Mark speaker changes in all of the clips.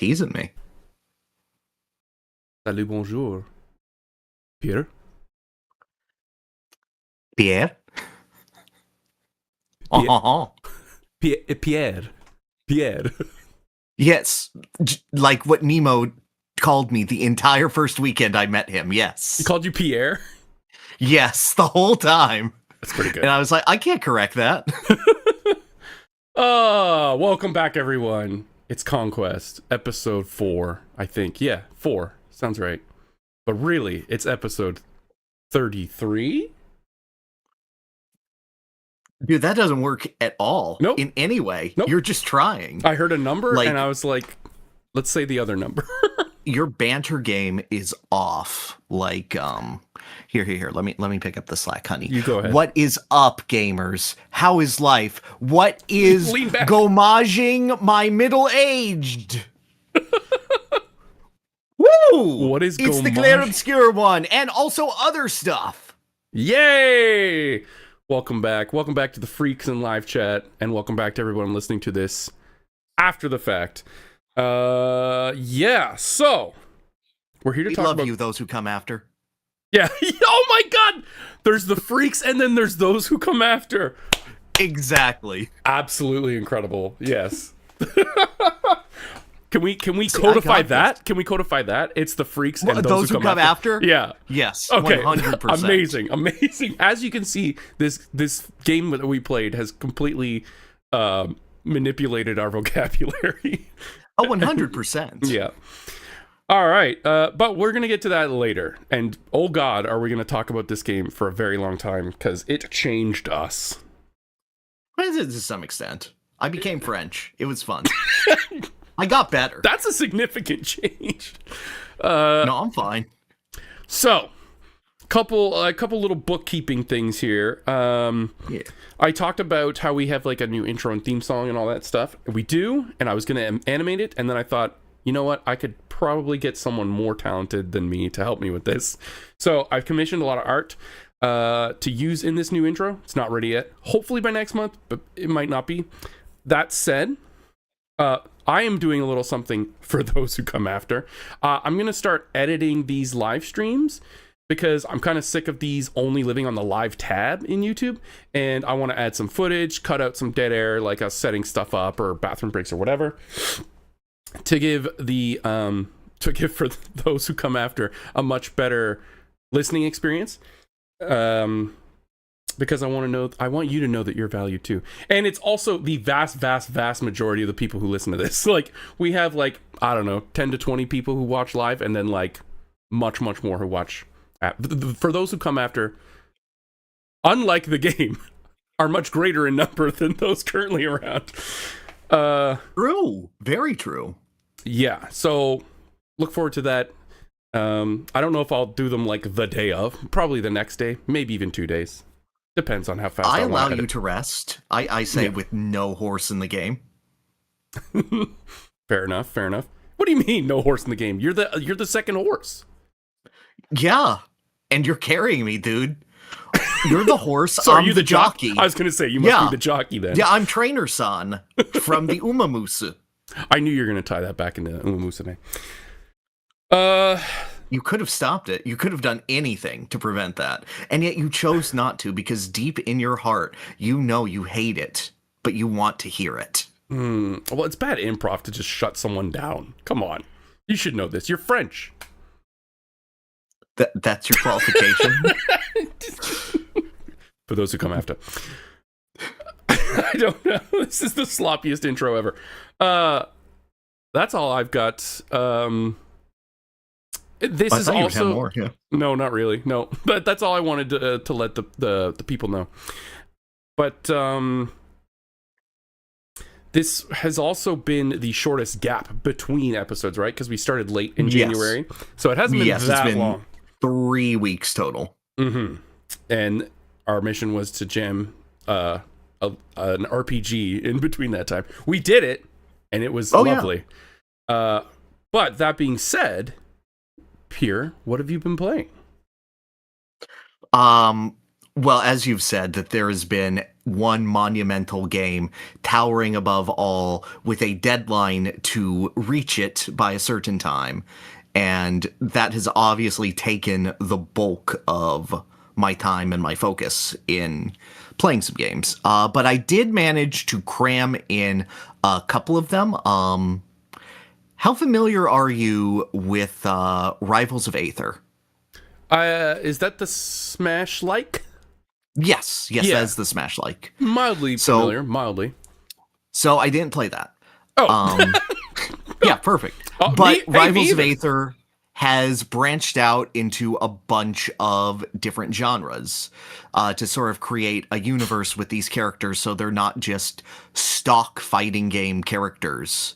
Speaker 1: Teasing me.
Speaker 2: Salut, bonjour. Pyrr?
Speaker 1: Pierre?
Speaker 2: Pierre. Pierre.
Speaker 1: Yes, like what Nemo called me the entire first weekend I met him, yes.
Speaker 2: He called you Pierre?
Speaker 1: Yes, the whole time.
Speaker 2: That's pretty good.
Speaker 1: And I was like, I can't correct that.
Speaker 2: Welcome back, everyone. It's Conquest, episode 4, I think. Yeah, 4. Sounds right. But really, it's episode 33?
Speaker 1: Dude, that doesn't work at all.
Speaker 2: Nope.
Speaker 1: In any way.
Speaker 2: Nope.
Speaker 1: You're just trying.
Speaker 2: I heard a number,
Speaker 1: Like-
Speaker 2: and I was like, let's say the other number.
Speaker 1: Your banter game is off. Like, here. Let me pick up the slack, honey.
Speaker 2: You go ahead.
Speaker 1: What is up, gamers? How is life? What is
Speaker 2: Lean back.
Speaker 1: gomaging my middle-aged? Woo!
Speaker 2: What is
Speaker 1: It's the Clair
Speaker 2: gomage?
Speaker 1: Obscur one, and also other stuff.
Speaker 2: Yay! Welcome back. Welcome back to the Freaks in live chat, and welcome back to everyone listening to this after the fact. Yeah, so we're here to
Speaker 1: We
Speaker 2: talk
Speaker 1: love
Speaker 2: about
Speaker 1: you, those who come after.
Speaker 2: Yeah. Oh my god! There's the freaks and then there's those who come after.
Speaker 1: Exactly.
Speaker 2: Absolutely incredible. Yes. Can we
Speaker 1: See, I
Speaker 2: codify
Speaker 1: got
Speaker 2: that? Can we codify that? It's the freaks and
Speaker 1: Those who come after?
Speaker 2: Yeah.
Speaker 1: Yes.
Speaker 2: Okay.
Speaker 1: 100%.
Speaker 2: Amazing. As you can see, this game that we played has completely manipulated our vocabulary.
Speaker 1: Oh, 100%.
Speaker 2: Yeah. All right. But we're going to get to that later. And oh God, are we going to talk about this game for a very long time because it changed us.
Speaker 1: To some extent. I became French. It was fun. I got better.
Speaker 2: That's a significant change.
Speaker 1: No, I'm fine.
Speaker 2: So, couple little bookkeeping things here.
Speaker 1: Yeah.
Speaker 2: I talked about how we have like a new intro and theme song and all that stuff. We do, and I was going to animate it, and then I thought, you know what? I could probably get someone more talented than me to help me with this. So I've commissioned a lot of art to use in this new intro. It's not ready yet. Hopefully by next month, but it might not be. That said, I am doing a little something for those who come after. I'm going to start editing these live streams because I'm kind of sick of these only living on the live tab in YouTube. And I want to add some footage, cut out some dead air, like us setting stuff up or bathroom breaks or whatever, to give for those who come after a much better listening experience. Because I want you to know that you're valued too. And it's also the vast majority of the people who listen to this. Like, we have like, I don't know, 10 to 20 people who watch live, and then like much more who watch. For those who come after, unlike the game, are much greater in number than those currently around.
Speaker 1: True. Very true.
Speaker 2: Yeah, so look forward to that. I don't know if I'll do them like the day of, probably the next day, maybe even 2 days. Depends on how fast I
Speaker 1: allow
Speaker 2: want
Speaker 1: you to rest. I say with no horse in the game.
Speaker 2: Fair enough. What do you mean no horse in the game? You're the second horse.
Speaker 1: Yeah. And you're carrying me, dude. You're the horse.
Speaker 2: So
Speaker 1: I'm
Speaker 2: are you
Speaker 1: the jockey.
Speaker 2: I was gonna say you must be the jockey then.
Speaker 1: Yeah, I'm Trainer-san from the Umamusu.
Speaker 2: I knew you were gonna tie that back into Umamusume.
Speaker 1: You could have stopped it. You could have done anything to prevent that. And yet you chose not to because deep in your heart, you know you hate it, but you want to hear it.
Speaker 2: Well, it's bad improv to just shut someone down. Come on. You should know this. You're French.
Speaker 1: That's your qualification?
Speaker 2: For those who come after. I don't know. This is the sloppiest intro ever. That's all I've got. This is also
Speaker 1: more, yeah.
Speaker 2: No, not really. No, but that's all I wanted to let the people know. But this has also been the shortest gap between episodes, right? Because we started late in January, so it hasn't been that long.
Speaker 1: 3 weeks total.
Speaker 2: Mm-hmm. And our mission was to jam an RPG in between that time. We did it, and it was lovely. Yeah. But that being said, Pyrr, what have you been playing?
Speaker 1: Well, as you've said, that there has been one monumental game towering above all with a deadline to reach it by a certain time. And that has obviously taken the bulk of my time and my focus in playing some games. But I did manage to cram in a couple of them. How familiar are you with Rivals of Aether?
Speaker 2: Is that the Smash-like?
Speaker 1: Yes, that's the Smash-like.
Speaker 2: Mildly familiar, mildly.
Speaker 1: So I didn't play that.
Speaker 2: Oh.
Speaker 1: Yeah, perfect. But Rivals of Aether has branched out into a bunch of different genres to sort of create a universe with these characters so they're not just stock fighting game characters,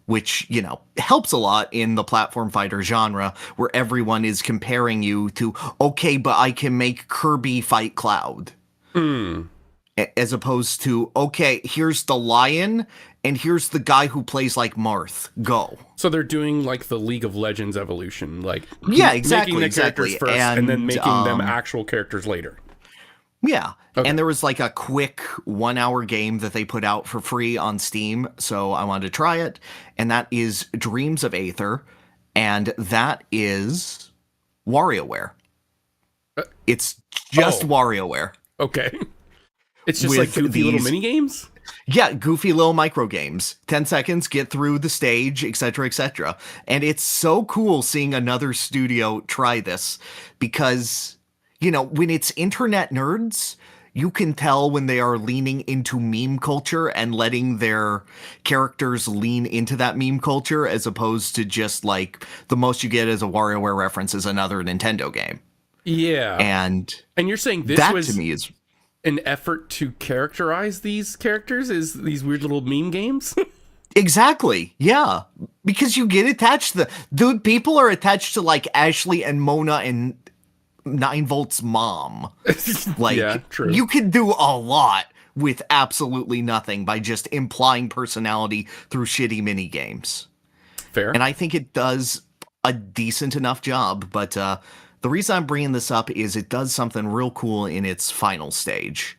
Speaker 1: which, you know, helps a lot in the platform fighter genre where everyone is comparing you to, okay, but I can make Kirby fight Cloud. As opposed to, okay, here's the lion and here's the guy who plays like Marth. Go.
Speaker 2: So they're doing like the League of Legends evolution, like
Speaker 1: exactly,
Speaker 2: making the characters first and then making them actual characters later.
Speaker 1: Yeah. Okay. And there was like a quick 1 hour game that they put out for free on Steam. So I wanted to try it. And that is Dreams of Aether. And that is WarioWare. It's just WarioWare.
Speaker 2: Okay. It's just like goofy little mini games?
Speaker 1: Yeah, goofy little micro games. 10 seconds, get through the stage, etc., etc. And it's so cool seeing another studio try this because, you know, when it's internet nerds, you can tell when they are leaning into meme culture and letting their characters lean into that meme culture as opposed to just like the most you get as a WarioWare reference is another Nintendo game.
Speaker 2: Yeah.
Speaker 1: And
Speaker 2: you're saying this
Speaker 1: that
Speaker 2: was
Speaker 1: to me is
Speaker 2: an effort to characterize these characters as these weird little meme games?
Speaker 1: Exactly. Yeah. Because you get attached to dude, people are attached to like Ashley and Mona and 9Volt's mom. Like,
Speaker 2: yeah, true.
Speaker 1: You can do a lot with absolutely nothing by just implying personality through shitty mini games.
Speaker 2: Fair.
Speaker 1: And I think it does a decent enough job, but the reason I'm bringing this up is it does something real cool in its final stage,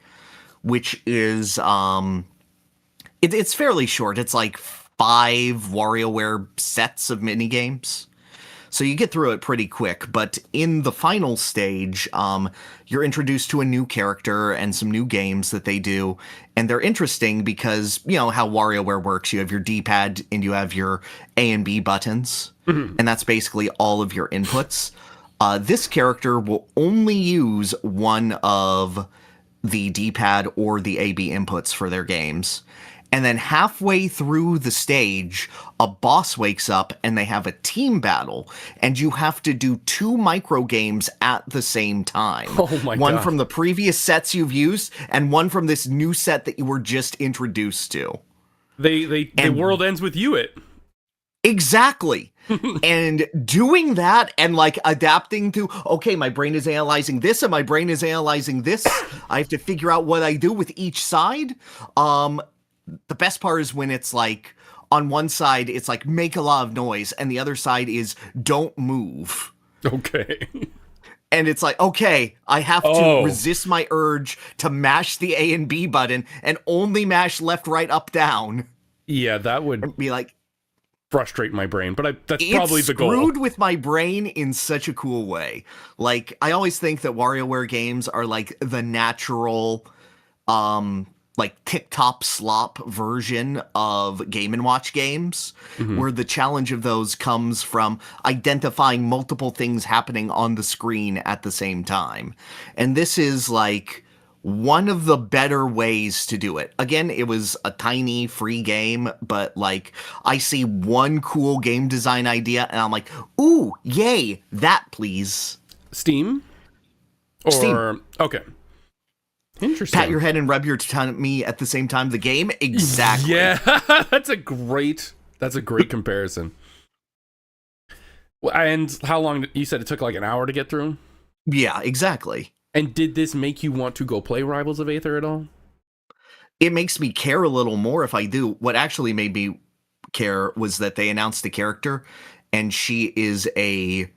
Speaker 1: which is it's fairly short. It's like 5 WarioWare sets of minigames. So you get through it pretty quick, but in the final stage, you're introduced to a new character and some new games that they do, and they're interesting because, you know, how WarioWare works. You have your D-pad and you have your A and B buttons, and that's basically all of your inputs. This character will only use one of the D-pad or the A-B inputs for their games. And then halfway through the stage, a boss wakes up and they have a team battle. And you have to do 2 micro games at the same time.
Speaker 2: Oh my God.
Speaker 1: One from the previous sets you've used and one from this new set that you were just introduced to.
Speaker 2: The world ends with you it.
Speaker 1: Exactly. And doing that and like adapting to, okay, my brain is analyzing this and my brain is analyzing this. I have to figure out what I do with each side. The best part is when it's like on one side, it's like make a lot of noise and the other side is don't move.
Speaker 2: Okay.
Speaker 1: And it's like, okay, I have to resist my urge to mash the A and B button and only mash left, right, up, down.
Speaker 2: Yeah, that would
Speaker 1: be like,
Speaker 2: frustrate my brain, but that's probably the goal. It's
Speaker 1: screwed with my brain in such a cool way. Like, I always think that WarioWare games are like the natural, like tip-top slop version of Game & Watch games, where the challenge of those comes from identifying multiple things happening on the screen at the same time. And this is like one of the better ways to do it. Again, it was a tiny free game, but like I see one cool game design idea and I'm like, ooh, yay, that please.
Speaker 2: Steam?
Speaker 1: Steam.
Speaker 2: Okay. Interesting.
Speaker 1: Pat your head and rub your tummy at the same time. The game? Exactly.
Speaker 2: Yeah, that's a great comparison. And how long, you said it took like an hour to get through?
Speaker 1: Yeah, exactly.
Speaker 2: And did this make you want to go play Rivals of Aether at all?
Speaker 1: It makes me care a little more if I do. What actually made me care was that they announced the character, and she is a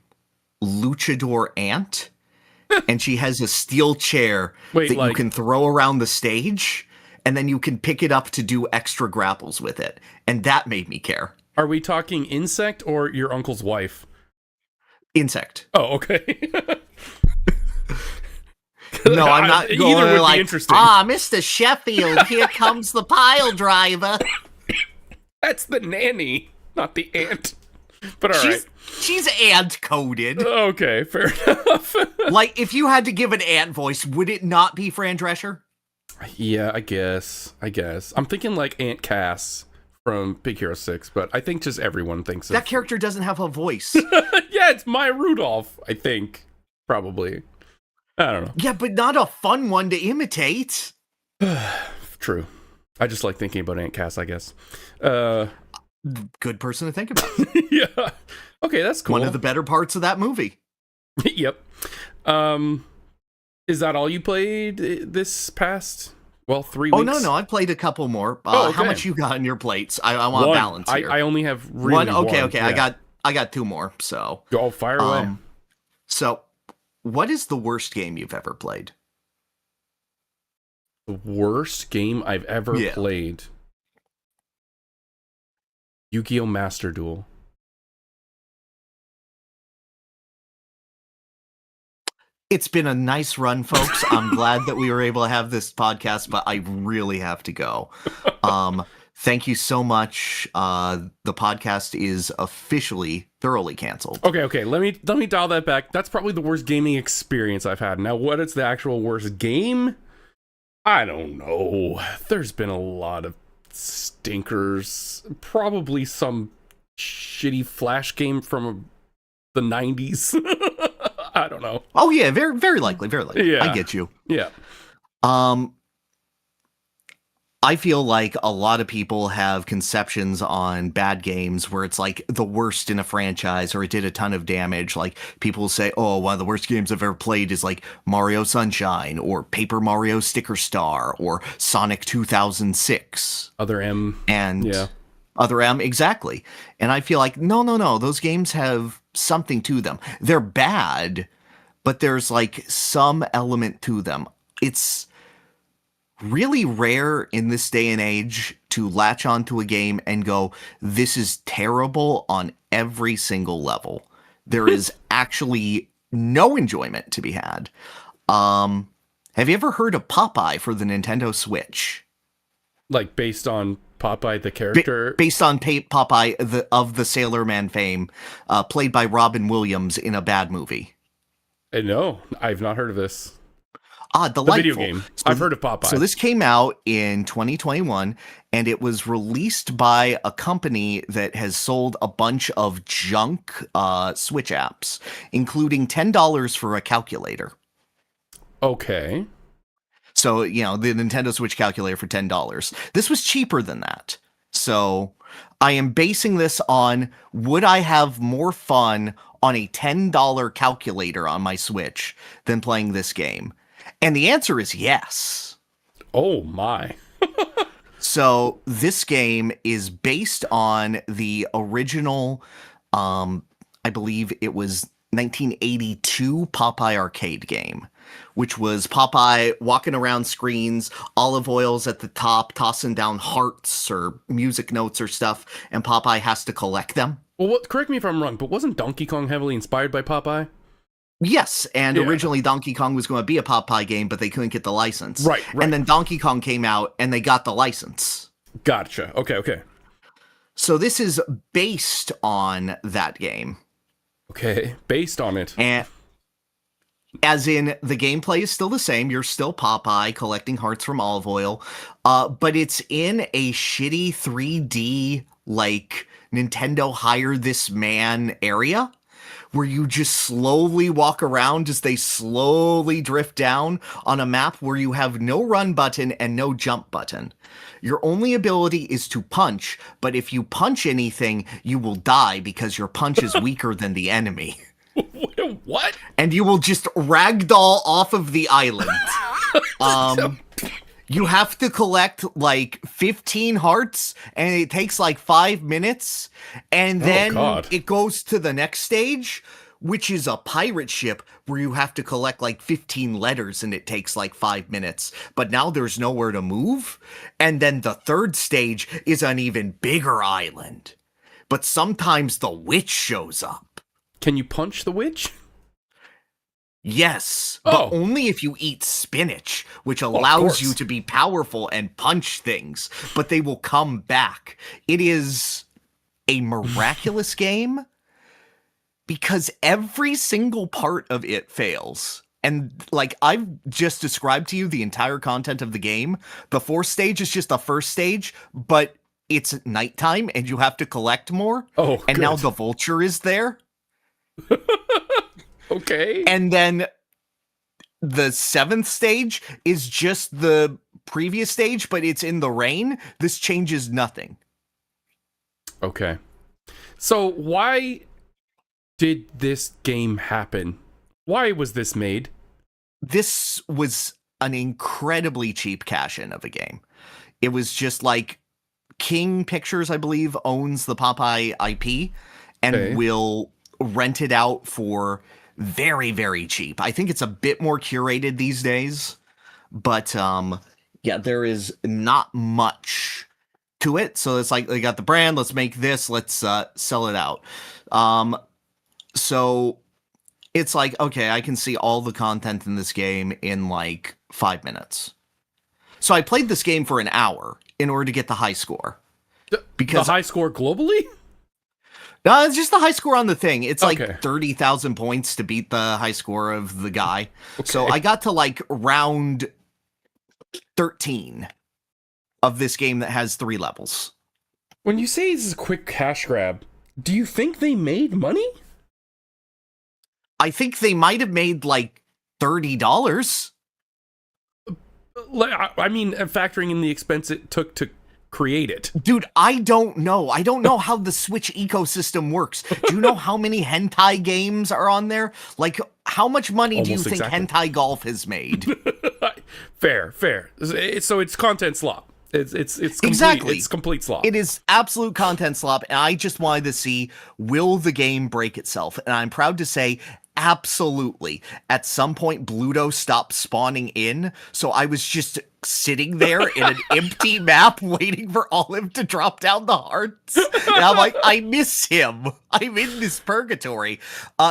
Speaker 1: luchador ant, and she has a steel chair
Speaker 2: Wait,
Speaker 1: that you
Speaker 2: like-
Speaker 1: can throw around the stage, and then you can pick it up to do extra grapples with it. And that made me care.
Speaker 2: Are we talking insect or your uncle's wife?
Speaker 1: Insect.
Speaker 2: Oh, okay.
Speaker 1: No, I'm not
Speaker 2: Either
Speaker 1: going
Speaker 2: would be
Speaker 1: like,
Speaker 2: interesting.
Speaker 1: Mr. Sheffield, here comes the pile driver.
Speaker 2: That's the nanny, not the ant. But all right.
Speaker 1: She's ant-coded.
Speaker 2: Okay, fair enough.
Speaker 1: Like, if you had to give an ant voice, would it not be Fran Drescher?
Speaker 2: Yeah, I guess. I'm thinking like Aunt Cass from Big Hero 6, but I think just everyone thinks
Speaker 1: That character doesn't have a voice.
Speaker 2: Yeah, it's Maya Rudolph, I think. Probably. I don't know.
Speaker 1: Yeah, but not a fun one to imitate.
Speaker 2: True. I just like thinking about Aunt Cass, I guess.
Speaker 1: Good person to think about.
Speaker 2: Yeah. Okay, that's cool.
Speaker 1: One of the better parts of that movie.
Speaker 2: Yep. Is that all you played this past, 3 weeks?
Speaker 1: Oh, no, I played a couple more.
Speaker 2: Okay.
Speaker 1: How much you got on your plates? I want
Speaker 2: One.
Speaker 1: balance here.
Speaker 2: I only have really
Speaker 1: one. Okay,
Speaker 2: one. Yeah.
Speaker 1: I got two more, so.
Speaker 2: Go, fire away.
Speaker 1: So, what is the worst game you've ever played?
Speaker 2: The worst game I've ever played. Yu-Gi-Oh! Master Duel.
Speaker 1: It's been a nice run, folks. I'm glad that we were able to have this podcast, but I really have to go. Thank you so much. The podcast is officially thoroughly canceled.
Speaker 2: Okay. Let me dial that back. That's probably the worst gaming experience I've had. Now, what is the actual worst game? I don't know. There's been a lot of stinkers. Probably some shitty Flash game from the 90s. I don't know.
Speaker 1: Oh yeah, very very likely, very likely.
Speaker 2: Yeah.
Speaker 1: I get you.
Speaker 2: Yeah.
Speaker 1: I feel like a lot of people have conceptions on bad games where it's like the worst in a franchise or it did a ton of damage. Like people say, oh, one of the worst games I've ever played is like Mario Sunshine or Paper Mario Sticker Star or Sonic 2006.
Speaker 2: Other M.
Speaker 1: And
Speaker 2: yeah.
Speaker 1: Other M, exactly. And I feel like, no, those games have something to them. They're bad, but there's like some element to them. It's really rare in this day and age to latch onto a game and go, this is terrible on every single level. There is actually no enjoyment to be had. Have you ever heard of Popeye for the Nintendo Switch?
Speaker 2: Like based on Popeye the character?
Speaker 1: Based on Popeye of the Sailor Man fame, played by Robin Williams in a bad movie.
Speaker 2: No, I've not heard of this.
Speaker 1: Delightful.
Speaker 2: The video game. I've heard of Popeye.
Speaker 1: So this came out in 2021, and it was released by a company that has sold a bunch of junk Switch apps, including $10 for a calculator.
Speaker 2: Okay.
Speaker 1: So, the Nintendo Switch calculator for $10. This was cheaper than that. So I am basing this on, would I have more fun on a $10 calculator on my Switch than playing this game? And the answer is yes.
Speaker 2: Oh my.
Speaker 1: So this game is based on the original, I believe it was 1982 Popeye arcade game, which was Popeye walking around screens, olive oils at the top, tossing down hearts or music notes or stuff, and Popeye has to collect them.
Speaker 2: Well, correct me if I'm wrong, but wasn't Donkey Kong heavily inspired by Popeye?
Speaker 1: Yes, and originally Donkey Kong was going to be a Popeye game, but they couldn't get the license.
Speaker 2: Right.
Speaker 1: And then Donkey Kong came out, and they got the license.
Speaker 2: Gotcha. Okay.
Speaker 1: So this is based on that game.
Speaker 2: Okay, based on it.
Speaker 1: And as in, the gameplay is still the same. You're still Popeye collecting hearts from olive oil, but it's in a shitty 3D, like, Nintendo Hire This Man area, where you just slowly walk around as they slowly drift down on a map where you have no run button and no jump button. Your only ability is to punch, but if you punch anything, you will die because your punch is weaker than the enemy.
Speaker 2: What?
Speaker 1: And you will just ragdoll off of the island. You have to collect like 15 hearts, and it takes like 5 minutes, and then it goes to the next stage, which is a pirate ship where you have to collect like 15 letters and it takes like 5 minutes, but now there's nowhere to move. And then the third stage is an even bigger island. But sometimes the witch shows up.
Speaker 2: Can you punch the witch?
Speaker 1: Yes, but only if you eat spinach, which allows you to be powerful and punch things, but they will come back. It is a miraculous game because every single part of it fails. And like I've just described to you the entire content of the game. The fourth stage is just the first stage, but it's nighttime and you have to collect more.
Speaker 2: Oh,
Speaker 1: and now the vulture is there.
Speaker 2: Okay.
Speaker 1: And then the seventh stage is just the previous stage, but it's in the rain. This changes nothing.
Speaker 2: Okay. So why did this game happen? Why was this made?
Speaker 1: This was an incredibly cheap cash-in of a game. It was just like King Pictures, I believe, owns the Popeye IP and will rent it out for very, very cheap. I think it's a bit more curated these days, but yeah, there is not much to it. So it's like they got the brand, let's make this, let's sell it out. So it's like, okay, I can see all the content in this game in like 5 minutes. So I played this game for an hour in order to get the high score.
Speaker 2: Because the high score globally?
Speaker 1: It's just the high score on the thing. It's like 30,000 points to beat the high score of the guy. Okay. So I got to like round 13 of this game that has 3 levels.
Speaker 2: When you say this is a quick cash grab, do you think they made money?
Speaker 1: I think they might have made like $30.
Speaker 2: I mean, factoring in the expense it took to create it.
Speaker 1: Dude, I don't know. I don't know how the Switch ecosystem works. Do you know how many hentai games are on there? Like, how much money do you think Hentai Golf has made?
Speaker 2: Fair. So it's content slop. It's complete,
Speaker 1: exactly.
Speaker 2: It's complete slop.
Speaker 1: It is absolute content slop, and I just wanted to see, will the game break itself? And I'm proud to say, absolutely. At some point, Bluto stopped spawning in, so I was just sitting there in an empty map waiting for Olive to drop down the hearts. And I'm like, I miss him. I'm in this purgatory.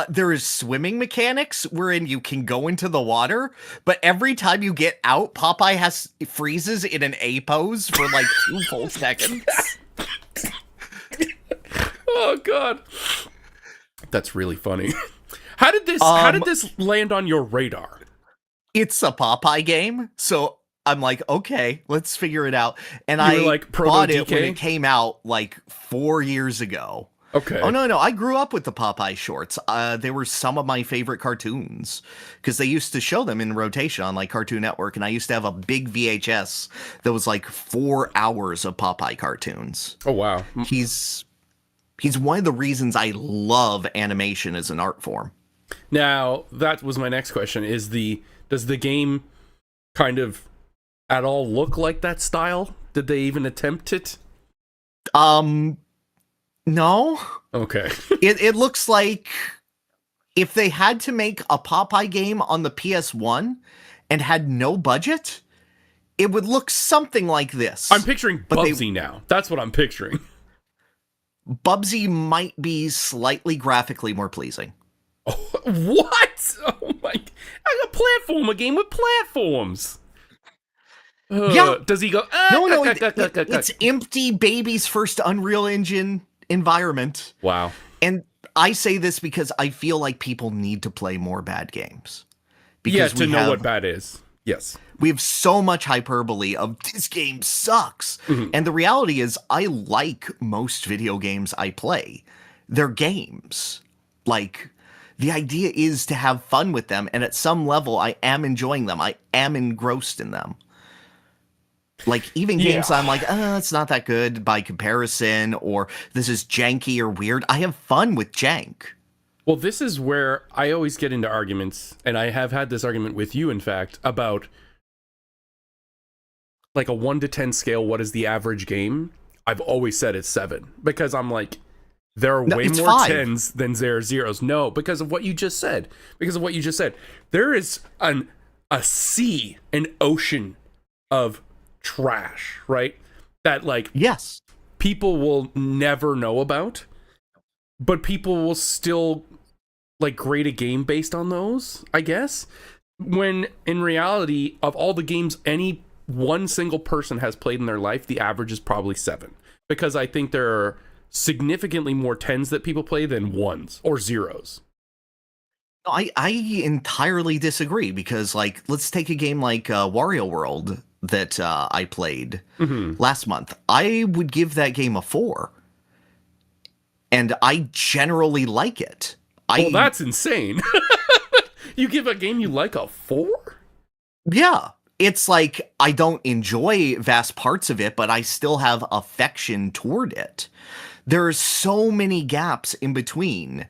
Speaker 1: There is swimming mechanics wherein you can go into the water, but every time you get out, Popeye freezes in an A pose for like 2 full seconds.
Speaker 2: Oh, God. That's really funny. How did this land on your radar?
Speaker 1: It's a Popeye game, so I'm like, okay, let's figure it out. And I
Speaker 2: like
Speaker 1: bought it when it came out like 4 years ago.
Speaker 2: Okay.
Speaker 1: Oh, no, I grew up with the Popeye shorts. They were some of my favorite cartoons because they used to show them in rotation on like Cartoon Network, and I used to have a big VHS that was like 4 hours of Popeye cartoons.
Speaker 2: Oh, wow.
Speaker 1: He's one of the reasons I love animation as an art form.
Speaker 2: Now, that was my next question. Does the game kind of at all look like that style? Did they even attempt it?
Speaker 1: No.
Speaker 2: Okay.
Speaker 1: It looks like if they had to make a Popeye game on the PS1 and had no budget, it would look something like this.
Speaker 2: I'm picturing Bubsy now. That's what I'm picturing.
Speaker 1: Bubsy might be slightly graphically more pleasing.
Speaker 2: Oh, what? Oh my! A platformer game with platforms.
Speaker 1: Yeah.
Speaker 2: Does he go?
Speaker 1: No. It's empty baby's first Unreal Engine environment.
Speaker 2: Wow.
Speaker 1: And I say this because I feel like people need to play more bad games. Because
Speaker 2: to know what bad is. Yes.
Speaker 1: We have so much hyperbole of this game sucks. Mm-hmm. And the reality is I like most video games I play. They're games. Like, the idea is to have fun with them. And at some level, I am enjoying them. I am engrossed in them. Like, even games I'm like, it's not that good by comparison, or this is janky or weird. I have fun with jank.
Speaker 2: Well, this is where I always get into arguments, and I have had this argument with you, in fact, about like a 1 to 10 scale, what is the average game? I've always said it's 7, because I'm like, there are
Speaker 1: No,
Speaker 2: way
Speaker 1: it's
Speaker 2: more
Speaker 1: 5.
Speaker 2: tens than there are zeros. No, because of what you just said. There is a sea, an ocean of trash, right? That like
Speaker 1: Yes.
Speaker 2: people will never know about, but people will still like grade a game based on those, I guess. When in reality, of all the games any one single person has played in their life, the average is probably 7. Because I think there are significantly more 10s that people play than 1s or 0s.
Speaker 1: I entirely disagree because, like, let's take a game like Wario World that I played last month. I would give that game a 4, and I generally like it.
Speaker 2: Well, that's insane. You give a game you like a 4?
Speaker 1: Yeah. It's like I don't enjoy vast parts of it, but I still have affection toward it. There are so many gaps in between.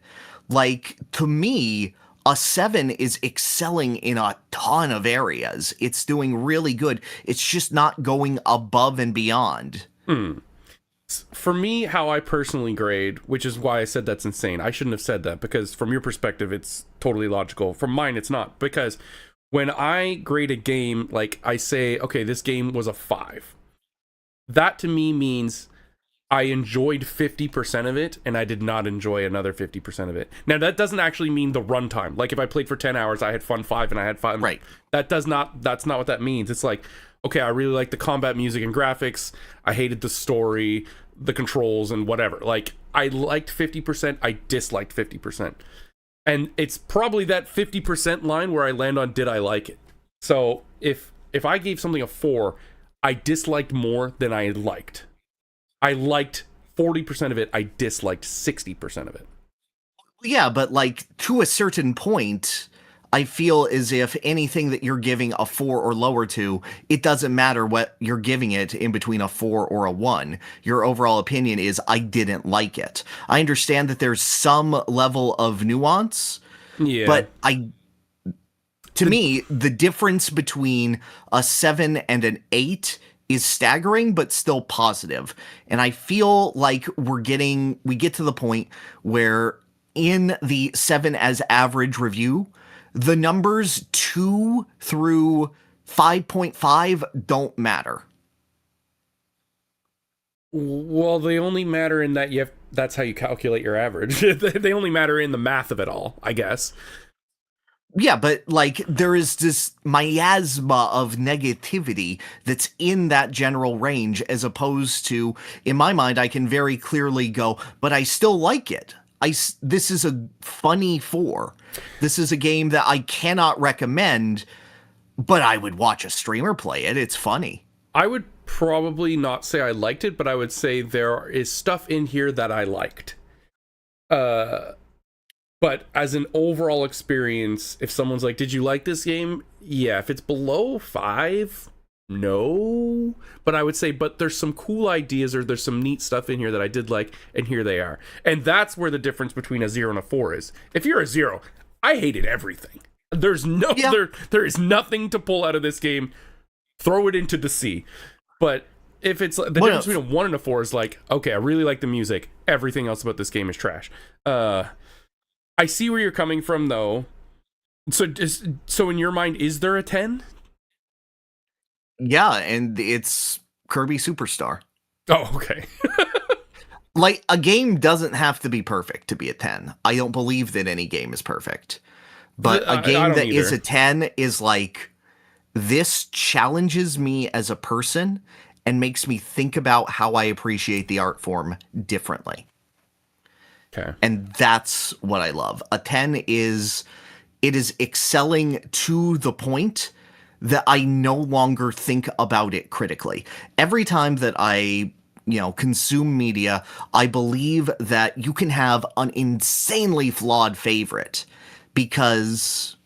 Speaker 1: Like, to me, a 7 is excelling in a ton of areas. It's doing really good. It's just not going above and beyond.
Speaker 2: For me, how I personally grade, which is why I said that's insane. I shouldn't have said that because from your perspective, it's totally logical. From mine, it's not. Because when I grade a game, like I say, okay, this game was a 5. That to me means I enjoyed 50% of it and I did not enjoy another 50% of it. Now, that doesn't actually mean the runtime. Like if I played for 10 hours, I had fun 5 and I had fun.
Speaker 1: Right.
Speaker 2: That's not what that means. It's like, okay, I really like the combat music and graphics. I hated the story, the controls, and whatever. Like, I liked 50%, I disliked 50%. And it's probably that 50% line where I land on did I like it. So if I gave something a 4, I disliked more than I liked. I liked 40% of it, I disliked 60% of it.
Speaker 1: Yeah, but like to a certain point, I feel as if anything that you're giving a 4 or lower to, it doesn't matter what you're giving it in between a 4 or a 1. Your overall opinion is, I didn't like it. I understand that there's some level of nuance, but to me, the difference between a 7 and an 8 is staggering, but still positive. And I feel like we get to the point where in the 7 as average review, the numbers 2 through 5.5 don't matter.
Speaker 2: Well, they only matter in that that's how you calculate your average. They only matter in the math of it all, I guess.
Speaker 1: Yeah, but like there is this miasma of negativity that's in that general range, as opposed to, in my mind, I can very clearly go, but I still like it. This is a funny 4. This is a game that I cannot recommend, but I would watch a streamer play it. It's funny.
Speaker 2: I would probably not say I liked it, but I would say there is stuff in here that I liked. But as an overall experience, if someone's like, did you like this game? Yeah. If it's below 5, no. But I would say, but there's some cool ideas or there's some neat stuff in here that I did like, and here they are. And that's where the difference between a 0 and a 4 is. If you're a 0, I hated everything. There's no, there is nothing to pull out of this game. Throw it into the sea. But if it's the difference between a 1 and a 4 is like, okay, I really like the music. Everything else about this game is trash. I see where you're coming from, though. So in your mind, is there a 10?
Speaker 1: Yeah, and it's Kirby Superstar.
Speaker 2: Oh, okay.
Speaker 1: Like, a game doesn't have to be perfect to be a 10. I don't believe that any game is perfect. But a game that is a 10 is like, this challenges me as a person and makes me think about how I appreciate the art form differently.
Speaker 2: Okay.
Speaker 1: And that's what I love. A 10 is excelling to the point that I no longer think about it critically. Every time that I, consume media, I believe that you can have an insanely flawed favorite, because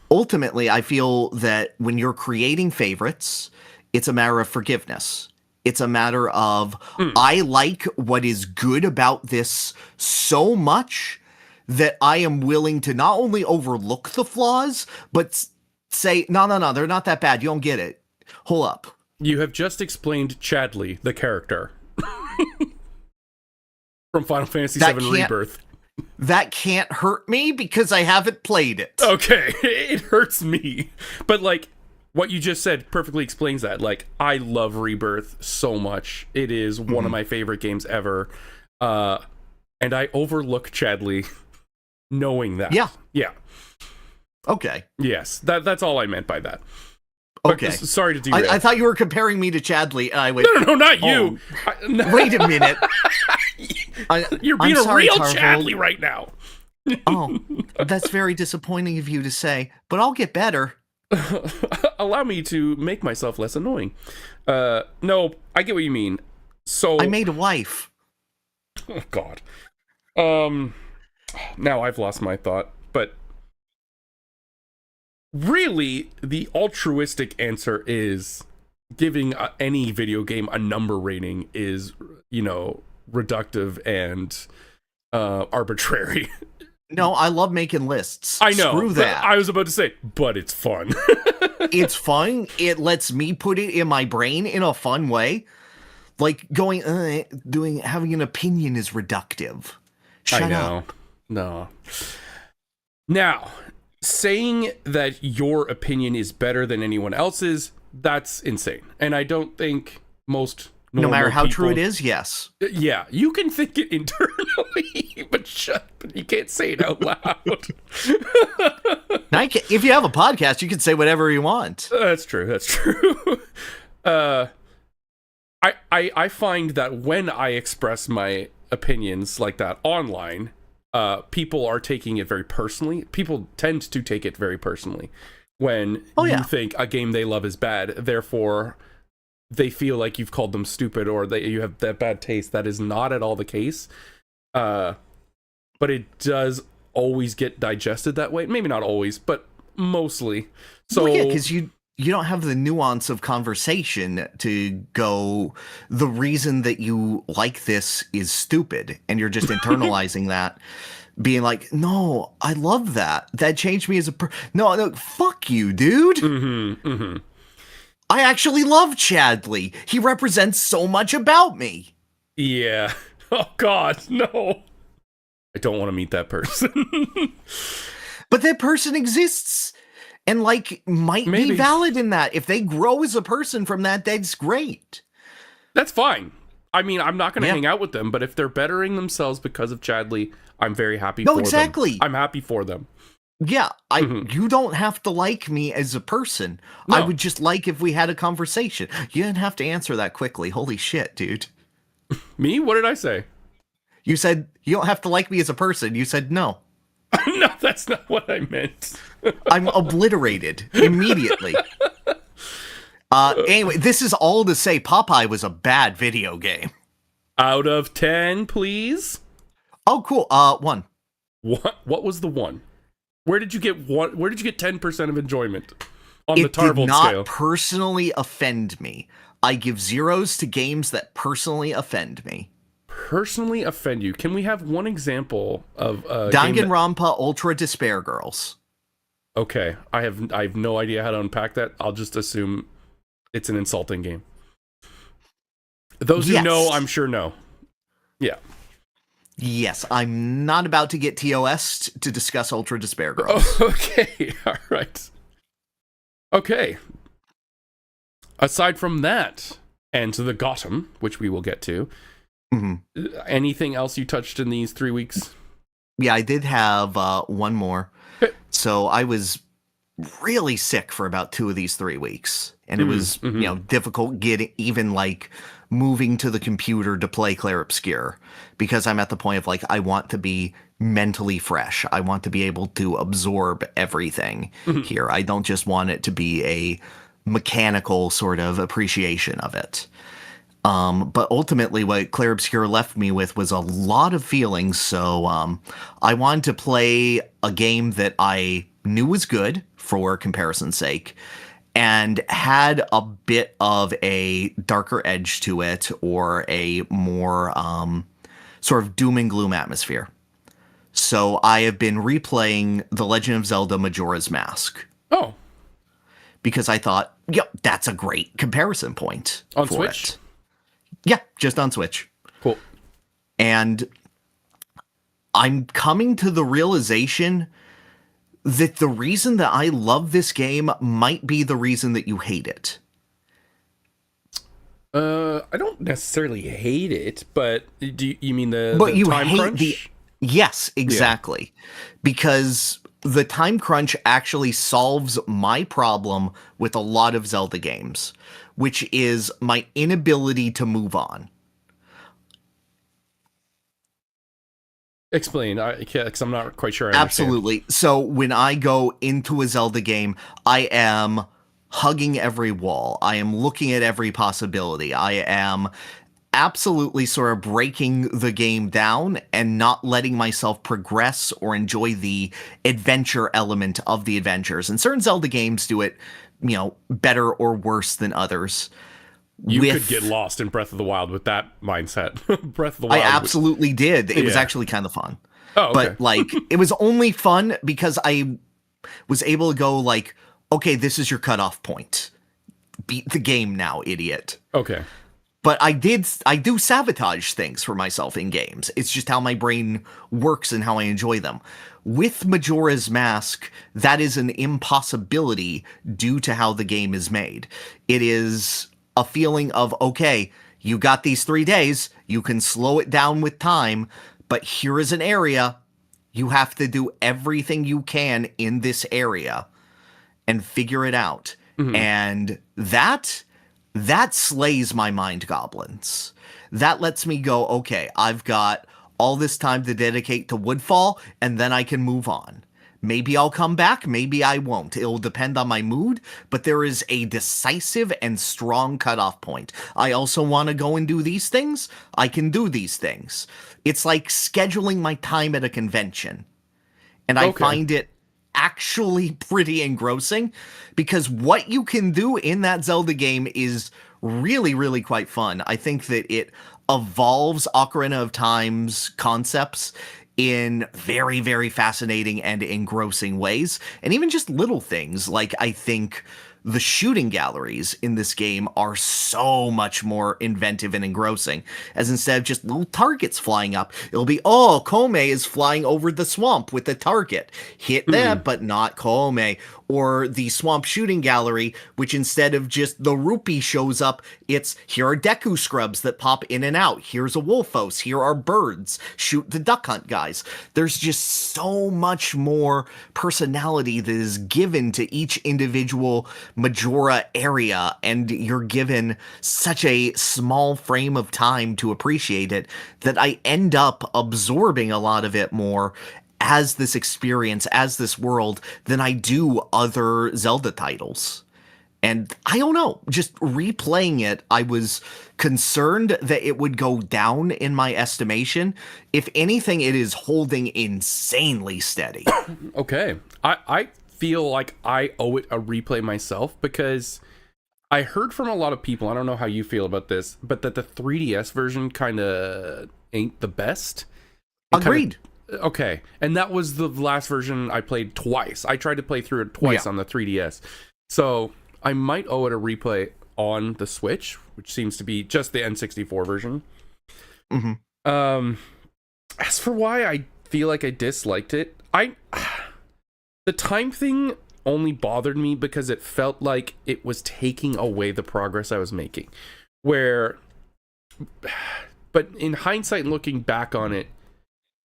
Speaker 1: ultimately I feel that when you're creating favorites, it's a matter of forgiveness. It's a matter of, I like what is good about this so much that I am willing to not only overlook the flaws, but say, no, they're not that bad. You don't get it. Hold up.
Speaker 2: You have just explained Chadley, the character. from Final Fantasy
Speaker 1: That
Speaker 2: VII
Speaker 1: can't-
Speaker 2: Rebirth.
Speaker 1: That can't hurt me because I haven't played it.
Speaker 2: Okay, it hurts me. But, like, what you just said perfectly explains that. Like, I love Rebirth so much. It is one of my favorite games ever. And I overlook Chadley knowing that.
Speaker 1: Yeah.
Speaker 2: Yeah.
Speaker 1: Okay.
Speaker 2: Yes, that's all I meant by that. But
Speaker 1: Okay.
Speaker 2: sorry to derail.
Speaker 1: I thought you were comparing me to Chadley, and I went,
Speaker 2: No, not you.
Speaker 1: Wait a minute.
Speaker 2: You're being
Speaker 1: I'm
Speaker 2: a
Speaker 1: sorry,
Speaker 2: real
Speaker 1: Tarv.
Speaker 2: Chadley right now.
Speaker 1: Oh, that's very disappointing of you to say, but I'll get better.
Speaker 2: Allow me to make myself less annoying. No, I get what you mean. So
Speaker 1: I made a wife.
Speaker 2: Oh God. Now I've lost my thought, but really, the altruistic answer is giving any video game a number rating is, reductive and arbitrary.
Speaker 1: No, I love making lists.
Speaker 2: I know.
Speaker 1: Screw that.
Speaker 2: I was about to say, but it's fun.
Speaker 1: It's fun. It lets me put it in my brain in a fun way. Like having an opinion is reductive. Shut up.
Speaker 2: No. Now, saying that your opinion is better than anyone else's, that's insane. And I don't think most
Speaker 1: No matter how true it
Speaker 2: people-
Speaker 1: is, yes.
Speaker 2: Yeah, you can think it internally, but you can't say it out loud.
Speaker 1: Now, if you have a podcast, you can say whatever you want.
Speaker 2: That's true. I find that when I express my opinions like that online, people are taking it very personally. People tend to take it very personally when you think a game they love is bad. Therefore, they feel like you've called them stupid or that you have that bad taste. That is not at all the case. But it does always get digested that way. Maybe not always, but mostly. So
Speaker 1: well, yeah, because you don't have the nuance of conversation to go, the reason that you like this is stupid, and you're just internalizing that, being like, no, I love that. That changed me as a no, fuck you, dude. I actually love Chadley. He represents so much about me.
Speaker 2: Yeah. Oh God, no. I don't want to meet that person.
Speaker 1: But that person exists and might
Speaker 2: Maybe.
Speaker 1: be valid in that. If they grow as a person from that, that's great.
Speaker 2: That's fine. I mean, I'm not going to
Speaker 1: Yeah.
Speaker 2: hang out with them, but if they're bettering themselves because of Chadley, I'm very happy for
Speaker 1: exactly.
Speaker 2: them. I'm happy for them.
Speaker 1: Yeah, you don't have to like me as a person.
Speaker 2: No.
Speaker 1: I would just like if we had a conversation. You didn't have to answer that quickly. Holy shit, dude.
Speaker 2: Me? What did I say?
Speaker 1: You said you don't have to like me as a person. You said no.
Speaker 2: No, that's not what I meant.
Speaker 1: I'm obliterated immediately. Anyway, this is all to say Popeye was a bad video game.
Speaker 2: Out of 10, please.
Speaker 1: Oh, cool. 1.
Speaker 2: What was the one? Where did you get 10% of enjoyment on the
Speaker 1: It
Speaker 2: Tarv
Speaker 1: did not
Speaker 2: scale?
Speaker 1: personally offend me. I give zeros to games that personally offend me.
Speaker 2: Personally offend you? Can we have one example of a game that...
Speaker 1: Danganronpa Ultra Despair Girls.
Speaker 2: Okay, I have no idea how to unpack that. I'll just assume it's an insulting game. Those who
Speaker 1: Yes.
Speaker 2: know, I'm sure know. Yeah.
Speaker 1: Yes, I'm not about to get TOS'd to discuss Ultra Despair Girls.
Speaker 2: Oh, okay. All right. Okay. Aside from that, and to the GOTM, which we will get to, anything else you touched in these 3 weeks?
Speaker 1: Yeah, I did have one more. So I was really sick for about 2 of these 3 weeks. And it was, difficult getting even moving to the computer to play Clair Obscur, because I'm at the point of I want to be mentally fresh. I want to be able to absorb everything here. I don't just want it to be a mechanical sort of appreciation of it. But ultimately what Clair Obscur left me with was a lot of feelings. So I wanted to play a game that I knew was good for comparison's sake, and had a bit of a darker edge to it, or a more sort of doom and gloom atmosphere. So I have been replaying The Legend of Zelda Majora's Mask.
Speaker 2: Oh.
Speaker 1: Because I thought, that's a great comparison point.
Speaker 2: On
Speaker 1: for
Speaker 2: Switch?
Speaker 1: it. Yeah, just on Switch.
Speaker 2: Cool.
Speaker 1: And I'm coming to the realization that the reason that I love this game might be the reason that you hate it.
Speaker 2: I don't necessarily hate it, but do you mean
Speaker 1: But
Speaker 2: the
Speaker 1: you
Speaker 2: time
Speaker 1: hate
Speaker 2: crunch?
Speaker 1: Yes, exactly. Because the time crunch actually solves my problem with a lot of Zelda games, which is my inability to move on.
Speaker 2: Explain, because I'm not quite sure I understand.
Speaker 1: Absolutely. So when I go into a Zelda game, I am hugging every wall. I am looking at every possibility. I am absolutely sort of breaking the game down and not letting myself progress or enjoy the adventure element of the adventures. And certain Zelda games do it, better or worse than others.
Speaker 2: You could get lost in Breath of the Wild with that mindset. Breath of the
Speaker 1: I
Speaker 2: Wild.
Speaker 1: absolutely did. It was
Speaker 2: Yeah.
Speaker 1: actually kind of fun.
Speaker 2: Oh, okay.
Speaker 1: But it was only fun because I was able to go okay, this is your cutoff point. Beat the game now, idiot.
Speaker 2: Okay.
Speaker 1: But I do sabotage things for myself in games. It's just how my brain works and how I enjoy them. With Majora's Mask, that is an impossibility due to how the game is made. It is a feeling of, okay, you got these 3 days, you can slow it down with time, but here is an area. You have to do everything you can in this area and figure it out.
Speaker 2: Mm-hmm.
Speaker 1: And that slays my mind goblins. That lets me go, okay, I've got all this time to dedicate to Woodfall, and then I can move on. Maybe I'll come back, maybe I won't. It'll depend on my mood, but there is a decisive and strong cutoff point. I also want to go and do these things. I can do these things. It's like scheduling my time at a convention. And I find it actually pretty engrossing because what you can do in that Zelda game is really, really quite fun. I think that it evolves Ocarina of Time's concepts in very, very fascinating and engrossing ways. And even just little things like I think the shooting galleries in this game are so much more inventive and engrossing, as instead of just little targets flying up, it'll be, oh, Kome is flying over the swamp with the target. Hit that, but not Kome. Or the swamp shooting gallery, which instead of just the rupee shows up, it's, here are Deku scrubs that pop in and out. Here's a Wolfos. Here are birds. Shoot the duck hunt guys. There's just so much more personality that is given to each individual Majora area, and you're given such a small frame of time to appreciate it that I end up absorbing a lot of it more as this experience, as this world, than I do other Zelda titles. And I don't know, just replaying it, I was concerned that it would go down in my estimation. If anything, it is holding insanely steady.
Speaker 2: Okay. I feel like I owe it a replay myself because I heard from a lot of people, I don't know how you feel about this, but that the 3DS version kind of ain't the best.
Speaker 1: Agreed.
Speaker 2: Okay. And that was the last version I played twice. I tried to play through it twice on the 3DS. So I might owe it a replay on the Switch, which seems to be just the N64 version.
Speaker 1: Mm-hmm.
Speaker 2: As for why I feel like I disliked it, the time thing only bothered me because it felt like it was taking away the progress I was making. But in hindsight and looking back on it,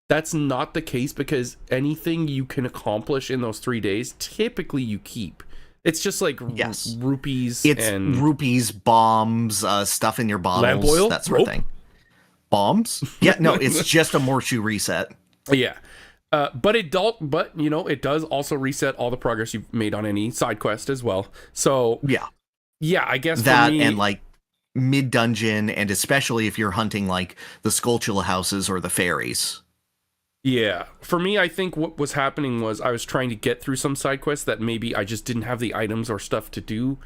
Speaker 2: that's not the case because anything you can accomplish in those 3 days, typically you keep. It's just like rupees.
Speaker 1: It's
Speaker 2: and
Speaker 1: rupees, bombs, stuff in your bottles,
Speaker 2: lamp oil,
Speaker 1: that sort of thing. Bombs? Yeah, no, it's just a Morshu reset.
Speaker 2: Yeah. But it does also reset all the progress you've made on any side quest as well. So yeah, I guess
Speaker 1: that
Speaker 2: for me,
Speaker 1: and like mid dungeon, and especially if you're hunting like the Skulltula houses or the fairies.
Speaker 2: Yeah, for me, I think what was happening was I was trying to get through some side quests that maybe I just didn't have the items or stuff to do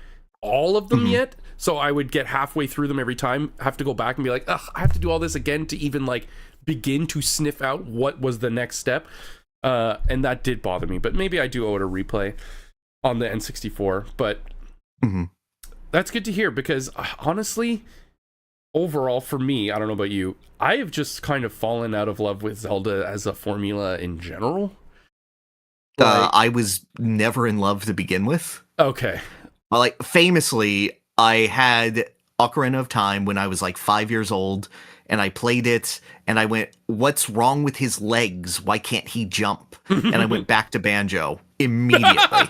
Speaker 2: all of them yet. So I would get halfway through them every time, have to go back and be like, ugh, I have to do all this again to even like begin to sniff out what was the next step. And that did bother me, but maybe I do owe it a replay on the N64. But that's good to hear because honestly, overall, for me, I don't know about you, I have just kind of fallen out of love with Zelda as a formula in general. Like,
Speaker 1: I was never in love to begin with.
Speaker 2: okay.
Speaker 1: Like, famously, I had Ocarina of Time when I was like 5 years old, and I played it, and I went, what's wrong with his legs? Why can't he jump? And I went back to Banjo immediately.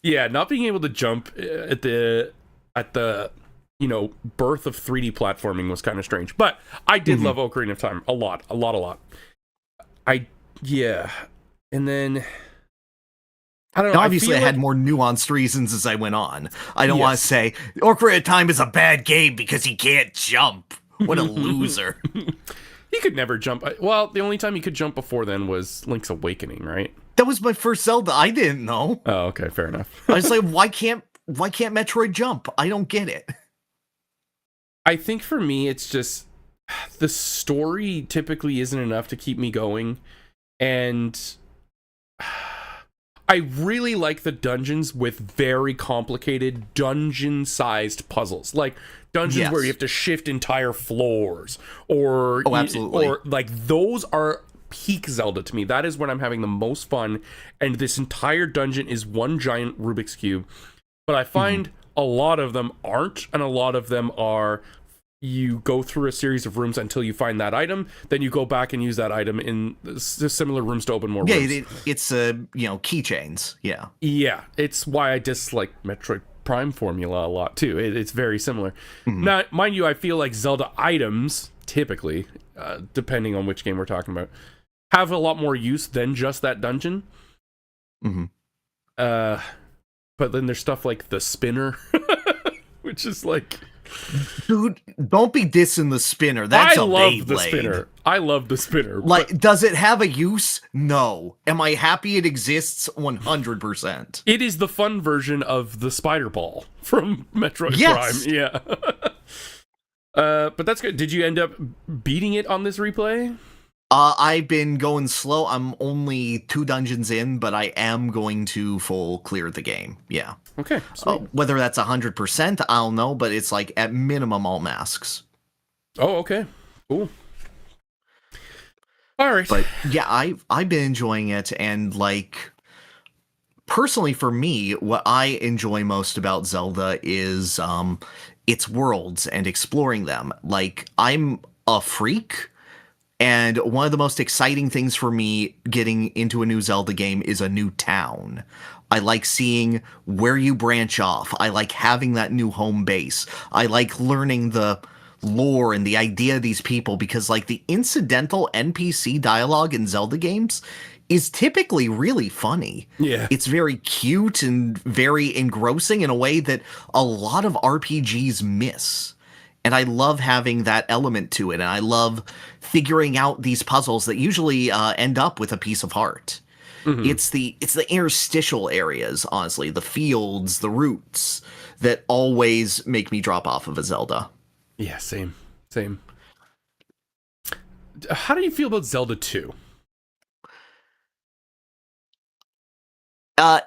Speaker 2: Yeah, not being able to jump at the birth of 3D platforming was kind of strange. But I did love Ocarina of Time a lot. Yeah. And then I don't know.
Speaker 1: Now, obviously, I had more nuanced reasons as I went on. I don't want to say Ocarina of Time is a bad game because he can't jump. What a loser.
Speaker 2: He could never jump. Well, the only time he could jump before then was Link's Awakening, right?
Speaker 1: That was my first Zelda. I didn't know.
Speaker 2: Oh, okay, fair enough.
Speaker 1: I was like, why can't Metroid jump? I don't get it.
Speaker 2: I think for me, it's just the story typically isn't enough to keep me going, and I really like the dungeons with very complicated dungeon-sized puzzles, like dungeons where you have to shift entire floors, or
Speaker 1: absolutely,
Speaker 2: or like those are peak Zelda to me. That is when I'm having the most fun, and this entire dungeon is one giant Rubik's Cube. But I find a lot of them aren't, and a lot of them are you go through a series of rooms until you find that item, then you go back and use that item in similar rooms to open more rooms.
Speaker 1: Yeah, it's keychains.
Speaker 2: Yeah, it's why I dislike Metroid Prime formula a lot too. It's very similar. Now, mind you, I feel like Zelda items typically, depending on which game we're talking about, have a lot more use than just that dungeon. But then there's stuff like the spinner, which is like,
Speaker 1: dude, don't be dissing the spinner. That's
Speaker 2: I love the spinner. I love the spinner.
Speaker 1: Like, does it have a use? No. Am I happy it exists? 100%.
Speaker 2: It is the fun version of the spider ball from Metroid
Speaker 1: yes.
Speaker 2: Prime. Yeah. But that's good. Did you end up beating it on this replay?
Speaker 1: I've been going slow. I'm only 2 dungeons in, but I am going to full clear the game. Yeah.
Speaker 2: Okay.
Speaker 1: Whether that's 100%, I don't know, but it's like at minimum all masks.
Speaker 2: Oh, okay. Cool. All right.
Speaker 1: But yeah, I've been enjoying it, and like personally for me, what I enjoy most about Zelda is its worlds and exploring them. Like, I'm a freak. And one of the most exciting things for me getting into a new Zelda game is a new town. I like seeing where you branch off. I like having that new home base. I like learning the lore and the idea of these people, because like the incidental NPC dialogue in Zelda games is typically really funny.
Speaker 2: Yeah.
Speaker 1: It's very cute and very engrossing in a way that a lot of RPGs miss. And I love having that element to it, and I love figuring out these puzzles that usually end up with a piece of heart. It's the interstitial areas, honestly, the fields, the roots, that always make me drop off of a Zelda.
Speaker 2: Yeah, same. How do you feel about Zelda 2?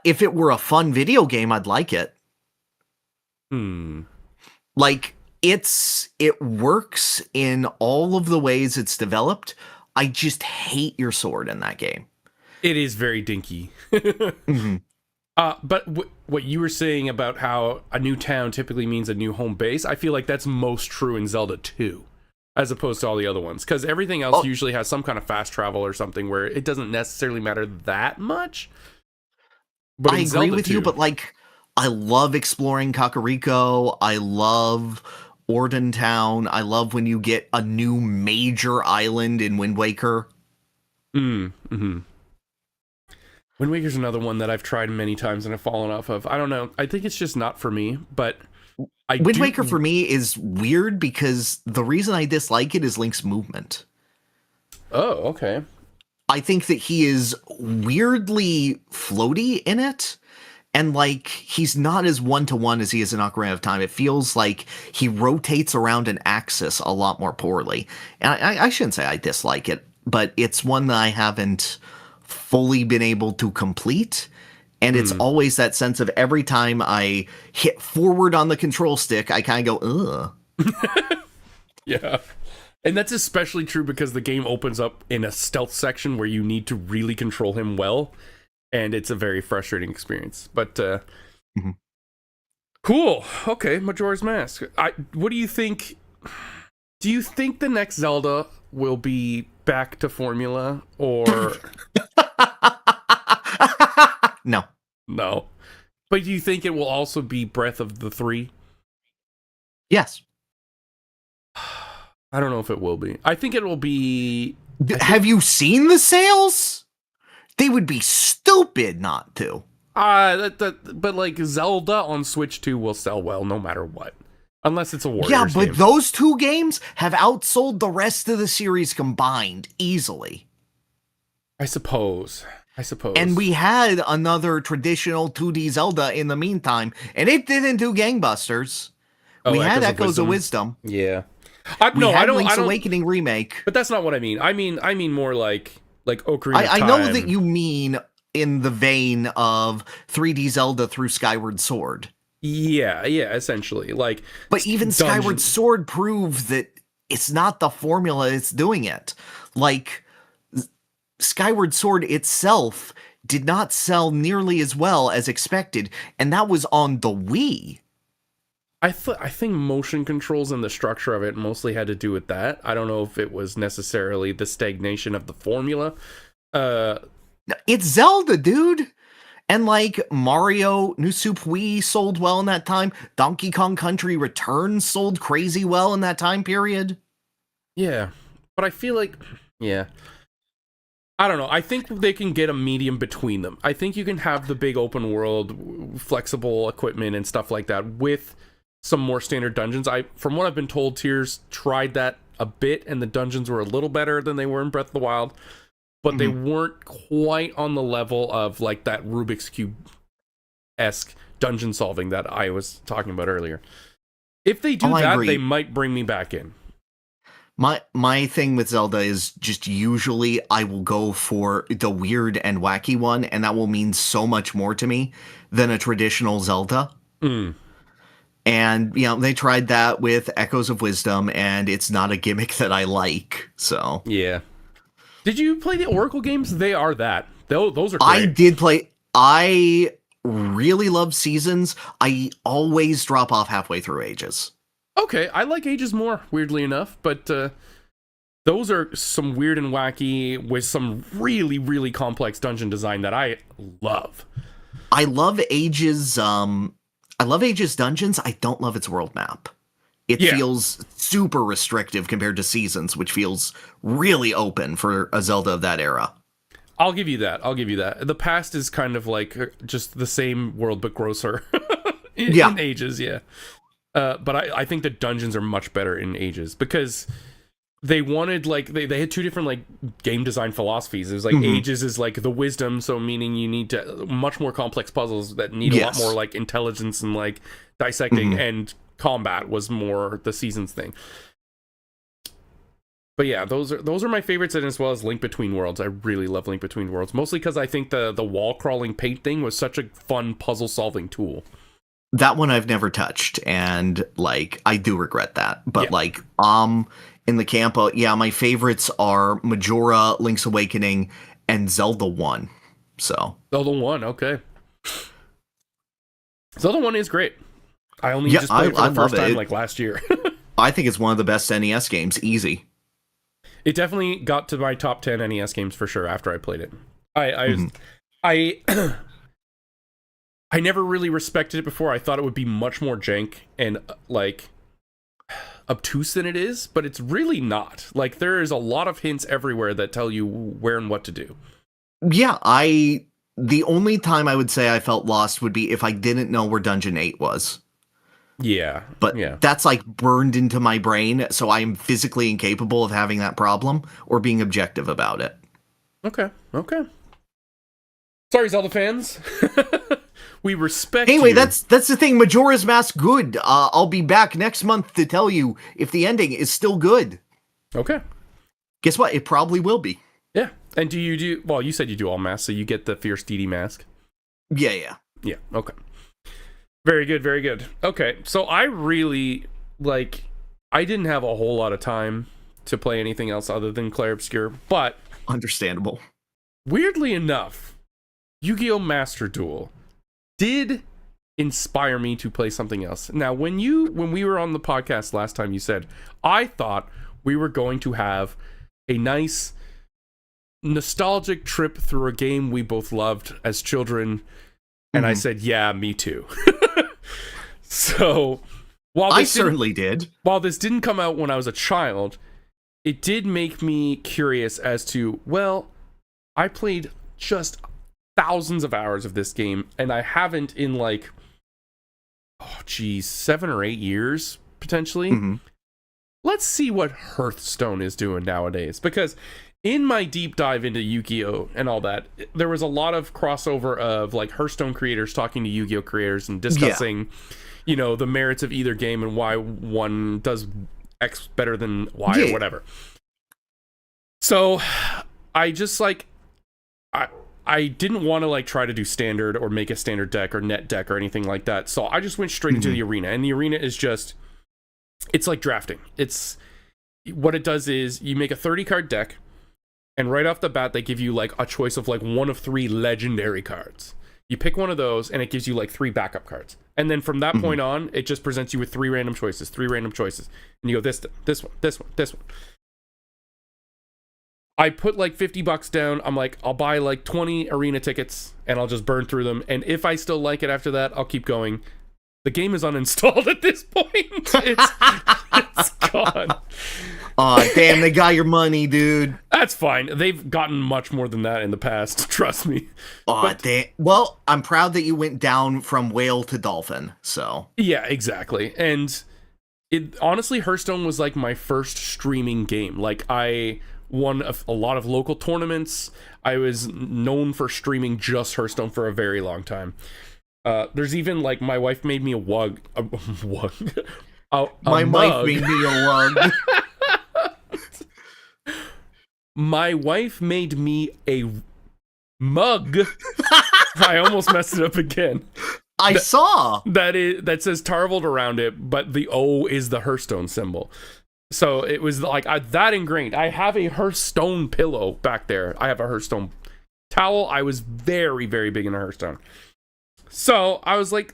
Speaker 1: If it were a fun video game, I'd like it. Like, it works in all of the ways it's developed. I just hate your sword in that game.
Speaker 2: It is very dinky. But what you were saying about how a new town typically means a new home base, I feel like that's most true in Zelda 2, as opposed to all the other ones. Because everything else usually has some kind of fast travel or something where it doesn't necessarily matter that much. But
Speaker 1: I agree
Speaker 2: Zelda
Speaker 1: with
Speaker 2: 2,
Speaker 1: you, but like, I love exploring Kakariko. I love Orden Town. I love when you get a new major island in Wind Waker.
Speaker 2: Wind Waker's another one that I've tried many times and I've fallen off of. I don't know. I think it's just not for me, but
Speaker 1: Wind Waker for me is weird because the reason I dislike it is Link's movement.
Speaker 2: Oh, okay.
Speaker 1: I think that he is weirdly floaty in it. And, like, he's not as one-to-one as he is in Ocarina of Time. It feels like he rotates around an axis a lot more poorly. And I shouldn't say I dislike it, but it's one that I haven't fully been able to complete. And it's always that sense of every time I hit forward on the control stick, I kind of go, ugh.
Speaker 2: Yeah. And that's especially true because the game opens up in a stealth section where you need to really control him well, and it's a very frustrating experience. But cool. Okay, Majora's Mask. What do you think? Do you think the next Zelda will be back to formula or
Speaker 1: No.
Speaker 2: no? But do you think it will also be Breath of the Three?
Speaker 1: Yes.
Speaker 2: I don't know if it will be. I think it will be.
Speaker 1: Have you seen the sales? They would be stupid not to.
Speaker 2: But like Zelda on Switch 2 will sell well no matter what. Unless it's a Warriors
Speaker 1: Yeah, but
Speaker 2: game.
Speaker 1: those two games have outsold the rest of the series combined easily.
Speaker 2: I suppose.
Speaker 1: And we had another traditional 2D Zelda in the meantime, and it didn't do gangbusters. We had Echoes of Wisdom.
Speaker 2: Yeah.
Speaker 1: I don't. Link's Awakening remake.
Speaker 2: But that's not what I mean. I mean more like Ocarina of
Speaker 1: I
Speaker 2: Time.
Speaker 1: know that you mean in the vein of 3D Zelda through Skyward Sword.
Speaker 2: Yeah, essentially.
Speaker 1: But even Skyward Sword proved that it's not the formula it's doing it. Like, Skyward Sword itself did not sell nearly as well as expected, and that was on the Wii.
Speaker 2: I think motion controls and the structure of it mostly had to do with that. I don't know if it was necessarily the stagnation of the formula.
Speaker 1: It's Zelda, dude. And like Mario New Soup Wii sold well in that time. Donkey Kong Country Returns sold crazy well in that time period.
Speaker 2: Yeah, but I feel like, yeah. I don't know. I think they can get a medium between them. I think you can have the big open world, flexible equipment and stuff like that with some more standard dungeons. From what I've been told, Tears tried that a bit, and the dungeons were a little better than they were in Breath of the Wild, but they weren't quite on the level of like that Rubik's Cube-esque dungeon solving that I was talking about earlier. If they do that, they might bring me back in.
Speaker 1: My thing with Zelda is just usually I will go for the weird and wacky one, and that will mean so much more to me than a traditional Zelda. And, you know, they tried that with Echoes of Wisdom, and it's not a gimmick that I like, so.
Speaker 2: Yeah. Did you play the Oracle games? They are that. Those are great.
Speaker 1: I did play. I really love Seasons. I always drop off halfway through Ages.
Speaker 2: Okay, I like Ages more, weirdly enough, but those are some weird and wacky with some really, really complex dungeon design that I love.
Speaker 1: I love Ages. I love Ages Dungeons. I don't love its world map. It feels super restrictive compared to Seasons, which feels really open for a Zelda of that era.
Speaker 2: I'll give you that. The past is kind of like just the same world, but grosser. in Ages, yeah. But I think the dungeons are much better in Ages because they wanted like they had two different like game design philosophies. It was like Ages is like the wisdom, so meaning you need to much more complex puzzles that need a lot more like intelligence and like dissecting, and combat was more the Seasons thing. But yeah, those are my favorites, and as well as Link Between Worlds. I really love Link Between Worlds, mostly because I think the wall crawling paint thing was such a fun puzzle solving tool.
Speaker 1: That one I've never touched, and like I do regret that. But like in the camp, my favorites are Majora, Link's Awakening, and Zelda 1. So
Speaker 2: Zelda 1, okay. Zelda 1 is great. I only just played it for the first time like last year.
Speaker 1: I think it's one of the best NES games, easy.
Speaker 2: It definitely got to my top 10 NES games for sure after I played it. I never really respected it before. I thought it would be much more jank and like obtuse than it is, but it's really not. Like there is a lot of hints everywhere that tell you where and what to do. Yeah,
Speaker 1: the only time I would say I felt lost would be if I didn't know where Dungeon 8 was.
Speaker 2: Yeah.
Speaker 1: But that's like burned into my brain, so I am physically incapable of having that problem or being objective about it.
Speaker 2: Okay. Sorry, Zelda fans. We respect
Speaker 1: anyway,
Speaker 2: you.
Speaker 1: that's the thing. Majora's Mask good. I'll be back next month to tell you if the ending is still good.
Speaker 2: Okay.
Speaker 1: Guess what? It probably will be.
Speaker 2: Yeah. And do you do... Well, you said you do all masks, so you get the Fierce DD mask.
Speaker 1: Yeah.
Speaker 2: Yeah, okay. Very good. Okay, so I really, like... I didn't have a whole lot of time to play anything else other than Clair Obscur, but
Speaker 1: Understandable.
Speaker 2: weirdly enough, Yu-Gi-Oh! Master Duel did inspire me to play something else. Now, when we were on the podcast last time, you said, I thought we were going to have a nice nostalgic trip through a game we both loved as children. And I said, yeah, me too. So while
Speaker 1: I certainly did.
Speaker 2: While this didn't come out when I was a child, it did make me curious as to, well, I played just thousands of hours of this game, and I haven't in like, 7 or 8 years, potentially.
Speaker 1: Mm-hmm.
Speaker 2: Let's see what Hearthstone is doing nowadays, because in my deep dive into Yu-Gi-Oh! And all that, there was a lot of crossover of like Hearthstone creators talking to Yu-Gi-Oh! Creators and discussing, the merits of either game and why one does X better than Y or whatever. So I just I didn't want to like try to do standard or make a standard deck or net deck or anything like that. So I just went straight into the arena, and the arena is just, it's like drafting. It's what it does is you make a 30 card deck, and right off the bat they give you like a choice of like one of 3 legendary cards. You pick one of those and it gives you like 3 backup cards. And then from that point on, it just presents you with 3 random choices. And you go this one, this one. I put like $50 down. I'm like, I'll buy like 20 arena tickets and I'll just burn through them. And if I still like it after that, I'll keep going. The game is uninstalled at this point. It's gone.
Speaker 1: Aw, damn, they got your money, dude.
Speaker 2: That's fine. They've gotten much more than that in the past. Trust me.
Speaker 1: Aw, damn. Well, I'm proud that you went down from whale to dolphin, so.
Speaker 2: Yeah, exactly. And honestly, Hearthstone was like my first streaming game. Like, I won a lot of local tournaments. I was known for streaming just Hearthstone for a very long time. There's even like my wife made me a wug.
Speaker 1: My wife made me a wug.
Speaker 2: My wife made me a mug. I almost messed it up again.
Speaker 1: I saw
Speaker 2: that says Tarv around it, but the O is the Hearthstone symbol. So it was like that ingrained. I have a Hearthstone pillow back there. I have a Hearthstone towel. I was very, very big into Hearthstone. So I was like,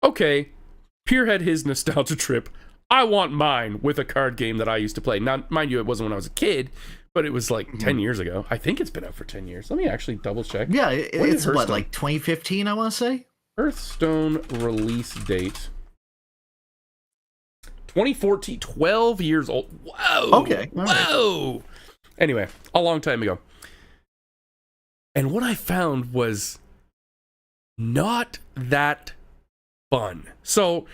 Speaker 2: okay, Pyrr had his nostalgia trip. I want mine with a card game that I used to play. Now, mind you, it wasn't when I was a kid, but it was like 10 years ago. I think it's been out for 10 years. Let me actually double check.
Speaker 1: Yeah, it's what, like 2015, I want to say?
Speaker 2: Hearthstone release date. 2014, 12 years old. Whoa.
Speaker 1: Okay.
Speaker 2: Whoa. Right. Anyway, a long time ago. And what I found was not that fun. So,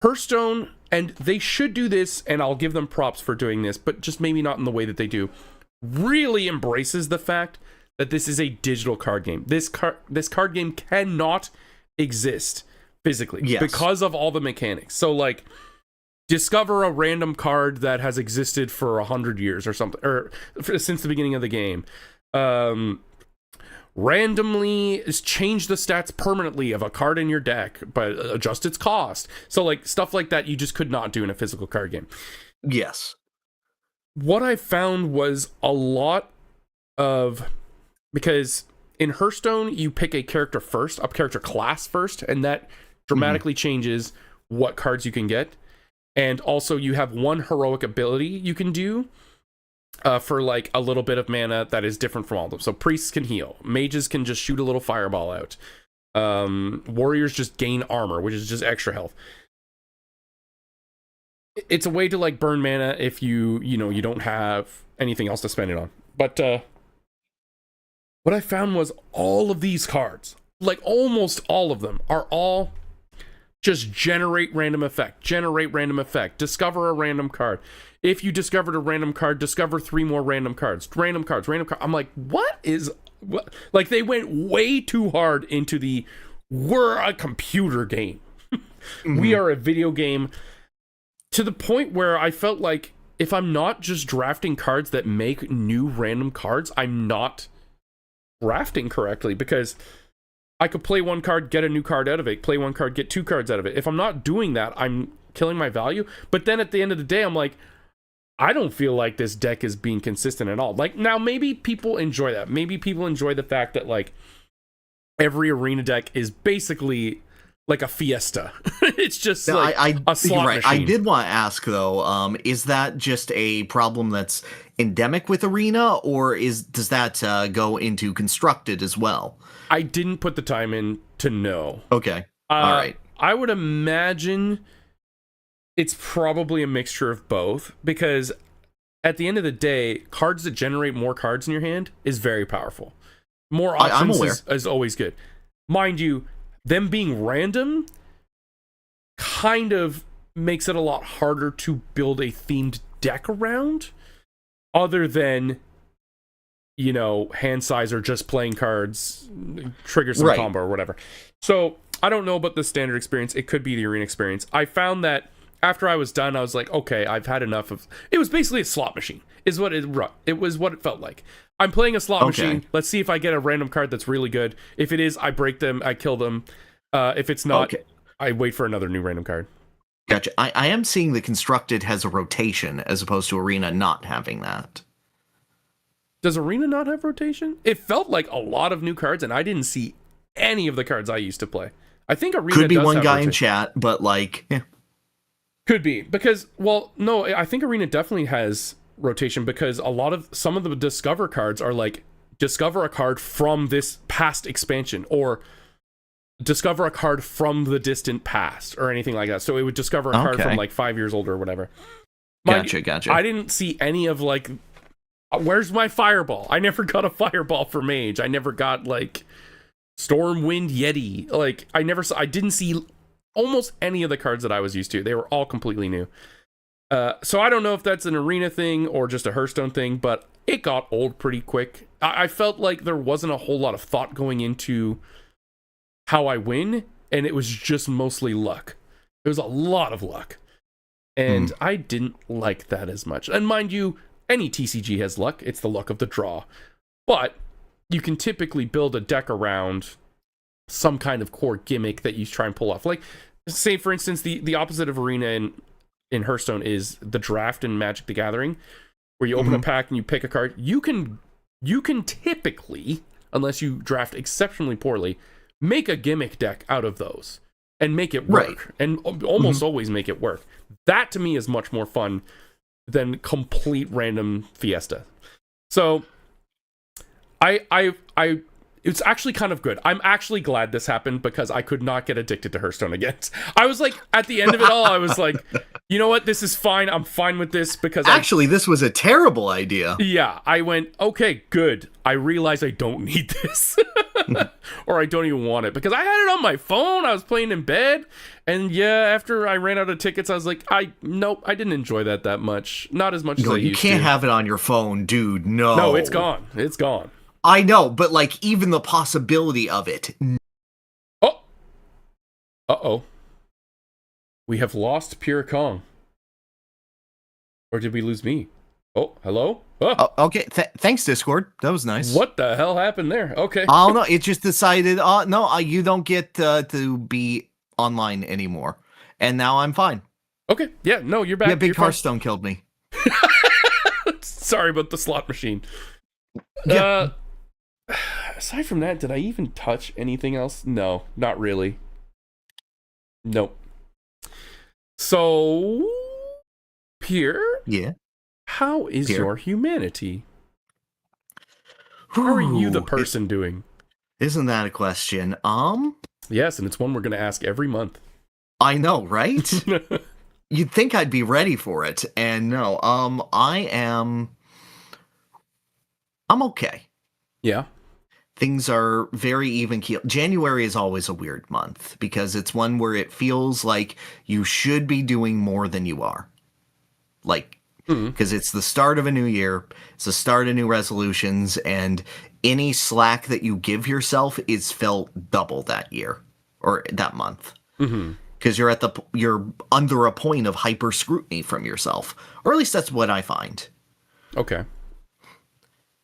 Speaker 2: Hearthstone, and they should do this, and I'll give them props for doing this, but just maybe not in the way that they do, really embraces the fact that this is a digital card game. This card game cannot exist physically because of all the mechanics. So, like, discover a random card that has existed for 100 years or something, or since the beginning of the game. Randomly change the stats permanently of a card in your deck, but adjust its cost. So, like, stuff like that you just could not do in a physical card game.
Speaker 1: Yes.
Speaker 2: What I found was a lot of, because in Hearthstone you pick a character first, a character class first, and that dramatically changes what cards you can get. And also you have one heroic ability you can do for like a little bit of mana that is different from all of them. So priests can heal, mages can just shoot a little fireball out, warriors just gain armor, which is just extra health. It's a way to like burn mana if you don't have anything else to spend it on. But what I found was all of these cards, like almost all of them, are all just generate random effect, discover a random card. If you discovered a random card, discover 3 more random cards. I'm like, what? Like, they went way too hard into we're a computer game. We are a video game, to the point where I felt like if I'm not just drafting cards that make new random cards, I'm not drafting correctly, because I could play one card, get a new card out of it, play one card, get 2 cards out of it. If I'm not doing that, I'm killing my value. But then at the end of the day, I'm like, I don't feel like this deck is being consistent at all. Like, now maybe people enjoy that. Maybe people enjoy the fact that like every arena deck is basically like a fiesta. It's just like a slot machine.
Speaker 1: I did want to ask though, is that just a problem that's endemic with arena, or does that go into constructed as well?
Speaker 2: I didn't put the time in to know.
Speaker 1: Okay. All right.
Speaker 2: I would imagine it's probably a mixture of both, because at the end of the day, cards that generate more cards in your hand is very powerful. More options is always good. Mind you, them being random kind of makes it a lot harder to build a themed deck around, other than, you know, hand size or just playing cards, trigger some combo or whatever. So I don't know about the standard experience. It could be the arena experience. I found that after I was done, I was like, okay, I've had enough of... It was basically a slot machine, is what it was what it felt like. I'm playing a slot machine. Let's see if I get a random card that's really good. If it is, I break them, I kill them. If it's not, I wait for another new random card.
Speaker 1: Gotcha. I am seeing the constructed has a rotation as opposed to arena not having that.
Speaker 2: Does arena not have rotation? It felt like a lot of new cards, and I didn't see any of the cards I used to play. I think arena
Speaker 1: could be
Speaker 2: does
Speaker 1: one
Speaker 2: have
Speaker 1: guy
Speaker 2: rotation.
Speaker 1: in chat, but like, yeah.
Speaker 2: Could be, because, well, no, I think arena definitely has rotation, because some of the discover cards are like, discover a card from this past expansion, or discover a card from the distant past, or anything like that. So it would discover a card from like 5 years older or whatever.
Speaker 1: Gotcha.
Speaker 2: I didn't see any of like, where's my fireball? I never got a fireball for mage. I never got like Stormwind Yeti. Like, I didn't see almost any of the cards that I was used to. They were all completely new. So I don't know if that's an arena thing or just a Hearthstone thing, but it got old pretty quick. I felt like there wasn't a whole lot of thought going into how I win, and it was just mostly luck. It was a lot of luck. And I didn't like that as much. And mind you, any TCG has luck. It's the luck of the draw. But you can typically build a deck around some kind of core gimmick that you try and pull off. Like, say, for instance, the opposite of arena in Hearthstone is the draft in Magic the Gathering, where you open a pack and you pick a card. You can typically, unless you draft exceptionally poorly, make a gimmick deck out of those and make it work, and almost always make it work. That to me is much more fun than complete random fiesta. So I it's actually kind of good. I'm actually glad this happened, because I could not get addicted to Hearthstone again. I was like, at the end of it all, I was like, you know what? This is fine. I'm fine with this, because
Speaker 1: actually, this was a terrible idea.
Speaker 2: Yeah, I went, okay, good. I realize I don't need this. Or I don't even want it, because I had it on my phone. I was playing in bed. And yeah, after I ran out of tickets, I was like, nope, I didn't enjoy that much. Not as much as I used to.
Speaker 1: You can't have it on your phone, dude. No.
Speaker 2: No, it's gone. It's gone.
Speaker 1: I know, but like, even the possibility of it.
Speaker 2: Oh. Uh-oh. We have lost Pyrr Kong. Or did we lose me? Oh, hello? Oh.
Speaker 1: Okay, thanks, Discord. That was nice.
Speaker 2: What the hell happened there? Okay.
Speaker 1: Oh, no, it just decided, no, you don't get to be online anymore. And now I'm fine.
Speaker 2: Okay, yeah, no, you're back.
Speaker 1: Yeah, Big Hearthstone killed me.
Speaker 2: Sorry about the slot machine.
Speaker 1: Yeah.
Speaker 2: Aside from that, did I even touch anything else? No, not really. Nope. So, Pyrr?
Speaker 1: Yeah.
Speaker 2: How is
Speaker 1: Pyrr.
Speaker 2: your humanity? How are you, the person, doing?
Speaker 1: Isn't that a question?
Speaker 2: Yes, and it's one we're going to ask every month.
Speaker 1: I know, right? You'd think I'd be ready for it, and no. I'm okay.
Speaker 2: Yeah.
Speaker 1: Things are very even keel. January is always a weird month, because it's one where it feels like you should be doing more than you are. Like, because it's the start of a new year, it's the start of new resolutions, and any slack that you give yourself is felt double that year, or that month. Because you're under a point of hyper scrutiny from yourself, or at least that's what I find.
Speaker 2: Okay.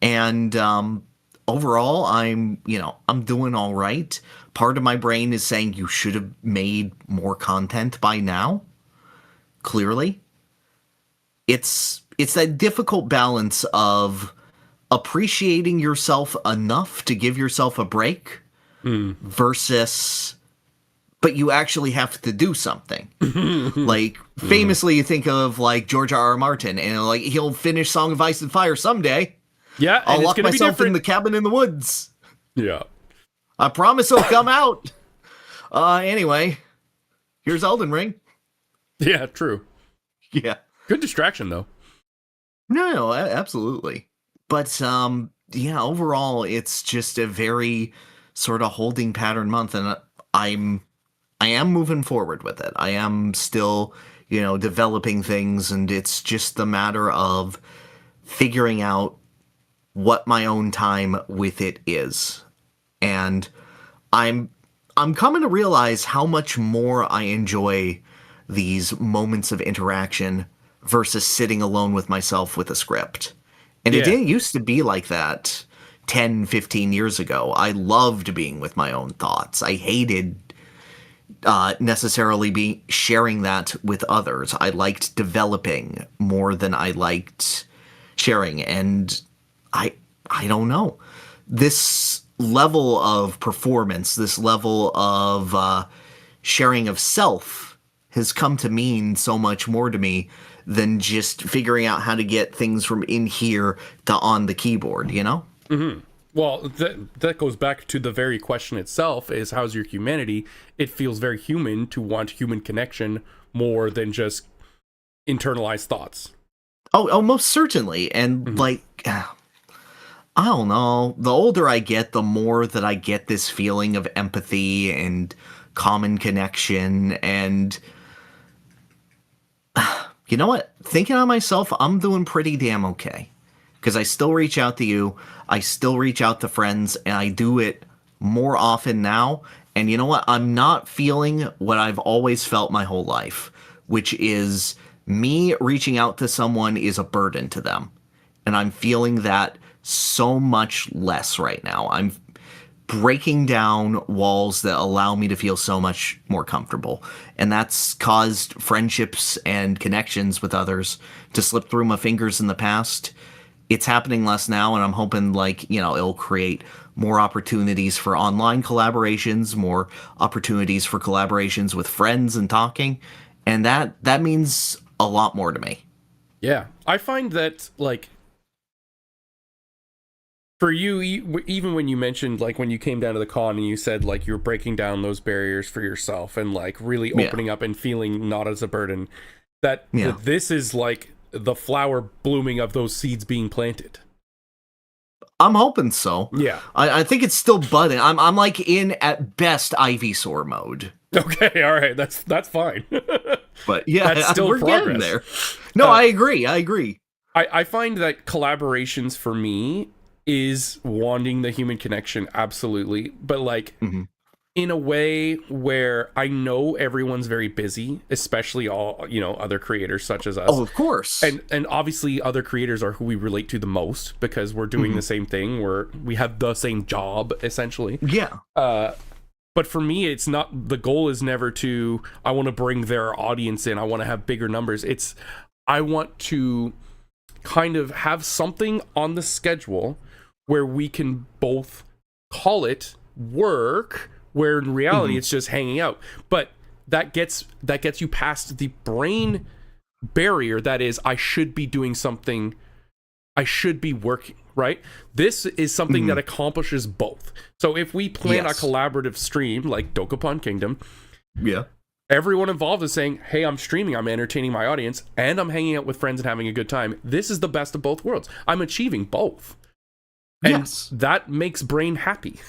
Speaker 1: And overall, I'm doing all right. Part of my brain is saying you should have made more content by now. clearly. It's that difficult balance of appreciating yourself enough to give yourself a break versus, but you actually have to do something. Like, famously, you think of, like, George R.R. Martin, and, like, he'll finish Song of Ice and Fire someday.
Speaker 2: Yeah, and
Speaker 1: I'll lock myself in the cabin in the woods.
Speaker 2: Yeah.
Speaker 1: I promise it'll come out. Anyway, here's Elden Ring.
Speaker 2: Yeah, true.
Speaker 1: Yeah.
Speaker 2: Good distraction, though.
Speaker 1: No, absolutely. But, yeah, overall, it's just a very sort of holding pattern month, and I am moving forward with it. I am still, developing things, and it's just the matter of figuring out what my own time with it is. And I'm coming to realize how much more I enjoy these moments of interaction versus sitting alone with myself with a script. And it didn't used to be like that 10, 15 years ago. I loved being with my own thoughts. I hated necessarily sharing that with others. I liked developing more than I liked sharing. And I don't know. This level of performance, this level of sharing of self has come to mean so much more to me than just figuring out how to get things from in here to on the keyboard,
Speaker 2: Mm-hmm. Well, that goes back to the very question itself, is how's your humanity? It feels very human to want human connection more than just internalized thoughts.
Speaker 1: Oh, most certainly. And like, I don't know, the older I get, the more that I get this feeling of empathy and common connection. And you know what? Thinking on myself, I'm doing pretty damn okay. Because I still reach out to you, I still reach out to friends, and I do it more often now. And you know what? I'm not feeling what I've always felt my whole life, which is me reaching out to someone is a burden to them. And I'm feeling that so much less right now. I'm breaking down walls that allow me to feel so much more comfortable. And that's caused friendships and connections with others to slip through my fingers in the past. It's happening less now, and I'm hoping, like, it'll create more opportunities for online collaborations, more opportunities for collaborations with friends and talking. And that means a lot more to me.
Speaker 2: Yeah. I find that, like, for you, even when you mentioned, like, when you came down to the con and you said, like, you're breaking down those barriers for yourself and, like, really opening up and feeling not as a burden, that this is, like, the flower blooming of those seeds being planted.
Speaker 1: I'm hoping so.
Speaker 2: Yeah.
Speaker 1: I think it's still budding. I'm like in, at best, Ivysaur mode.
Speaker 2: Okay, all right. That's fine.
Speaker 1: But yeah,
Speaker 2: that's still
Speaker 1: we're
Speaker 2: progress.
Speaker 1: getting there. No, I agree.
Speaker 2: I find that collaborations for me is wanting the human connection, absolutely. But like in a way where I know everyone's very busy, especially all, other creators such as us.
Speaker 1: Oh, of course.
Speaker 2: And obviously other creators are who we relate to the most because we're doing the same thing. We have the same job, essentially.
Speaker 1: Yeah.
Speaker 2: But for me, it's not, the goal is never to, I want to bring their audience in. I want to have bigger numbers. I want to kind of have something on the schedule where we can both call it work, where in reality it's just hanging out. But that gets you past the brain barrier that is, I should be doing something, I should be working, right? This is something that accomplishes both. So if we plan a collaborative stream like Dokapon Kingdom, everyone involved is saying, hey, I'm streaming, I'm entertaining my audience, and I'm hanging out with friends and having a good time. This is the best of both worlds. I'm achieving both. And that makes brain happy.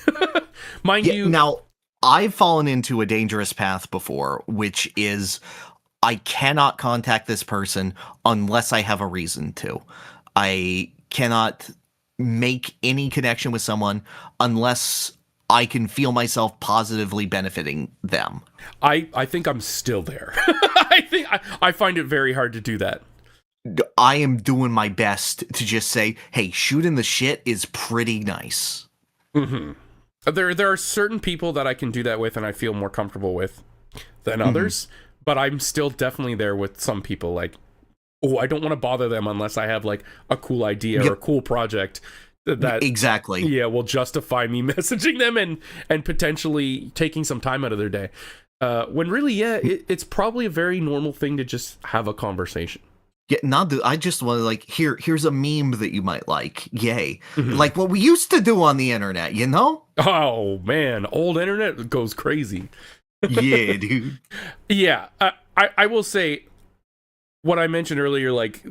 Speaker 2: Mind you.
Speaker 1: Now, I've fallen into a dangerous path before, which is I cannot contact this person unless I have a reason to. I cannot make any connection with someone unless I can feel myself positively benefiting them.
Speaker 2: I think I'm still there. I find it very hard to do that.
Speaker 1: I am doing my best to just say, hey, shooting the shit is pretty nice.
Speaker 2: There are certain people that I can do that with and I feel more comfortable with than others. but I'm still definitely there with some people. Like, oh, I don't want to bother them unless I have like a cool idea or a cool project that
Speaker 1: exactly.
Speaker 2: Yeah, will justify me messaging them and potentially taking some time out of their day. When really, yeah, it's probably a very normal thing to just have a conversation.
Speaker 1: Yeah, I just want to like here's a meme that you might like. Yay. Like what we used to do on the internet, you know?
Speaker 2: Oh man, old internet goes crazy.
Speaker 1: Yeah, dude.
Speaker 2: Yeah, I will say what I mentioned earlier, like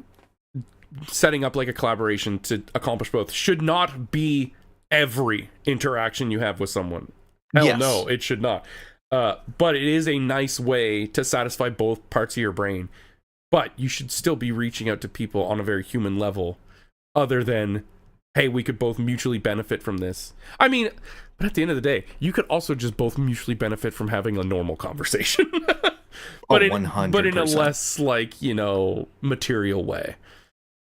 Speaker 2: setting up like a collaboration to accomplish both should not be every interaction you have with someone. Hell no, it should not. But it is a nice way to satisfy both parts of your brain. But you should still be reaching out to people on a very human level, other than, hey, we could both mutually benefit from this. I mean, but at the end of the day, you could also just both mutually benefit from having a normal conversation. But
Speaker 1: 100%.
Speaker 2: But in a less, like, you know, material way.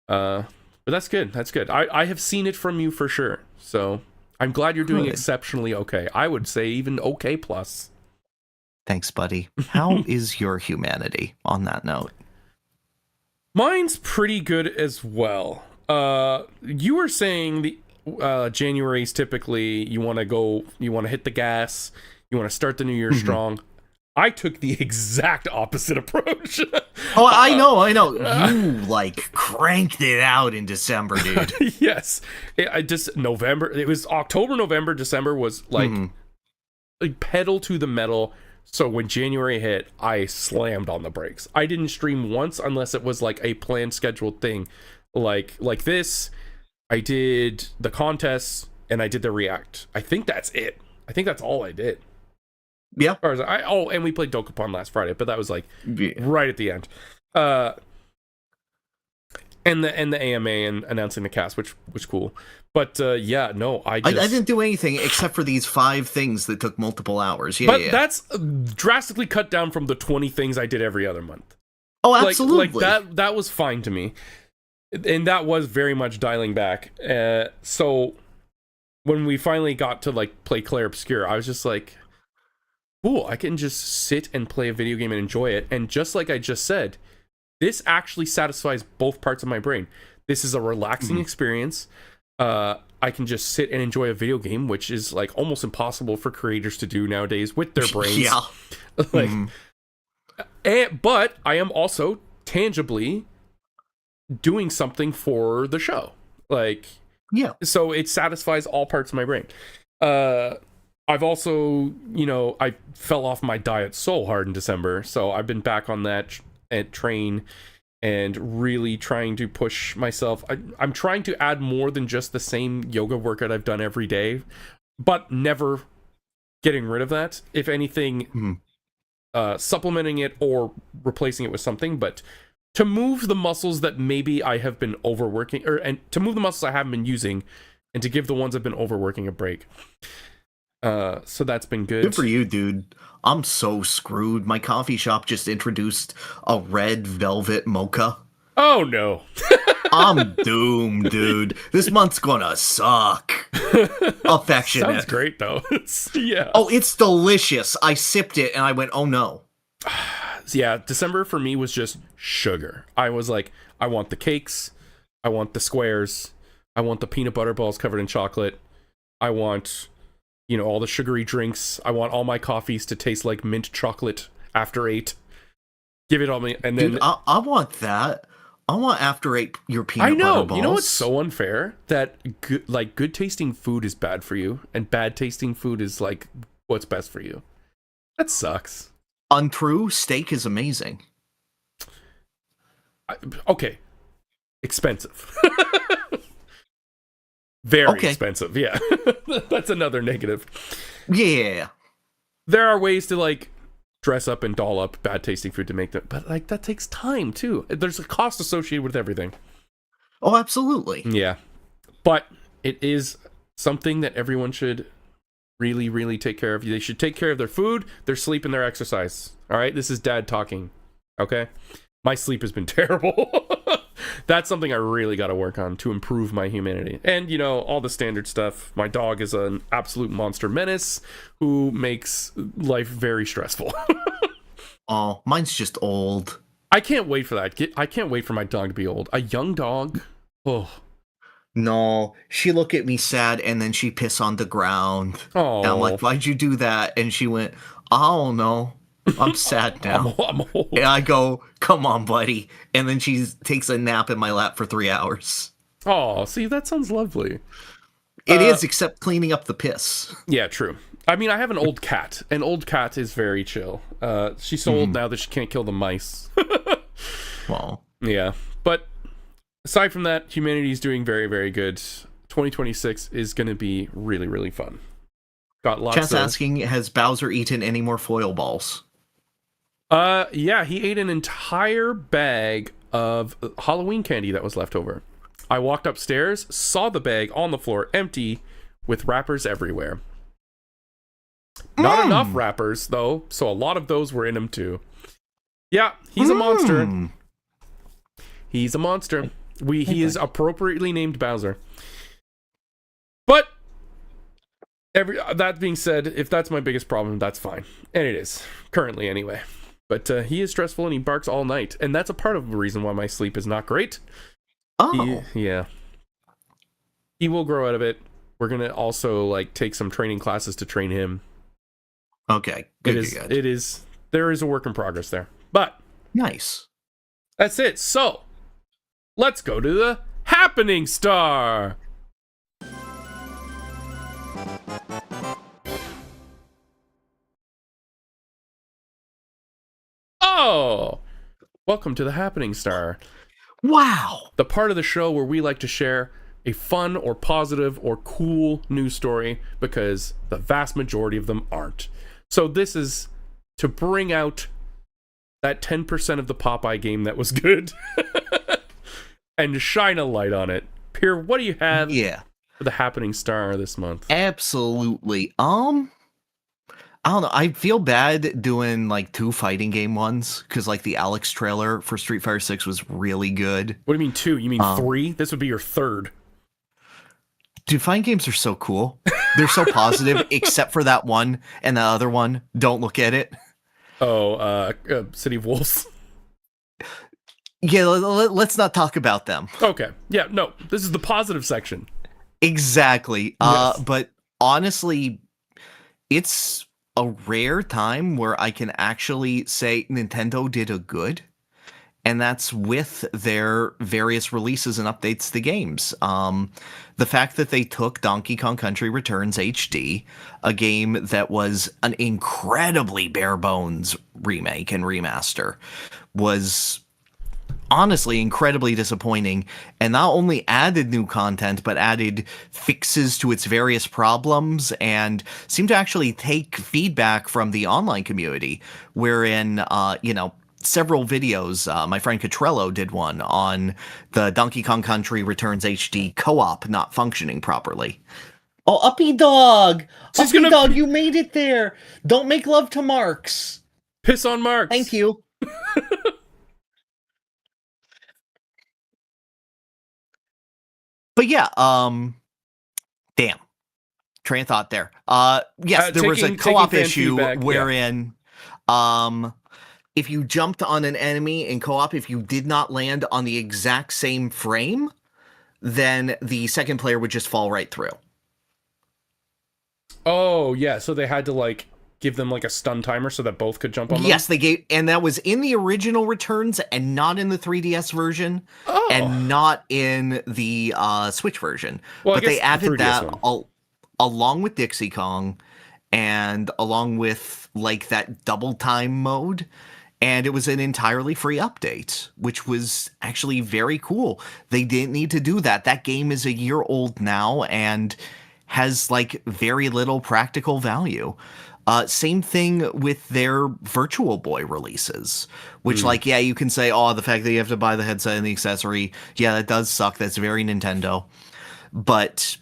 Speaker 2: But that's good. That's good. I have seen it from you for sure. So I'm glad you're doing exceptionally okay. I would say even okay plus.
Speaker 1: Thanks, buddy. How is your humanity on that note?
Speaker 2: Mine's pretty good as well. You were saying the January's typically you want to hit the gas, you want to start the new year strong. I took the exact opposite approach.
Speaker 1: Oh, I know. You like cranked it out in December, dude.
Speaker 2: Yes. November. It was October, November, December was like pedal to the metal. So when January hit, I slammed on the brakes. I didn't stream once unless it was like a planned scheduled thing. Like this, I did the contests and I did the react. I think that's it. I think that's all I did.
Speaker 1: Yeah.
Speaker 2: And we played Dokapon last Friday, but that was like right at the end. And the AMA and announcing the cast, which was cool. But yeah, no, I
Speaker 1: didn't do anything except for these 5 things that took multiple hours.
Speaker 2: That's drastically cut down from the 20 things I did every other month.
Speaker 1: Oh, absolutely.
Speaker 2: Like that was fine to me. And that was very much dialing back. So when we finally got to like play Clair Obscur, I was just like, cool, I can just sit and play a video game and enjoy it. And just like I just said, this actually satisfies both parts of my brain. This is a relaxing experience. I can just sit and enjoy a video game, which is like almost impossible for creators to do nowadays with their brains.
Speaker 1: Yeah.
Speaker 2: But I am also tangibly doing something for the show. Like, yeah. So it satisfies all parts of my brain. I've also, I fell off my diet so hard in December, so I've been back on that train and really trying to push myself. I'm trying to add more than just the same yoga workout I've done every day, but never getting rid of that. If anything, supplementing it or replacing it with something, but to move the muscles that maybe I have been overworking, and to move the muscles I haven't been using, and to give the ones I've been overworking a break. So that's been good.
Speaker 1: Good for you, dude. I'm so screwed. My coffee shop just introduced a red velvet mocha.
Speaker 2: Oh no.
Speaker 1: I'm doomed, dude. This month's gonna suck. Affectionate.
Speaker 2: Sounds great though. Yeah.
Speaker 1: Oh, it's delicious. I sipped it and I went, oh no.
Speaker 2: Yeah, December for me was just sugar. I was like, I want the cakes, I want the squares, I want the peanut butter balls covered in chocolate, I want all the sugary drinks. I want all my coffees to taste like mint chocolate after 8. Give it all me, and then
Speaker 1: dude, I want that. I want after 8 your peanut butter balls.
Speaker 2: You know what's so unfair? That good tasting food is bad for you, and bad tasting food is like what's best for you. That sucks.
Speaker 1: Untrue. Steak is amazing.
Speaker 2: Okay, expensive. Very expensive, yeah. That's another negative.
Speaker 1: Yeah.
Speaker 2: There are ways to like dress up and doll up bad tasting food to make that, but like that takes time too. There's a cost associated with everything.
Speaker 1: Oh, absolutely.
Speaker 2: Yeah. But it is something that everyone should really, really take care of. They should take care of their food, their sleep, and their exercise. All right? This is dad talking. Okay? My sleep has been terrible. That's something I really got to work on to improve my humanity. And, all the standard stuff. My dog is an absolute monster menace who makes life very stressful.
Speaker 1: Oh, mine's just old.
Speaker 2: I can't wait for that. I can't wait for my dog to be old. A young dog. Oh.
Speaker 1: No, she looked at me sad and then she pissed on the ground. And I'm
Speaker 2: Oh.
Speaker 1: like, why'd you do that? And she went, I don't know. I'm sad now.
Speaker 2: I'm old.
Speaker 1: And I go, come on, buddy. And then she takes a nap in my lap for 3 hours.
Speaker 2: Oh, see, that sounds lovely.
Speaker 1: It is, except cleaning up the piss.
Speaker 2: Yeah, true. I mean, I have an old cat. An old cat is very chill. She's so old now that she can't kill the mice.
Speaker 1: Well,
Speaker 2: yeah. But aside from that, humanity is doing very, very good. 2026 is going to be really, really fun. Got lots
Speaker 1: Chat's
Speaker 2: of...
Speaker 1: asking, has Bowser eaten any more foil balls?
Speaker 2: Yeah, he ate an entire bag of Halloween candy that was left over. I walked upstairs, saw the bag on the floor, empty, with wrappers everywhere. Not enough wrappers, though, so a lot of those were in him, too. Yeah, he's a monster. He's a monster. He is appropriately named Bowser. But, that being said, if that's my biggest problem, that's fine. And it is, currently anyway. But he is stressful and he barks all night. And that's a part of the reason why my sleep is not great.
Speaker 1: Oh.
Speaker 2: Yeah. He will grow out of it. We're going to also like take some training classes to train him.
Speaker 1: Okay. Good.
Speaker 2: There is a work in progress there. But
Speaker 1: nice.
Speaker 2: That's it. So, let's go to the Happening Star. Oh, welcome to the Happening Star.
Speaker 1: Wow.
Speaker 2: The part of the show where we like to share a fun or positive or cool news story because the vast majority of them aren't. So this is to bring out that 10% of the Popeye game that was good and shine a light on it. Pyrr, what do you have for the Happening Star this month?
Speaker 1: Absolutely. I don't know. I feel bad doing like 2 fighting game ones because like the Alex trailer for Street Fighter 6 was really good.
Speaker 2: What do you mean 2? You mean 3? This would be your 3rd.
Speaker 1: Dude, fighting games are so cool. They're so positive, except for that one and the other one. Don't look at it.
Speaker 2: Oh, City of Wolves.
Speaker 1: Yeah, let's not talk about them.
Speaker 2: Okay. Yeah, no. This is the positive section.
Speaker 1: Exactly.
Speaker 2: Yes.
Speaker 1: But honestly, it's a rare time where I can actually say Nintendo did a good, and that's with their various releases and updates to games. The fact that they took Donkey Kong Country Returns HD, a game that was an incredibly bare bones remake and remaster, was honestly incredibly disappointing, and not only added new content but added fixes to its various problems and seemed to actually take feedback from the online community, wherein several videos, my friend Catrello did one on the Donkey Kong Country Returns HD co-op not functioning properly. Oh, Uppy Dog! Dog, you made it there! Don't make love to Marks!
Speaker 2: Piss on Marks!
Speaker 1: Thank you. But yeah, damn. Train of thought there. Yes, there was a co-op issue wherein, if you jumped on an enemy in co-op, if you did not land on the exact same frame, then the second player would just fall right through.
Speaker 2: Oh, yeah, so they had to, like, give them, like, a stun timer so that both could jump on them?
Speaker 1: Yes, they gave, and that was in the original Returns and not in the 3DS version, and not in the Switch version.
Speaker 2: Well,
Speaker 1: but they added that along with Dixie Kong, and along with, like, that double time mode, and it was an entirely free update, which was actually very cool. They didn't need to do that. That game is a year old now, and has, like, very little practical value. Same thing with their Virtual Boy releases, which, like, yeah, you can say, oh, the fact that you have to buy the headset and the accessory, yeah, that does suck. That's very Nintendo. But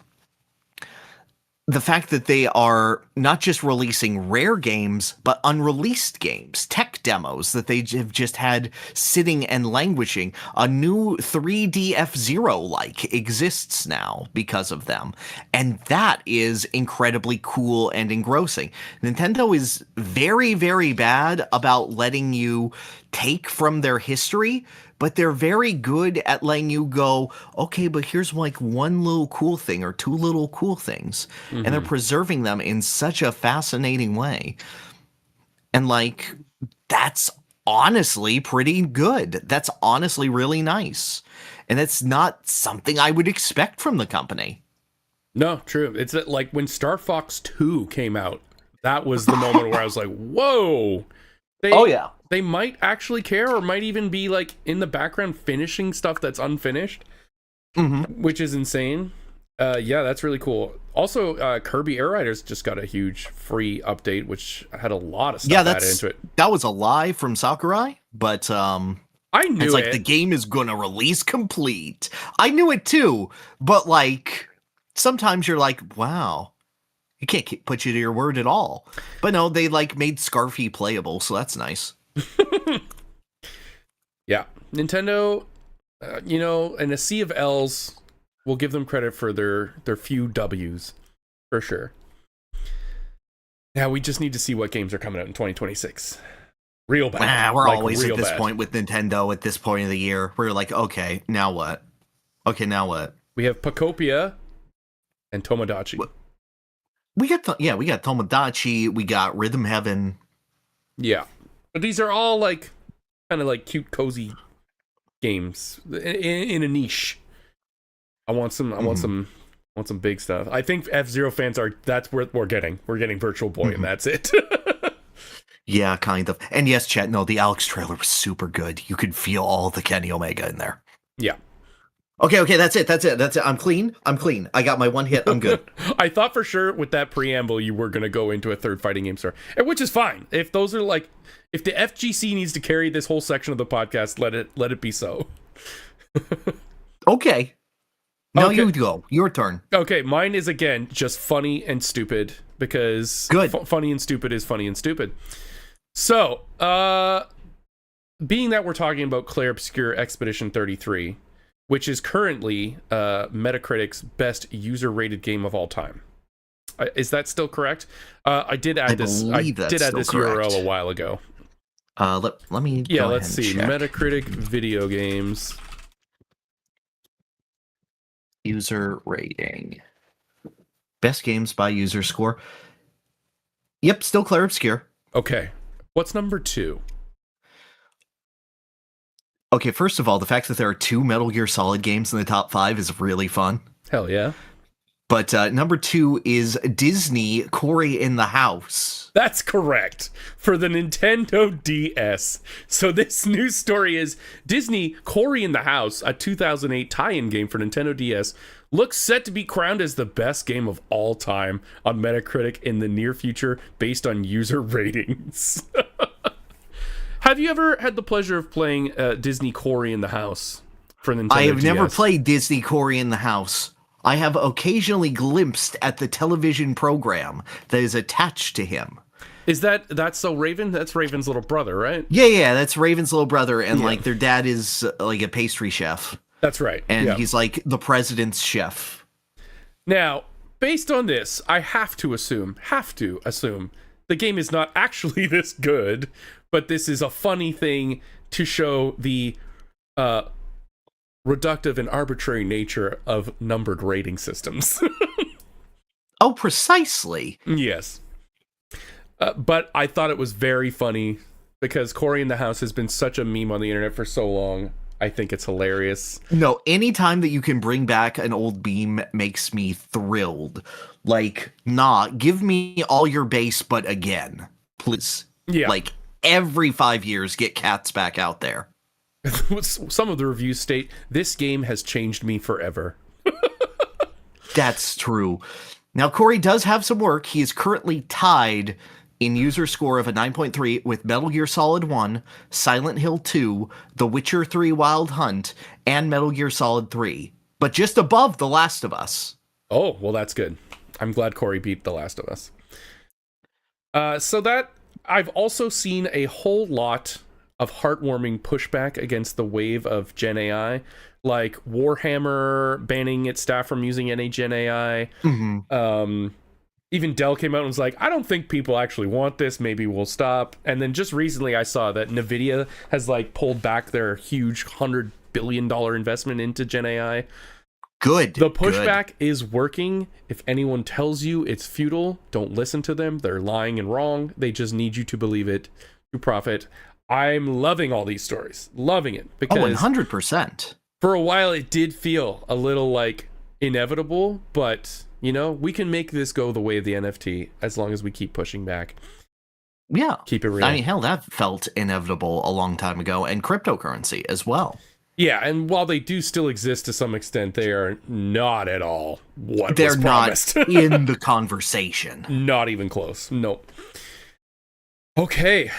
Speaker 1: the fact that they are not just releasing rare games, but unreleased games, tech demos that they have just had sitting and languishing. A new 3D F-Zero like exists now because of them, and that is incredibly cool and engrossing. Nintendo is very, very bad about letting you take from their history, but they're very good at letting you go, okay, but here's like one little cool thing or two little cool things. And they're preserving them in such a fascinating way. And like, that's honestly pretty good. That's honestly really nice. And it's not something I would expect from the company.
Speaker 2: No, true. It's like when Star Fox 2 came out, that was the moment where I was like, whoa. They might actually care, or might even be like in the background finishing stuff that's unfinished, which is insane. Yeah, that's really cool. Also, Kirby Air Riders just got a huge free update, which had a lot of stuff added into it.
Speaker 1: That was a lie from Sakurai, but
Speaker 2: I knew
Speaker 1: it's like the game is gonna release complete. I knew it too, but like sometimes you're like, wow, you can't put you to your word at all. But no, they like made Scarfy playable, so that's nice.
Speaker 2: Yeah, Nintendo, in a sea of L's, we'll give them credit for their few W's, for sure. Now we just need to see what games are coming out in 2026. Real bad.
Speaker 1: We're like, always at this point with Nintendo at this point of the year. We're like, okay, now what? Okay, now what?
Speaker 2: We have Pocopia and Tomodachi.
Speaker 1: We got Tomodachi. We got Rhythm Heaven.
Speaker 2: Yeah, but these are all like kind of like cute, cozy games in a niche. I want some big stuff. I think F-Zero fans that's what we're getting. We're getting Virtual Boy, and that's it.
Speaker 1: Yeah, kind of. And yes, chat. No, the Alex trailer was super good. You could feel all the Kenny Omega in there.
Speaker 2: Yeah.
Speaker 1: Okay, that's it. I'm clean. I got my one hit. I'm good.
Speaker 2: I thought for sure with that preamble you were going to go into a third fighting game store, which is fine. If those are like, if the FGC needs to carry this whole section of the podcast, let it be so.
Speaker 1: Okay. Now you go. Your turn.
Speaker 2: Okay, mine is again just funny and stupid because funny and stupid is funny and stupid. So, being that we're talking about Clair Obscur Expedition 33, which is currently Metacritic's best user-rated game of all time. Is that still correct? I did add this URL a while ago.
Speaker 1: Let me.
Speaker 2: Let's see. Check. Metacritic video games
Speaker 1: user rating. Best games by user score. Yep, still Clair Obscur.
Speaker 2: Okay, what's number 2?
Speaker 1: Okay, first of all, the fact that there are 2 Metal Gear Solid games in the top 5 is really fun.
Speaker 2: Hell yeah.
Speaker 1: But number 2 is Disney Cory in the House.
Speaker 2: That's correct. For the Nintendo DS. So this news story is Disney Cory in the House, a 2008 tie-in game for Nintendo DS, looks set to be crowned as the best game of all time on Metacritic in the near future based on user ratings. Have you ever had the pleasure of playing Disney Cory in the House for Nintendo
Speaker 1: I have
Speaker 2: DS?
Speaker 1: never played Disney Cory in the House. I have occasionally glimpsed at the television program that is attached to him.
Speaker 2: Is that's so Raven? That's Raven's little brother, right?
Speaker 1: Yeah, that's Raven's little brother, and like their dad is like a pastry chef.
Speaker 2: That's right.
Speaker 1: And he's like the president's chef.
Speaker 2: Now, based on this, I have to assume the game is not actually this good, but this is a funny thing to show the reductive and arbitrary nature of numbered rating systems.
Speaker 1: Oh, precisely.
Speaker 2: Yes. But I thought it was very funny because Cory in the House has been such a meme on the internet for so long. I think it's hilarious.
Speaker 1: No, anytime that you can bring back an old meme makes me thrilled. Like, give me all your base, but again, please.
Speaker 2: Yeah.
Speaker 1: Like, every 5 years, get cats back out there.
Speaker 2: Some of the reviews state, this game has changed me forever.
Speaker 1: That's true. Now, Cory does have some work. He is currently tied in user score of a 9.3 with Metal Gear Solid 1, Silent Hill 2, The Witcher 3 Wild Hunt, and Metal Gear Solid 3. But just above The Last of Us. Oh,
Speaker 2: well, that's good. I'm glad Cory beat The Last of Us. So that I've also seen a whole lot of heartwarming pushback against the wave of Gen AI, like Warhammer banning its staff from using any Gen AI. Even Dell came out and was like, I don't think people actually want this. Maybe we'll stop. And then just recently I saw that NVIDIA has like pulled back their huge $100 billion investment into Gen AI.
Speaker 1: Good.
Speaker 2: The pushback is working. If anyone tells you it's futile, don't listen to them. They're lying and wrong. They just need you to believe it to profit. I'm loving all these stories. Loving it. Because
Speaker 1: 100%.
Speaker 2: For a while it did feel a little like inevitable, but you know, we can make this go the way of the NFT as long as we keep pushing back.
Speaker 1: Yeah.
Speaker 2: Keep it real.
Speaker 1: I mean, hell, that felt inevitable a long time ago, and cryptocurrency as well.
Speaker 2: Yeah, and while they do still exist to some extent, they are not at all what
Speaker 1: They're
Speaker 2: was promised.
Speaker 1: not in the conversation.
Speaker 2: Not even close. Nope. Okay.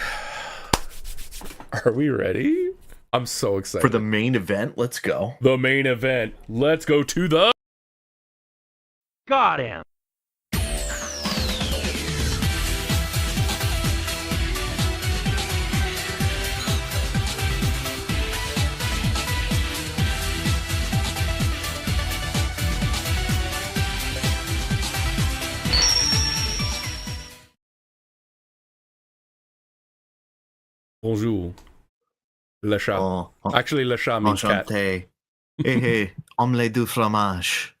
Speaker 2: Are we ready? I'm so excited.
Speaker 1: For the main event, let's go.
Speaker 2: The main event. Let's go to the...
Speaker 3: GOTM.
Speaker 2: Bonjour. Le chat.
Speaker 1: Oh,
Speaker 2: Actually, le chat means cat.
Speaker 1: enchanté. Hey, omelette du fromage.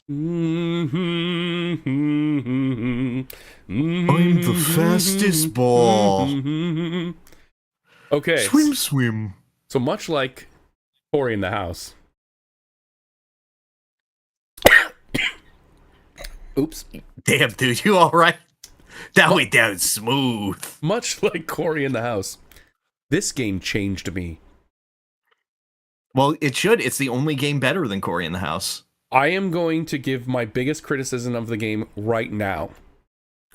Speaker 1: I'm the fastest ball.
Speaker 2: Okay.
Speaker 1: Swim.
Speaker 2: So much like Corey in the house. Oops.
Speaker 1: Damn, dude, you all right? That went down smooth.
Speaker 2: Much like Corey in the house, this game changed me.
Speaker 1: Well, it should. It's the only game better than Corey in the House.
Speaker 2: I am going to give my biggest criticism of the game right now.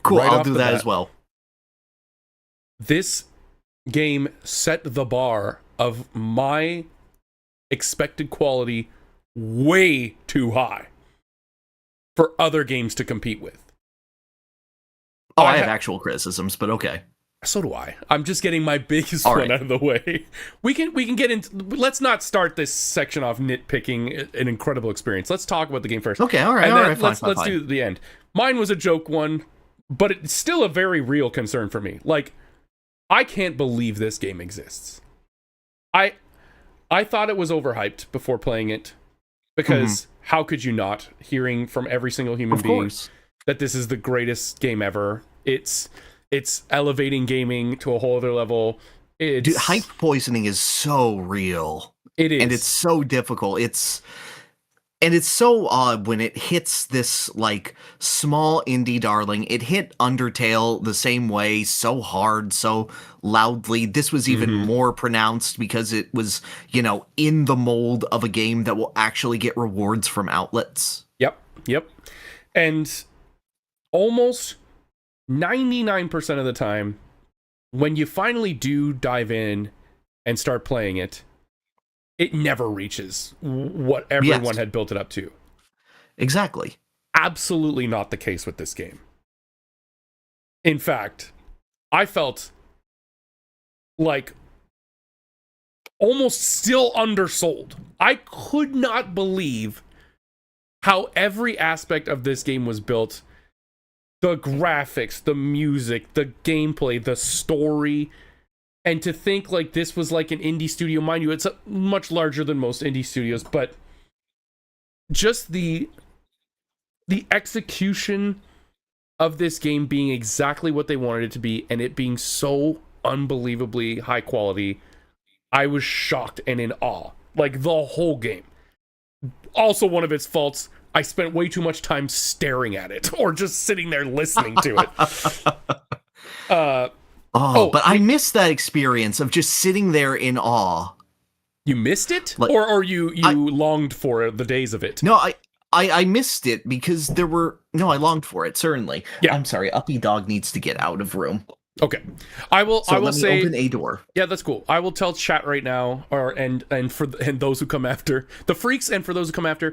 Speaker 1: Cool,
Speaker 2: Right
Speaker 1: I'll
Speaker 2: off
Speaker 1: do
Speaker 2: the
Speaker 1: that
Speaker 2: bat.
Speaker 1: as well.
Speaker 2: This game set the bar of my expected quality way too high for other games to compete with.
Speaker 1: Oh, I have actual criticisms, but okay.
Speaker 2: So do I. I'm just getting my biggest
Speaker 1: All
Speaker 2: one
Speaker 1: right.
Speaker 2: out of the way. We can get into... Let's not start this section off nitpicking an incredible experience. Let's talk about the game first.
Speaker 1: Okay, all right,
Speaker 2: And
Speaker 1: all
Speaker 2: then
Speaker 1: right,
Speaker 2: let's
Speaker 1: fine.
Speaker 2: do the end. Mine was a joke one, but it's still a very real concern for me. Like, I can't believe this game exists. I thought it was overhyped before playing it, because how could you not? Hearing from every single human
Speaker 1: Of
Speaker 2: being
Speaker 1: course.
Speaker 2: that this is the greatest game ever. It's elevating gaming to a whole other level.
Speaker 1: Dude, hype poisoning is so real.
Speaker 2: It is.
Speaker 1: And it's so difficult. It's so odd when it hits this, like, small indie darling. It hit Undertale the same way, so hard, so loudly. This was even more pronounced because it was, you know, in the mold of a game that will actually get rewards from outlets.
Speaker 2: Yep. And almost 99% of the time, when you finally do dive in and start playing it, it never reaches what everyone had built it up to.
Speaker 1: Exactly.
Speaker 2: Absolutely not the case with this game. In fact, I felt like almost still undersold. I could not believe how every aspect of this game was built. The graphics, the music, the gameplay, the story. And to think like this was like an indie studio, mind you, it's much larger than most indie studios, but just the execution of this game being exactly what they wanted it to be, and it being so unbelievably high quality, I was shocked and in awe. Like, the whole game. Also, one of its faults, I spent way too much time staring at it, or just sitting there listening to it.
Speaker 1: But I missed that experience of just sitting there in awe.
Speaker 2: You missed it?
Speaker 1: Like,
Speaker 2: or you longed for the days of it?
Speaker 1: No, I missed it because there were... No, I longed for it, certainly.
Speaker 2: Yeah.
Speaker 1: I'm sorry, Uppy Dog needs to get out of room.
Speaker 2: Okay. I will say...
Speaker 1: open a door.
Speaker 2: Yeah, that's cool. I will tell chat right now, and those who come after, the freaks and for those who come after,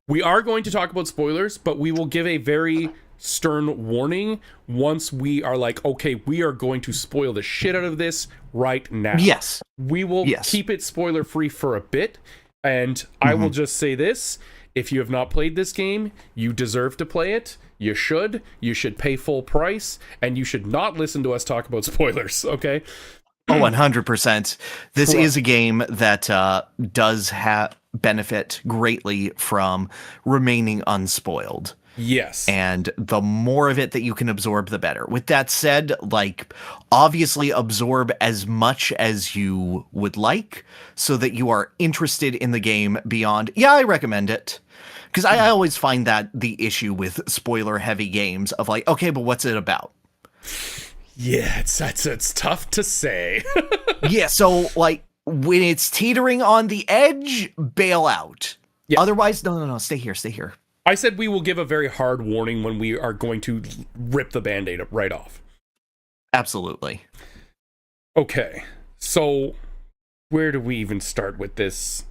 Speaker 2: we are going to talk about spoilers, but we will give a very stern warning once we are like, okay, we are going to spoil the shit out of this right now.
Speaker 1: Yes.
Speaker 2: We will keep it spoiler free for a bit. And I will just say this. If you have not played this game, you deserve to play it. You should. You should pay full price. And you should not listen to us talk about spoilers, okay?
Speaker 1: Oh, 100%. This is a game that does benefit greatly from remaining unspoiled.
Speaker 2: Yes.
Speaker 1: And the more of it that you can absorb, the better. With that said, like, obviously absorb as much as you would like so that you are interested in the game beyond, yeah, I recommend it. Because I always find that the issue with spoiler-heavy games of like, okay, but what's it about?
Speaker 2: Yeah, it's tough to say.
Speaker 1: Yeah, so, like, when it's teetering on the edge, bail out. Yeah. Otherwise, no, stay here.
Speaker 2: I said we will give a very hard warning when we are going to rip the Band-Aid right off.
Speaker 1: Absolutely.
Speaker 2: Okay, so where do we even start with this?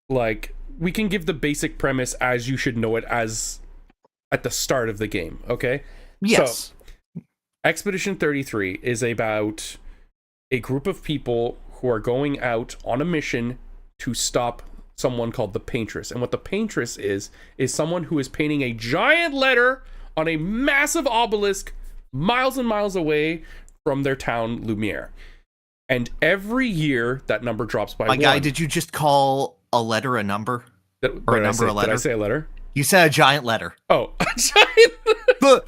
Speaker 2: Like, we can give the basic premise as you should know it as at the start of the game, okay?
Speaker 1: Yes.
Speaker 2: So, Expedition 33 is about a group of people who are going out on a mission to stop someone called the Paintress. And what the Paintress is someone who is painting a giant letter on a massive obelisk miles and miles away from their town, Lumiere. And every year, that number drops by one.
Speaker 1: My guy, did you just call a letter a number? Or a number a letter?
Speaker 2: Did I say a letter?
Speaker 1: You said a giant letter.
Speaker 2: Oh, a giant letter.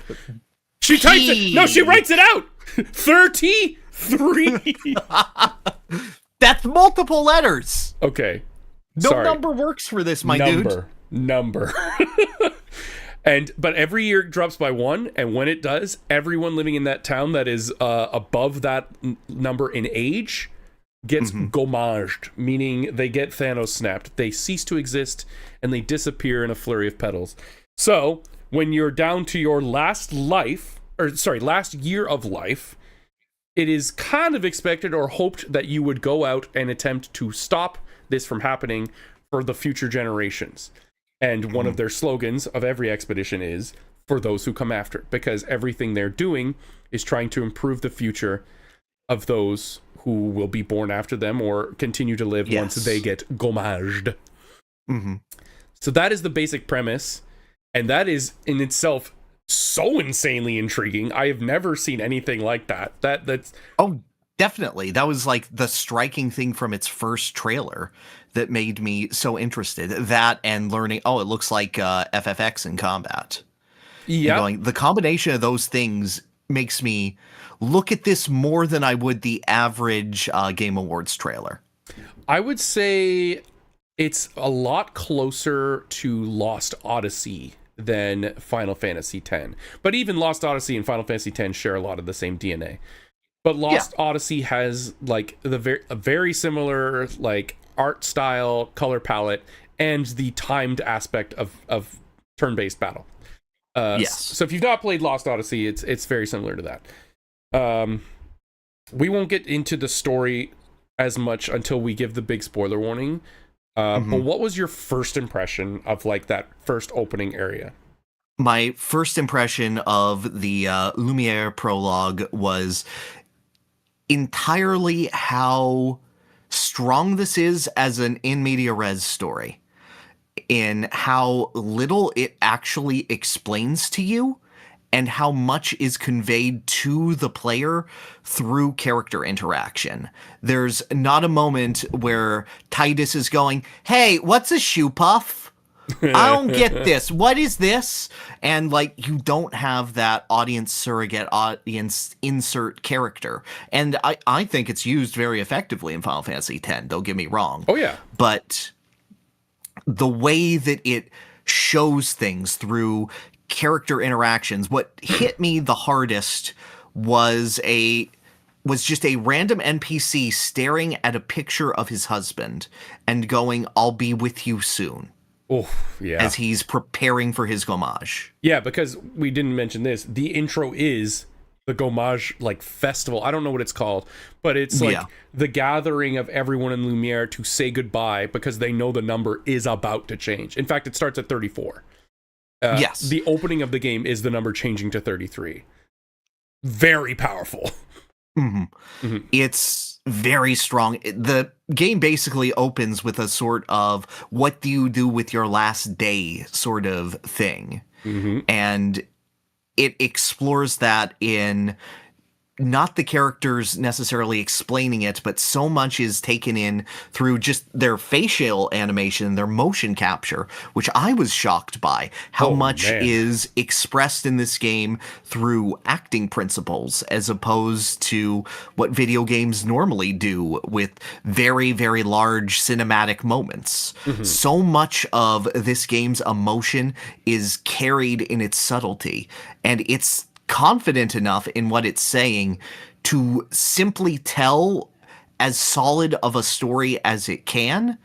Speaker 2: She types it. No, she writes it out. 33.
Speaker 1: That's multiple letters.
Speaker 2: Okay.
Speaker 1: No number works for this, my dude.
Speaker 2: Number. But every year it drops by one, and when it does, everyone living in that town that is above that number in age gets gommaged, meaning they get Thanos snapped. They cease to exist, and they disappear in a flurry of petals. So, when you're down to your last year of life, it is kind of expected or hoped that you would go out and attempt to stop this from happening for the future generations. And one of their slogans of every expedition is for those who come after, because everything they're doing is trying to improve the future of those who will be born after them or continue to live once they get gommaged. So that is the basic premise, and that is in itself so insanely intriguing. I have never seen anything like that. That's
Speaker 1: definitely. That was like the striking thing from its first trailer that made me so interested. That and learning, it looks like FFX in combat. Yeah. The combination of those things makes me look at this more than I would the average Game Awards trailer.
Speaker 2: I would say it's a lot closer to Lost Odyssey than Final Fantasy X. But even Lost Odyssey and Final Fantasy X share a lot of the same DNA. But Lost Odyssey has like a very similar like art style, color palette, and the timed aspect of turn-based battle. So if you've not played Lost Odyssey, it's very similar to that. We won't get into the story as much until we give the big spoiler warning. But what was your first impression of like that first opening area?
Speaker 1: My first impression of the Lumiere prologue was entirely how strong this is as an in media res story, in how little it actually explains to you and how much is conveyed to the player through character interaction. There's not a moment where Titus is going, "Hey, what's a shoe puff? I don't get this. What is this?" And like, you don't have that audience surrogate, audience insert character. And I think it's used very effectively in Final Fantasy X, don't get me wrong.
Speaker 2: Oh yeah.
Speaker 1: But the way that it shows things through character interactions, what hit me the hardest was just a random NPC staring at a picture of his husband and going, "I'll be with you soon."
Speaker 2: Oh, yeah.
Speaker 1: As he's preparing for his gommage.
Speaker 2: Yeah, because we didn't mention this. The intro is the gommage like festival. I don't know what it's called, but it's like the gathering of everyone in Lumiere to say goodbye because they know the number is about to change. In fact, it starts at 34.
Speaker 1: Yes.
Speaker 2: The opening of the game is the number changing to 33. Very powerful.
Speaker 1: It's very strong. The game basically opens with a sort of what do you do with your last day sort of thing. And it explores that in not the characters necessarily explaining it, but so much is taken in through just their facial animation, their motion capture, which I was shocked by how much is expressed in this game through acting principles as opposed to what video games normally do with very, very large cinematic moments. So much of this game's emotion is carried in its subtlety, and it's confident enough in what it's saying to simply tell as solid of a story as it can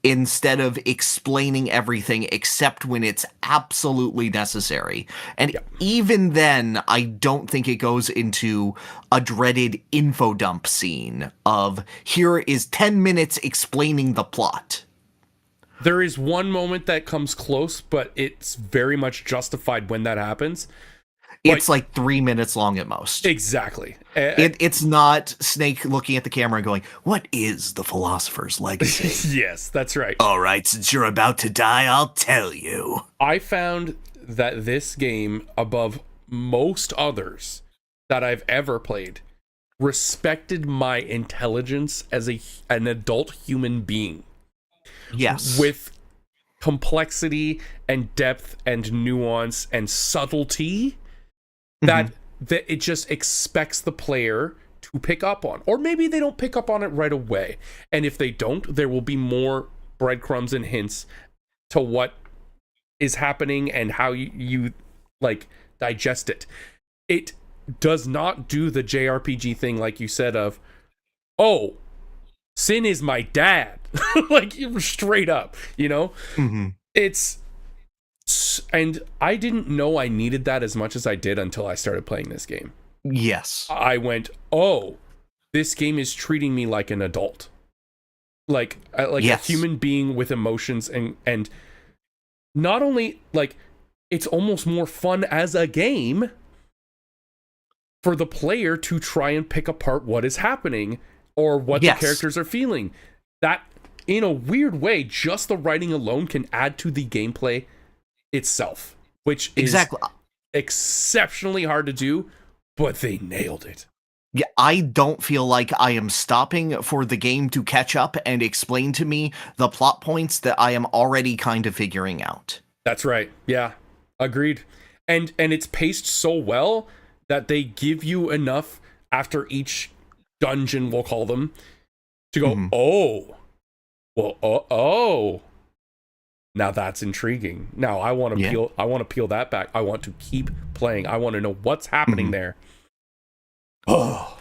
Speaker 1: instead of explaining everything except when it's absolutely necessary. And even then, I don't think it goes into a dreaded info dump scene of here is 10 minutes explaining the plot.
Speaker 2: There is one moment that comes close, but it's very much justified when that happens.
Speaker 1: It's like 3 minutes long at most.
Speaker 2: Exactly.
Speaker 1: It's not Snake looking at the camera and going, "What is the philosopher's legacy?"
Speaker 2: Yes, that's right.
Speaker 1: All right, since you're about to die, I'll tell you.
Speaker 2: I found that this game, above most others that I've ever played, respected my intelligence as an adult human being.
Speaker 1: Yes.
Speaker 2: With complexity and depth and nuance and subtlety that it just expects the player to pick up on. Or maybe they don't pick up on it right away. And if they don't, there will be more breadcrumbs and hints to what is happening and how you like digest it. It does not do the JRPG thing like you said of, oh, Sin is my dad. Like straight up, you know? It's, and I didn't know I needed that as much as I did until I started playing this game.
Speaker 1: Yes.
Speaker 2: I went, oh, this game is treating me like an adult. Like a human being with emotions and not only like it's almost more fun as a game for the player to try and pick apart what is happening or what the characters are feeling. That in a weird way, just the writing alone can add to the gameplay itself, which is exceptionally hard to do, but they nailed it.
Speaker 1: Yeah, I don't feel like I am stopping for the game to catch up and explain to me the plot points that I am already kind of figuring out.
Speaker 2: That's right. Yeah, agreed. And it's paced so well that they give you enough after each dungeon, we'll call them, to go, oh, now that's intriguing. Now I want to peel that back. I want to keep playing. I want to know what's happening there. Oh.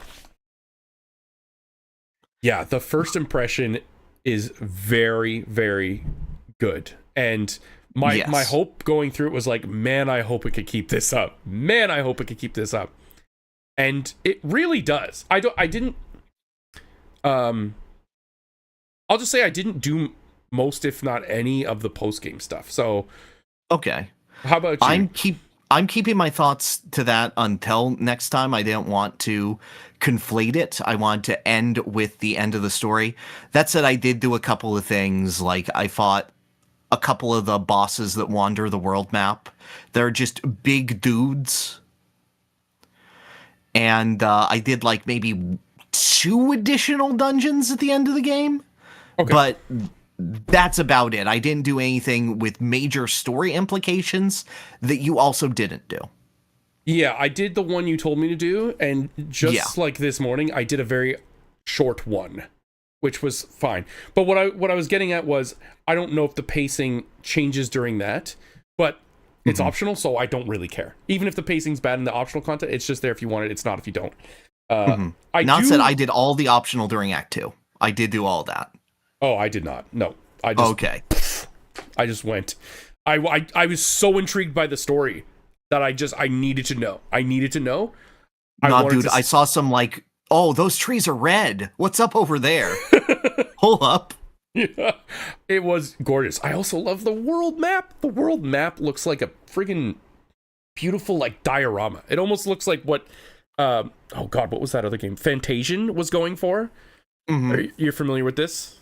Speaker 2: Yeah, the first impression is very, very good. And my hope going through it was like, man, I hope it could keep this up. Man, I hope it could keep this up. And it really does. I'll just say I didn't do most, if not any, of the post-game stuff. So,
Speaker 1: okay.
Speaker 2: How about you?
Speaker 1: I'm keeping my thoughts to that until next time. I didn't want to conflate it. I want to end with the end of the story. That said, I did do a couple of things. Like, I fought a couple of the bosses that wander the world map. They're just big dudes. And I did, like, maybe 2 additional dungeons at the end of the game. Okay. But that's about it. I didn't do anything with major story implications that you also didn't do.
Speaker 2: Yeah, I did the one you told me to do, and just like this morning, I did a very short one, which was fine. But what I was getting at was, I don't know if the pacing changes during that, but it's optional, so I don't really care. Even if the pacing's bad in the optional content, it's just there if you want it. It's not if you don't.
Speaker 1: Said I did all the optional during Act 2. I did do all that.
Speaker 2: Oh, I did not. No, I just went. I was so intrigued by the story that I needed to know.
Speaker 1: I saw some like, oh, those trees are red. What's up over there? Hold up.
Speaker 2: Yeah, it was gorgeous. I also love the world map. The world map looks like a friggin' beautiful like diorama. It almost looks like what oh god, what was that other game? Fantasian was going for. Are you familiar with this?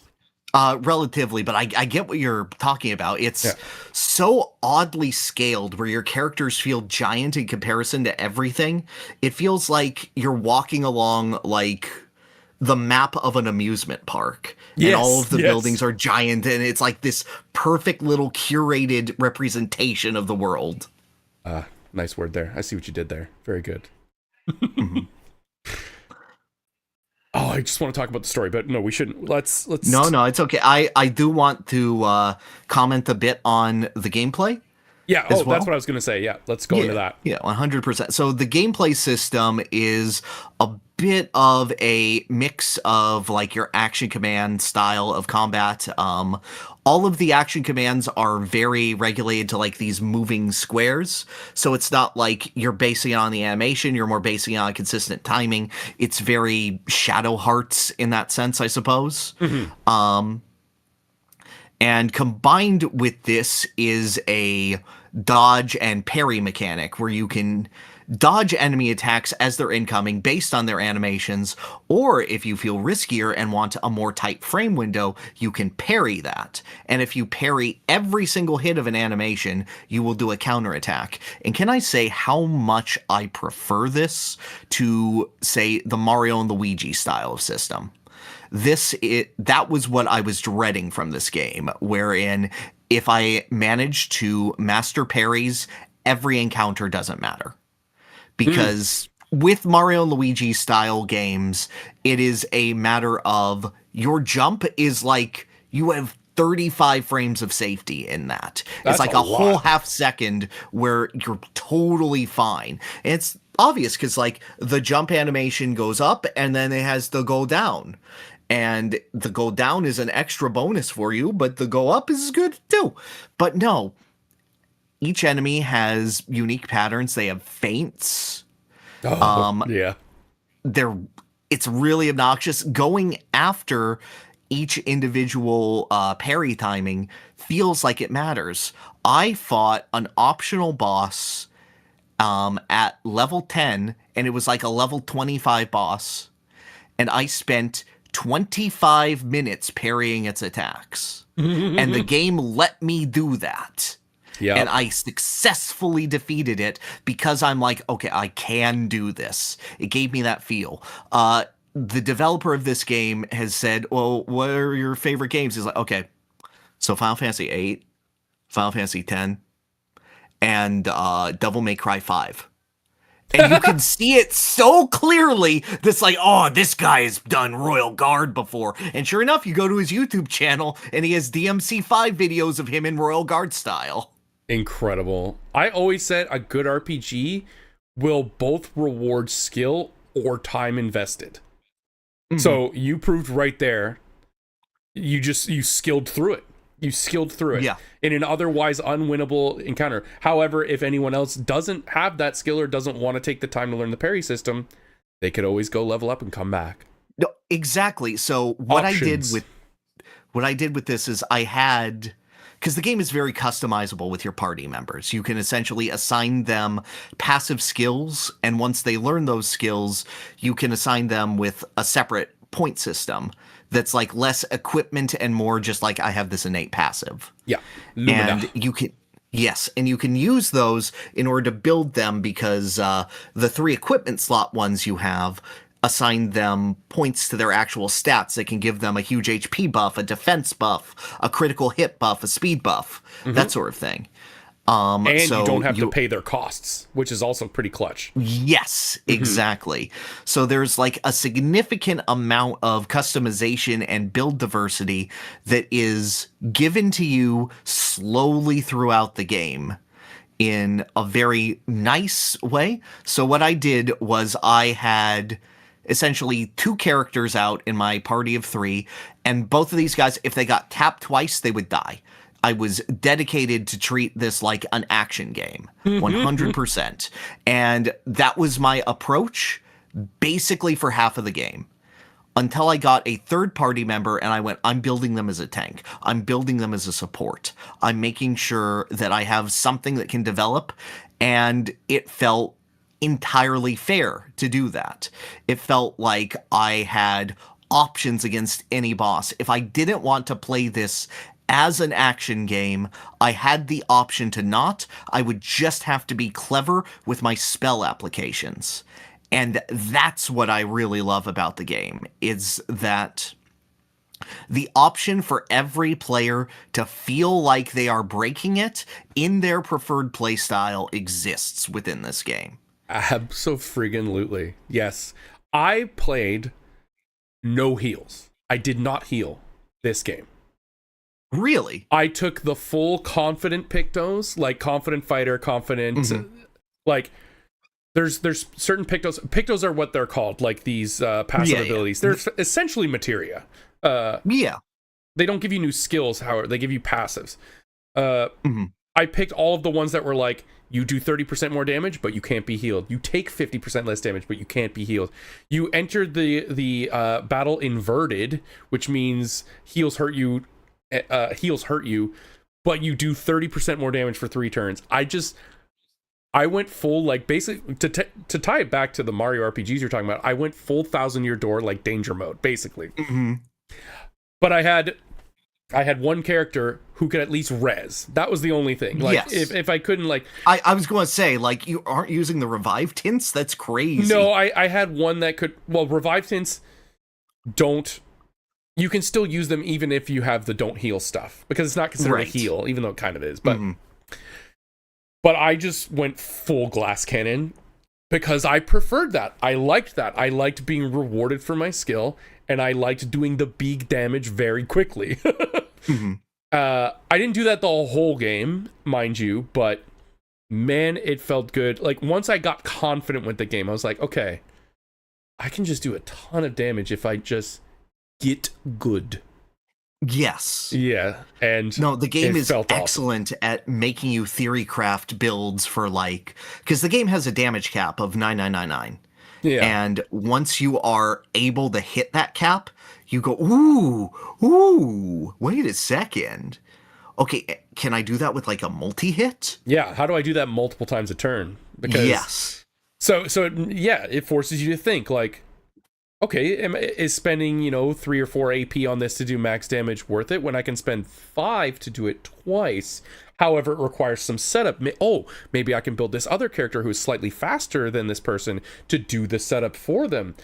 Speaker 1: Relatively, but I get what you're talking about. It's so oddly scaled where your characters feel giant in comparison to everything. It feels like you're walking along like the map of an amusement park. And all of the buildings are giant, and it's like this perfect little curated representation of the world.
Speaker 2: Nice word there. I see what you did there. Very good. Oh, I just want to talk about the story, but no, we shouldn't. Let's.
Speaker 1: No, it's okay. I do want to comment a bit on the gameplay.
Speaker 2: Yeah, that's what I was going to say. Yeah, let's go into that.
Speaker 1: Yeah, 100%. So the gameplay system is a bit of a mix of like your action command style of combat. All of the action commands are very regulated to like these moving squares. So it's not like you're basing it on the animation, you're more basing it on consistent timing. It's very Shadow Hearts in that sense, I suppose. And combined with this is a dodge and parry mechanic where you can dodge enemy attacks as they're incoming based on their animations, or if you feel riskier and want a more tight frame window, you can parry that. And if you parry every single hit of an animation, you will do a counterattack. And can I say how much I prefer this to, say, the Mario and Luigi style of system? That was what I was dreading from this game, wherein if I managed to master parries, every encounter doesn't matter. Because with Mario and Luigi style games, it is a matter of your jump is like you have 35 frames of safety in that. It's like a whole half second where you're totally fine. And it's obvious because like the jump animation goes up and then it has the go down. And the go down is an extra bonus for you, but the go up is good too. But no, each enemy has unique patterns. They have feints.
Speaker 2: Yeah.
Speaker 1: It's really obnoxious. Going after each individual parry timing feels like it matters. I fought an optional boss at level 10, and it was like a level 25 boss. And I spent 25 minutes parrying its attacks. And the game let me do that.
Speaker 2: Yeah.
Speaker 1: And I successfully defeated it because I'm like, okay, I can do this. It gave me that feel. The developer of this game has said, well, what are your favorite games? He's like, okay, so Final Fantasy 8, Final Fantasy 10, and Devil May Cry 5. And you can see it so clearly. This like, oh, this guy has done Royal Guard before. And sure enough, you go to his YouTube channel and he has DMC5 videos of him in Royal Guard style.
Speaker 2: Incredible. I always said a good RPG will both reward skill or time invested. So you proved right there. You skilled through it.
Speaker 1: Yeah.
Speaker 2: In an otherwise unwinnable encounter. However, if anyone else doesn't have that skill or doesn't want to take the time to learn the parry system, they could always go level up and come back.
Speaker 1: No, exactly. So what I did with this is I had, because the game is very customizable with your party members. You can essentially assign them passive skills, and once they learn those skills, you can assign them with a separate point system that's like less equipment and more just like I have this innate passive.
Speaker 2: Yeah.
Speaker 1: Lumina. And you can you can use those in order to build them because the 3 equipment slot ones you have assign them points to their actual stats that can give them a huge HP buff, a defense buff, a critical hit buff, a speed buff, that sort of thing.
Speaker 2: And
Speaker 1: so
Speaker 2: you don't have to pay their costs, which is also pretty clutch.
Speaker 1: Yes, exactly. So there's like a significant amount of customization and build diversity that is given to you slowly throughout the game in a very nice way. So what I did was I had essentially 2 characters out in my party of 3, and both of these guys, if they got tapped twice, they would die. I was dedicated to treat this like an action game, 100%. And that was my approach basically for half of the game. until I got a third party member and I went, I'm building them as a tank. I'm building them as a support. I'm making sure that I have something that can develop. And it felt entirely fair to do that. It felt like I had options against any boss. If I didn't want to play this as an action game, I had the option to not. I would just have to be clever with my spell applications. And that's what I really love about the game, is that the option for every player to feel like they are breaking it in their preferred playstyle exists within this game.
Speaker 2: Abso-friggin-lutely. Yes. I played no heals. I did not heal this game.
Speaker 1: Really?
Speaker 2: I took the full confident Pictos, like confident fighter, confident, like there's certain Pictos. Pictos are what they're called, like these passive abilities. They're essentially materia. They don't give you new skills, however, they give you passives. I picked all of the ones that were like, you do 30% more damage, but you can't be healed. You take 50% less damage, but you can't be healed. You enter the battle inverted, which means heals hurt you, but you do 30% more damage for 3 turns. I went full, like, basically, to tie it back to the Mario RPGs you're talking about, I went full Thousand Year Door, like, danger mode, basically. But I had one character who could at least res. That was the only thing. Like, if I couldn't, like...
Speaker 1: I was going to say, like, you aren't using the revive tints? That's crazy.
Speaker 2: No, I had one that could... Well, revive tints don't... You can still use them even if you have the don't heal stuff. Because it's not considered a heal, even though it kind of is. But but I just went full glass cannon because I preferred that. I liked that. I liked being rewarded for my skill. And I liked doing the big damage very quickly. I didn't do that the whole game, mind you, but man, it felt good. Like, once I got confident with the game, I was like, okay, I can just do a ton of damage if I just get good.
Speaker 1: Yes.
Speaker 2: Yeah, and
Speaker 1: no, the game is excellent at making you theory craft builds for, like, because the game has a damage cap of 9999. Yeah. And once you are able to hit that cap, you go, ooh, wait a second. Okay, can I do that with, like, a multi-hit?
Speaker 2: Yeah, how do I do that multiple times a turn? Because So yeah, it forces you to think, like, okay, is spending, 3 or 4 AP on this to do max damage worth it when I can spend 5 to do it twice? However, it requires some setup. Maybe I can build this other character who is slightly faster than this person to do the setup for them.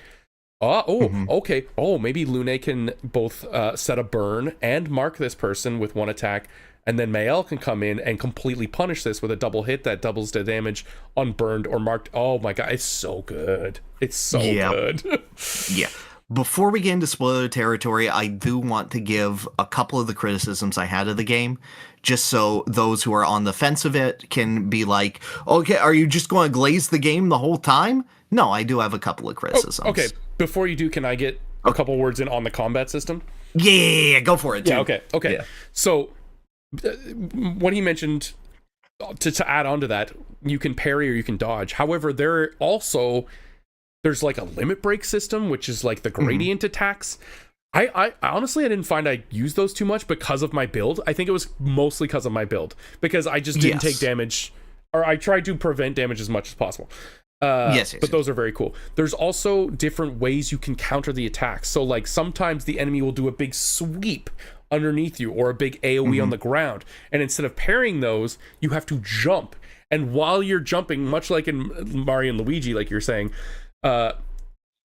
Speaker 2: Okay. Maybe Lune can both set a burn and mark this person with one attack, and then Mael can come in and completely punish this with a double hit that doubles the damage on burned or marked. Oh my god, it's so good. It's so good.
Speaker 1: Yeah. Before we get into spoiler territory, I do want to give a couple of the criticisms I had of the game, just so those who are on the fence of it can be like, okay, are you just going to glaze the game the whole time? No, I do have a couple of criticisms.
Speaker 2: Okay, before you do, can I get a couple words in on the combat system?
Speaker 1: Yeah, go for it, dude.
Speaker 2: Yeah, okay. Yeah. So, when he mentioned, to add on to that, you can parry or you can dodge. However, there's like a limit break system, which is like the gradient attacks. I honestly, I didn't find I used those too much because of my build. I think it was mostly because of my build, because I just didn't take damage, or I tried to prevent damage as much as possible. But those are very cool. There's also different ways you can counter the attacks. So, like, sometimes the enemy will do a big sweep underneath you or a big AoE on the ground, and instead of parrying those, you have to jump. And while you're jumping, much like in Mario and Luigi, like you're saying,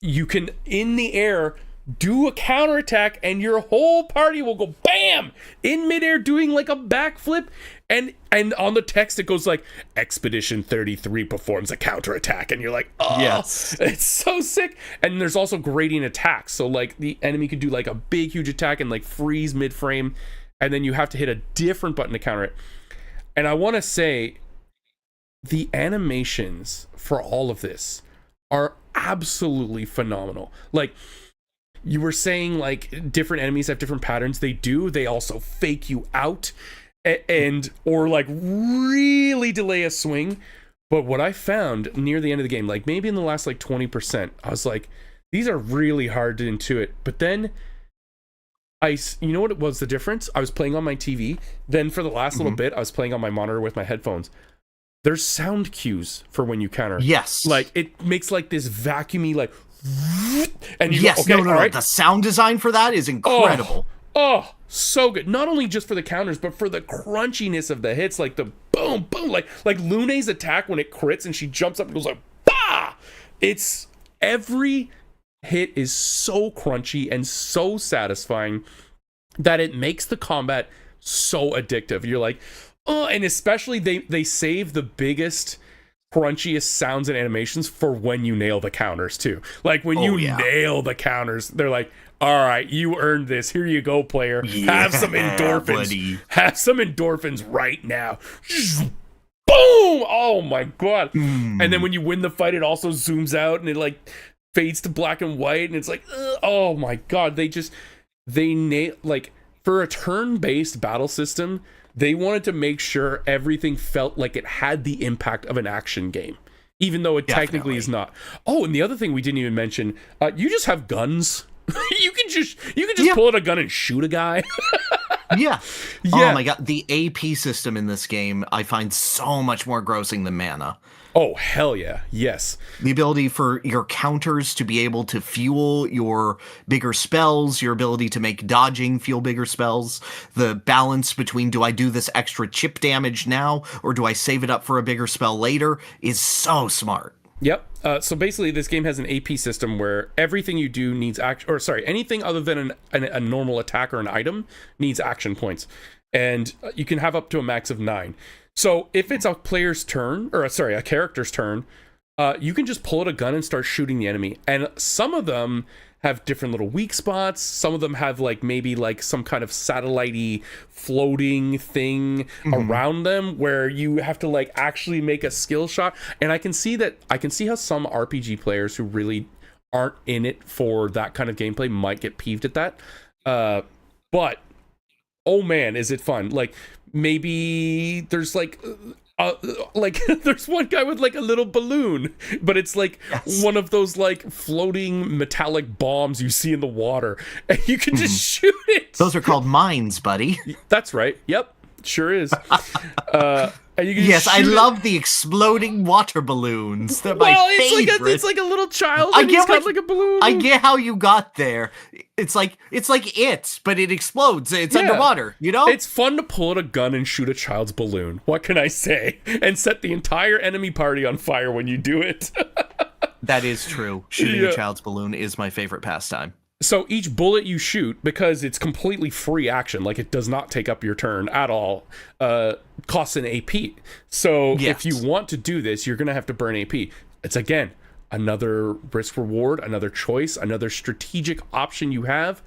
Speaker 2: you can, in the air, do a counterattack, and your whole party will go bam in midair doing like a backflip, and on the text it goes like, Expedition 33 performs a counterattack, and you're like, oh, yes, it's so sick. And there's also gradient attacks, so like the enemy could do like a big huge attack and like freeze mid-frame, and then you have to hit a different button to counter it. And I want to say the animations for all of this are absolutely phenomenal. Like, you were saying, like, different enemies have different patterns. They do. They also fake you out or like really delay a swing. But what I found near the end of the game, like maybe in the last like 20%, I was like, these are really hard to intuit. But then you know what it was the difference? I was playing on my TV. Then for the last little bit, I was playing on my monitor with my headphones. There's sound cues for when you counter.
Speaker 1: Yes.
Speaker 2: Like it makes like this vacuumy like, and you
Speaker 1: yes,
Speaker 2: go, okay,
Speaker 1: no. The sound design for that is incredible.
Speaker 2: Oh, so good. Not only just for the counters, but for the crunchiness of the hits, like the boom, boom, like Lune's attack when it crits and she jumps up and goes like, bah! It's every hit is so crunchy and so satisfying that it makes the combat so addictive. You're like, oh, and especially they save the biggest crunchiest sounds and animations for when you nail the counters too. Like when you nail the counters, they're like, all right, you earned this. Here you go, player. Have some endorphins. Buddy. Have some endorphins right now. Boom! Oh my god. And then when you win the fight, it also zooms out and it like fades to black and white, and it's like, oh my god, they nail, like, for a turn-based battle system, they wanted to make sure everything felt like it had the impact of an action game, even though it technically is not. Oh, and the other thing we didn't even mention, you just have guns. you can just pull out a gun and shoot a guy.
Speaker 1: Yeah. Oh my god, the AP system in this game I find so much more grossing than mana.
Speaker 2: Oh, hell yeah. Yes.
Speaker 1: The ability for your counters to be able to fuel your bigger spells, your ability to make dodging fuel bigger spells, the balance between do I do this extra chip damage now or do I save it up for a bigger spell later is so smart.
Speaker 2: Yep. So basically this game has an AP system where everything you do needs anything other than a normal attack or an item needs action points. And you can have up to a max of 9. So if it's a player's turn, a character's turn, you can just pull out a gun and start shooting the enemy. And some of them have different little weak spots. Some of them have like maybe like some kind of satellite-y floating thing around them where you have to like actually make a skill shot. And I can see how some RPG players who really aren't in it for that kind of gameplay might get peeved at that. But oh man, is it fun. Like maybe there's like there's one guy with like a little balloon, but it's like one of those like floating metallic bombs you see in the water, and you can just shoot it.
Speaker 1: Those are called mines, buddy.
Speaker 2: That's right. Yep, sure is. And you can
Speaker 1: I love the exploding water balloons. They're my favorite.
Speaker 2: It's like a little child and he's got like a balloon.
Speaker 1: I get how you got there. It's like it, but it explodes. It's underwater, you know?
Speaker 2: It's fun to pull out a gun and shoot a child's balloon. What can I say? And set the entire enemy party on fire when you do it.
Speaker 1: That is true. Shooting a child's balloon is my favorite pastime.
Speaker 2: So each bullet you shoot, because it's completely free action, like it does not take up your turn at all, costs an AP. So if you want to do this, you're going to have to burn AP. It's, again, another risk reward, another choice, another strategic option you have.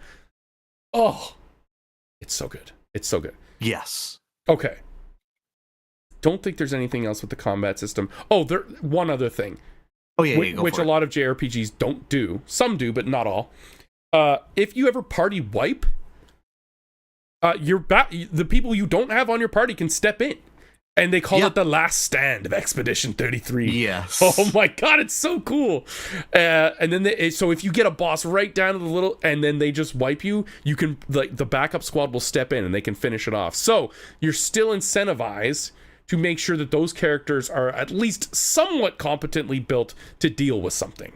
Speaker 2: Oh, it's so good. It's so good.
Speaker 1: Yes.
Speaker 2: Okay. Don't think there's anything else with the combat system. Oh, one other thing.
Speaker 1: Oh, yeah,
Speaker 2: which a lot of JRPGs don't do. Some do, but not all. If you ever party wipe, the people you don't have on your party can step in, and they call it the last stand of Expedition 33.
Speaker 1: Yes.
Speaker 2: Oh my god, it's so cool. And then so if you get a boss right down to the little, and then they just wipe you, you can the backup squad will step in and they can finish it off. So you're still incentivized to make sure that those characters are at least somewhat competently built to deal with something.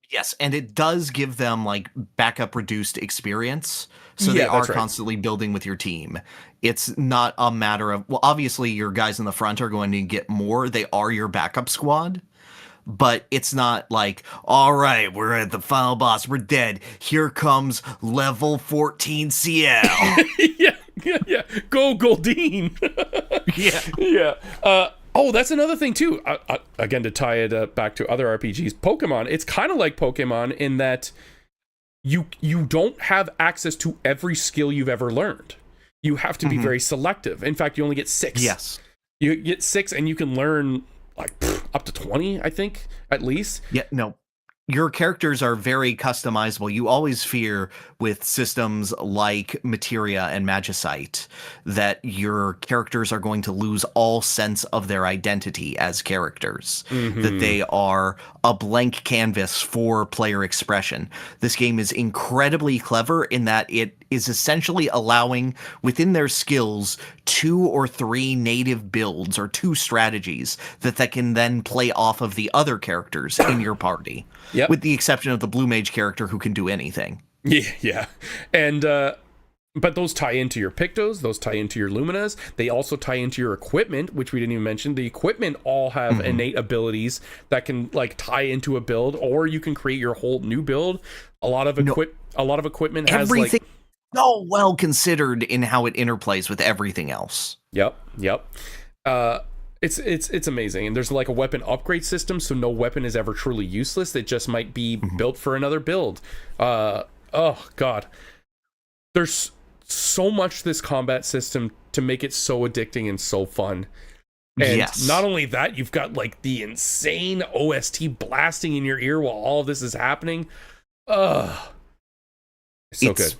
Speaker 1: Yes, and it does give them like backup reduced experience, so they are constantly building with your team. It's not a matter of, well, obviously your guys in the front are going to get more. They are your backup squad, but it's not like, all right, we're at the final boss, we're dead. Here comes level 14 CL.
Speaker 2: yeah. Go Goldeen. Yeah. Oh, that's another thing too. Again, to tie it back to other RPGs, Pokemon. It's kind of like Pokemon in that you don't have access to every skill you've ever learned. You have to be very selective. In fact, you only get 6.
Speaker 1: Yes,
Speaker 2: you get 6, and you can learn like up to 20, I think, at least.
Speaker 1: Yeah, no. your characters are very customizable. You always fear with systems like Materia and Magicite that your characters are going to lose all sense of their identity as characters, that they are a blank canvas for player expression. This game is incredibly clever in that it is essentially allowing within their skills 2 or 3 native builds or 2 strategies that can then play off of the other characters in your party.
Speaker 2: Yep.
Speaker 1: With the exception of the Blue Mage character who can do anything.
Speaker 2: Yeah. And but those tie into your Pictos, those tie into your Luminas. They also tie into your equipment, which we didn't even mention. The equipment all have innate abilities that can like tie into a build, or you can create your whole new build. A lot of equipment has
Speaker 1: everything
Speaker 2: like
Speaker 1: so well considered in how it interplays with everything else.
Speaker 2: Yep. It's amazing. And there's like a weapon upgrade system, so no weapon is ever truly useless. It just might be built for another build. Oh god. There's so much this combat system to make it so addicting and so fun. And not only that, you've got like the insane OST blasting in your ear while all of this is happening. It's good.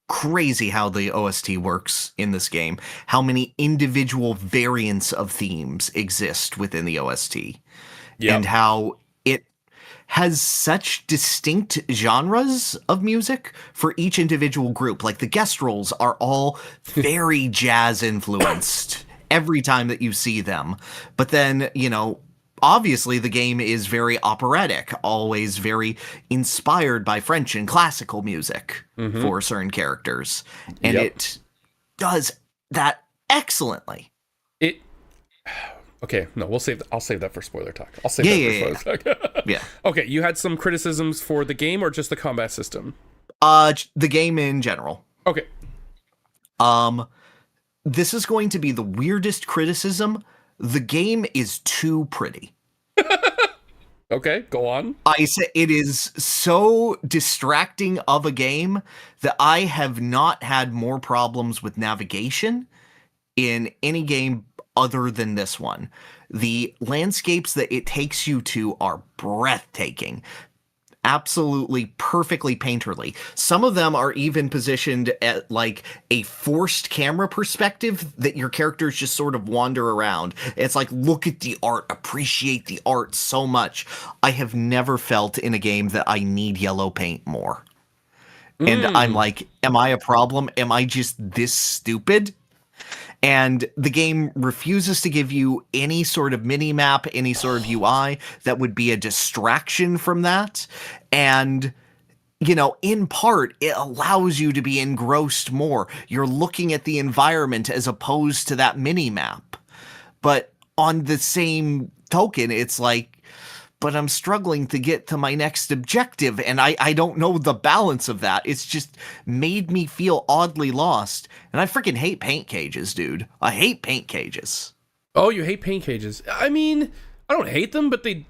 Speaker 1: Crazy how the OST works in this game. How many individual variants of themes exist within the OST. And how it has such distinct genres of music for each individual group. Like the guest roles are all very jazz influenced every time that you see them. But then, you know, obviously the game is very operatic, always very inspired by French and classical music for certain characters. And it does that excellently.
Speaker 2: Okay, no, I'll save that for spoiler talk. I'll save that for spoiler talk.
Speaker 1: Yeah.
Speaker 2: Okay, you had some criticisms for the game or just the combat system?
Speaker 1: The game in general.
Speaker 2: Okay.
Speaker 1: This is going to be the weirdest criticism. The game is too pretty.
Speaker 2: Okay, go on.
Speaker 1: I say it is so distracting of a game that I have not had more problems with navigation in any game other than this one. The landscapes that it takes you to are breathtaking. Absolutely perfectly painterly. Some of them are even positioned at like a forced camera perspective that your characters just sort of wander around. It's like, look at the art, appreciate the art so much. I have never felt in a game that I need yellow paint more. And I'm like, am I a problem? Am I just this stupid? And the game refuses to give you any sort of mini-map, any sort of UI that would be a distraction from that. And, you know, in part, it allows you to be engrossed more. You're looking at the environment as opposed to that mini-map. But on the same token, it's like, but I'm struggling to get to my next objective, and I don't know the balance of that. It's just made me feel oddly lost. And I freaking hate paint cages, dude. I hate paint cages.
Speaker 2: Oh, you hate paint cages. I mean, I don't hate them, but they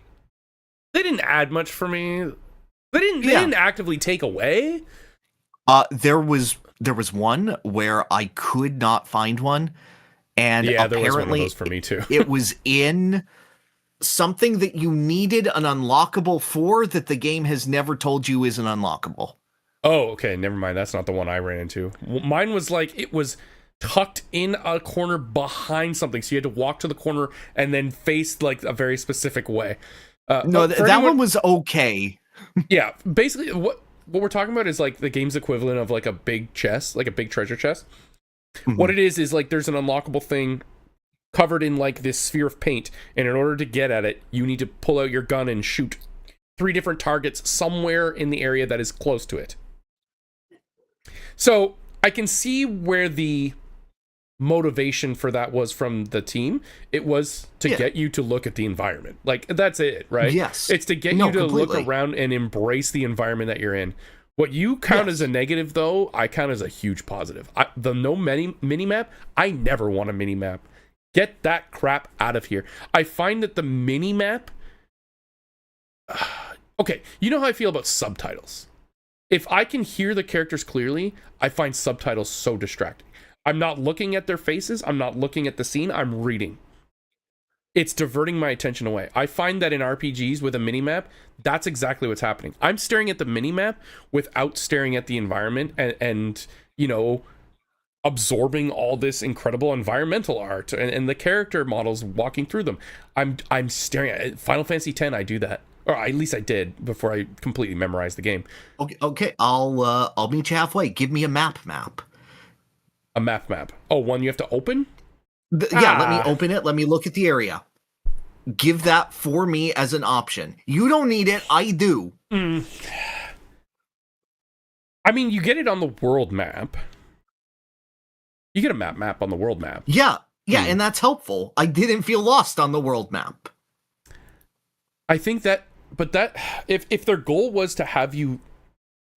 Speaker 2: didn't add much for me. They didn't actively take away.
Speaker 1: There was one where I could not find one, and apparently
Speaker 2: there was one of those for me too.
Speaker 1: It was in something that you needed an unlockable for that the game has never told you is an unlockable.
Speaker 2: Oh, okay, never mind. That's not the one I ran into. Mine was like, it was tucked in a corner behind something, so you had to walk to the corner and then face like a very specific way.
Speaker 1: No, that one was okay.
Speaker 2: Yeah, basically what we're talking about is like the game's equivalent of like a big chest, like a big treasure chest. What it is like there's an unlockable thing covered in like this sphere of paint, and in order to get at it, you need to pull out your gun and shoot 3 different targets somewhere in the area that is close to it. So I can see where the motivation for that was from the team. It was to get you to look at the environment. Like, that's it, right?
Speaker 1: Yes.
Speaker 2: It's to get you to look around and embrace the environment that you're in. What you count as a negative, though, I count as a huge positive. The no mini-map, I never want a mini-map. Get that crap out of here. I find that the mini-map... okay, you know how I feel about subtitles. If I can hear the characters clearly, I find subtitles so distracting. I'm not looking at their faces. I'm not looking at the scene. I'm reading. it's diverting my attention away. I find that in RPGs with a minimap, that's exactly what's happening. I'm staring at the minimap without staring at the environment and you know, absorbing all this incredible environmental art and the character models walking through them. I'm staring at Final Fantasy X. I do that, or at least I did before I completely memorized the game.
Speaker 1: Okay. I'll meet you halfway. Give me a map.
Speaker 2: A map. Oh, one you have to open?
Speaker 1: Yeah, let me open it. Let me look at the area. Give that for me as an option. You don't need it. I do.
Speaker 2: I mean, you get it on the world map. You get a map on the world map.
Speaker 1: Yeah, and that's helpful. I didn't feel lost on the world map.
Speaker 2: I think that, but that, if their goal was to have you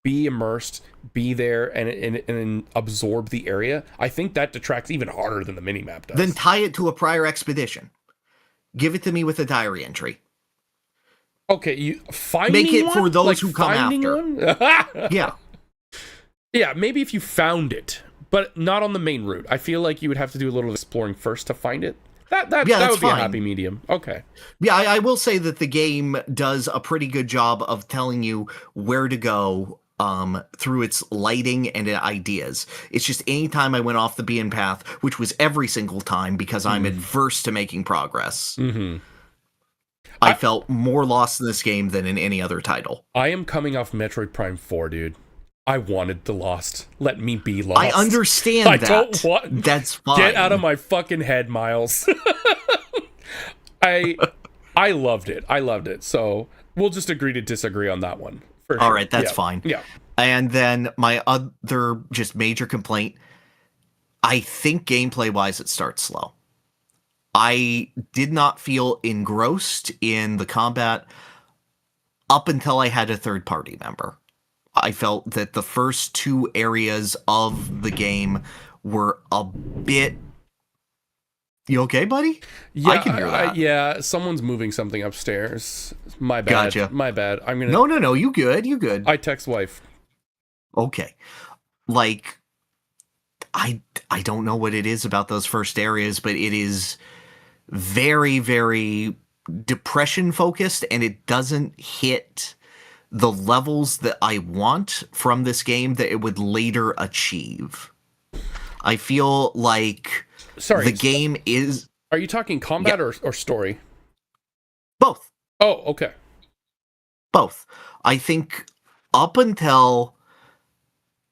Speaker 2: be immersed, be there, and absorb the area, I think that detracts even harder than the minimap does.
Speaker 1: Then tie it to a prior expedition. Give it to me with a diary entry.
Speaker 2: Okay, you
Speaker 1: make it for those who come after.
Speaker 2: Yeah, maybe if you found it, but not on the main route. I feel like you would have to do a little exploring first to find it. That would be a happy medium. Okay.
Speaker 1: Yeah, I will say that the game does a pretty good job of telling you where to go through its lighting and ideas. It's just anytime I went off the beaten path, which was every single time because I'm adverse to making progress, I felt more lost in this game than in any other title.
Speaker 2: I am coming off Metroid Prime 4, dude. I wanted the Lost. Let me be lost.
Speaker 1: I understand that.
Speaker 2: Don't want...
Speaker 1: That's fine.
Speaker 2: Get out of my fucking head, Miles. I loved it. So we'll just agree to disagree on that one. For sure.
Speaker 1: All right, that's fine.
Speaker 2: Yeah.
Speaker 1: And then my other just major complaint, I think gameplay-wise it starts slow. I did not feel engrossed in the combat up until I had a third-party member. I felt that the first two areas of the game were a bit... You okay, buddy?
Speaker 2: Yeah,
Speaker 1: I can hear that.
Speaker 2: Yeah, someone's moving something upstairs. My bad.
Speaker 1: Gotcha.
Speaker 2: My bad. I'm gonna...
Speaker 1: No, you good.
Speaker 2: I text wife.
Speaker 1: Okay. Like, I don't know what it is about those first areas, but it is very, very depression-focused, and it doesn't hit the levels that I want from this game that it would later achieve. I feel like the game is...
Speaker 2: Are you talking combat or story?
Speaker 1: Both.
Speaker 2: Oh, okay.
Speaker 1: Both. I think up until,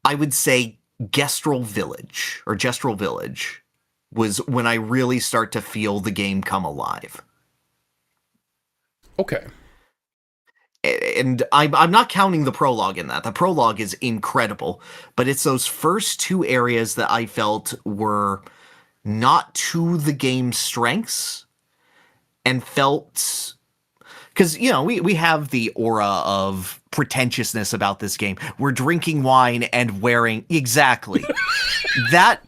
Speaker 1: I would say, Gestrel Village was when I really start to feel the game come alive.
Speaker 2: Okay.
Speaker 1: And I'm not counting the prologue in that. The prologue is incredible, but it's those first two areas that I felt were not to the game's strengths and felt... Because, you know, we have the aura of pretentiousness about this game. We're drinking wine and wearing... Exactly. That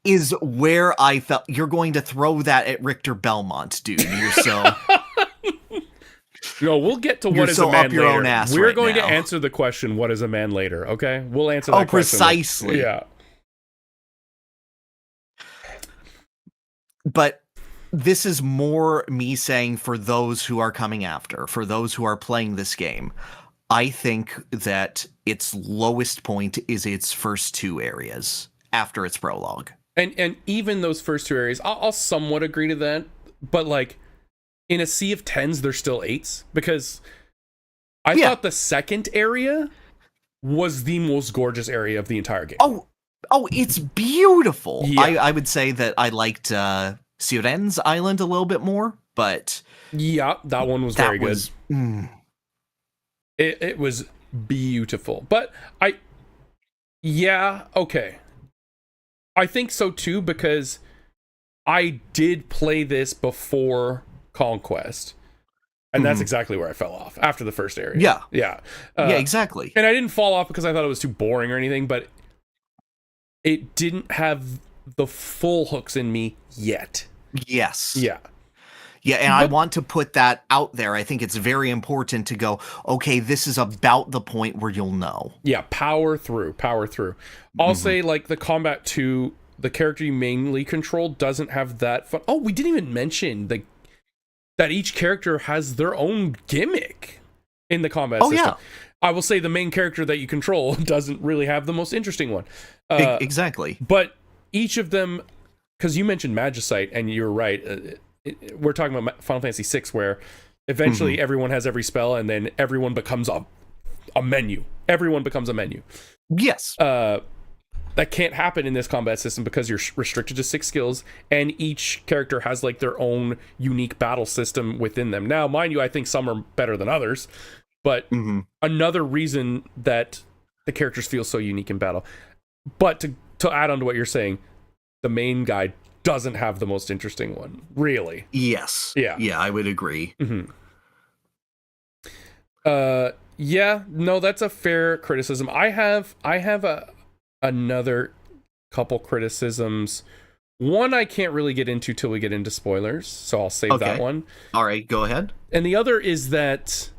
Speaker 1: is where I felt... You're going to throw that at Richter Belmont, dude. You're so...
Speaker 2: No, we'll get to what is a man later.
Speaker 1: Own ass
Speaker 2: We're
Speaker 1: right
Speaker 2: going
Speaker 1: now.
Speaker 2: to answer the question, what is a man later, okay? We'll answer that question.
Speaker 1: Precisely.
Speaker 2: Yeah.
Speaker 1: But this is more me saying for those who are coming after, for those who are playing this game, I think that its lowest point is its first two areas after its prologue.
Speaker 2: And even those first two areas, I'll somewhat agree to that, but like, in a sea of 10s, there's still 8s, because I thought the second area was the most gorgeous area of the entire game.
Speaker 1: Oh, it's beautiful.
Speaker 2: Yeah.
Speaker 1: I would say that I liked Siren's Island a little bit more, but...
Speaker 2: Yeah, that one was very good. It was beautiful. But okay. I think so too, because I did play this before Conquest, and that's exactly where I fell off after the first area. Yeah,
Speaker 1: exactly.
Speaker 2: And I didn't fall off because I thought it was too boring or anything, but it didn't have the full hooks in me yet.
Speaker 1: Yes.
Speaker 2: Yeah,
Speaker 1: and I want to put that out there. I think it's very important to go, okay, this is about the point where you'll know.
Speaker 2: Yeah, power through. I'll say, like, the combat 2, the character you mainly control doesn't have that fun. Oh, we didn't even mention that each character has their own gimmick in the combat system.
Speaker 1: Yeah.
Speaker 2: I will say the main character that you control doesn't really have the most interesting one.
Speaker 1: Exactly.
Speaker 2: But each of them, because you mentioned Magicite, and you're right. We're talking about Final Fantasy VI, where eventually everyone has every spell, and then everyone becomes a menu. Everyone becomes a menu.
Speaker 1: Yes.
Speaker 2: That can't happen in this combat system because you're restricted to 6 skills, and each character has like their own unique battle system within them. Now, mind you, I think some are better than others, but another reason that the characters feel so unique in battle. But to add on to what you're saying, the main guy doesn't have the most interesting one, really.
Speaker 1: Yes.
Speaker 2: Yeah.
Speaker 1: Yeah, I would agree.
Speaker 2: Yeah, no, that's a fair criticism. I have another couple criticisms. One I can't really get into till we get into spoilers, so I'll save that one.
Speaker 1: All right, go ahead.
Speaker 2: And the other is that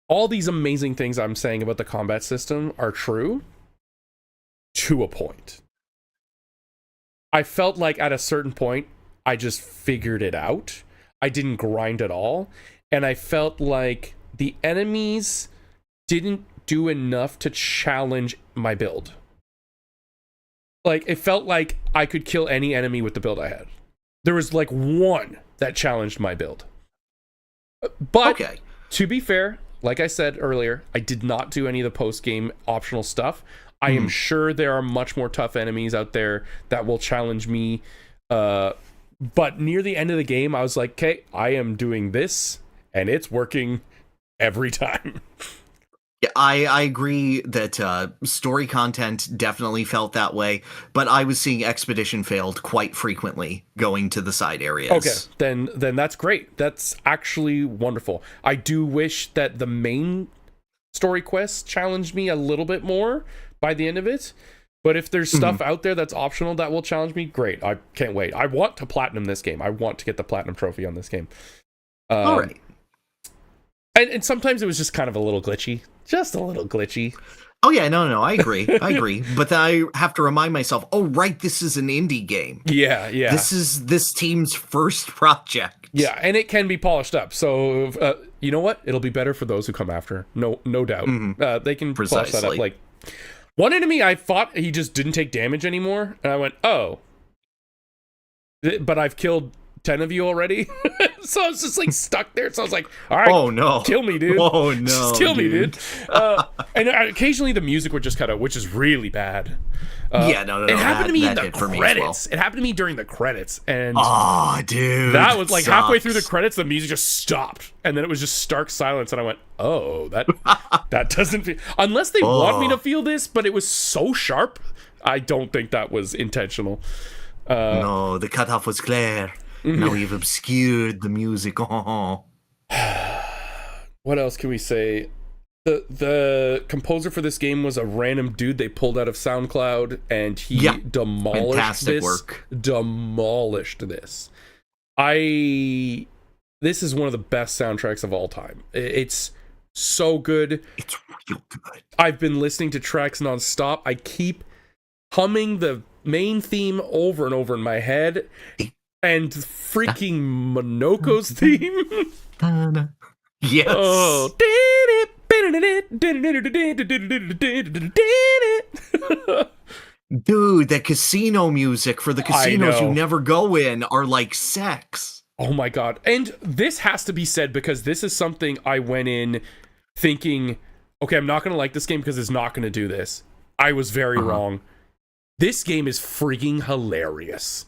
Speaker 2: all these amazing things I'm saying about the combat system are true to a point. I felt like at a certain point, I just figured it out. I didn't grind at all. And I felt like the enemies didn't do enough to challenge my build. Like, it felt like I could kill any enemy with the build I had. There was like one that challenged my build. But to be fair, like I said earlier, I did not do any of the post-game optional stuff. I am sure there are much more tough enemies out there that will challenge me. But near the end of the game, I was like, okay, I am doing this, and it's working every time.
Speaker 1: Yeah, I agree that story content definitely felt that way, but I was seeing Expedition failed quite frequently going to the side areas.
Speaker 2: Okay, then that's great. That's actually wonderful. I do wish that the main story quests challenged me a little bit more by the end of it, but if there's stuff out there that's optional that will challenge me, great. I can't wait. I want to platinum this game. I want to get the platinum trophy on this game.
Speaker 1: All right.
Speaker 2: And sometimes it was just kind of a little glitchy. Just a little glitchy.
Speaker 1: Oh, yeah, no, I agree. I agree. But then I have to remind myself, oh, right, this is an indie game.
Speaker 2: Yeah.
Speaker 1: This is this team's first project.
Speaker 2: Yeah, and it can be polished up. So, you know what? It'll be better for those who come after. No doubt. They can polish that up. Like, one enemy I fought, he just didn't take damage anymore. And I went, oh. But I've killed 10 of you already. So I was just like stuck there. So I was like, all right,
Speaker 1: oh no,
Speaker 2: kill me, dude.
Speaker 1: Oh no,
Speaker 2: just kill me, dude. And occasionally the music would just cut out, which is really bad.
Speaker 1: No.
Speaker 2: It happened to me in the
Speaker 1: credits.
Speaker 2: It happened to me during the credits, and
Speaker 1: dude,
Speaker 2: that was like halfway through the credits, the music just stopped, and then it was just stark silence, and I went, oh, that doesn't feel, unless they want me to feel this, but it was so sharp. I don't think that was intentional.
Speaker 1: No, the cutoff was Clair. Now we've obscured the music.
Speaker 2: What else can we say? The composer for this game was a random dude they pulled out of SoundCloud, and he demolished this. This is one of the best soundtracks of all time. It's so good.
Speaker 1: It's real good.
Speaker 2: I've been listening to tracks nonstop. I keep humming the main theme over and over in my head. And freaking Monoko's theme.
Speaker 1: Yes.
Speaker 2: Oh.
Speaker 1: Dude, the casino music for the casinos you never go in are like sex.
Speaker 2: Oh my god. And this has to be said because this is something I went in thinking, okay, I'm not going to like this game because it's not going to do this. I was very wrong. This game is freaking hilarious.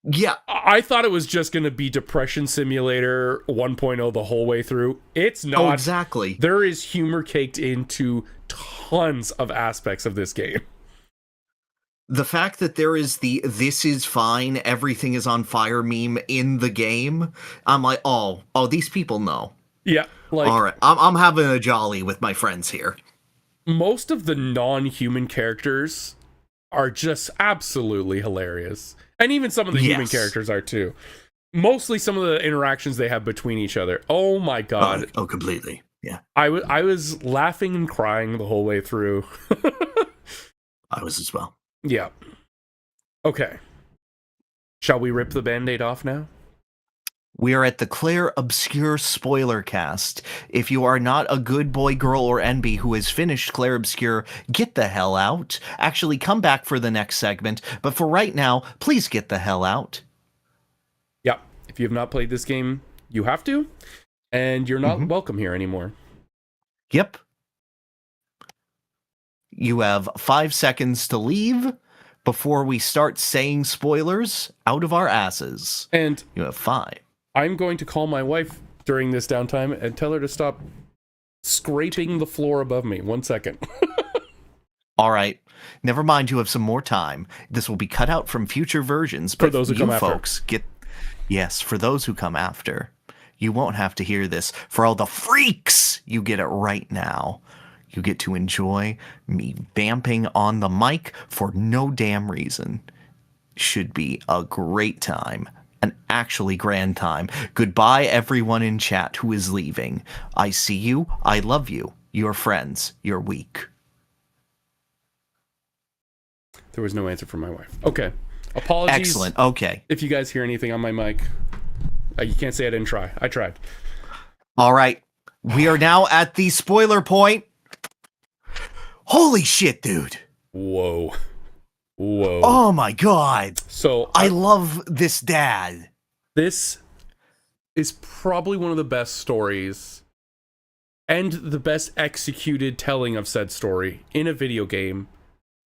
Speaker 1: Yeah.
Speaker 2: I thought it was just going to be Depression Simulator 1.0 the whole way through. It's not.
Speaker 1: Oh, exactly.
Speaker 2: There is humor caked into tons of aspects of this game.
Speaker 1: The fact that there is the "this is fine, everything is on fire" meme in the game, I'm like, oh, these people know.
Speaker 2: Yeah. Like,
Speaker 1: all right, I'm having a jolly with my friends here.
Speaker 2: Most of the non-human characters are just absolutely hilarious. And even some of the human characters are too. Mostly some of the interactions they have between each other. Oh my god.
Speaker 1: Oh, completely. Yeah.
Speaker 2: I was laughing and crying the whole way through.
Speaker 1: I was as well.
Speaker 2: Yeah. Okay. Shall we rip the Band-Aid off now?
Speaker 1: We are at the Clair Obscur spoiler cast. If you are not a good boy, girl, or NB who has finished Clair Obscur, get the hell out. Actually, come back for the next segment, but for right now, please get the hell out.
Speaker 2: Yeah, if you have not played this game, you have to, and you're not welcome here anymore.
Speaker 1: Yep. You have 5 seconds to leave before we start saying spoilers out of our asses.
Speaker 2: And
Speaker 1: you have 5.
Speaker 2: I'm going to call my wife during this downtime and tell her to stop scraping the floor above me. 1 second.
Speaker 1: All right. Never mind, you have some more time. This will be cut out from future versions. But
Speaker 2: for those who come after.
Speaker 1: Folks, yes, for those who come after. You won't have to hear this. For all the freaks, you get it right now. You get to enjoy me vamping on the mic for no damn reason. Should be a great time. An actually grand time. Goodbye, everyone in chat who is leaving. I see you. I love you. You're friends. You're weak.
Speaker 2: There was no answer from my wife. Okay. Apologies.
Speaker 1: Excellent. Okay.
Speaker 2: If you guys hear anything on my mic, you can't say I didn't try. I tried.
Speaker 1: All right. We are now at the spoiler point. Holy shit, dude.
Speaker 2: Whoa. Whoa.
Speaker 1: Oh my god.
Speaker 2: So
Speaker 1: I love this dad.
Speaker 2: This is probably one of the best stories and the best executed telling of said story in a video game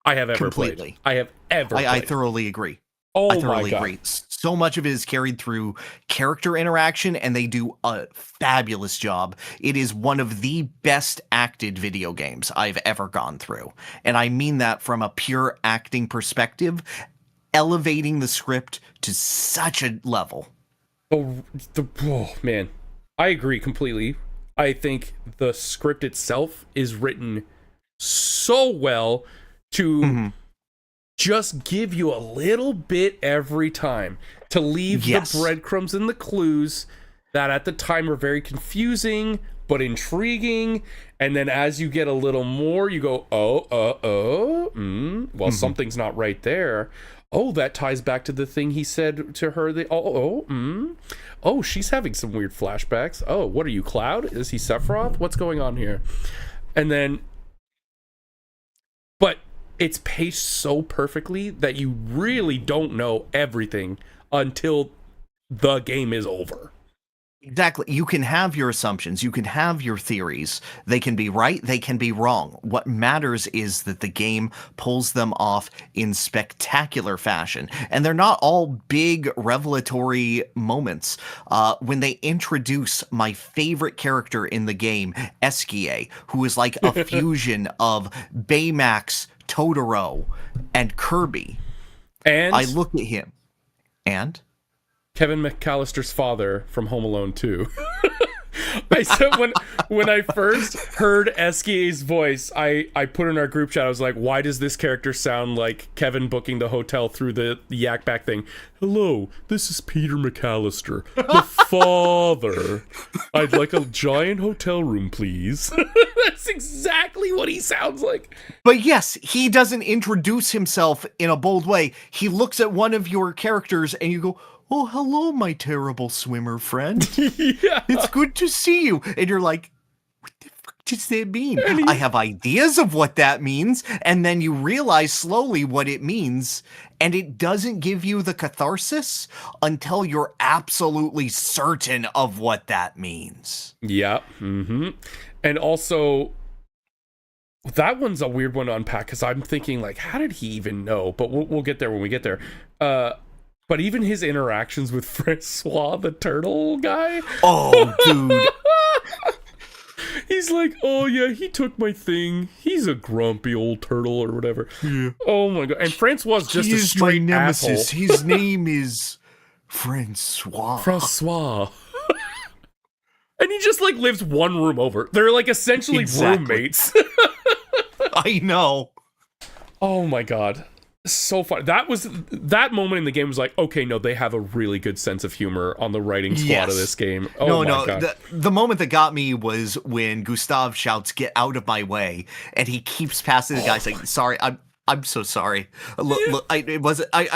Speaker 2: I have ever played. I have ever played.
Speaker 1: I thoroughly agree.
Speaker 2: Oh
Speaker 1: I thoroughly
Speaker 2: my God.
Speaker 1: agree. So much of it is carried through character interaction, and they do a fabulous job. It is one of the best acted video games I've ever gone through. And I mean that from a pure acting perspective, elevating the script to such a level.
Speaker 2: Oh, man. I agree completely. I think the script itself is written so well to just give you a little bit every time to leave the breadcrumbs and the clues that at the time are very confusing but intriguing, and then as you get a little more you go well, something's not right there. Oh, that ties back to the thing he said to her. Oh, she's having some weird flashbacks. Oh, what are you, Cloud? Is he Sephiroth? What's going on here? And then, but it's paced so perfectly that you really don't know everything until the game is over.
Speaker 1: Exactly. You can have your assumptions. You can have your theories. They can be right. They can be wrong. What matters is that the game pulls them off in spectacular fashion. And they're not all big revelatory moments. When they introduce my favorite character in the game, Eskie, who is like a fusion of Baymax, Totoro, and Kirby.
Speaker 2: And
Speaker 1: I look at him. And?
Speaker 2: Kevin McAllister's father from Home Alone 2. I said when I first heard Eskie's voice, I put in our group chat, I was like, why does this character sound like Kevin booking the hotel through the yak back thing? Hello, this is Peter McAllister, the father. I'd like a giant hotel room, please. That's exactly what he sounds like.
Speaker 1: But yes, he doesn't introduce himself in a bold way. He looks at one of your characters and you go, oh, hello, my terrible swimmer friend.
Speaker 2: Yeah.
Speaker 1: It's good to see you. And you're like, what the fuck does that mean? I have ideas of what that means. And then you realize slowly what it means. And it doesn't give you the catharsis until you're absolutely certain of what that means.
Speaker 2: Yeah. Mm-hmm. And also, that one's a weird one to unpack because I'm thinking, like, how did he even know? But we'll get there when we get there. But even his interactions with Francois, the turtle guy.
Speaker 1: Oh, dude.
Speaker 2: He's like, oh, yeah, he took my thing. He's a grumpy old turtle or whatever. Yeah. Oh, my God. And Francois is just a straight my nemesis.
Speaker 1: Asshole. His name is Francois.
Speaker 2: Francois. And he just, like, lives one room over. They're, like, essentially roommates.
Speaker 1: I know.
Speaker 2: Oh, my God. So fun. That moment in the game was like, okay, no, they have a really good sense of humor on the writing squad of this game. Oh my God.
Speaker 1: The moment that got me was when Gustav shouts, "Get out of my way," and he keeps passing the guy saying, "Sorry, I'm so sorry. Look, I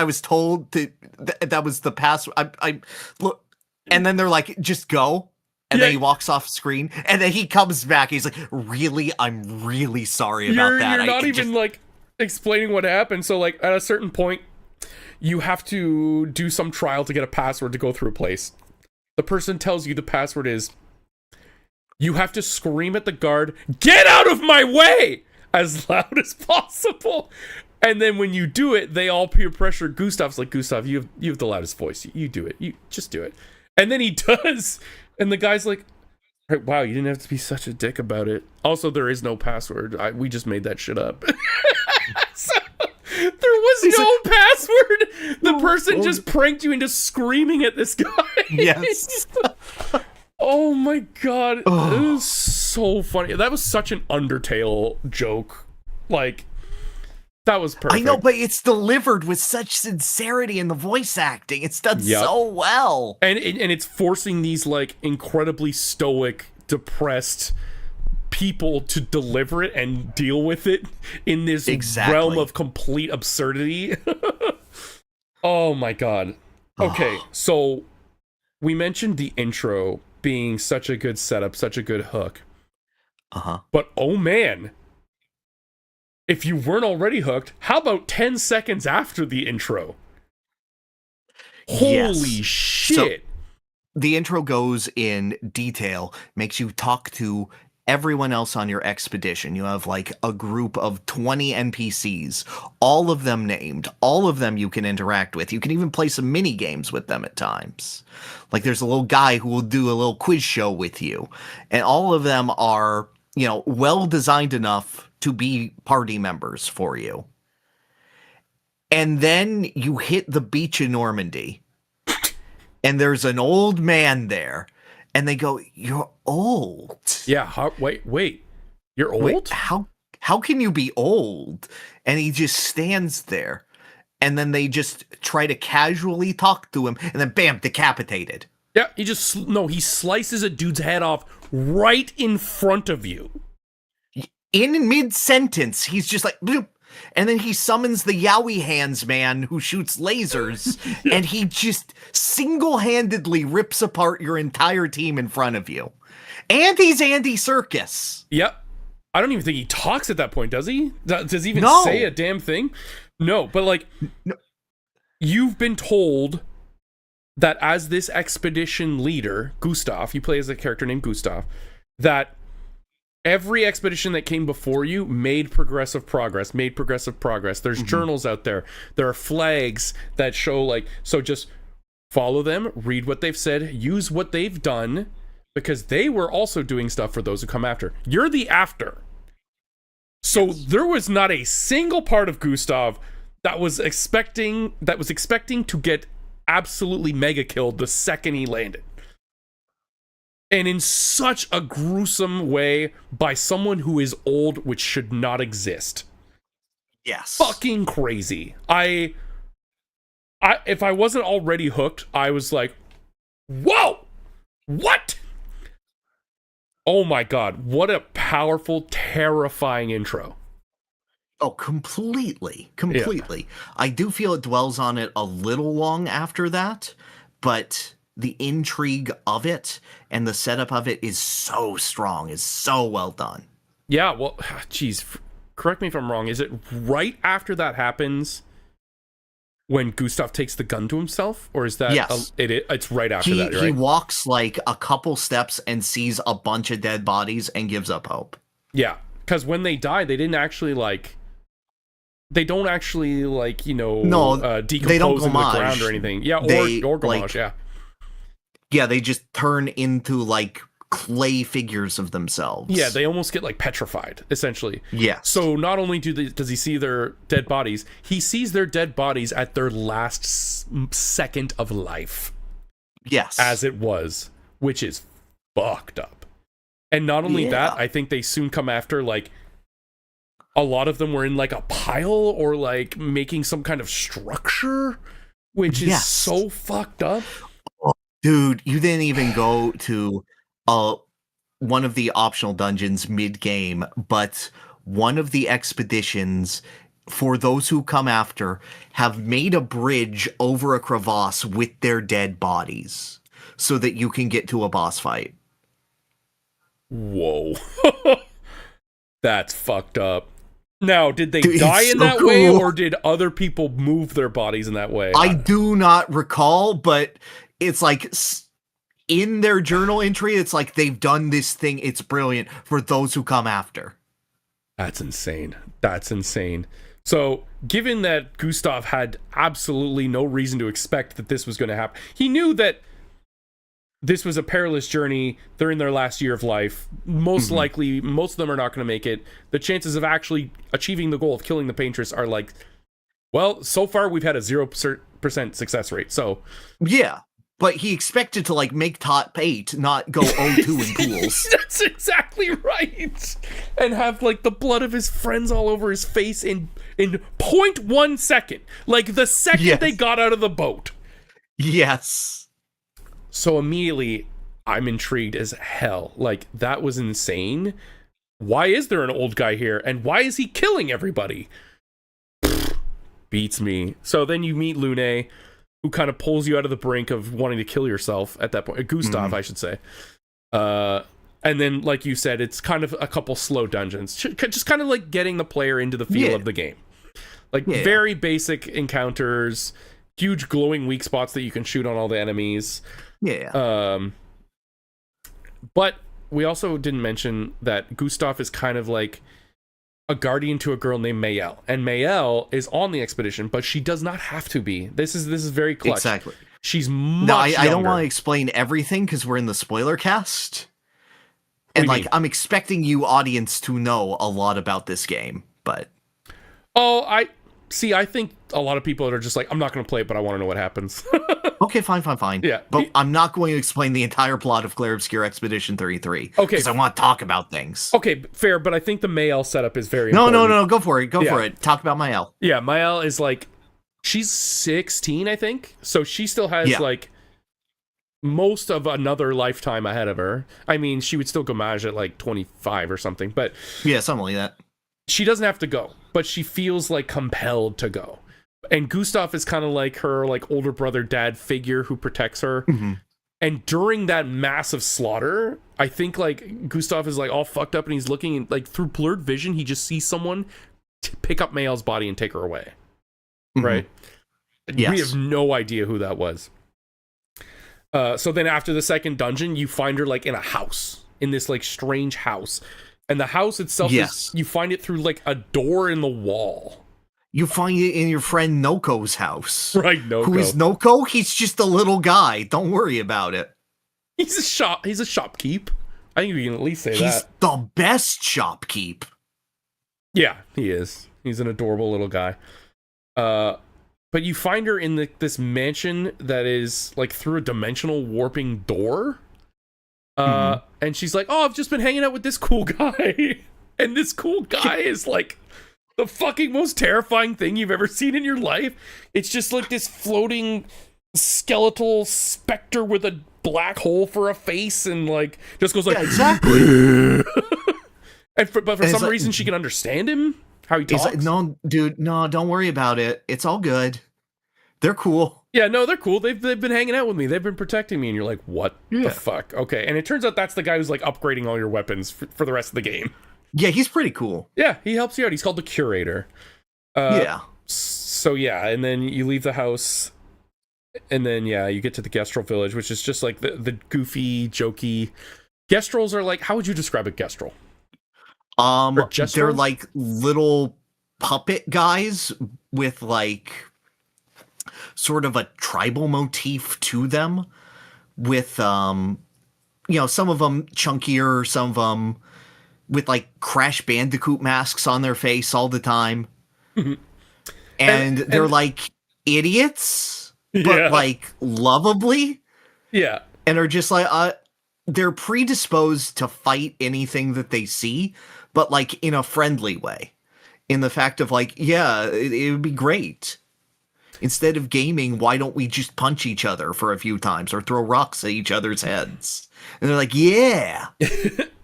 Speaker 1: was told that was the password. I look." And then they're like, just go. And then he walks off screen. And then he comes back. He's like, really? I'm really sorry about that.
Speaker 2: You're not even like explaining what happened. So like at a certain point, you have to do some trial to get a password to go through a place. The person tells you the password is, you have to scream at the guard, "Get out of my way!" as loud as possible. And then when you do it, they all peer pressure Gustav's like, Gustav, you have the loudest voice. You do it. You just do it. And then he does. And the guy's like, wow, you didn't have to be such a dick about it. Also, there is no password. We just made that shit up. So, there was no password. The person just pranked you into screaming at this guy.
Speaker 1: Yes.
Speaker 2: Oh my god. It was so funny. That was such an Undertale joke. Like, that was perfect.
Speaker 1: I know, but it's delivered with such sincerity in the voice acting. It's done so well.
Speaker 2: And it's forcing these, like, incredibly stoic, depressed people to deliver it and deal with it in this realm of complete absurdity. Oh my god. Okay, so we mentioned the intro being such a good setup, such a good hook. But oh man, if you weren't already hooked, how about 10 seconds after the intro? Holy shit.
Speaker 1: So, the intro goes in detail, makes you talk to everyone else on your expedition. You have like a group of 20 NPCs, all of them named, all of them you can interact with. You can even play some mini games with them at times. Like there's a little guy who will do a little quiz show with you. And all of them are, you know, well designed enough to be party members for you. And then you hit the beach in Normandy. And there's an old man there. And they go, "You're old."
Speaker 2: Yeah, wait. You're old?
Speaker 1: Wait, how can you be old? And he just stands there. And then they just try to casually talk to him. And then bam, decapitated.
Speaker 2: Yeah, he slices a dude's head off right in front of you.
Speaker 1: In mid-sentence, he's just like, bloop. And then he summons the Yowie Hands man who shoots lasers, and he just single-handedly rips apart your entire team in front of you. And he's Andy Serkis.
Speaker 2: Yep. I don't even think he talks at that point, does he? Does he even say a damn thing? No, but like, you've been told that as this expedition leader, Gustav, you play as a character named Gustav, that every expedition that came before you made progressive progress. There's journals out there. There are flags that show, like, so just follow them, read what they've said, use what they've done, because they were also doing stuff for those who come after. You're the after. So there was not a single part of Gustav that was expecting to get absolutely mega killed the second he landed. And in such a gruesome way by someone who is old, which should not exist.
Speaker 1: Yes.
Speaker 2: Fucking crazy. I if I wasn't already hooked, I was like, whoa! What? Oh my god, what a powerful, terrifying intro.
Speaker 1: Oh, completely. Yeah. I do feel it dwells on it a little long after that, but the intrigue of it and the setup of it is so strong, is so well done.
Speaker 2: Yeah, well, geez, correct me if I'm wrong. Is it right after that happens when Gustav takes the gun to himself? Or is that...
Speaker 1: Yes.
Speaker 2: It's right after that, right?
Speaker 1: He walks like a couple steps and sees a bunch of dead bodies and gives up hope.
Speaker 2: Yeah, because when they die, they didn't actually, like... They don't actually, like, you know, decompose into the ground or anything. Yeah, or Gomage, like, yeah.
Speaker 1: Yeah, they just turn into, like, clay figures of themselves.
Speaker 2: Yeah, they almost get, like, petrified, essentially.
Speaker 1: Yes.
Speaker 2: So not only does he see their dead bodies, he sees their dead bodies at their last second of life.
Speaker 1: Yes.
Speaker 2: As it was, which is fucked up. And not only that, I think they soon come after, like, a lot of them were in, like, a pile or, like, making some kind of structure, which is so fucked up.
Speaker 1: Dude, you didn't even go to one of the optional dungeons mid-game, but one of the expeditions, for those who come after, have made a bridge over a crevasse with their dead bodies. so that you can get to a boss fight.
Speaker 2: Whoa. That's fucked up. Now, did they
Speaker 1: Dude,
Speaker 2: die
Speaker 1: it's
Speaker 2: in
Speaker 1: so
Speaker 2: that way,
Speaker 1: cool.
Speaker 2: or did other people move their bodies in that way?
Speaker 1: I do not recall, but it's like in their journal entry, it's like they've done this thing. It's brilliant for those who come after.
Speaker 2: That's insane. That's insane. So, given that Gustav had absolutely no reason to expect that this was going to happen, he knew that this was a perilous journey. They're in their last year of life. Most likely, most of them are not going to make it. The chances of actually achieving the goal of killing the Paintress are like, well, so far we've had a 0% success rate. So,
Speaker 1: yeah, but he expected to like make top 8, not go 0-2 in pools.
Speaker 2: That's exactly right. And have like the blood of his friends all over his face in 0.1 second. Like the second they got out of the boat.
Speaker 1: Yes.
Speaker 2: So immediately, I'm intrigued as hell. Like, that was insane. Why is there an old guy here? And why is he killing everybody? Beats me. So then you meet Lune, who kind of pulls you out of the brink of wanting to kill yourself at that point. Gustav, I should say. And then, like you said, it's kind of a couple slow dungeons. Just kind of like getting the player into the feel of the game. Like, very basic encounters, huge glowing weak spots that you can shoot on all the enemies.
Speaker 1: Yeah.
Speaker 2: But we also didn't mention that Gustav is kind of like a guardian to a girl named Mayel, and Mayel is on the expedition, but she does not have to be. This is very clutch.
Speaker 1: Exactly.
Speaker 2: She's much
Speaker 1: I don't
Speaker 2: younger.
Speaker 1: want to explain everything because we're in the spoiler cast, and like I'm expecting you, audience, to know a lot about this game. But
Speaker 2: I think a lot of people are just like, I'm not going to play it, but I want to know what happens.
Speaker 1: Okay, fine.
Speaker 2: Yeah.
Speaker 1: But I'm not going to explain the entire plot of Clair Obscur Expedition 33.
Speaker 2: Okay.
Speaker 1: Because I want to talk about things.
Speaker 2: Okay, fair, but I think the Mayel setup is very
Speaker 1: No,
Speaker 2: important.
Speaker 1: go for it. Go for it. Talk about Mayel.
Speaker 2: Yeah, Mayel is like, she's 16, I think. So she still has like most of another lifetime ahead of her. I mean, she would still go mage at like 25 or something, but
Speaker 1: yeah, something like that.
Speaker 2: She doesn't have to go, but she feels like compelled to go. And Gustav is kind of like her like older brother dad figure who protects her. And during that massive slaughter, I think like Gustav is like all fucked up and he's looking and like through blurred vision, he just sees someone pick up Mayel's body and take her away. Right?
Speaker 1: Yes.
Speaker 2: We have no idea who that was. So then after the second dungeon, you find her like in a house, in this like strange house. And the house itself is, you find it through like a door in the wall.
Speaker 1: You find it in your friend Noko's house.
Speaker 2: Right, Noko.
Speaker 1: Who is Noko? He's just a little guy. Don't worry about it.
Speaker 2: He's a shopkeep. I think we can at least say that.
Speaker 1: He's the best shopkeep.
Speaker 2: Yeah, he is. He's an adorable little guy. But you find her in this mansion that is like through a dimensional warping door. And she's like, oh, I've just been hanging out with this cool guy. And this cool guy is like the fucking most terrifying thing you've ever seen in your life. It's just like this floating skeletal specter with a black hole for a face and like just goes like,
Speaker 1: exactly.
Speaker 2: but for some reason she can understand him, how he talks.
Speaker 1: Like, no, dude, no, don't worry about it. It's all good. They're cool.
Speaker 2: Yeah, no, they're cool. They've been hanging out with me. They've been protecting me. And you're like, what the fuck? Okay. And it turns out that's the guy who's like upgrading all your weapons for the rest of the game.
Speaker 1: Yeah, he's pretty cool.
Speaker 2: Yeah, he helps you out. He's called the Curator. So yeah, and then you leave the house. And then, you get to the Gestrel village, which is just like the goofy, jokey. Gestrels are like, how would you describe a Gestrel?
Speaker 1: They're like little puppet guys with like sort of a tribal motif to them, with some of them chunkier, some of them with like Crash Bandicoot masks on their face all the time. And they're like idiots, but like lovably. Yeah. And are just like they're predisposed to fight anything that they see, but like in a friendly way. In the fact of like, it would be great. Instead of gaming, why don't we just punch each other for a few times or throw rocks at each other's heads? And they're like, yeah.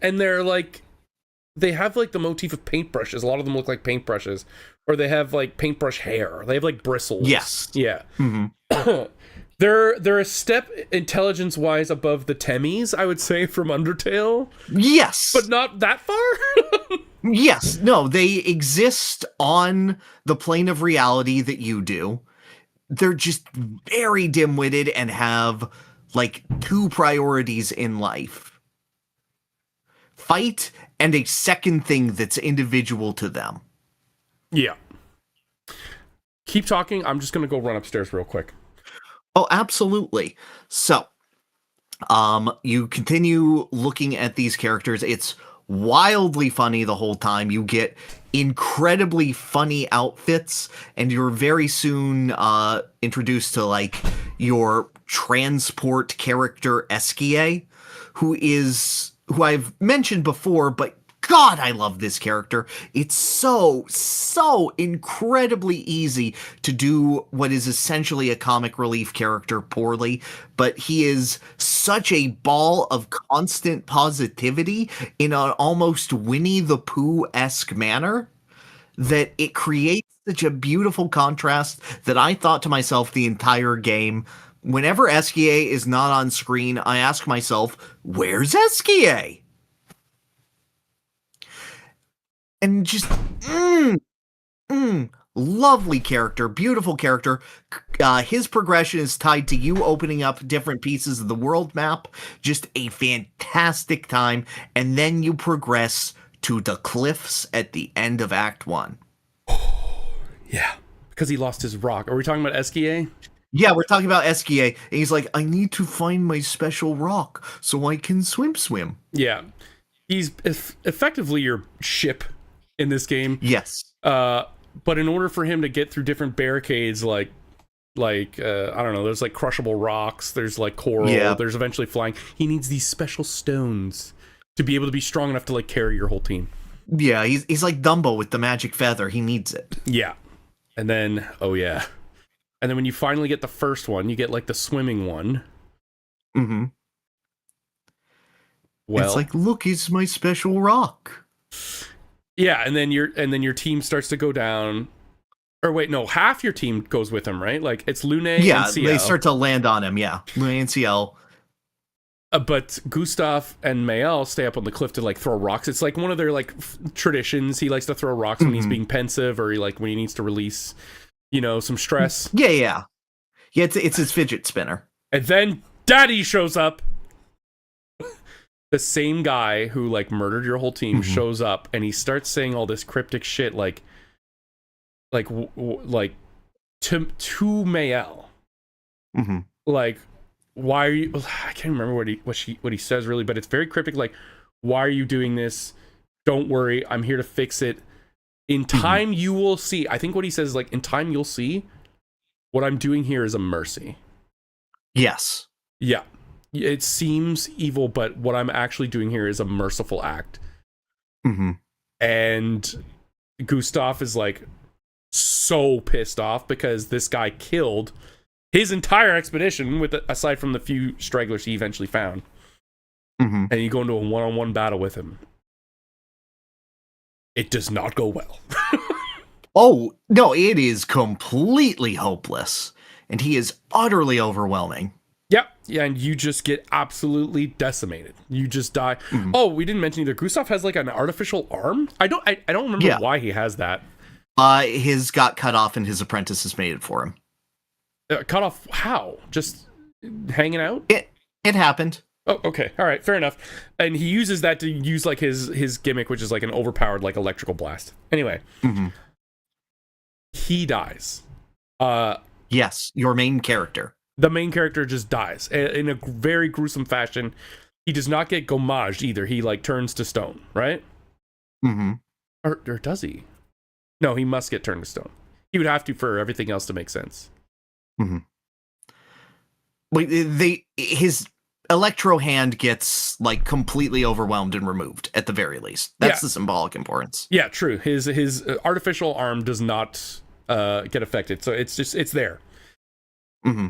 Speaker 2: And they're like, they have like the motif of paintbrushes. A lot of them look like paintbrushes. Or they have like paintbrush hair. They have like bristles.
Speaker 1: Yes.
Speaker 2: Yeah. They're a step intelligence wise above the Temmies, I would say, from Undertale,
Speaker 1: Yes.
Speaker 2: but not that far.
Speaker 1: Yes. No, they exist on the plane of reality that you do. They're just very dim-witted and have like two priorities in life. Fight and a second thing that's individual to them.
Speaker 2: Yeah. Keep talking. I'm just going to go run upstairs real quick.
Speaker 1: Oh, absolutely. So, you continue looking at these characters. It's wildly funny the whole time. You get incredibly funny outfits, and you're very soon introduced to like your transport character Eskie, who I've mentioned before, but God, I love this character. It's so incredibly easy to do what is essentially a comic relief character poorly, but he is such a ball of constant positivity in an almost Winnie the Pooh-esque manner that it creates such a beautiful contrast that I thought to myself the entire game, whenever Eskie is not on screen, I ask myself, where's Eskie? And just, lovely character, beautiful character. His progression is tied to you opening up different pieces of the world map. Just a fantastic time. And then you progress to the cliffs at the end of Act 1.
Speaker 2: Yeah, because he lost his rock. Are we talking about Eskie?
Speaker 1: Yeah, we're talking about Eskie, and he's like, I need to find my special rock so I can swim.
Speaker 2: Yeah. He's effectively your ship in this game.
Speaker 1: Yes.
Speaker 2: But in order for him to get through different barricades, like I don't know, there's like crushable rocks, there's like coral, there's eventually flying. He needs these special stones to be able to be strong enough to like carry your whole team.
Speaker 1: Yeah, he's like Dumbo with the magic feather. He needs it.
Speaker 2: Yeah. And then, and then when you finally get the first one, you get like the swimming one.
Speaker 1: Mm-hmm.
Speaker 2: Well,
Speaker 1: it's like, look, it's my special rock.
Speaker 2: Yeah, and then your team starts to go down. Or wait, no, half your team goes with him, right? Like it's Lune and CL.
Speaker 1: They start to land on him, yeah. Lune and CL.
Speaker 2: But Gustav and Mael stay up on the cliff to like throw rocks. It's like one of their like traditions. He likes to throw rocks when he's being pensive or when he needs to release, some stress.
Speaker 1: Yeah, it's his fidget spinner.
Speaker 2: And then Daddy shows up. The same guy who like murdered your whole team shows up, and he starts saying all this cryptic shit like to Mael.
Speaker 1: Mm-hmm.
Speaker 2: Like, why are you? I can't remember what he says really, but it's very cryptic. Like, why are you doing this? Don't worry, I'm here to fix it. In time, you will see. I think what he says is like, in time, you'll see. What I'm doing here is a mercy.
Speaker 1: Yes.
Speaker 2: Yeah. It seems evil, but what I'm actually doing here is a merciful act.
Speaker 1: Mm-hmm.
Speaker 2: And Gustav is like so pissed off because this guy killed his entire expedition, aside from the few stragglers he eventually found.
Speaker 1: Mm-hmm.
Speaker 2: And you go into a one-on-one battle with him. It does not go well.
Speaker 1: Oh, no, it is completely hopeless. And he is utterly overwhelming.
Speaker 2: Yep. Yeah, and you just get absolutely decimated. You just die. Mm-hmm. Oh, we didn't mention either. Gustav has like an artificial arm. I don't remember why he has that.
Speaker 1: His got cut off and his apprentice has made it for him.
Speaker 2: Cut off how? Just hanging out?
Speaker 1: It happened.
Speaker 2: Oh, okay. All right, fair enough. And he uses that to use like his gimmick, which is like an overpowered like electrical blast. Anyway.
Speaker 1: Mm-hmm.
Speaker 2: He dies.
Speaker 1: Yes, your main character.
Speaker 2: The main character just dies in a very gruesome fashion. He does not get gommaged either. He like turns to stone, right?
Speaker 1: Mm-hmm.
Speaker 2: Or does he? No, he must get turned to stone. He would have to for everything else to make sense.
Speaker 1: Mm-hmm. Wait, his electro hand gets like completely overwhelmed and removed at the very least. That's the symbolic importance.
Speaker 2: Yeah, true. His artificial arm does not get affected, so it's there.
Speaker 1: Mm-hmm.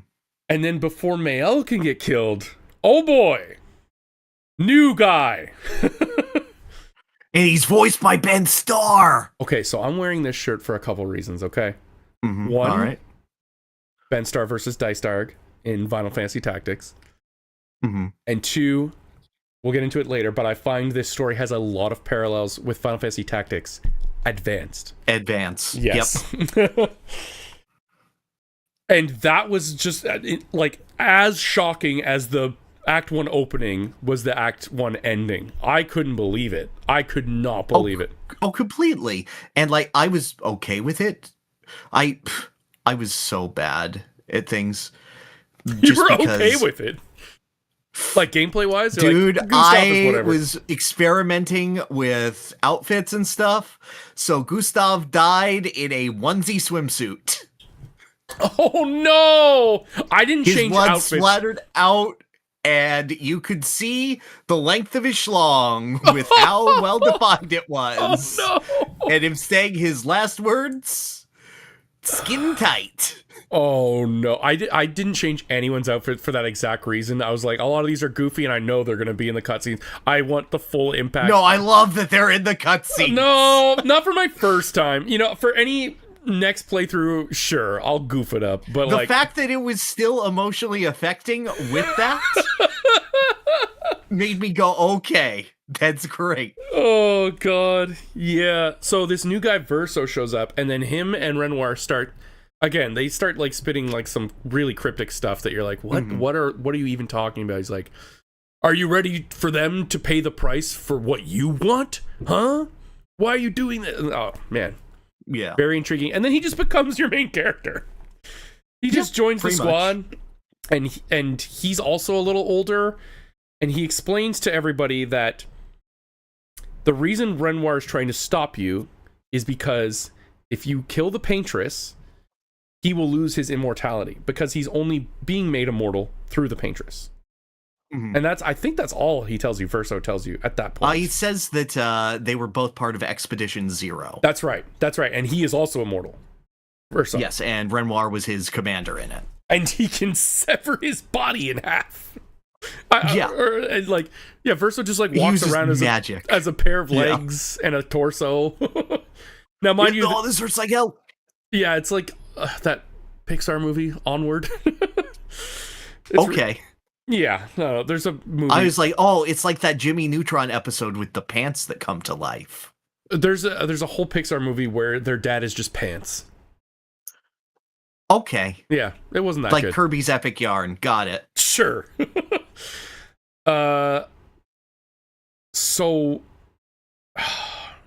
Speaker 2: And then before Mael can get killed, oh boy, new guy.
Speaker 1: And he's voiced by Ben Starr.
Speaker 2: Okay, so I'm wearing this shirt for a couple reasons, okay?
Speaker 1: Mm-hmm.
Speaker 2: One,
Speaker 1: all right.
Speaker 2: Ben Starr versus Dice Darg in Final Fantasy Tactics.
Speaker 1: Mm-hmm.
Speaker 2: And 2, we'll get into it later, but I find this story has a lot of parallels with Final Fantasy Tactics Advanced.
Speaker 1: Yes.
Speaker 2: Yep. And that was just like as shocking as the Act 1 opening was the Act 1 ending. I couldn't believe it. I could not believe it.
Speaker 1: Oh, completely. And like I was okay with it. I was so bad at things.
Speaker 2: You were okay with it? Like gameplay wise?
Speaker 1: Dude,
Speaker 2: like,
Speaker 1: I was experimenting with outfits and stuff. So Gustav died in a onesie swimsuit.
Speaker 2: Oh no! I didn't
Speaker 1: His
Speaker 2: change
Speaker 1: blood
Speaker 2: outfits.
Speaker 1: splattered out, and you could see the length of his schlong with how well defined it was.
Speaker 2: Oh no!
Speaker 1: And him saying his last words, skin tight.
Speaker 2: Oh no, I didn't change anyone's outfit for that exact reason. I was like, a lot of these are goofy, and I know they're going to be in the cutscenes. I want the full impact.
Speaker 1: No, I love that they're in the cutscenes.
Speaker 2: No, not for my first time. You know, for any next playthrough, sure, I'll goof it up. But
Speaker 1: the
Speaker 2: like,
Speaker 1: fact that it was still emotionally affecting with that made me go, okay, that's great.
Speaker 2: oh god, yeah. So this new guy Verso shows up, and then him and Renoir start. Again, they start like spitting like some really cryptic stuff that you're like, what? Mm-hmm. What are you even talking about? He's like, are you ready for them to pay the price for what you want? Huh? Why are you doing that? Oh man,
Speaker 1: yeah,
Speaker 2: very intriguing. And then he just becomes your main character. He just joins the squad, and he's also a little older, and he explains to everybody that the reason Renoir is trying to stop you is because if you kill the Paintress, he will lose his immortality because he's only being made immortal through the Paintress. Mm-hmm. And I think that's all he tells you, Verso tells you at that point.
Speaker 1: He says that they were both part of Expedition Zero.
Speaker 2: That's right. And he is also immortal. Verso.
Speaker 1: Yes, and Renoir was his commander in it.
Speaker 2: And he can sever his body in half. Verso just like walks around as a pair of legs and a torso. Now, mind you,
Speaker 1: this hurts like hell.
Speaker 2: Yeah, it's like that Pixar movie, Onward.
Speaker 1: Okay.
Speaker 2: Yeah, no, there's a movie.
Speaker 1: I was like, oh, it's like that Jimmy Neutron episode with the pants that come to life.
Speaker 2: There's a whole Pixar movie where their dad is just pants.
Speaker 1: Okay.
Speaker 2: Yeah, it wasn't that
Speaker 1: like
Speaker 2: good.
Speaker 1: Like Kirby's Epic Yarn. Got it.
Speaker 2: Sure. So...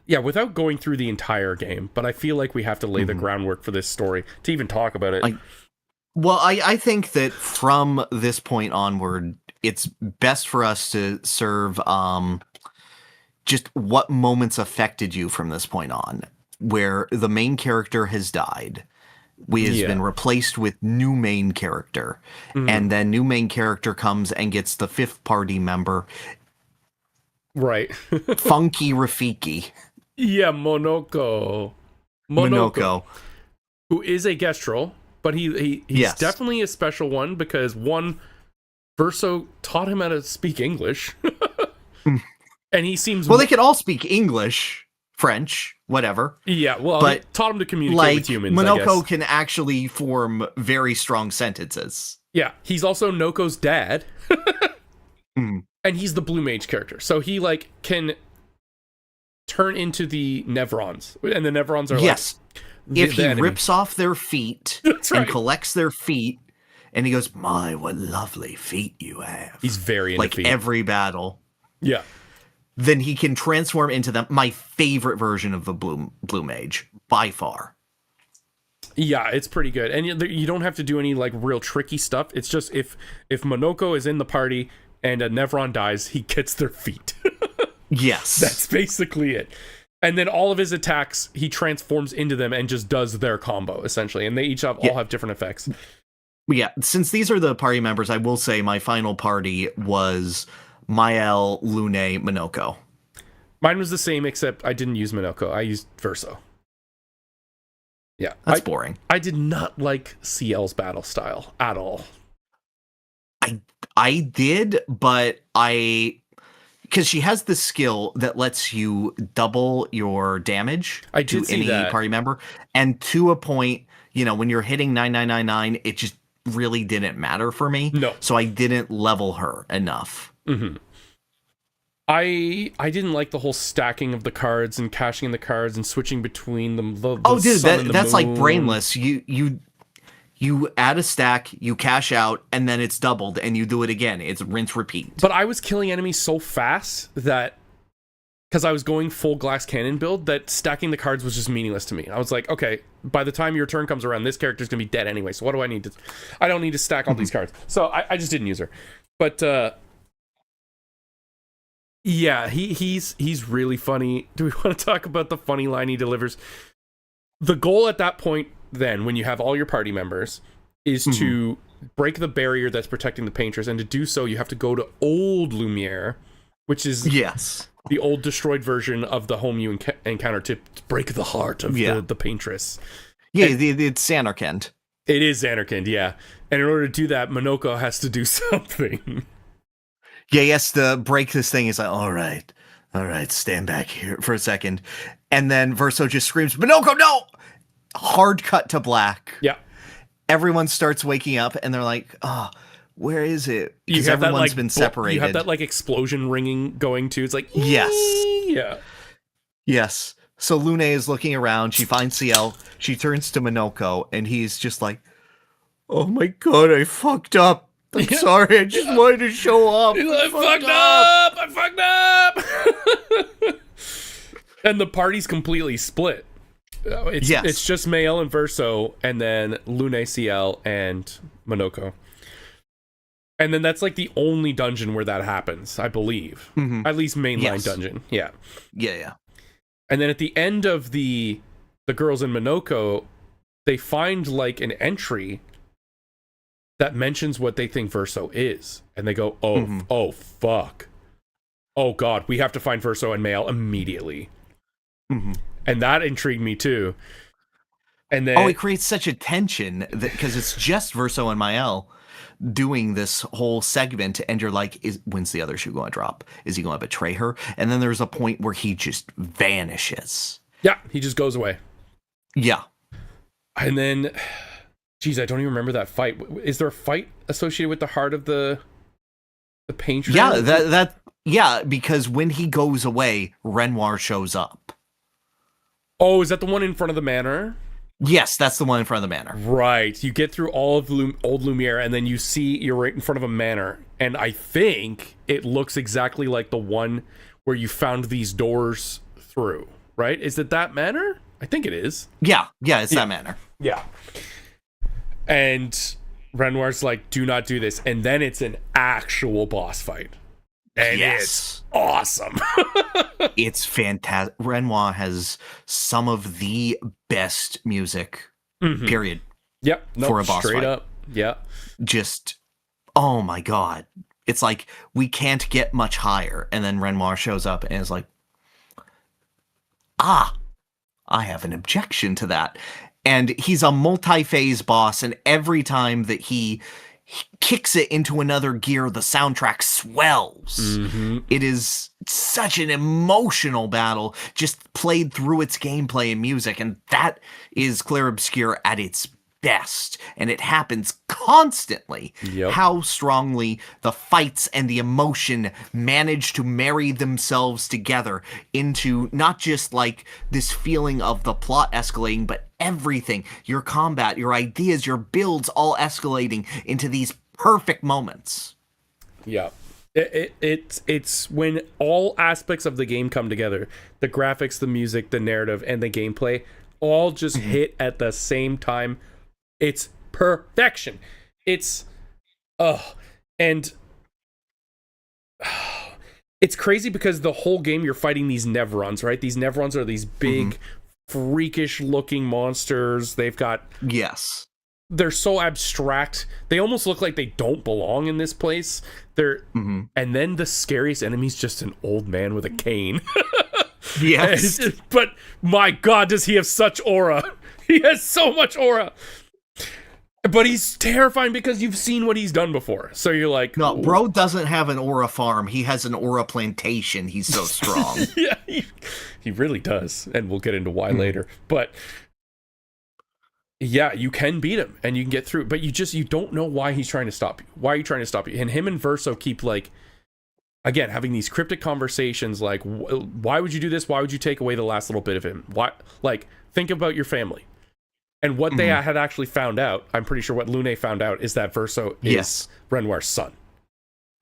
Speaker 2: Yeah, without going through the entire game, but I feel like we have to lay the groundwork for this story to even talk about it.
Speaker 1: I think that from this point onward, it's best for us to serve just what moments affected you from this point on, where the main character has died. Has been replaced with new main character, and then new main character comes and gets the fifth party member.
Speaker 2: Right.
Speaker 1: Funky Rafiki.
Speaker 2: Yeah, Monoko. Who is a Gestrel, but he's definitely a special one because Verso taught him how to speak English. And he seems...
Speaker 1: Well, they can all speak English, French, whatever.
Speaker 2: Yeah, well,
Speaker 1: but
Speaker 2: he taught him to communicate with humans,
Speaker 1: Monoko can actually form very strong sentences.
Speaker 2: Yeah, he's also Noko's dad. And he's the blue mage character. So he like can turn into the Nevrons. And the Nevrons are
Speaker 1: if he rips off their feet and collects their feet and he goes, "My, what lovely feet you have."
Speaker 2: He's very into feet.
Speaker 1: Every battle.
Speaker 2: Yeah.
Speaker 1: Then he can transform into them. My favorite version of the blue mage by far.
Speaker 2: Yeah, it's pretty good. And you don't have to do any like real tricky stuff. It's just if Monoko is in the party and a Nevron dies, he gets their feet.
Speaker 1: Yes.
Speaker 2: That's basically it. And then all of his attacks, he transforms into them and just does their combo, essentially. And they each all have different effects.
Speaker 1: Yeah, since these are the party members, I will say my final party was Mael, Lune, Monoko.
Speaker 2: Mine was the same, except I didn't use Monoko. I used Verso. Yeah.
Speaker 1: That's boring.
Speaker 2: I did not like CL's battle style at all.
Speaker 1: I did, but because she has the skill that lets you double your damage to any party member, and to a point, when you're hitting 9999, really didn't matter for me.
Speaker 2: No.
Speaker 1: So I didn't level her enough.
Speaker 2: Mm-hmm. I didn't like the whole stacking of the cards and cashing in the cards and switching between them.
Speaker 1: That's like brainless. You add a stack, you cash out, and then it's doubled, and you do it again. It's rinse repeat.
Speaker 2: But I was killing enemies so fast that, because I was going full glass cannon build, that stacking the cards was just meaningless to me. I was like, okay, by the time your turn comes around, this character's gonna be dead anyway. So what do I need to? I don't need to stack all these cards. So I just didn't use her. But yeah, he's really funny. Do we want to talk about the funny line he delivers? The goal at that point, then, when you have all your party members, is to break the barrier that's protecting the painters, and to do so, you have to go to Old Lumiere, which is the old destroyed version of the home you encounter to break the heart of the paintress.
Speaker 1: Yeah, it's Xanarkand.
Speaker 2: It is Xanarkand, yeah. And in order to do that, Monoko has to do something.
Speaker 1: Yeah, he has to break this thing. He's like, all right, stand back here for a second. And then Verso just screams, Monoko, no! Hard cut to black.
Speaker 2: Yeah.
Speaker 1: Everyone starts waking up, and they're like, oh, where is it? Because everyone's been separated.
Speaker 2: You have that, like, explosion ringing going, too. It's like,
Speaker 1: yes.
Speaker 2: Yeah.
Speaker 1: Yes. So Lune is looking around. She finds CL. She turns to Monoko, and he's just like, oh my god, I fucked up. I'm sorry, I just wanted to show up.
Speaker 2: I fucked up. And the party's completely split. It's just Mael and Verso, and then Lune, CL, and Monoko. And then that's like the only dungeon where that happens, I believe. At least mainline dungeon. Yeah.
Speaker 1: Yeah.
Speaker 2: And then at the end of the girls in Monoko, they find like an entry that mentions what they think Verso is. And they go, oh, fuck. Oh, God, we have to find Verso and Mael immediately. And that intrigued me, too. And then...
Speaker 1: it creates such a tension, because it's just Verso and Mael doing this whole segment, and you're like, when's the other shoe going to drop? Is he going to betray her? And then there's a point where he just vanishes.
Speaker 2: Yeah, he just goes away.
Speaker 1: Yeah.
Speaker 2: And then... Geez, I don't even remember that fight. Is there a fight associated with the heart of the painter?
Speaker 1: Yeah, because when he goes away, Renoir shows up.
Speaker 2: Oh, is that the one in front of the manor?
Speaker 1: Yes, that's the one in front of the manor.
Speaker 2: Right. You get through all of Old Lumiere, and then you're right in front of a manor. And I think it looks exactly like the one where you found these doors through, right? Is it that manor? I think it is.
Speaker 1: Yeah, it's that manor.
Speaker 2: Yeah. And Renoir's like, do not do this. And then it's an actual boss fight. And it's awesome.
Speaker 1: It's fantastic. Renoir has some of the best music, period.
Speaker 2: Yep.
Speaker 1: For a boss
Speaker 2: straight
Speaker 1: fight.
Speaker 2: Up. Yeah.
Speaker 1: Just, oh my God. It's like, we can't get much higher. And then Renoir shows up and is like, I have an objection to that. And he's a multi-phase boss, and every time that he kicks it into another gear, the soundtrack swells. It is such an emotional battle, just played through its gameplay and music, and that is Clair Obscur at its best, and it happens constantly. How strongly the fights and the emotion manage to marry themselves together into not just like this feeling of the plot escalating, but everything, your combat, your ideas, your builds, all escalating into these perfect moments.
Speaker 2: Yeah. It's when all aspects of the game come together. The graphics, the music, the narrative, and the gameplay all just hit at the same time. It's perfection. It's and it's crazy because the whole game you're fighting these Nevrons, right? These Nevrons are these big, freakish looking monsters. They've got they're so abstract. They almost look like they don't belong in this place. They're and then the scariest enemy's just an old man with a cane. But my God, does he have such aura? He has so much aura. But he's terrifying because you've seen what he's done before. So you're like...
Speaker 1: No, bro doesn't have an aura farm. He has an aura plantation. He's so strong.
Speaker 2: Yeah, he really does. And we'll get into why later. But yeah, you can beat him and you can get through, but you don't know why he's trying to stop you. Why are you trying to stop you? And him and Verso keep like, again, having these cryptic conversations like, why would you do this? Why would you take away the last little bit of him? Why? Like, think about your family. And what they had actually found out, I'm pretty sure what Lune found out, is that Verso is Renoir's son.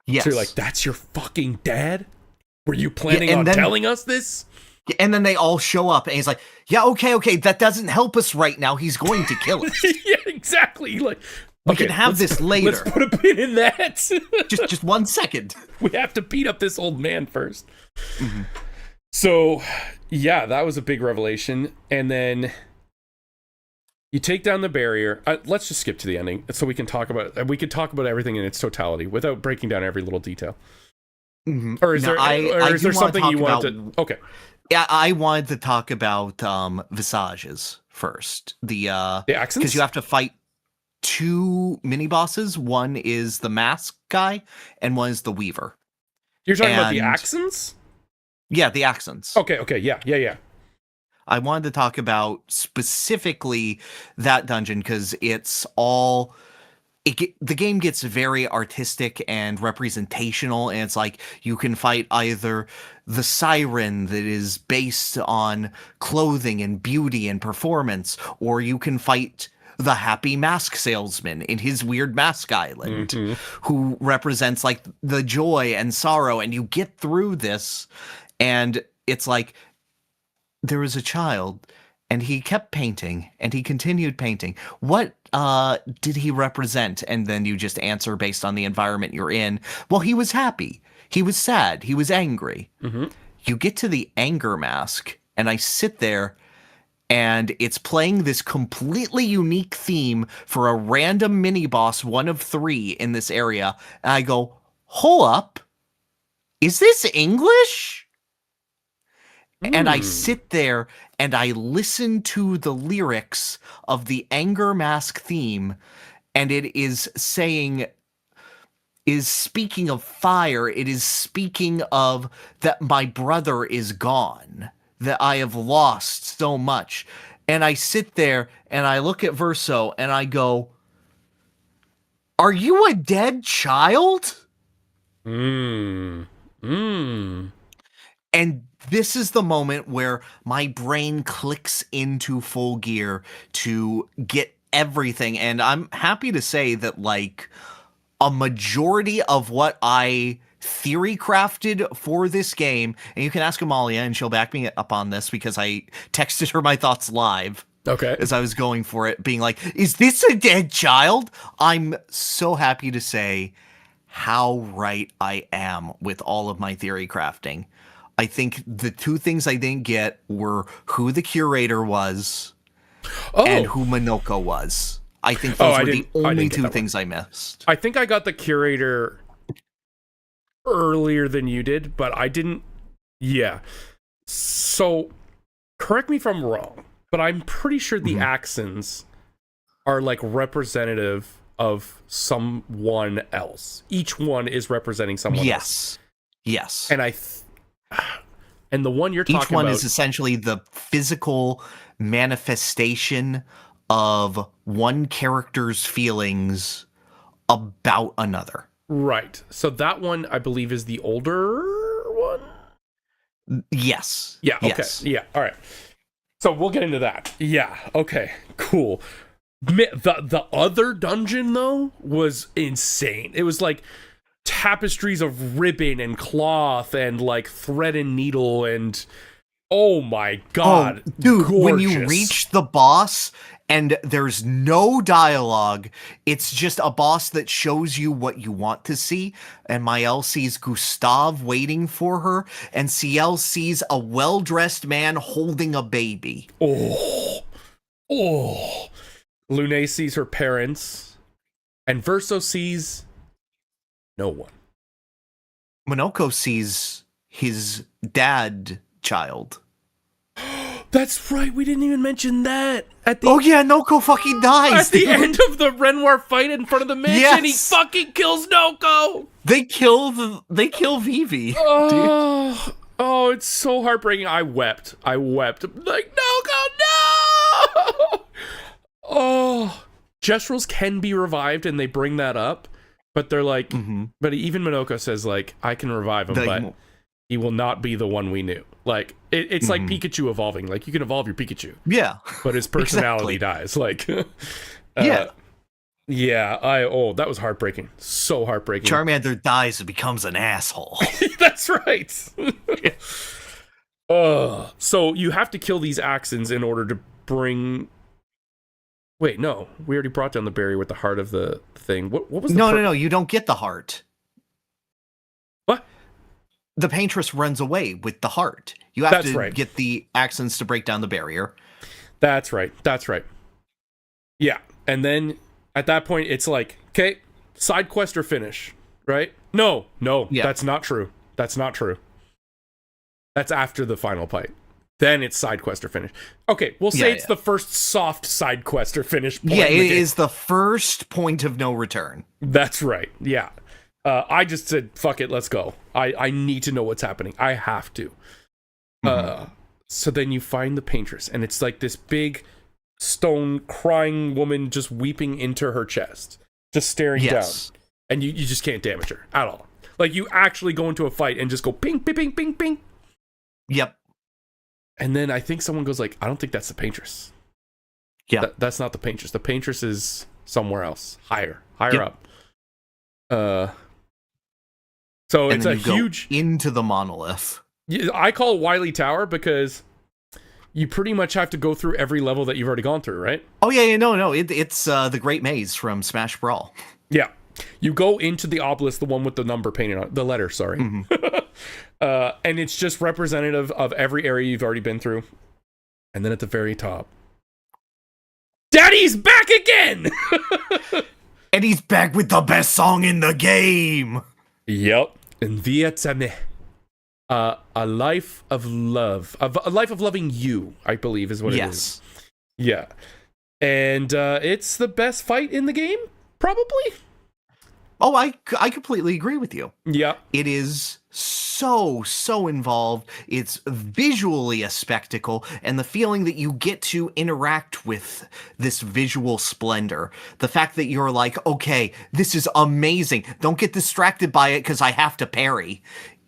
Speaker 1: Yes.
Speaker 2: So you're like, that's your fucking dad? Were you planning on telling us this?
Speaker 1: And then they all show up, and he's like, yeah, okay, that doesn't help us right now. He's going to kill us.
Speaker 2: Yeah, exactly. Like,
Speaker 1: we can have this later.
Speaker 2: Let's put a pin in that.
Speaker 1: just 1 second.
Speaker 2: We have to beat up this old man first. Mm-hmm. So, yeah, that was a big revelation. And then you take down the barrier. Let's just skip to the ending so we can talk about everything in its totality without breaking down every little detail.
Speaker 1: Mm-hmm.
Speaker 2: Or is there something you wanted to... Okay.
Speaker 1: Yeah, I wanted to talk about visages first. The
Speaker 2: accents?
Speaker 1: Because you have to fight 2 mini bosses. One is the mask guy, and one is the weaver.
Speaker 2: You're talking about the accents?
Speaker 1: Yeah, the accents.
Speaker 2: Okay, yeah.
Speaker 1: I wanted to talk about specifically that dungeon because it's all... the game gets very artistic and representational, and it's like you can fight either the siren that is based on clothing and beauty and performance, or you can fight the happy mask salesman in his weird mask island, who represents like the joy and sorrow, and you get through this, and it's like there was a child, and he kept painting, and he continued painting. What did he represent? And then you just answer based on the environment you're in. Well, he was happy. He was sad. He was angry. Mm-hmm. You get to the anger mask, and I sit there, and it's playing this completely unique theme for a random mini-boss, one of 3 in this area. And I go, hold up. Is this English? And I sit there and I listen to the lyrics of the Anger Mask theme, and it is speaking of fire. It is speaking of that my brother is gone, that I have lost so much. And I sit there and I look at Verso and I go, are you a dead child? And this is the moment where my brain clicks into full gear to get everything. And I'm happy to say that, like, a majority of what I theory crafted for this game, and you can ask Amalia and she'll back me up on this because I texted her my thoughts live.
Speaker 2: Okay.
Speaker 1: As I was going for it, being like, is this a dead child? I'm so happy to say how right I am with all of my theory crafting. I think the 2 things I didn't get were who the curator was and who Minoko was. I think those were the only 2 things I missed.
Speaker 2: I think I got the curator earlier than you did, but I didn't. Yeah. So, correct me if I'm wrong, but I'm pretty sure the accents are like representative of someone else. Each one is representing someone else.
Speaker 1: Yes.
Speaker 2: And and the one you're talking about...
Speaker 1: Each one is essentially the physical manifestation of one character's feelings about another.
Speaker 2: Right. So that one, I believe, is the older one?
Speaker 1: Yes.
Speaker 2: Yeah, okay.
Speaker 1: Yes.
Speaker 2: Yeah, all right. So we'll get into that. Yeah, okay, cool. The other dungeon, though, was insane. It was like tapestries of ribbon and cloth and like thread and needle and oh my god,
Speaker 1: dude,
Speaker 2: gorgeous.
Speaker 1: When you reach the boss and there's no dialogue, it's just a boss that shows you what you want to see, and Maëlle sees Gustave waiting for her, and Ciel sees a well-dressed man holding a baby.
Speaker 2: Lune sees her parents, and Verso sees no one.
Speaker 1: Minoko sees his dad child.
Speaker 2: That's right, we didn't even mention that.
Speaker 1: Noko fucking dies.
Speaker 2: At the end of the Renoir fight in front of the mansion, he fucking kills Noko.
Speaker 1: They kill Vivi.
Speaker 2: Oh, it's so heartbreaking. I wept. I'm like, Noko, no! Oh, Jestrels can be revived, and they bring that up, but they're like, but even Minoko says, like, I can revive him, but he will not be the one we knew. Like, it's like Pikachu evolving. Like, you can evolve your Pikachu.
Speaker 1: Yeah.
Speaker 2: But his personality dies. Like,
Speaker 1: yeah.
Speaker 2: Yeah, that was heartbreaking. So heartbreaking.
Speaker 1: Charmander dies and becomes an asshole.
Speaker 2: That's right. So you have to kill these Axons in order to bring... Wait, no. We already brought down the barrier with the heart of the thing. What was the...
Speaker 1: No, you don't get the heart.
Speaker 2: What?
Speaker 1: The Paintress runs away with the heart. You have to get the Axons to break down the barrier.
Speaker 2: That's right. Yeah, and then... At that point, it's like, okay, side quest or finish, right? No, that's not true. That's after the final fight. Then it's side quest or finish. Okay, we'll say it's the first soft side quest or finish point.
Speaker 1: Yeah, it is the first point of no return.
Speaker 2: That's right, yeah. I just said, fuck it, let's go. I need to know what's happening. I have to. So then you find the Paintress, and it's like this big... stone crying woman just weeping into her chest, just staring down, and you just can't damage her at all. Like, you actually go into a fight and just go ping ping ping ping ping.
Speaker 1: Yep.
Speaker 2: And then I think someone goes like, I don't think that's the Paintress.
Speaker 1: Yeah,
Speaker 2: that's not the Paintress. The Paintress is somewhere else, higher up. So
Speaker 1: and
Speaker 2: it's a huge
Speaker 1: into the monolith.
Speaker 2: I call it Wily Tower because you pretty much have to go through every level that you've already gone through, right?
Speaker 1: Oh, yeah, no. It's the Great Maze from Smash Brawl.
Speaker 2: Yeah. You go into the obelisk, the one with the number painted on it, the letter, sorry. And it's just representative of every area you've already been through. And then at the very top, Daddy's back again!
Speaker 1: And he's back with the best song in the game!
Speaker 2: Yep. And Vietnam. A life of love, a life of loving you, I believe is what it is. Yeah, and it's the best fight in the game, probably.
Speaker 1: Oh, I completely agree with you.
Speaker 2: Yeah,
Speaker 1: it is so involved. It's visually a spectacle, and the feeling that you get to interact with this visual splendor, the fact that you're like, okay, this is amazing. Don't get distracted by it because I have to parry.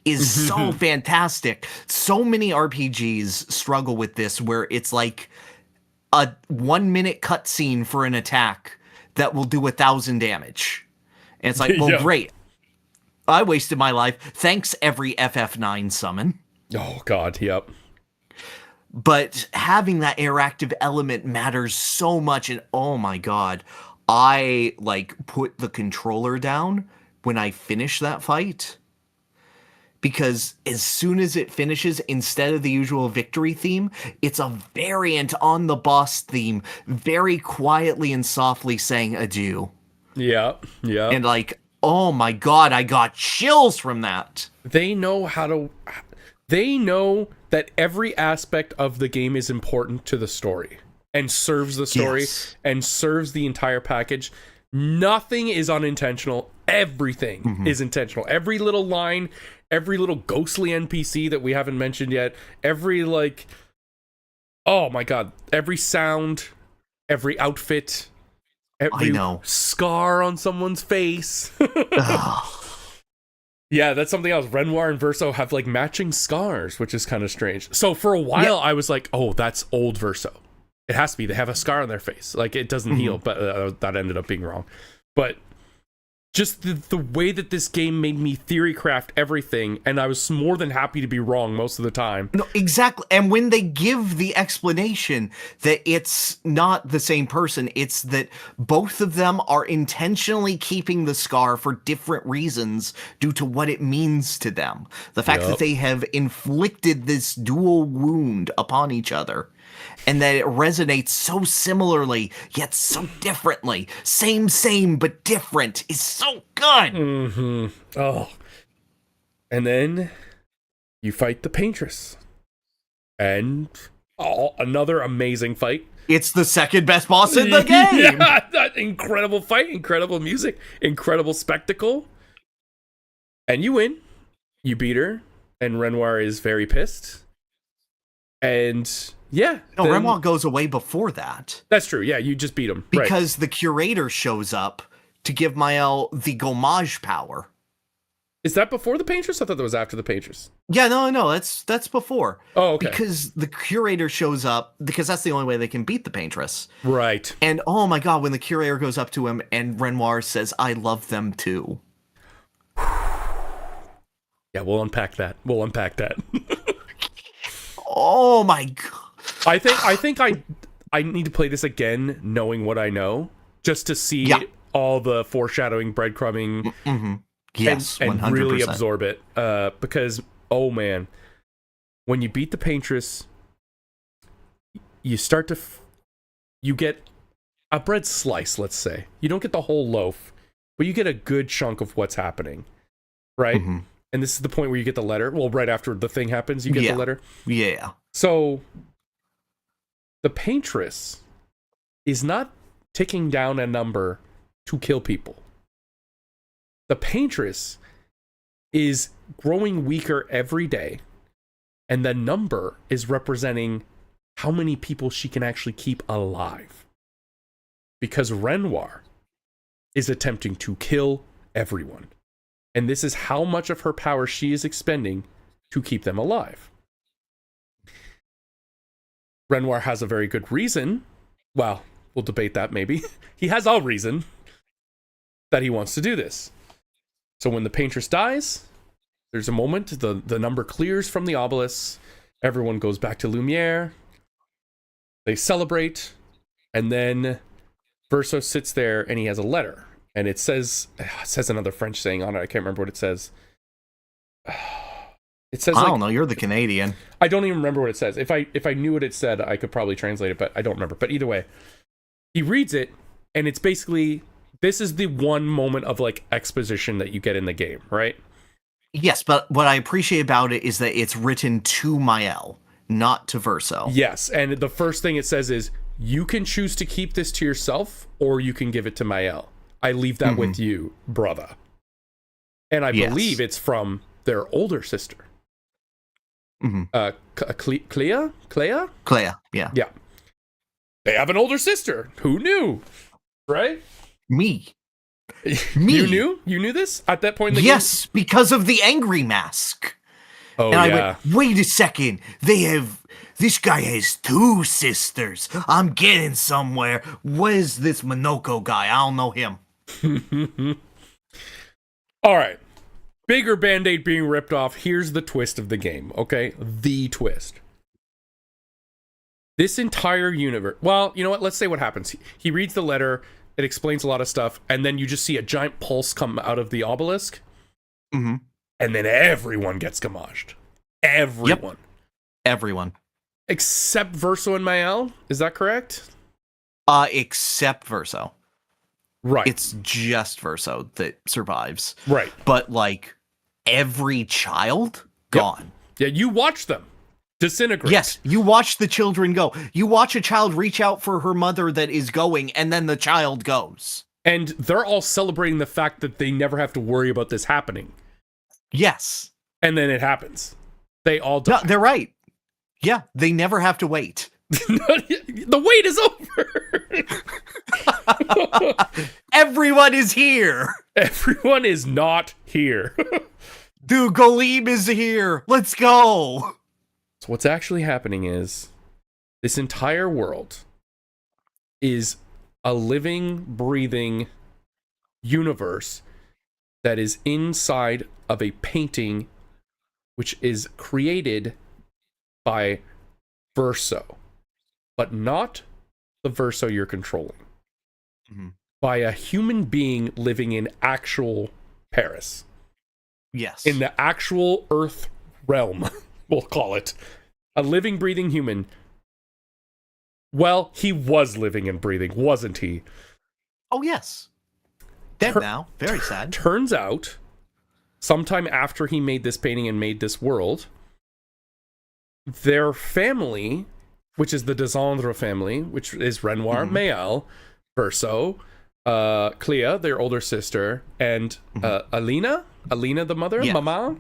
Speaker 1: Is so fantastic. So many RPGs struggle with this, where it's like a 1 minute cutscene for an attack that will do 1,000 damage. And it's like, well, great. I wasted my life. Thanks, every FF9 summon.
Speaker 2: Oh, God, yep.
Speaker 1: But having that interactive element matters so much, and oh my God, I, like, put the controller down when I finish that fight. Because as soon as it finishes, instead of the usual victory theme, it's a variant on the boss theme, very quietly and softly saying adieu.
Speaker 2: Yeah.
Speaker 1: And like, oh my God, I got chills from that.
Speaker 2: They know that every aspect of the game is important to the story and serves the story and serves the entire package. Nothing is unintentional. Everything is intentional. Every little line, every little ghostly NPC that we haven't mentioned yet, every, like, oh my God, every sound, every outfit, every scar on someone's face. Yeah, that's something else. Renoir and Verso have, like, matching scars, which is kind of strange. So for a while, I was like, oh, that's old Verso. It has to be. They have a scar on their face. Like, it doesn't heal, but that ended up being wrong. But just the way that this game made me theory craft everything, and I was more than happy to be wrong most of the time.
Speaker 1: No, exactly. And when they give the explanation that it's not the same person, it's that both of them are intentionally keeping the scar for different reasons due to what it means to them. The fact that they have inflicted this dual wound upon each other. And that it resonates so similarly, yet so differently. Same, but different is so good.
Speaker 2: Oh. And then you fight the Paintress. And another amazing fight.
Speaker 1: It's the second best boss in the game.
Speaker 2: Yeah, that incredible fight, incredible music, incredible spectacle. And you win. You beat her. And Renoir is very pissed. And Yeah.
Speaker 1: No, Renoir goes away before that.
Speaker 2: That's true. Yeah, you just beat him.
Speaker 1: Because the curator shows up to give Mael the Gommage power.
Speaker 2: Is that before the Paintress? I thought that was after the Paintress.
Speaker 1: Yeah, no, that's before.
Speaker 2: Oh, okay.
Speaker 1: Because the curator shows up, because that's the only way they can beat the Paintress.
Speaker 2: Right.
Speaker 1: And oh my god, when the curator goes up to him and Renoir says, I love them too.
Speaker 2: Yeah, we'll unpack that.
Speaker 1: Oh my god.
Speaker 2: I think I need to play this again, knowing what I know, just to see all the foreshadowing, breadcrumbing,
Speaker 1: yes,
Speaker 2: and
Speaker 1: 100%.
Speaker 2: really absorb it. Because oh man, when you beat the Paintress, you start to you get a bread slice. Let's say you don't get the whole loaf, but you get a good chunk of what's happening, right? And this is the point where you get the letter. Well, right after the thing happens, you get the letter.
Speaker 1: Yeah.
Speaker 2: So the Paintress is not ticking down a number to kill people. The Paintress is growing weaker every day, and the number is representing how many people she can actually keep alive. Because Renoir is attempting to kill everyone. And this is how much of her power she is expending to keep them alive. Renoir has a very good reason. Well, we'll debate that maybe. He has a reason that he wants to do this. So when the Paintress dies, there's a moment, the number clears from the obelisk, everyone goes back to Lumiere, they celebrate, and then Verso sits there and he has a letter. And it says another French saying on it. I can't remember what it says. It says,
Speaker 1: I don't know. You're the Canadian.
Speaker 2: I don't even remember what it says. If I knew what it said, I could probably translate it, but I don't remember. But either way, he reads it, and it's basically, this is the one moment of like exposition that you get in the game, right?
Speaker 1: Yes, but what I appreciate about it is that it's written to Mael, not to Verso.
Speaker 2: Yes, and the first thing it says is, you can choose to keep this to yourself, or you can give it to Mael. I leave that with you, brother. And I believe it's from their older sister. Clair?
Speaker 1: Clair, yeah.
Speaker 2: Yeah. They have an older sister. Who knew? Right?
Speaker 1: Me.
Speaker 2: You knew? You knew this at that point in the game?
Speaker 1: Yes, because of the angry mask.
Speaker 2: Oh,
Speaker 1: and I went, wait a second. This guy has two sisters. I'm getting somewhere. Where's this Monoko guy? I don't know him.
Speaker 2: All right. Bigger Band-Aid being ripped off. Here's the twist of the game, okay? The twist. This entire universe... Well, you know what? Let's say what happens. He reads the letter. It explains a lot of stuff. And then you just see a giant pulse come out of the obelisk. And then everyone gets gommaged. Everyone.
Speaker 1: Yep. Everyone.
Speaker 2: Except Verso and Mael. Is that correct?
Speaker 1: Except Verso.
Speaker 2: Right.
Speaker 1: It's just Verso that survives.
Speaker 2: Right.
Speaker 1: But, like, every child? Gone.
Speaker 2: Yeah, you watch them disintegrate.
Speaker 1: Yes, you watch the children go. You watch a child reach out for her mother that is going, and then the child goes.
Speaker 2: And they're all celebrating the fact that they never have to worry about this happening. Yes. And then it happens. They all die.
Speaker 1: No, they're right. Yeah, they never have to wait.
Speaker 2: The wait is over.
Speaker 1: Everyone is here.
Speaker 2: Everyone is not here.
Speaker 1: Dude, Goleem is here. Let's go.
Speaker 2: So what's actually happening is this entire world is a living, breathing universe that is inside of a painting which is created by Verso, but not the Verso you're controlling. By a human being living in actual Paris.
Speaker 1: Yes.
Speaker 2: In the actual Earth realm, we'll call it. A living, breathing human. Well, he was living and breathing, wasn't he?
Speaker 1: Oh, yes. Dead now. Very sad.
Speaker 2: Turns out, sometime after he made this painting and made this world, their family, which is the Desandre family, which is Renoir, Mael, Verso, Clea, their older sister, and Alina the mother, Mama,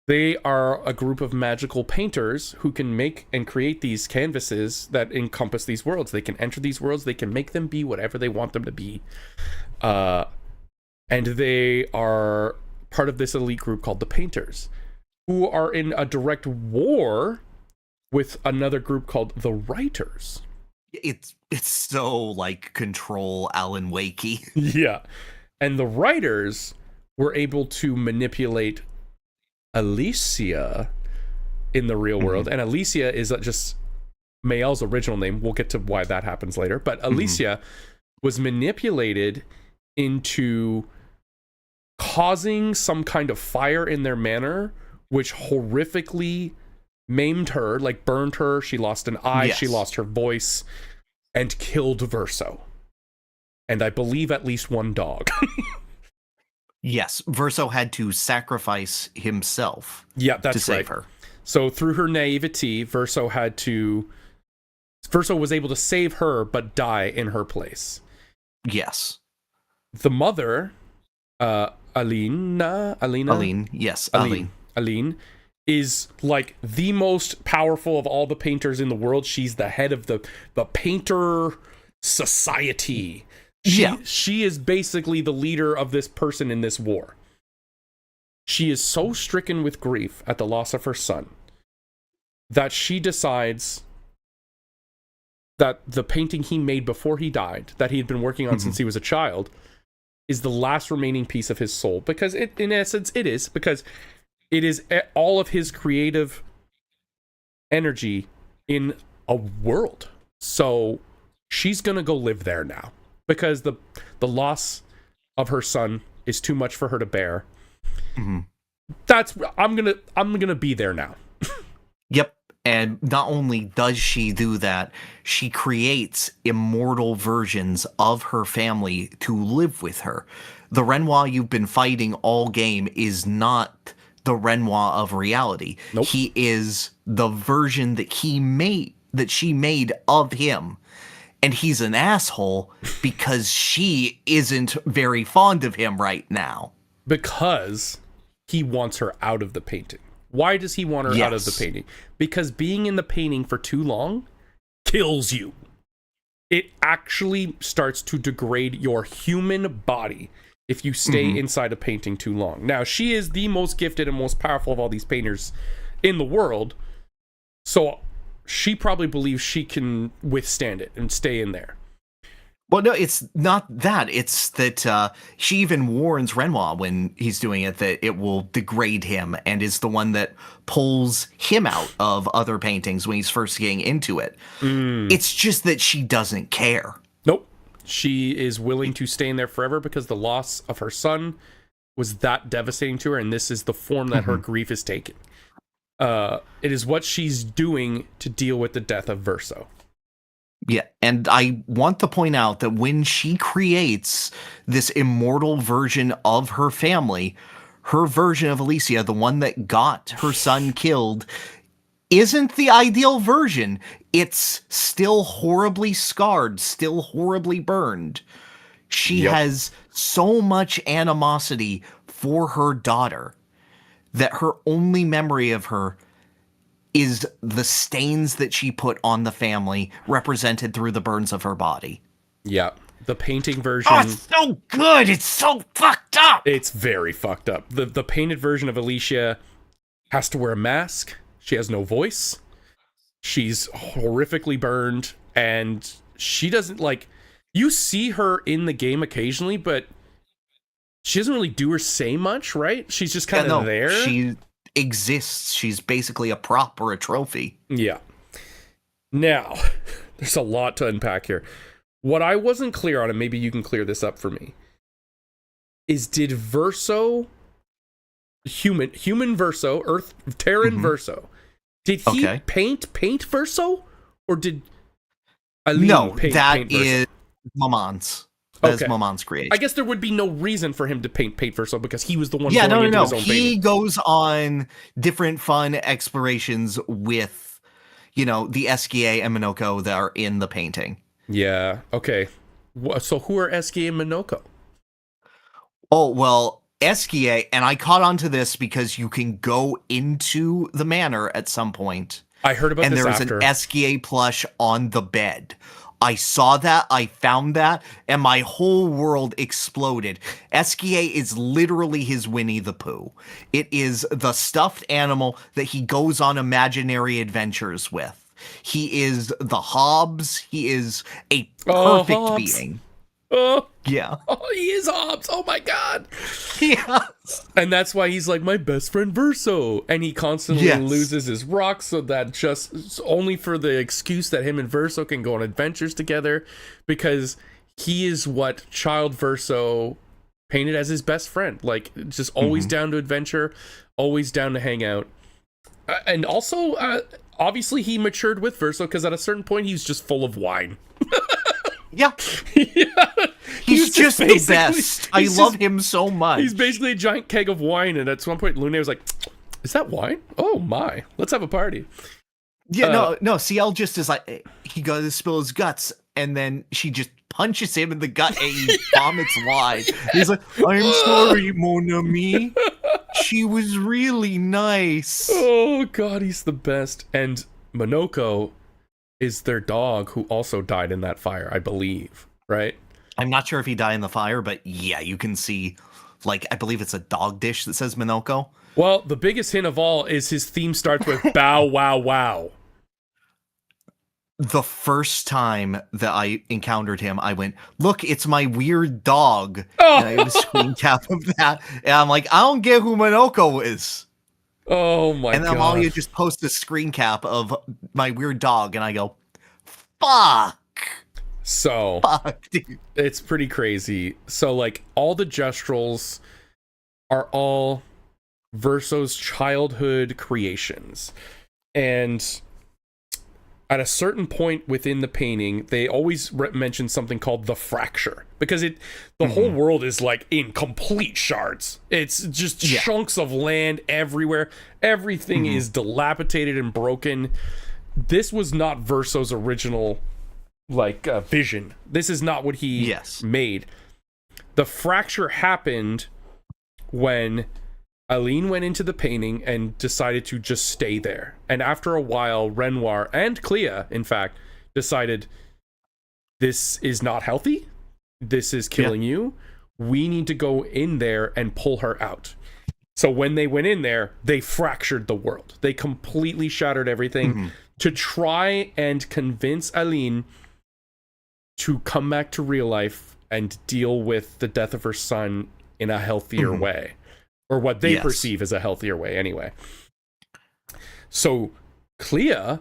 Speaker 2: They are a group of magical painters who can make and create these canvases that encompass these worlds. They can enter these worlds. They can make them be whatever they want them to be. And they are part of this elite group called the Painters, who are in a direct war with another group called the Writers.
Speaker 1: It's so like Control Alan Wakey.
Speaker 2: Yeah. And the Writers were able to manipulate Alicia in the real world. And Alicia is just Mael's original name. We'll get to why that happens later. But Alicia was manipulated into causing some kind of fire in their manor, which horrifically maimed her, like burned her. She lost an eye, she lost her voice, and killed Verso. And I believe at least one dog.
Speaker 1: Yes, Verso had to sacrifice himself to save her.
Speaker 2: So through her naivety, Verso was able to save her, but die in her place.
Speaker 1: Yes.
Speaker 2: The mother, Aline, is like the most powerful of all the painters in the world. She's the head of the painter society. She is basically the leader of this person in this war. She is so stricken with grief at the loss of her son that she decides that the painting he made before he died, that he had been working on since he was a child, is the last remaining piece of his soul. Because in essence, it is all of his creative energy in a world. So she's going to go live there now. Because the loss of her son is too much for her to bear. I'm gonna be there now.
Speaker 1: Yep. And not only does she do that, she creates immortal versions of her family to live with her. The Renoir you've been fighting all game is not the Renoir of reality.
Speaker 2: Nope.
Speaker 1: He is the version that she made of him. And he's an asshole because she isn't very fond of him right now.
Speaker 2: Because he wants her out of the painting. Why does he want her out of the painting? Because being in the painting for too long kills you. It actually starts to degrade your human body if you stay inside a painting too long. Now, she is the most gifted and most powerful of all these painters in the world. So she probably believes she can withstand it and stay in there.
Speaker 1: Well, no, it's not that. It's that she even warns Renoir when he's doing it that it will degrade him and is the one that pulls him out of other paintings when he's first getting into it. It's just that she doesn't care. Nope.
Speaker 2: She is willing to stay in there forever because the loss of her son was that devastating to her, and this is the form that her grief is taking. It is what she's doing to deal with the death of Verso.
Speaker 1: Yeah, and I want to point out that when she creates this immortal version of her family, her version of Alicia, the one that got her son killed, isn't the ideal version. It's still horribly scarred, still horribly burned. She has so much animosity for her daughter that her only memory of her is the stains that she put on the family, represented through the burns of her body.
Speaker 2: Yeah. The painting version...
Speaker 1: Oh, it's so good! It's so fucked up!
Speaker 2: It's very fucked up. The painted version of Alicia has to wear a mask. She has no voice. She's horrifically burned. And she doesn't, like... You see her in the game occasionally, but she doesn't really do or say much, right? She's just kind of there.
Speaker 1: She exists. She's basically a prop or a trophy.
Speaker 2: Yeah. Now, there's a lot to unpack here. What I wasn't clear on, and maybe you can clear this up for me, is did Verso, human Verso, Terran Verso, did he paint Verso? Or did Aline paint Verso?
Speaker 1: No, that is Maman's. That is Maman's creation.
Speaker 2: I guess there would be no reason for him to paint Verso because he was the one
Speaker 1: going
Speaker 2: into his own painting.
Speaker 1: He goes on different fun explorations with, the Eskia and Minoko that are in the painting.
Speaker 2: Yeah, okay. So who are Eskia and Minoko?
Speaker 1: Oh, well, Eskia, and I caught on to this because you can go into the manor at some point.
Speaker 2: I heard about
Speaker 1: and
Speaker 2: this
Speaker 1: there's
Speaker 2: after.
Speaker 1: an Eskia plush on the bed. I saw that, I found that, and my whole world exploded. Eskia is literally his Winnie the Pooh. It is the stuffed animal that he goes on imaginary adventures with. He is the Hobbs. He is a perfect
Speaker 2: Hobbs.
Speaker 1: being.
Speaker 2: Oh,
Speaker 1: Yeah.
Speaker 2: oh, he is Hobbs. Oh my god.
Speaker 1: Yes.
Speaker 2: And that's why he's like my best friend Verso. And he constantly
Speaker 1: Yes.
Speaker 2: loses his rock so that just only for the excuse that him and Verso can go on adventures together, because he is what child Verso painted as his best friend. Like, just always down to adventure, always down to hang out. And also, obviously he matured with Verso, because at a certain point he's just full of wine.
Speaker 1: Yeah.
Speaker 2: Yeah.
Speaker 1: He's just the best. I love him so much.
Speaker 2: He's basically a giant keg of wine, and at one point Lune was like, is that wine? Oh my, let's have a party.
Speaker 1: Yeah, no, CL just is like, he goes to spill his guts, and then she just punches him in the gut, and he vomits wine. He's like, I'm sorry, mon ami. She was really nice.
Speaker 2: Oh god, he's the best. And Monoko is their dog, who also died in that fire, I believe, right?
Speaker 1: I'm not sure if he died in the fire, but yeah, you can see, like, I believe it's a dog dish that says Monoko.
Speaker 2: Well, the biggest hint of all is his theme starts with bow wow wow.
Speaker 1: The first time that I encountered him, I went, look, it's my weird dog.
Speaker 2: Oh.
Speaker 1: And I had a screen cap of that. And I'm like, I don't get who Monoko is.
Speaker 2: Oh my
Speaker 1: And then
Speaker 2: god.
Speaker 1: Amalia just posts a screen cap of my weird dog, and I go, fuck.
Speaker 2: So,
Speaker 1: Fuck, dude.
Speaker 2: it's pretty crazy. So, like, all the gestrels are all Verso's childhood creations. And at a certain point within the painting, they always mention something called the fracture, because the whole world is like in complete shards. It's just chunks of land everywhere. Everything is dilapidated and broken. This was not Verso's original vision. This is not what he made. The fracture happened when Aline went into the painting and decided to just stay there. And after a while, Renoir and Clea, in fact, decided this is not healthy. This is killing you. We need to go in there and pull her out. So when they went in there, they fractured the world. They completely shattered everything to try and convince Aline to come back to real life and deal with the death of her son in a healthier way. Or what they perceive as a healthier way, anyway. So, Clea,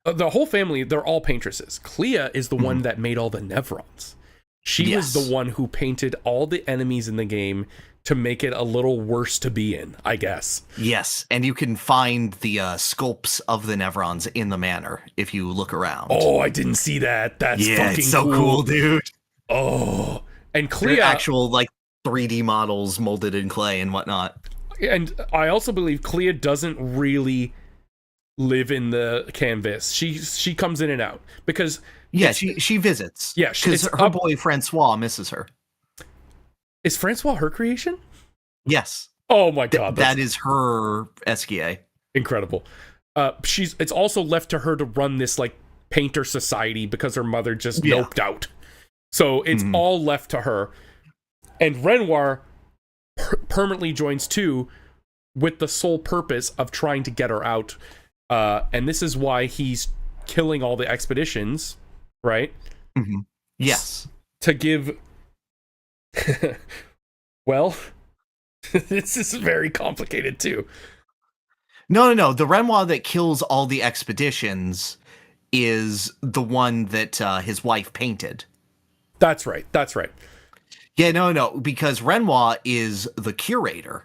Speaker 2: the whole family, they're all paintresses. Clea is the one that made all the Nevrons. She was the one who painted all the enemies in the game to make it a little worse to be in, I guess.
Speaker 1: Yes, and you can find the sculpts of the Nevrons in the manor if you look around.
Speaker 2: Oh, I didn't see that. That's fucking
Speaker 1: it's so cool, dude.
Speaker 2: Oh, and Clea...
Speaker 1: They're actual, 3D models molded in clay and whatnot.
Speaker 2: And I also believe Clea doesn't really live in the canvas. She comes in and out because
Speaker 1: she visits.
Speaker 2: Yeah,
Speaker 1: because her boy Francois misses her.
Speaker 2: Is Francois her creation?
Speaker 1: Yes.
Speaker 2: Oh my god,
Speaker 1: that is her SKA.
Speaker 2: Incredible. It's also left to her to run this painter society because her mother just noped out. So it's all left to her. And Renoir permanently joins too, with the sole purpose of trying to get her out. And this is why he's killing all the expeditions, right?
Speaker 1: Yes.
Speaker 2: To give... Well, this is very complicated too.
Speaker 1: No. The Renoir that kills all the expeditions is the one that his wife painted.
Speaker 2: That's right.
Speaker 1: Yeah, no, because Renoir is the curator.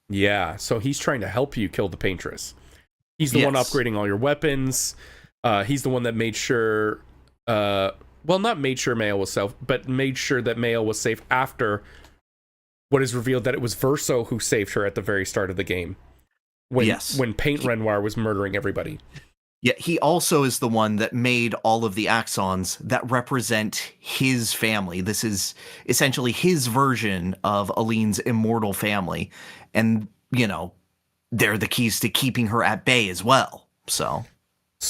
Speaker 2: Yeah, so he's trying to help you kill the paintress. He's the one upgrading all your weapons. He's the one that made sure... not made sure Mayo was safe, but made sure that Mayo was safe after what is revealed that it was Verso who saved her at the very start of the game. When Paint Renoir was murdering everybody.
Speaker 1: Yeah, he also is the one that made all of the axons that represent his family. This is essentially his version of Aline's immortal family. And, they're the keys to keeping her at bay as well. So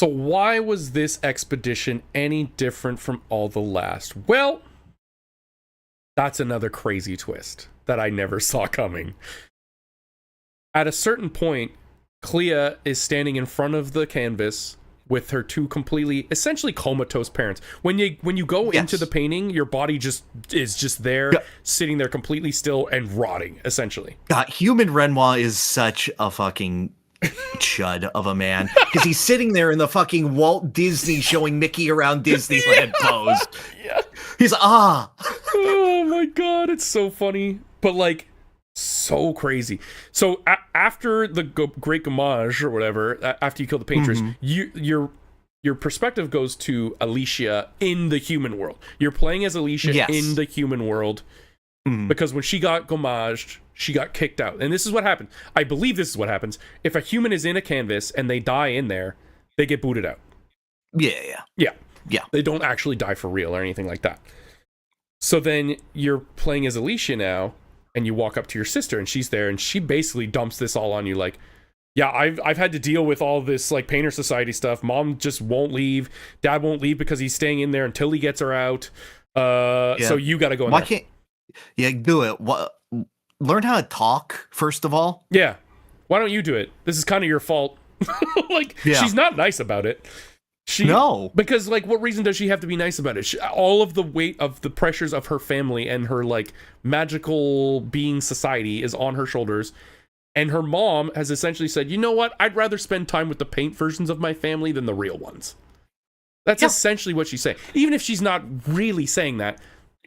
Speaker 2: why was this expedition any different from all the last? Well, that's another crazy twist that I never saw coming. At a certain point, Clea is standing in front of the canvas with her two completely, essentially comatose parents. When you go into the painting, your body is just there, sitting there completely still and rotting, essentially.
Speaker 1: God, human Renoir is such a fucking chud of a man, because he's sitting there in the fucking Walt Disney showing Mickey around Disneyland pose.
Speaker 2: Yeah.
Speaker 1: He's
Speaker 2: oh my god, it's so funny. But like, so crazy. So after the Great Gamage or whatever, after you kill the painters, your perspective goes to Alicia in the human world. You're playing as Alicia in the human world, because when she got Gamaged, she got kicked out. And this is what happened. I believe this is what happens. If a human is in a canvas and they die in there, they get booted out. Yeah. They don't actually die for real or anything like that. So then you're playing as Alicia now, and you walk up to your sister and she's there and she basically dumps this all on you. Like, yeah, I've had to deal with all this like Painter Society stuff. Mom just won't leave. Dad won't leave because he's staying in there until he gets her out. So you got to go in there.
Speaker 1: Do it. Learn how to talk, first of all.
Speaker 2: Yeah. Why don't you do it? This is kind of your fault. She's not nice about it. Because like, what reason does she have to be nice about it? All of the weight of the pressures of her family and her like magical being society is on her shoulders, and her mom has essentially said, you know what, I'd rather spend time with the paint versions of my family than the real ones. That's essentially what she's saying. Even if she's not really saying that,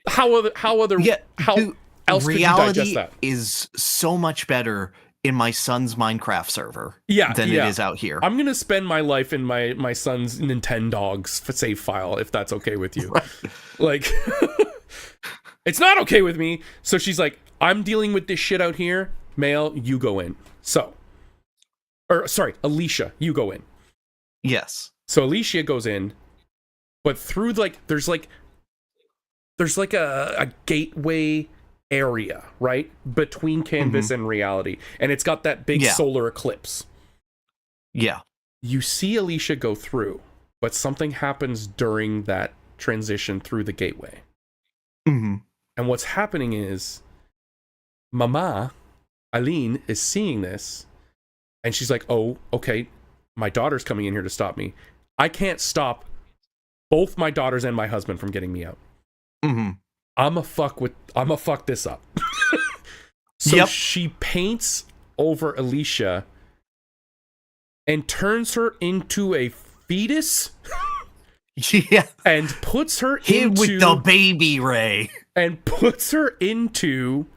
Speaker 2: how else could you digest that?
Speaker 1: Reality is so much better in my son's Minecraft server than it is out here.
Speaker 2: I'm gonna spend my life in my son's Nintendogs save file, if that's okay with you. Like, it's not okay with me. So she's like, I'm dealing with this shit out here. Male, you go in. Alicia, you go in.
Speaker 1: Yes.
Speaker 2: So Alicia goes in, but through there's a gateway area right between canvas and reality, and it's got that big solar eclipse. You see Alicia go through, but something happens during that transition through the gateway. And what's happening is Mama Aline is seeing this, and she's like, oh, okay, my daughter's coming in here to stop me. I can't stop both my daughters and my husband from getting me out. I'ma fuck this up. So she paints over Alicia and turns her into a fetus. And puts her
Speaker 1: with the baby ray.
Speaker 2: And puts her into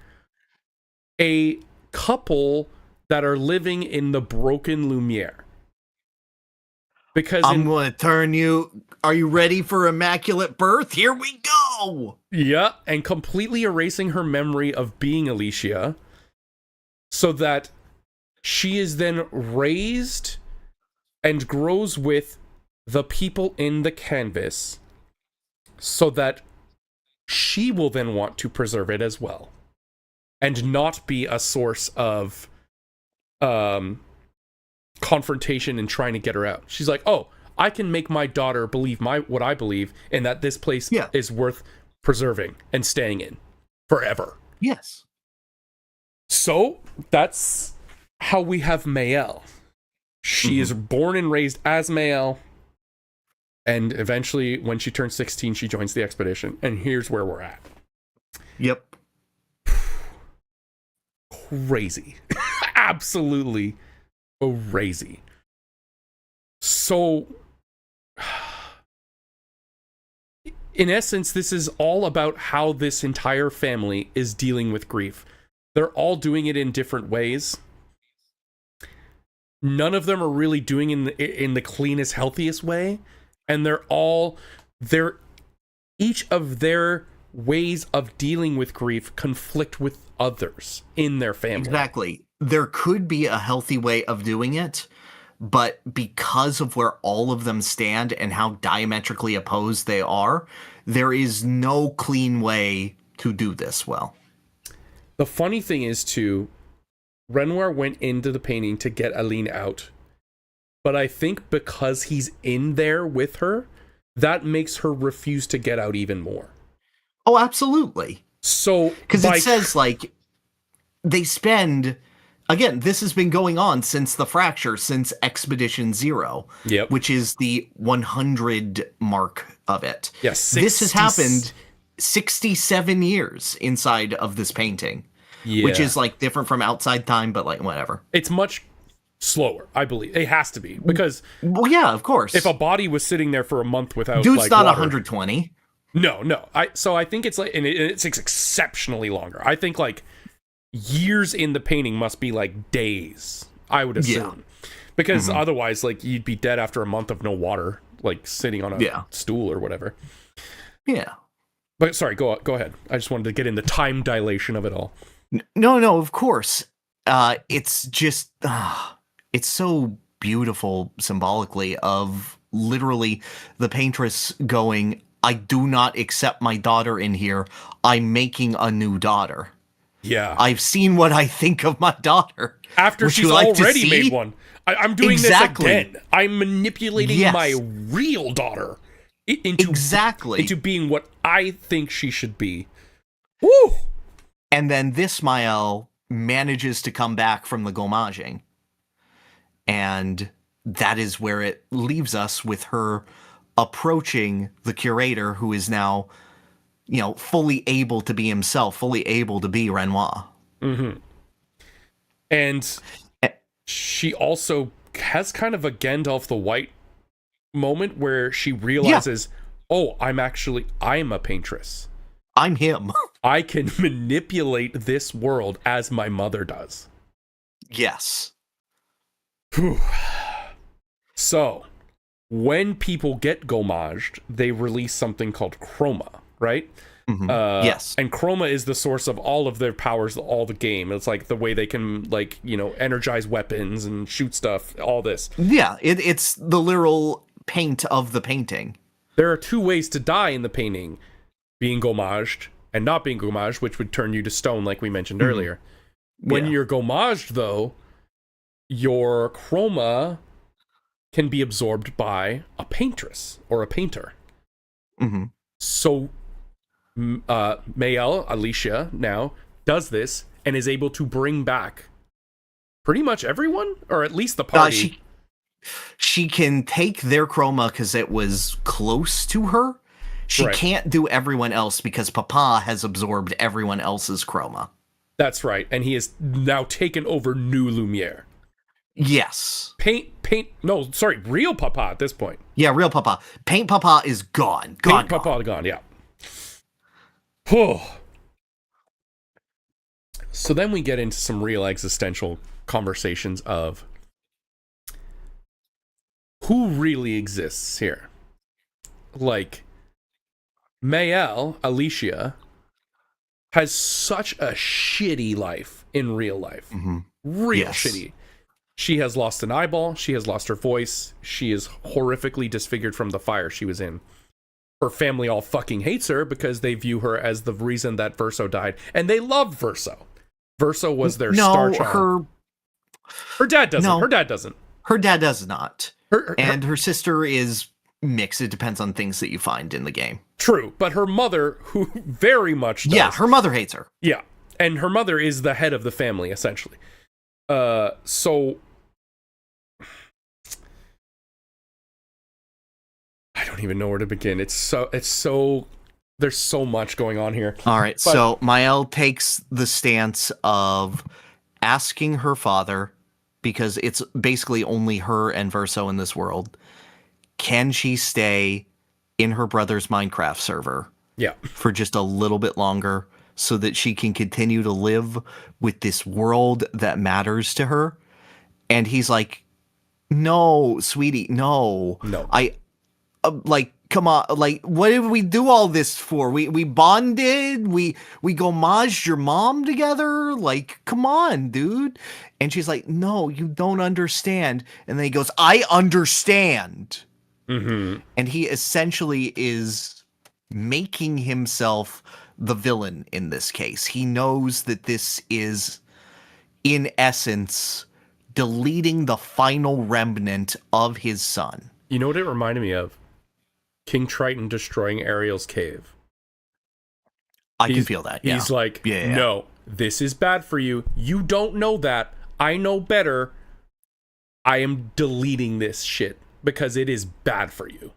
Speaker 2: a couple that are living in the broken Lumiere. Because
Speaker 1: I'm gonna turn you. Are you ready for immaculate birth? Here we go.
Speaker 2: Yeah, and completely erasing her memory of being Alicia, so that she is then raised and grows with the people in the canvas, so that she will then want to preserve it as well, and not be a source of confrontation and trying to get her out. She's like, oh, I can make my daughter believe what I believe, and that this place is worth preserving and staying in forever.
Speaker 1: Yes.
Speaker 2: So that's how we have Mael. She is born and raised as Mael, and eventually when she turns 16, she joins the expedition, and here's where we're at.
Speaker 1: Yep.
Speaker 2: Crazy. Absolutely crazy. So in essence, this is all about how this entire family is dealing with grief. They're all doing it in different ways. None of them are really doing it in the cleanest, healthiest way, and each of their ways of dealing with grief conflict with others in their family.
Speaker 1: Exactly. There could be a healthy way of doing it, but because of where all of them stand and how diametrically opposed they are, there is no clean way to do this well.
Speaker 2: The funny thing is, too, Renoir went into the painting to get Aline out. But I think because he's in there with her, that makes her refuse to get out even more.
Speaker 1: Oh, absolutely.
Speaker 2: So,
Speaker 1: because it says, like, they spend... Again, this has been going on since the fracture, since Expedition Zero, which is the 100 mark of it.
Speaker 2: Yes,
Speaker 1: this has happened 67 years inside of this painting, which is like different from outside time, but like whatever.
Speaker 2: It's much slower, I believe. It has to be because,
Speaker 1: well, yeah, of course.
Speaker 2: If a body was sitting there for a month without,
Speaker 1: dude's
Speaker 2: like,
Speaker 1: not
Speaker 2: water,
Speaker 1: 120.
Speaker 2: No. So I think it's like, and it's exceptionally longer. I think like years in the painting must be like days, I would assume, because otherwise, like, you'd be dead after a month of no water, like sitting on a stool or whatever.
Speaker 1: Yeah.
Speaker 2: But sorry, go ahead. I just wanted to get in the time dilation of it all.
Speaker 1: No, of course. It's just, it's so beautiful symbolically of literally the paintress going, I do not accept my daughter in here. I'm making a new daughter.
Speaker 2: Yeah.
Speaker 1: I've seen what I think of my daughter.
Speaker 2: After she's already made one. I'm doing this again. I'm manipulating my real daughter into being what I think she should be. Woo!
Speaker 1: And then this Mael manages to come back from the gommaging. And that is where it leaves us with her approaching the curator, who is now, you know, fully able to be himself, fully able to be Renoir.
Speaker 2: Mm-hmm. And she also has kind of a Gandalf the White moment where she realizes, oh, I'm a paintress.
Speaker 1: I'm him.
Speaker 2: I can manipulate this world as my mother does.
Speaker 1: Yes.
Speaker 2: Whew. So, when people get gommaged, they release something called chroma, right?
Speaker 1: Mm-hmm. Yes.
Speaker 2: And chroma is the source of all of their powers, all the game. It's like the way they can, like, you know, energize weapons and shoot stuff, all this.
Speaker 1: Yeah, it's the literal paint of the painting.
Speaker 2: There are two ways to die in the painting. Being gommaged and not being gommaged, which would turn you to stone, like we mentioned earlier. When you're gommaged, though, your chroma can be absorbed by a paintress or a painter.
Speaker 1: Mm-hmm.
Speaker 2: So Mael, Alicia, now does this and is able to bring back pretty much everyone, or at least the party.
Speaker 1: She can take their chroma because it was close to her. She can't do everyone else because Papa has absorbed everyone else's chroma.
Speaker 2: That's right, and he has now taken over New Lumiere.
Speaker 1: Yes.
Speaker 2: Real Papa at this point.
Speaker 1: Yeah, real Papa. Paint Papa is gone.
Speaker 2: Papa gone, yeah. So then we get into some real existential conversations of who really exists here. Like, Mael, Alicia, has such a shitty life in real life.
Speaker 1: Mm-hmm.
Speaker 2: Real shitty. She has lost an eyeball. She has lost her voice. She is horrifically disfigured from the fire she was in. Her family all fucking hates her because they view her as the reason that Verso died. And they loved Verso. Verso was their star child. Her dad doesn't.
Speaker 1: No,
Speaker 2: her dad doesn't.
Speaker 1: Her dad does not. Her sister is mixed. It depends on things that you find in the game.
Speaker 2: True. But her mother, who very much does.
Speaker 1: Yeah, her mother hates her.
Speaker 2: Yeah. And her mother is the head of the family, essentially. So I don't even know where to begin. It's so there's so much going on here.
Speaker 1: All right, so Mael takes the stance of asking her father, because it's basically only her and Verso in this world, can she stay in her brother's Minecraft server for just a little bit longer so that she can continue to live with this world that matters to her? And he's like, no, sweetie, no.
Speaker 2: No.
Speaker 1: come on, like, what did we do all this for? We bonded, we gomaged your mom together, like, come on, dude. And she's like, no, you don't understand. And then he goes, I understand.
Speaker 2: Mm-hmm.
Speaker 1: And he essentially is making himself the villain in this case. He knows that this is, in essence, deleting the final remnant of his son.
Speaker 2: You know what it reminded me of? King Triton destroying Ariel's cave.
Speaker 1: I can feel that. Yeah.
Speaker 2: He's like, no, this is bad for you. You don't know that. I know better. I am deleting this shit because it is bad for you.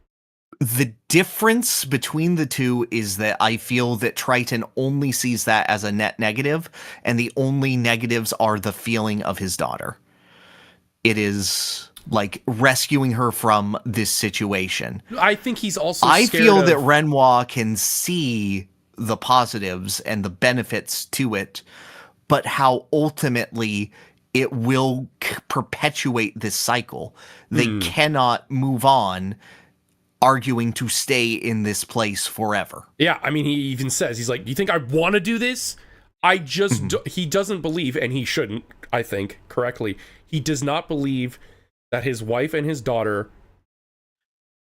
Speaker 1: The difference between the two is that I feel that Triton only sees that as a net negative, and the only negatives are the feeling of his daughter. It is like rescuing her from this situation.
Speaker 2: I think he's also
Speaker 1: I
Speaker 2: scared
Speaker 1: feel
Speaker 2: of...
Speaker 1: that Renoir can see the positives and the benefits to it, but how ultimately it will perpetuate this cycle. They cannot move on arguing to stay in this place forever.
Speaker 2: Yeah, I mean, he even says, he's like, you think I want to do this? I just, he doesn't believe, and he shouldn't, I think, correctly. He does not believe that his wife and his daughter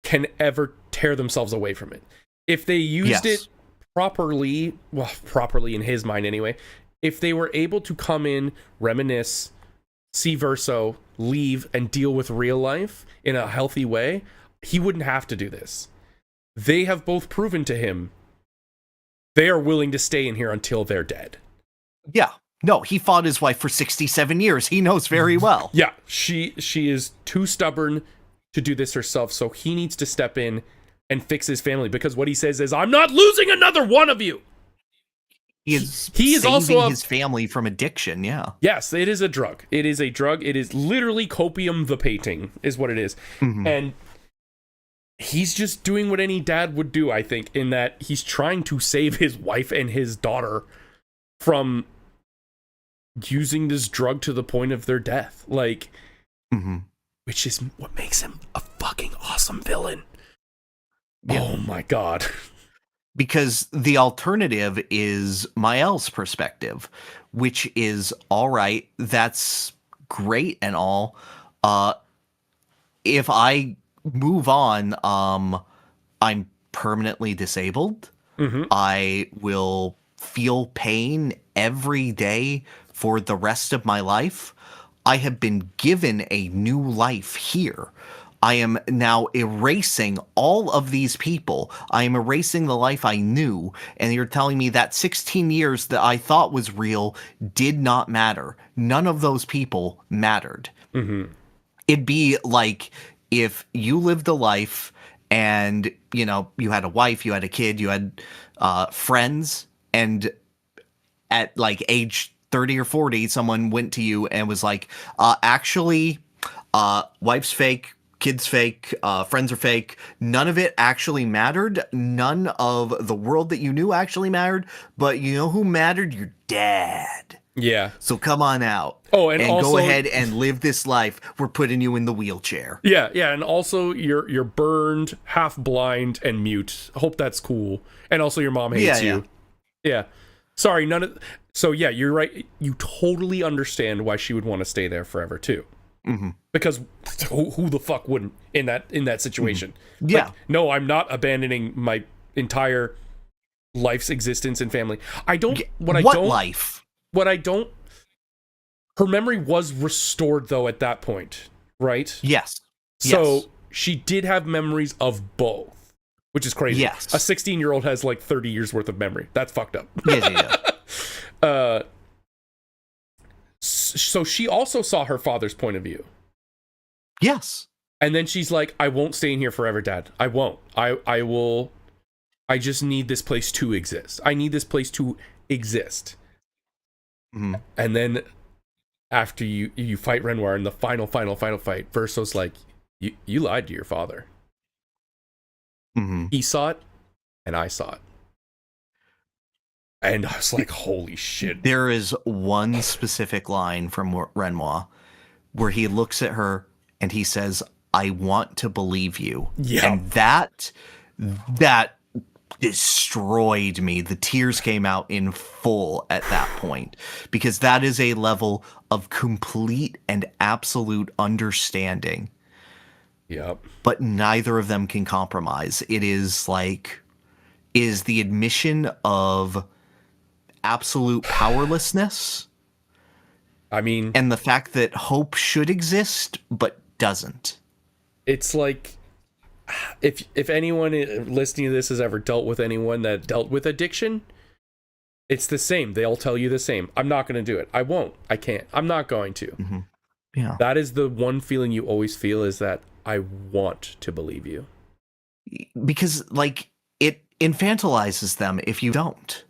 Speaker 2: can ever tear themselves away from it. If they used it properly, well, properly in his mind anyway, if they were able to come in, reminisce, see verso, leave, and deal with real life in a healthy way, he wouldn't have to do this. They have both proven to him they are willing to stay in here until they're dead.
Speaker 1: Yeah. No, he fought his wife for 67 years. He knows very well.
Speaker 2: Yeah, she is too stubborn to do this herself, so he needs to step in and fix his family, because what he says is, I'm not losing another one of you.
Speaker 1: He is
Speaker 2: saving
Speaker 1: also his family from addiction, yeah.
Speaker 2: Yes, it is a drug. It is a drug. It is literally copium vapating, is what it is. And he's just doing what any dad would do, I think, in that he's trying to save his wife and his daughter from using this drug to the point of their death. Like, which is what makes him a fucking awesome villain. Yeah. Oh my god.
Speaker 1: Because the alternative is Mael's perspective, which is, all right, that's great and all. If I move on, I'm permanently disabled. I will feel pain every day for the rest of my life. I have been given a new life here. I am now erasing all of these people. I am erasing the life I knew. And you're telling me that 16 years that I thought was real did not matter. None of those people mattered. It'd be like if you lived a life and, you know, you had a wife, you had a kid, you had friends, and at like age 30 or 40, someone went to you and was like, actually, wife's fake, kid's fake, friends are fake. None of it actually mattered. None of the world that you knew actually mattered. But you know who mattered? Your dad.
Speaker 2: Yeah.
Speaker 1: So come on out.
Speaker 2: Oh, and also,
Speaker 1: go ahead and live this life. We're putting you in the wheelchair.
Speaker 2: Yeah, and also you're burned, half blind, and mute. Hope that's cool. And also your mom hates you. Yeah. Sorry, so yeah, you're right. You totally understand why she would want to stay there forever too. Because who the fuck wouldn't in that situation?
Speaker 1: Yeah.
Speaker 2: Like, no, I'm not abandoning my entire life's existence and family. Her memory was restored though at that point, right?
Speaker 1: Yes.
Speaker 2: So she did have memories of both, which is crazy.
Speaker 1: Yes.
Speaker 2: A 16-year-old has like 30 years worth of memory. That's fucked up.
Speaker 1: Yeah.
Speaker 2: So she also saw her father's point of view.
Speaker 1: Yes.
Speaker 2: And then she's like, I won't stay in here forever, Dad. I won't. I will. I just need this place to exist. I need this place to exist. And then after you fight Renoir in the final fight, Verso's like, you lied to your father. He saw it, and I saw it. And I was like, holy shit.
Speaker 1: There is one specific line from Renoir where he looks at her and he says, I want to believe you.
Speaker 2: Yeah.
Speaker 1: And that that destroyed me. The tears came out in full at that point, because that is a level of complete and absolute understanding.
Speaker 2: Yep.
Speaker 1: But neither of them can compromise. It is the admission of absolute powerlessness.
Speaker 2: I mean,
Speaker 1: And the fact that hope should exist, but doesn't.
Speaker 2: it's like, if anyone listening to this has ever dealt with anyone that dealt with addiction, it's the same. They all tell you the same. I'm not going to do it. I won't. I can't. I'm not going to.
Speaker 1: Mm-hmm. Yeah.
Speaker 2: That is the one feeling you always feel, is that I want to believe you.
Speaker 1: Because, like, it infantilizes them if you don't.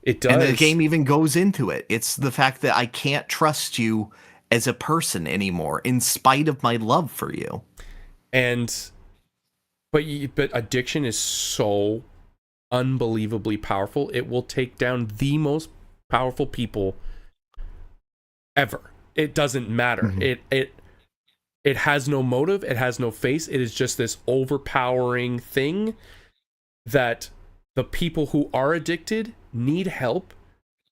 Speaker 2: It does.
Speaker 1: And the game even goes into it. It's the fact that I can't trust you as a person anymore, in spite of my love for you.
Speaker 2: And but addiction is so unbelievably powerful. It will take down the most powerful people ever. It doesn't matter. Mm-hmm. It has no motive. It has no face. It is just this overpowering thing that the people who are addicted need help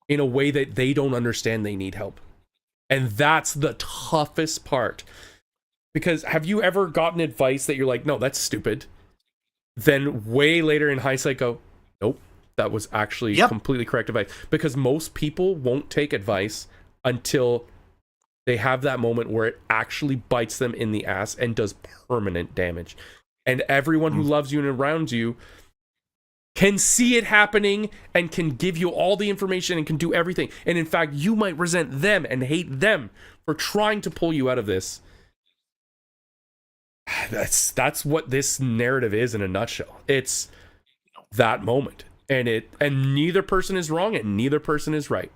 Speaker 2: in a way that they don't understand they need help. And that's the toughest part. Because have you ever gotten advice that you're like, no, that's stupid? Then way later in hindsight go, nope, that was actually completely correct advice. Because most people won't take advice until they have that moment where it actually bites them in the ass and does permanent damage. And everyone who loves you and around you can see it happening and can give you all the information and can do everything. And in fact, you might resent them and hate them for trying to pull you out of this. That's what this narrative is in a nutshell. It's that moment. And neither person is wrong and neither person is right.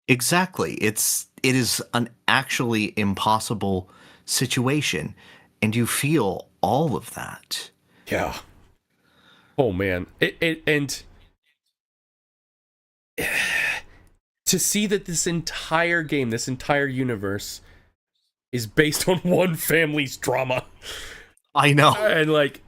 Speaker 1: Exactly. It is an actually impossible situation, and you feel all of that.
Speaker 2: Yeah. Oh man. And to see that this entire game, this entire universe is based on one family's drama.
Speaker 1: I know.
Speaker 2: And like,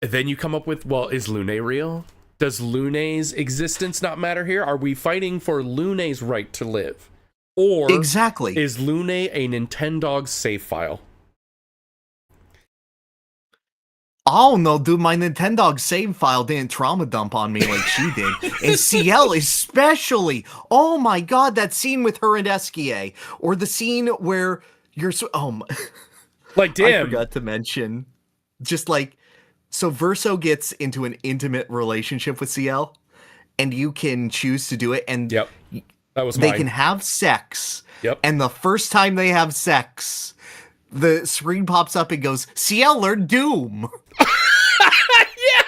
Speaker 2: then you come up with, well, is Lune real? Does Lune's existence not matter here? Are we fighting for Lune's right to live? Or
Speaker 1: exactly,
Speaker 2: is Lune a Nintendog save file?
Speaker 1: Oh no, dude, my Nintendog save file didn't trauma dump on me like she did. And CL especially. Oh my god, that scene with her and Eskie. Or the scene where you're
Speaker 2: like, damn.
Speaker 1: I forgot to mention. Just like, so Verso gets into an intimate relationship with CL, and you can choose to do it, and
Speaker 2: yep. That was
Speaker 1: they
Speaker 2: mine.
Speaker 1: can have sex.
Speaker 2: Yep.
Speaker 1: And the first time they have sex, the screen pops up and goes, CL learned Doom.
Speaker 2: Yeah.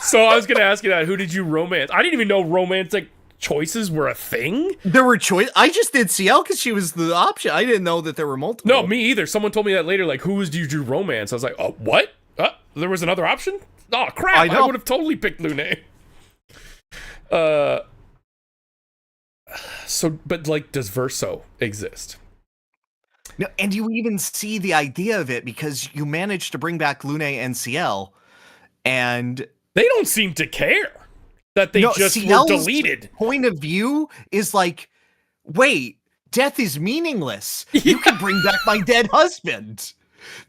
Speaker 2: So I was going to ask you that. Who did you romance? I didn't even know romantic choices were a thing.
Speaker 1: There were I just did CL because she was the option. I didn't know that there were multiple.
Speaker 2: No, me either. Someone told me that later. Like, who did you romance? I was like, oh, what? There was another option? Oh, crap. I would have totally picked Lune. So, but like, does Verso exist?
Speaker 1: No, and you even see the idea of it because you managed to bring back Lune and CL, and
Speaker 2: they don't seem to care that they just
Speaker 1: CL's
Speaker 2: were deleted.
Speaker 1: Point of view is like, wait, death is meaningless. Yeah. You can bring back my dead husband.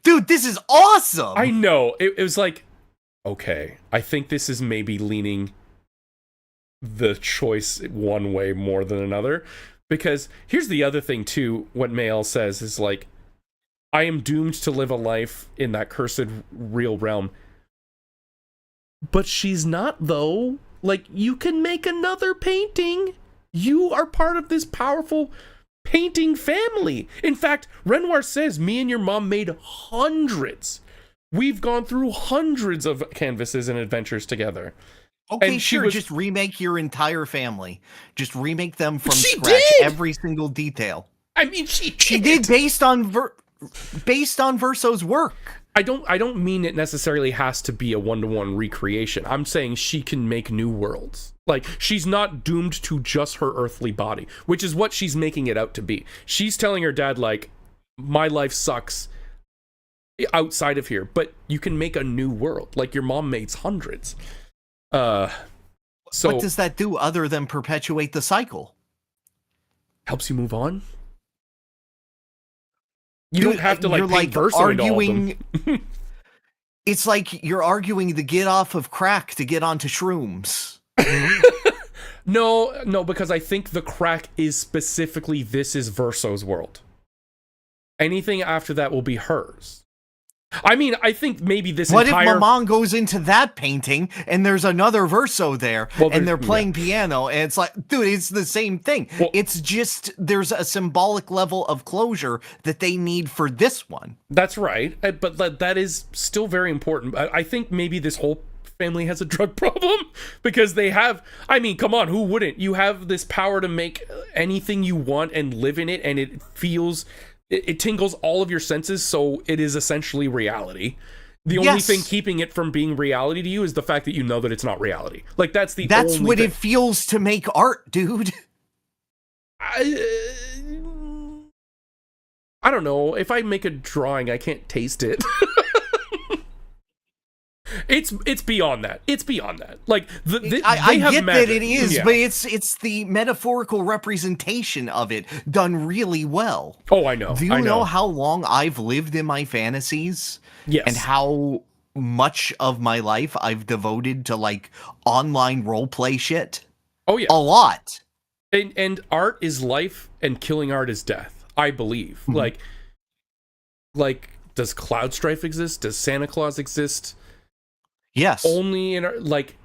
Speaker 1: Dude, this is awesome.
Speaker 2: I know. It was like, okay, I think this is maybe leaning the choice one way more than another. Because here's the other thing, too, what Mael says is like, I am doomed to live a life in that cursed real realm. But she's not, though. Like, you can make another painting. You are part of this powerful painting family. In fact, Renoir says, me and your mom made hundreds. We've gone through hundreds of canvases and adventures together.
Speaker 1: Okay, and sure, just remake your entire family. Just remake them from scratch, every single detail.
Speaker 2: I mean, she
Speaker 1: did based on Verso's work.
Speaker 2: I don't mean it necessarily has to be a one-to-one recreation. I'm saying she can make new worlds. Like, she's not doomed to just her earthly body, which is what she's making it out to be. She's telling her dad, like, my life sucks. outside of here, but you can make a new world. Like, your mom makes hundreds. So
Speaker 1: what does that do other than perpetuate the cycle?
Speaker 2: Helps you move on. You don't have to
Speaker 1: you're
Speaker 2: paint Verso into all of them.
Speaker 1: It's like you're arguing to get off of crack to get onto shrooms.
Speaker 2: No, because I think the crack is specifically, this is Verso's world. Anything after that will be hers. I mean, I think maybe this
Speaker 1: what
Speaker 2: entire...
Speaker 1: if Maman goes into that painting and there's another Verso there, and they're playing piano, and it's like, dude, it's the same thing. Well, it's just there's a symbolic level of closure that they need for this one.
Speaker 2: That's right, but that is still very important. I think maybe this whole family has a drug problem, because they have... I mean, come on, who wouldn't? You have this power to make anything you want and live in it, and it feels... It tingles all of your senses, so it is essentially reality. The only thing keeping it from being reality to you is the fact that you know that it's not reality. Like, that's
Speaker 1: what it feels to make art, dude.
Speaker 2: I don't know. If I make a drawing, I can't taste it. It's beyond that. It's beyond that. Like,
Speaker 1: I get that it is, but it's the metaphorical representation of it done really well.
Speaker 2: Oh, I know.
Speaker 1: Do you know how long I've lived in my fantasies?
Speaker 2: Yes.
Speaker 1: And how much of my life I've devoted to, like, online roleplay shit?
Speaker 2: Oh, yeah.
Speaker 1: A lot.
Speaker 2: And art is life, and killing art is death, I believe. Mm-hmm. Like, does Cloud Strife exist? Does Santa Claus exist?
Speaker 1: Yes.
Speaker 2: Only in our, like...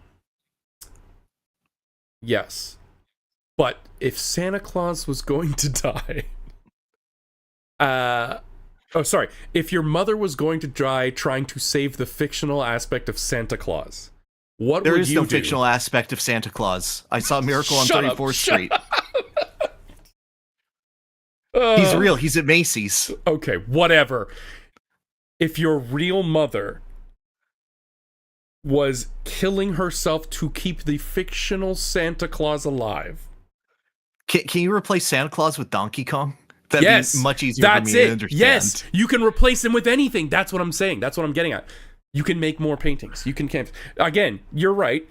Speaker 2: Yes. But if Santa Claus was going to die... if your mother was going to die trying to save the fictional aspect of Santa Claus, what would you do? There is no
Speaker 1: fictional aspect of Santa Claus. I saw Miracle on 34th Street. He's real. He's at Macy's.
Speaker 2: Okay, whatever. If your real mother was killing herself to keep the fictional Santa Claus alive...
Speaker 1: Can you replace Santa Claus with Donkey Kong? That'd be much easier for me to understand.
Speaker 2: Yes, you can replace him with anything. That's what I'm saying. That's what I'm getting at. You can make more paintings. You can again, you're right.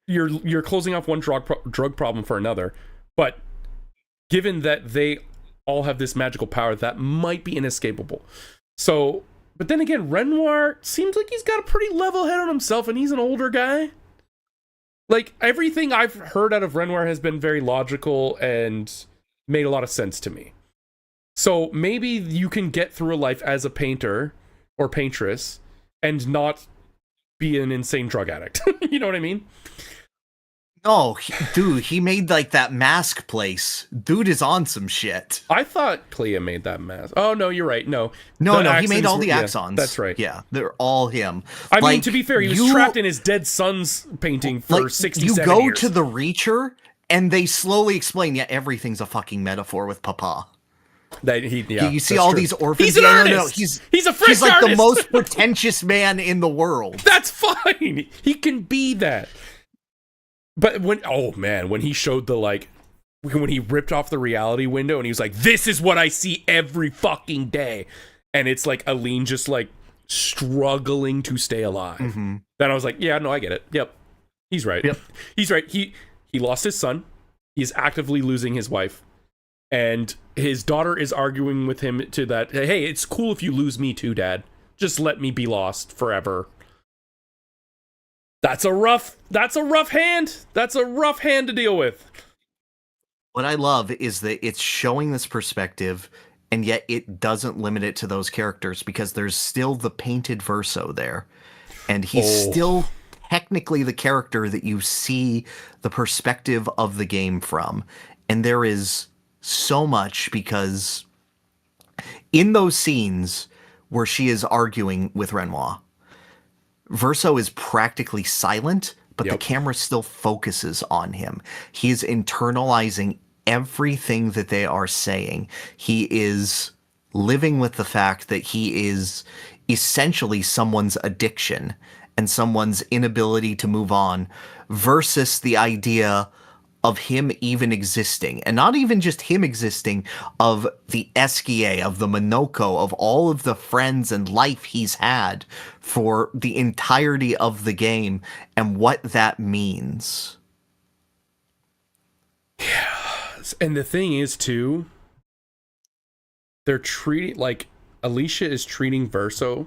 Speaker 2: You're closing off one drug problem for another. But given that they all have this magical power, that might be inescapable. So, but then again, Renoir seems like he's got a pretty level head on himself, and he's an older guy. Like, everything I've heard out of Renoir has been very logical and made a lot of sense to me. So maybe you can get through a life as a painter or paintress and not be an insane drug addict. You know what I mean?
Speaker 1: Oh, dude, he made like that mask place. Dude is on some shit.
Speaker 2: I thought Clea made that mask. Oh, no, you're right. No,
Speaker 1: he made all the axons.
Speaker 2: That's right.
Speaker 1: Yeah, they're all him.
Speaker 2: I mean, to be fair, he was trapped in his dead son's painting for 67 years.
Speaker 1: You go to the Reacher, and they slowly explain, everything's a fucking metaphor with Papa. You see all these orphans.
Speaker 2: He's an artist. He's a French
Speaker 1: He's like
Speaker 2: artist.
Speaker 1: the most pretentious man in the world.
Speaker 2: That's fine. He can be that. But when he showed when he ripped off the reality window and he was like, "This is what I see every fucking day," and it's like Aline just like struggling to stay alive. Mm-hmm. Then I was like, "Yeah, no, I get it. Yep, he's right. Yep, he's right. He lost his son. He's actively losing his wife." And his daughter is arguing with him to that, "Hey, it's cool if you lose me too, Dad. Just let me be lost forever." That's a rough hand. That's a rough hand to deal with.
Speaker 1: What I love is that it's showing this perspective, and yet it doesn't limit it to those characters, because there's still the painted Verso there. And he's still technically the character that you see the perspective of the game from. And there is so much, because in those scenes where she is arguing with Renoir, Verso is practically silent, but the camera still focuses on him. He is internalizing everything that they are saying. He is living with the fact that he is essentially someone's addiction and someone's inability to move on, versus the idea of him even existing, and not even just him existing, of the Eskia, of the Monoko, of all of the friends and life he's had for the entirety of the game, and what that means.
Speaker 2: Yeah. And the thing is, too, they're treating, like, Alicia is treating Verso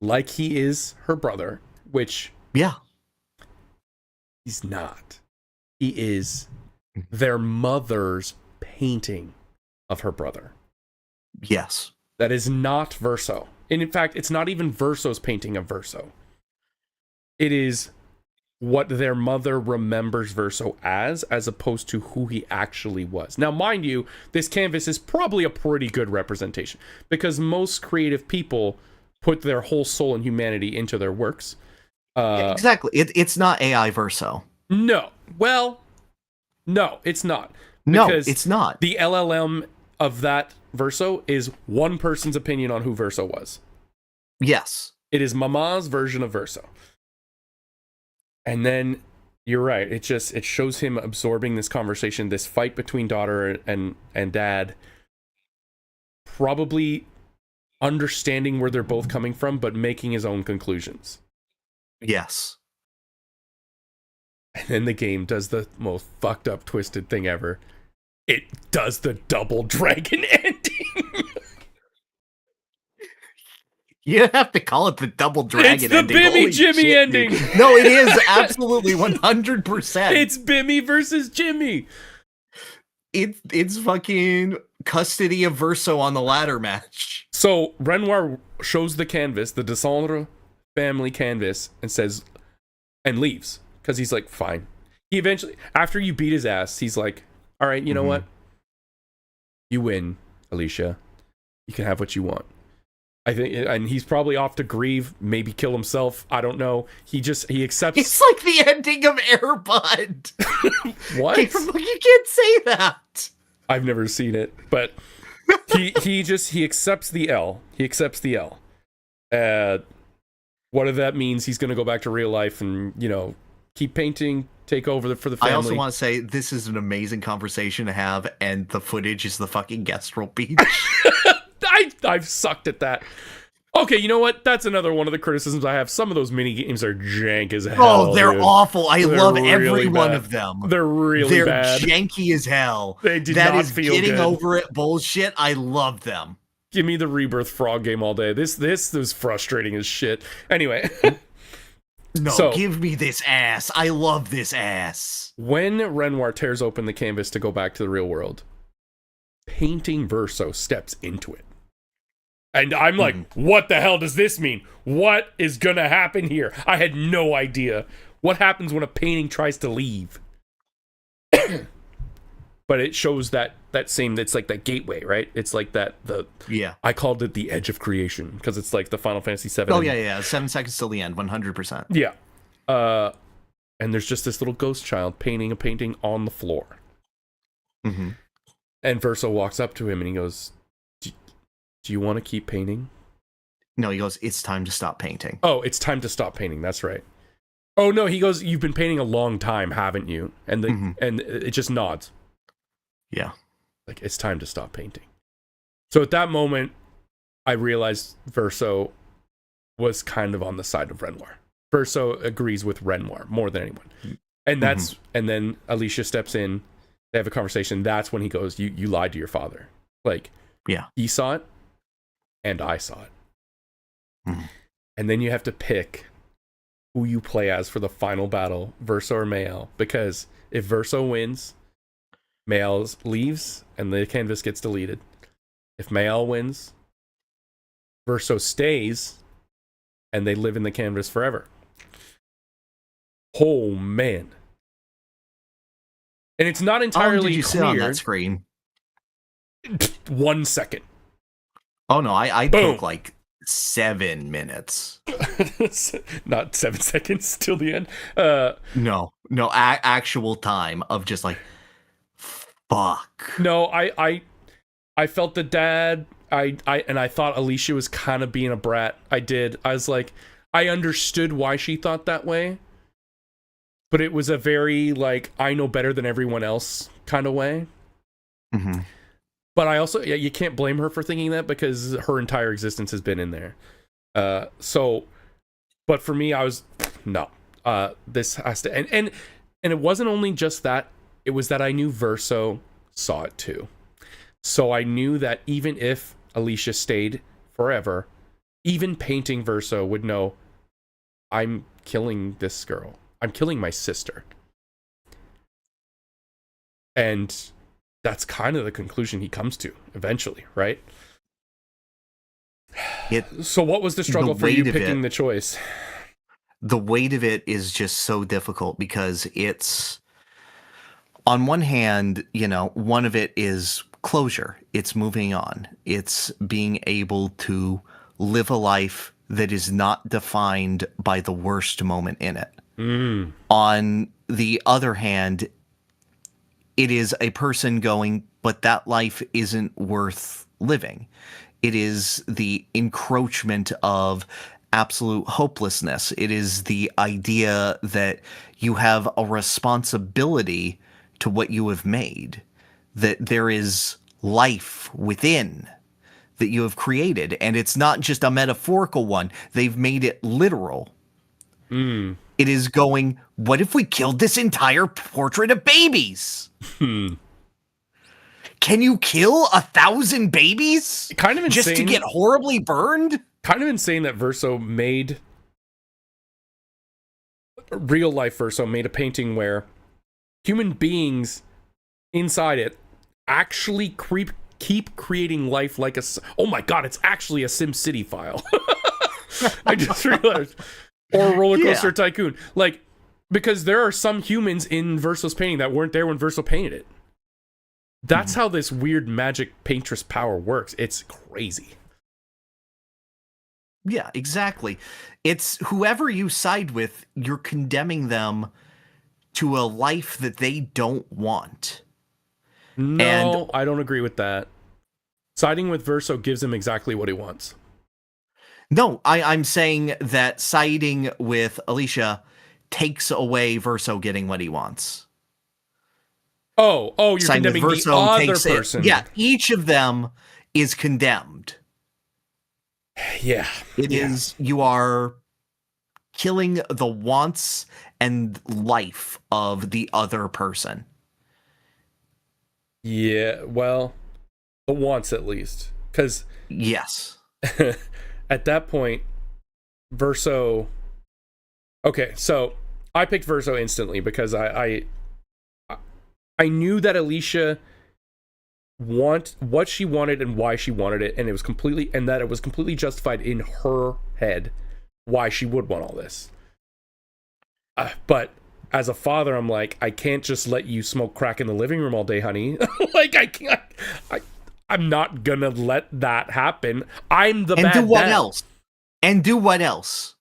Speaker 2: like he is her brother, which...
Speaker 1: Yeah.
Speaker 2: He's not. He is their mother's painting of her brother.
Speaker 1: Yes.
Speaker 2: That is not Verso. And in fact, it's not even Verso's painting of Verso. It is what their mother remembers Verso as opposed to who he actually was. Now, mind you, this canvas is probably a pretty good representation, because most creative people put their whole soul and humanity into their works.
Speaker 1: Yeah, exactly. It's not AI Verso.
Speaker 2: No. Well, no, it's not.
Speaker 1: No, it's not.
Speaker 2: The LLM of that Verso is one person's opinion on who Verso was.
Speaker 1: Yes.
Speaker 2: It is Mama's version of Verso. And then, you're right, it shows him absorbing this conversation, this fight between daughter and dad, probably understanding where they're both coming from, but making his own conclusions.
Speaker 1: Yes.
Speaker 2: And then the game does the most fucked up, twisted thing ever. It does the double dragon ending.
Speaker 1: You have to call it the double dragon ending.
Speaker 2: It's the Bimmy Jimmy
Speaker 1: shit,
Speaker 2: ending.
Speaker 1: Dude. No, it is absolutely 100%.
Speaker 2: It's Bimmy versus Jimmy.
Speaker 1: It's fucking custody of Verso on the ladder match.
Speaker 2: So Renoir shows the canvas, the Descendre family canvas, and says, and leaves, because he's like, fine. He eventually, after you beat his ass, he's like, all right, you know what? You win, Alicia. You can have what you want. I think, and he's probably off to grieve, maybe kill himself. I don't know. He accepts.
Speaker 1: It's like the ending of Airbud.
Speaker 2: What?
Speaker 1: You can't say that.
Speaker 2: I've never seen it, but he accepts the L. He accepts the L. What if that means he's going to go back to real life and, keep painting, take over for the family.
Speaker 1: I also want to say this is an amazing conversation to have, and the footage is the fucking guest role beach.
Speaker 2: I've sucked at that. Okay, you know what? That's another one of the criticisms I have. Some of those mini games are jank as hell.
Speaker 1: Oh, they're
Speaker 2: dude.
Speaker 1: awful. I love
Speaker 2: really
Speaker 1: every one
Speaker 2: bad.
Speaker 1: of them.
Speaker 2: They're bad.
Speaker 1: Janky as hell.
Speaker 2: They do
Speaker 1: that
Speaker 2: not
Speaker 1: is
Speaker 2: feel
Speaker 1: getting
Speaker 2: good.
Speaker 1: over it bullshit. I love them.
Speaker 2: Give me the Rebirth Frog game all day. This is frustrating as shit. Anyway.
Speaker 1: No, give me this ass. I love this ass.
Speaker 2: When Renoir tears open the canvas to go back to the real world, painting Verso steps into it. And I'm like, what the hell does this mean? What is gonna happen here? I had no idea. What happens when a painting tries to leave? But it shows that same, it's like that gateway, right? It's like that, I called it the edge of creation, because it's like the Final Fantasy 7.
Speaker 1: Oh, yeah. 7 seconds till the end, 100%.
Speaker 2: Yeah. And there's just this little ghost child painting a painting on the floor.
Speaker 1: Mm-hmm.
Speaker 2: And Verso walks up to him and he goes, do you want to keep painting?
Speaker 1: No, he goes, it's time to stop painting.
Speaker 2: Oh, it's time to stop painting, that's right. Oh, no, he goes, you've been painting a long time, haven't you? And and it just nods.
Speaker 1: Yeah.
Speaker 2: Like, it's time to stop painting. So at that moment, I realized Verso was kind of on the side of Renoir. Verso agrees with Renoir more than anyone. And that's and then Alicia steps in, they have a conversation. That's when he goes, you lied to your father. Like,
Speaker 1: yeah,
Speaker 2: he saw it and I saw it. And then you have to pick who you play as for the final battle, Verso or Mael, because if Verso wins, Mael leaves and the canvas gets deleted. If Mael wins, Verso stays and they live in the canvas forever. Oh man. And it's not entirely
Speaker 1: How long did you sit on that screen?
Speaker 2: 1 second.
Speaker 1: Oh no, I took like 7 minutes.
Speaker 2: Not 7 seconds till the end.
Speaker 1: No, actual time of just like, fuck.
Speaker 2: No, I felt the dad. I thought Alicia was kind of being a brat. I did. I was like, I understood why she thought that way. but it was a very like I know better than everyone else kind of way.
Speaker 1: Mm-hmm.
Speaker 2: But I also, yeah, you can't blame her for thinking that because her entire existence has been in there. But for me, I was no. This has to and it wasn't only just that. It was that I knew Verso saw it too. So I knew that even if Alicia stayed forever, even painting Verso would know I'm killing this girl. I'm killing my sister. And that's kind of the conclusion he comes to eventually, right? So what was the struggle for you picking the choice?
Speaker 1: The weight of it is just so difficult because it's, on one hand, one of it is closure. It's moving on. It's being able to live a life that is not defined by the worst moment in it.
Speaker 2: Mm.
Speaker 1: On the other hand, it is a person going, but that life isn't worth living. It is the encroachment of absolute hopelessness. It is the idea that you have a responsibility to what you have made, that there is life within that you have created. And it's not just a metaphorical one. They've made it literal.
Speaker 2: Mm.
Speaker 1: It is going, what if we killed this entire portrait of babies? Can you kill 1,000 babies?
Speaker 2: Kind of insane.
Speaker 1: Just to get horribly burned?
Speaker 2: Kind of insane that Verso made... Real life Verso made a painting where human beings inside it actually keep creating life like a... Oh my god, it's actually a SimCity file. I just realized. Or Roller Coaster Tycoon. Like, because there are some humans in Verso's painting that weren't there when Verso painted it. That's how this weird magic paintress power works. It's crazy.
Speaker 1: Yeah, exactly. It's whoever you side with, you're condemning them to a life that they don't want.
Speaker 2: No, I don't agree with that. Siding with Verso gives him exactly what he wants.
Speaker 1: No, I'm saying that siding with Alicia takes away Verso getting what he wants.
Speaker 2: Oh, you're condemning the other person.
Speaker 1: Yeah, each of them is condemned.
Speaker 2: Yeah.
Speaker 1: It is, you are killing the wants and life of the other person.
Speaker 2: Yeah, well, the wants at least. Because...
Speaker 1: Yes.
Speaker 2: At that point, Verso... Okay, so I picked Verso instantly because I knew that Alicia what she wanted and why she wanted it, and it was completely justified in her head why she would want all this. But as a father, I'm like, I can't just let you smoke crack in the living room all day, honey. Like, I can't. I'm not gonna let that happen. I'm the bad dad.
Speaker 1: And do what else?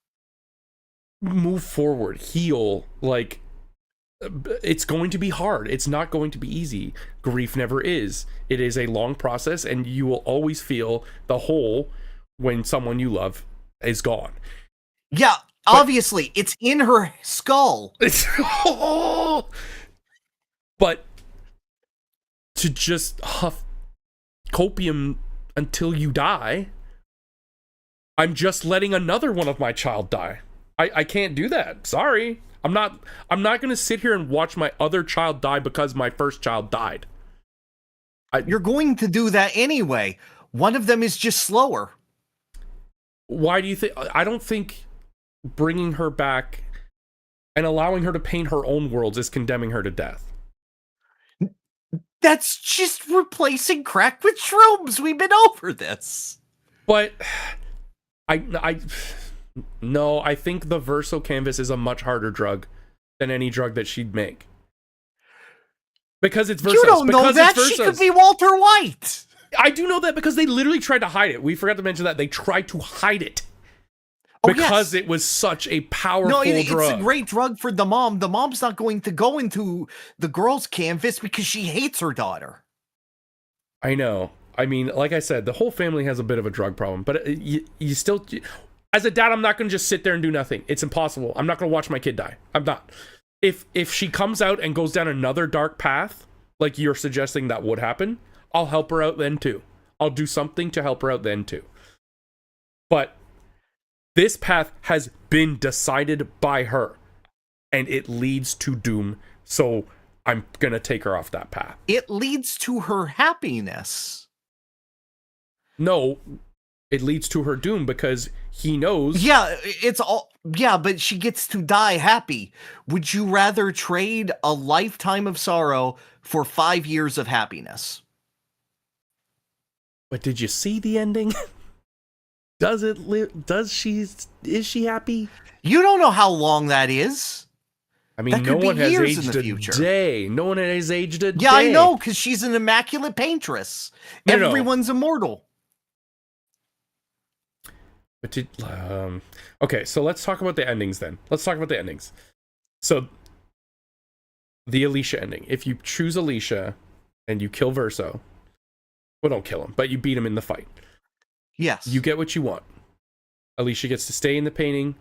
Speaker 2: Move forward, heal. Like, it's going to be hard. It's not going to be easy. Grief never is. It is a long process, and you will always feel the hole when someone you love is gone.
Speaker 1: Yeah, obviously, it's in her skull.
Speaker 2: But to just huff copium until you die, I'm just letting another one of my child die. I can't do that. Sorry. I'm not going to sit here and watch my other child die because my first child died.
Speaker 1: You're going to do that anyway. One of them is just slower.
Speaker 2: Why do you think... I don't think bringing her back and allowing her to paint her own worlds is condemning her to death.
Speaker 1: That's just replacing crack with shrooms. We've been over this.
Speaker 2: But no, I think the Verso canvas is a much harder drug than any drug that she'd make. Because it's Verso.
Speaker 1: You don't know that. She could be Walter White.
Speaker 2: I do know that because they literally tried to hide it. We forgot to mention that. They tried to hide it. Because it was such a powerful drug.
Speaker 1: It's a great drug for the mom. The mom's not going to go into the girl's canvas because she hates her daughter.
Speaker 2: I know. I mean, like I said, the whole family has a bit of a drug problem. But you still... As a dad, I'm not going to just sit there and do nothing. It's impossible. I'm not going to watch my kid die. I'm not. if she comes out and goes down another dark path, like you're suggesting that would happen, I'll help her out then too. I'll do something to help her out then too. But this path has been decided by her, and it leads to doom. So I'm gonna take her off that path.
Speaker 1: It leads to her happiness.
Speaker 2: No, it leads to her doom because he knows.
Speaker 1: Yeah, it's all. Yeah, but she gets to die happy. Would you rather trade a lifetime of sorrow for 5 years of happiness?
Speaker 2: But did you see the ending? Is she happy?
Speaker 1: You don't know how long that is.
Speaker 2: I mean, no one has aged a
Speaker 1: future.
Speaker 2: day. No one has aged a day.
Speaker 1: Yeah, I know, because she's an immaculate paintress. Everyone's immortal.
Speaker 2: But okay, so let's talk about the endings then. So, the Alicia ending. If you choose Alicia and you kill Verso, well, don't kill him, but you beat him in the fight.
Speaker 1: Yes.
Speaker 2: You get what you want. Alicia gets to stay in the painting.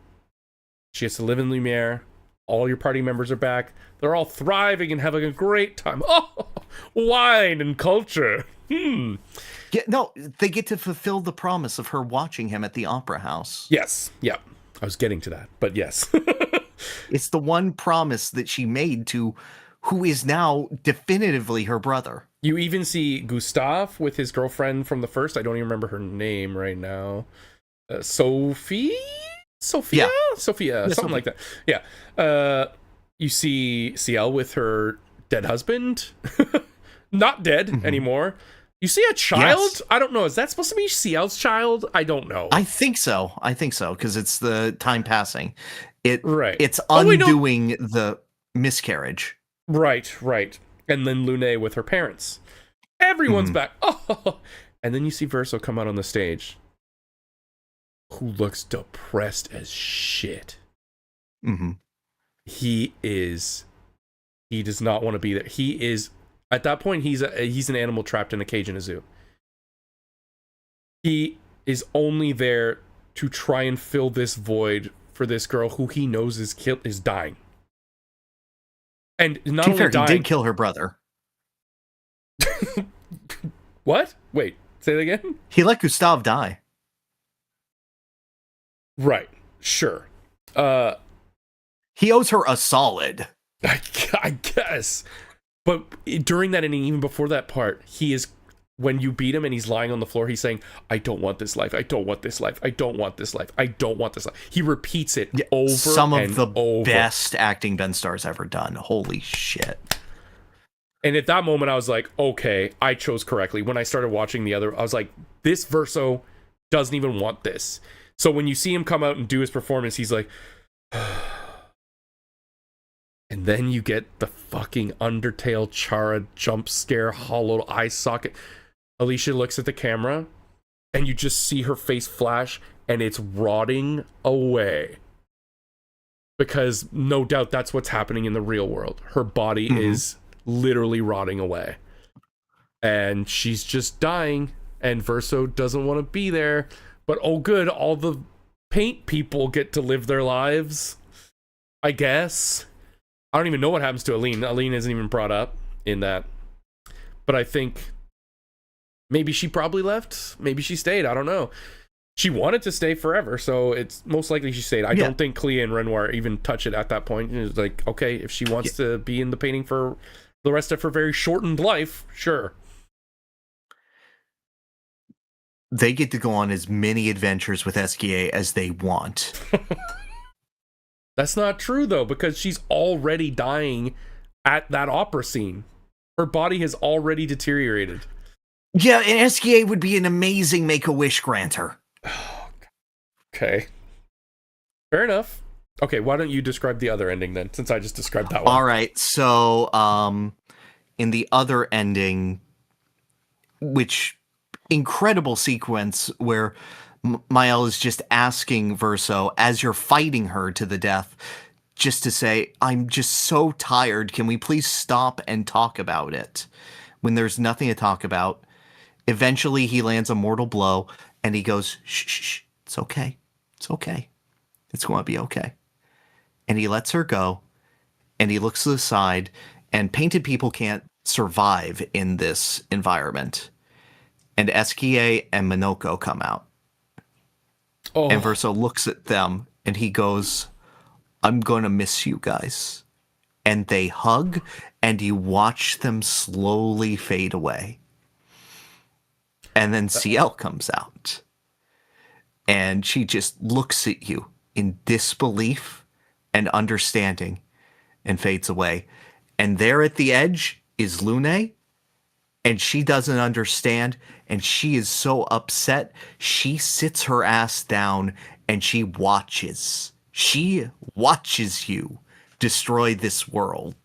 Speaker 2: She gets to live in Lumiere. All your party members are back. They're all thriving and having a great time. Oh, wine and culture.
Speaker 1: Yeah, no, they get to fulfill the promise of her watching him at the opera house.
Speaker 2: Yes. Yeah. I was getting to that, but yes.
Speaker 1: It's the one promise that she made to who is now definitively her brother.
Speaker 2: You even see Gustav with his girlfriend from the first. I don't even remember her name right now. Sophia, something like that. Yeah. You see CL with her dead husband. Not dead anymore. You see a child? Yes. I don't know. Is that supposed to be CL's child? I don't know.
Speaker 1: I think so, because it's the time passing.
Speaker 2: Right.
Speaker 1: It's undoing the miscarriage.
Speaker 2: Right. And then Lune with her parents. Everyone's back. Oh, and then you see Verso come out on the stage, who looks depressed as shit. He does not want to be there. He is, at that point, he's an animal trapped in a cage in a zoo. He is only there to try and fill this void for this girl who he knows is dying. And not only dying,
Speaker 1: he did kill her brother.
Speaker 2: What? Wait, say that again?
Speaker 1: He let Gustav die.
Speaker 2: Right. Sure.
Speaker 1: He owes her a solid.
Speaker 2: I guess. But during that inning, even before that part, he is, when you beat him and he's lying on the floor, he's saying, I don't want this life. I don't want this life. I don't want this life. I don't want this life. He repeats it over and over.
Speaker 1: Some of the best acting Ben Starr's ever done. Holy shit.
Speaker 2: And at that moment, I was like, okay, I chose correctly. When I started watching the other, I was like, this Verso doesn't even want this. So when you see him come out and do his performance, he's like, and then you get the fucking Undertale Chara jump scare, hollow eye socket. Alicia looks at the camera, and you just see her face flash, and it's rotting away. Because no doubt that's what's happening in the real world. Her body is literally rotting away. And she's just dying, and Verso doesn't want to be there. But oh good, all the paint people get to live their lives, I guess. I don't even know what happens to Aline. Aline isn't even brought up in that. But I think maybe she probably left. Maybe she stayed. I don't know. She wanted to stay forever, so it's most likely she stayed. I don't think Clea and Renoir even touch it at that point. It's like, okay, if she wants to be in the painting for the rest of her very shortened life, sure.
Speaker 1: They get to go on as many adventures with SKA as they want.
Speaker 2: That's not true, though, because she's already dying at that opera scene. Her body has already deteriorated.
Speaker 1: Yeah, and SKA would be an amazing Make-A-Wish granter.
Speaker 2: Okay. Fair enough. Okay, why don't you describe the other ending then, since I just described that one?
Speaker 1: All right, so in the other ending, which incredible sequence where Mael is just asking Verso, as you're fighting her to the death, just to say, I'm just so tired. Can we please stop and talk about it? When there's nothing to talk about, eventually he lands a mortal blow and he goes, shh, shh, shh, it's okay. It's okay. It's going to be okay. And he lets her go. and he looks to the side, and painted people can't survive in this environment. And Eskie and Minoko come out. And
Speaker 2: Oh,
Speaker 1: Verso looks at them, and he goes, I'm gonna miss you guys. And they hug, and you watch them slowly fade away. And then CL comes out. And she just looks at you in disbelief and understanding and fades away. And there at the edge is Lune, and she doesn't understand, and she is so upset. She sits her ass down and she watches. She watches you destroy this world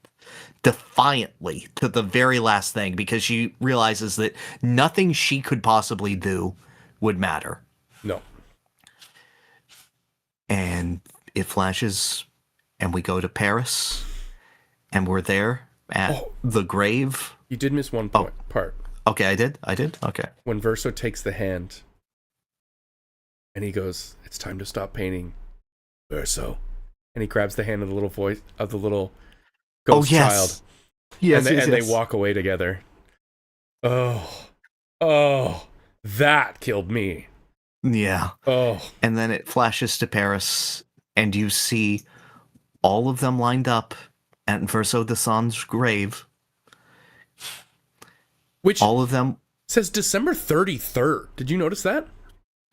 Speaker 1: defiantly to the very last thing, because she realizes that nothing she could possibly do would matter.
Speaker 2: no.
Speaker 1: And it flashes, and we go to Paris, and we're there at the grave.
Speaker 2: You did miss one part.
Speaker 1: Okay, I did. Okay.
Speaker 2: When Verso takes the hand, and he goes, "It's time to stop painting, Verso," and he grabs the hand of the little voice of the little ghost child.
Speaker 1: Yes,
Speaker 2: and they walk away together. Oh, that killed me.
Speaker 1: Yeah.
Speaker 2: Oh,
Speaker 1: And then it flashes to Paris, and you see all of them lined up at Verso de San's grave.
Speaker 2: which
Speaker 1: All of them.
Speaker 2: says December 33rd. Did you notice that?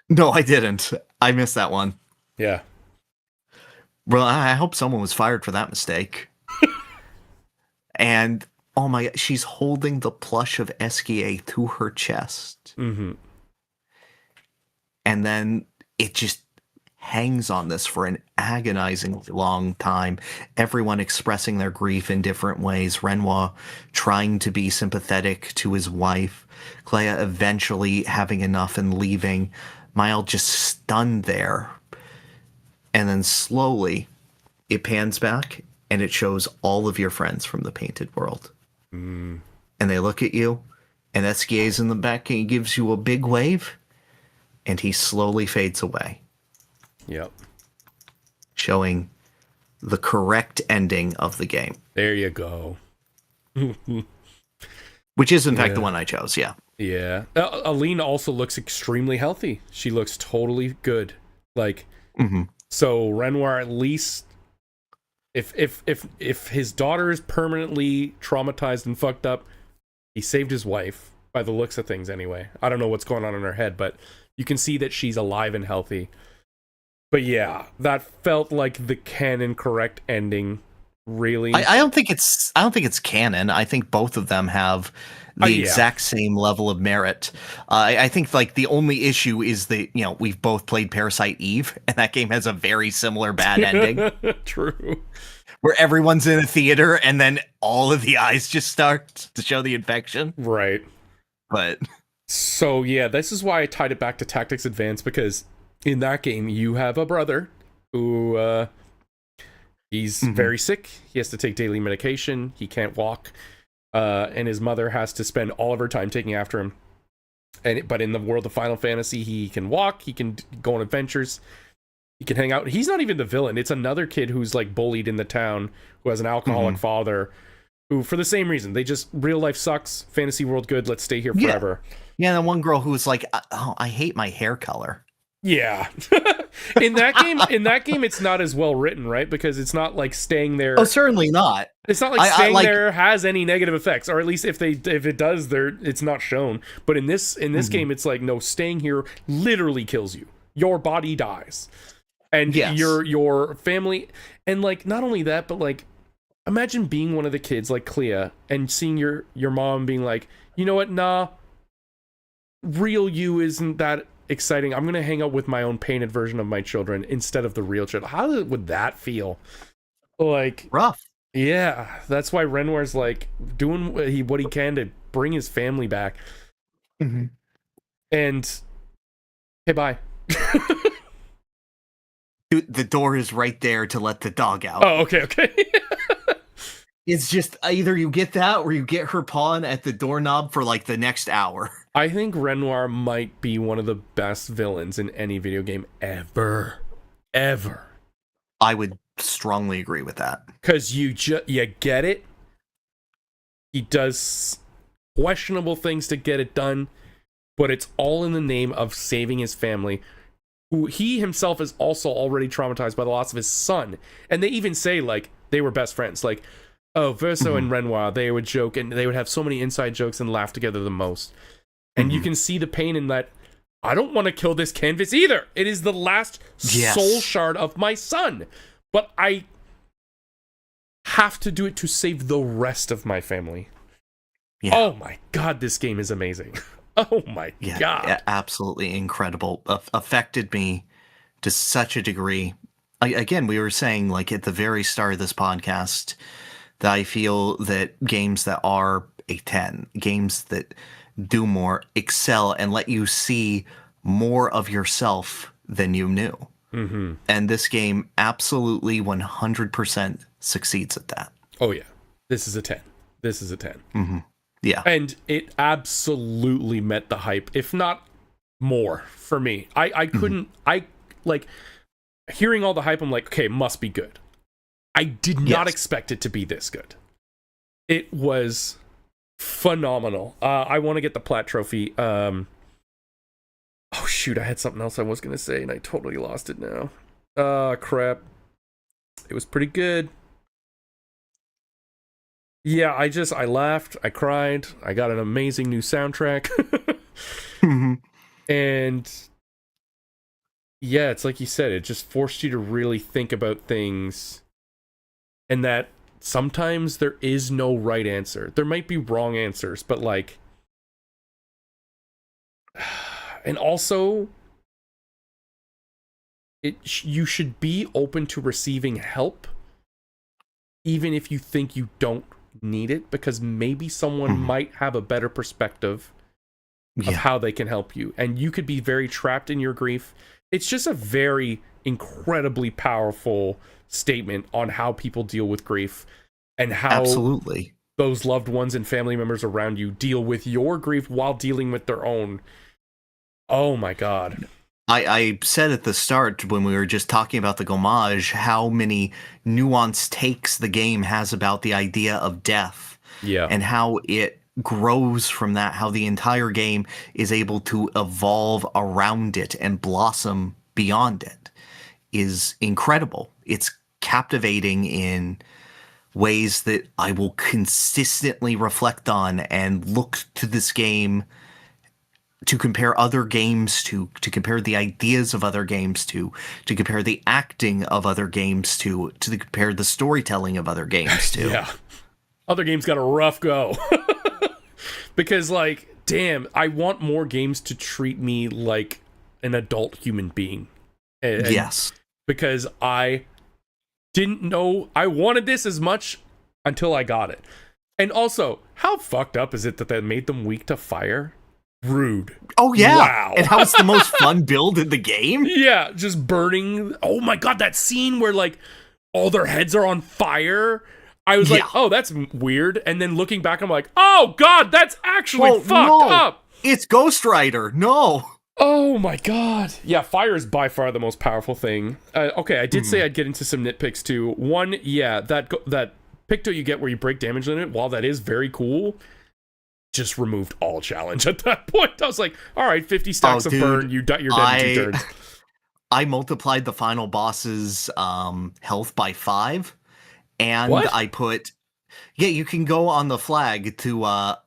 Speaker 1: No, I didn't. I missed that one.
Speaker 2: Yeah.
Speaker 1: Well, I hope someone was fired for that mistake. And oh my God, she's holding the plush of Eskie to her chest.
Speaker 2: Mm-hmm.
Speaker 1: And then it just hangs on this for an agonizingly long time. Everyone expressing their grief in different ways. Renoir trying to be sympathetic to his wife. Clea eventually having enough and leaving. Mile just stunned there. And then slowly it pans back and it shows all of your friends from the painted world.
Speaker 2: Mm.
Speaker 1: And they look at you, and Esquier's in the back, and he gives you a big wave, and he slowly fades away.
Speaker 2: Yep.
Speaker 1: Showing the correct ending of the game.
Speaker 2: There you go.
Speaker 1: Which is, in fact, the one I chose, yeah.
Speaker 2: Yeah. Aline also looks extremely healthy. She looks totally good. Like, So Renoir, at least, if his daughter is permanently traumatized and fucked up, he saved his wife, by the looks of things anyway. I don't know what's going on in her head, but you can see that she's alive and healthy. But yeah, that felt like the canon correct ending. Really,
Speaker 1: I don't think it's canon. I think both of them have the exact same level of merit. I think like the only issue is that, you know, we've both played Parasite Eve, and that game has a very similar bad ending.
Speaker 2: True.
Speaker 1: Where everyone's in a theater and then all of the eyes just start to show the infection.
Speaker 2: Right.
Speaker 1: But
Speaker 2: so yeah, this is why I tied it back to Tactics Advance, because in that game you have a brother who he's very sick. He has to take daily medication. He can't walk. And his mother has to spend all of her time taking after him. But in the world of Final Fantasy, he can walk. He can go on adventures. He can hang out. He's not even the villain. It's another kid who's like bullied in the town, who has an alcoholic father, who, for the same reason, they just, real life sucks, fantasy world good, let's stay here forever.
Speaker 1: Yeah, and one girl who was like, oh, I hate my hair color.
Speaker 2: Yeah. in that game, it's not as well written, right? Because it's not like staying there.
Speaker 1: Oh, certainly not.
Speaker 2: It's not like staying there has any negative effects, or at least if it does, it's not shown. But in this game, it's like, no, staying here literally kills you. Your body dies, and your family, and like not only that, but like imagine being one of the kids like Clea and seeing your mom being like, you know what, nah, real you isn't that exciting. I'm gonna hang out with my own painted version of my children instead of the real children. How would that feel? Like
Speaker 1: rough.
Speaker 2: Yeah, that's why Renoir's like doing what he can to bring his family back. And hey, bye.
Speaker 1: Dude, the door is right there to let the dog out.
Speaker 2: Oh, okay.
Speaker 1: It's just either you get that or you get her pawing at the doorknob for like the next hour.
Speaker 2: I think Renoir might be one of the best villains in any video game ever.
Speaker 1: I would strongly agree with that.
Speaker 2: Because you get it. He does questionable things to get it done, but it's all in the name of saving his family, who he himself is also already traumatized by the loss of his son. And they even say, like, they were best friends. Like, oh, Verso and Renoir, they would joke, and they would have so many inside jokes and laugh together the most. And you can see the pain in that. I don't want to kill this canvas either. It is the last soul shard of my son. But I have to do it to save the rest of my family. Yeah. Oh my god, this game is amazing. Oh my god.
Speaker 1: Yeah, absolutely incredible. Affected me to such a degree. Again, we were saying, like, at the very start of this podcast, that I feel that games that are a 10, games that do more, excel, and let you see more of yourself than you knew. Mm-hmm. And this game absolutely 100% succeeds at that.
Speaker 2: Oh yeah, this is a 10. This is a 10.
Speaker 1: Mm-hmm. Yeah.
Speaker 2: And it absolutely met the hype, if not more, for me. I couldn't, like, hearing all the hype, I'm like, okay, it must be good. I did not expect it to be this good. It was phenomenal. I want to get the Plat Trophy. Oh shoot, I had something else I was going to say, and I totally lost it now. Crap. It was pretty good. Yeah, I laughed, I cried, I got an amazing new soundtrack. And yeah, it's like you said, it just forced you to really think about things, and that sometimes there is no right answer. There might be wrong answers, but like, and also you should be open to receiving help, even if you think you don't need it, because maybe someone might have a better perspective of how they can help you, and you could be very trapped in your grief. It's just a very incredibly powerful statement on how people deal with grief, and how those loved ones and family members around you deal with your grief while dealing with their own. Oh my god.
Speaker 1: I said at the start, when we were just talking about the Gommage, how many nuanced takes the game has about the idea of death.
Speaker 2: Yeah.
Speaker 1: And how it grows from that, how the entire game is able to evolve around it and blossom beyond it, is incredible. It's captivating in ways that I will consistently reflect on and look to this game to compare other games to compare the ideas of other games to compare the acting of other games to compare the storytelling of other games to.
Speaker 2: Yeah. Other games got a rough go. Because, like, damn, I want more games to treat me like an adult human being. And
Speaker 1: yes.
Speaker 2: Because I didn't know I wanted this as much until I got it. And also, how fucked up is it that they made them weak to fire? Rude.
Speaker 1: Oh yeah.
Speaker 2: Wow.
Speaker 1: And how it's the most fun build in the game?
Speaker 2: Yeah, just burning. Oh my god, that scene where, like, all their heads are on fire. I was like, oh, that's weird. And then looking back, I'm like, oh god, that's actually fucked up.
Speaker 1: It's Ghost Rider. No.
Speaker 2: Oh my god. Yeah, fire is by far the most powerful thing. Okay, I did say I'd get into some nitpicks too. One, yeah, that Picto you get where you break damage limit, while that is very cool, just removed all challenge at that point. I was like, all right, 50 stacks of burn, you're dead in 2 turns.
Speaker 1: I multiplied the final boss's health by 5, and
Speaker 2: what?
Speaker 1: I put... Yeah, you can go on the flag to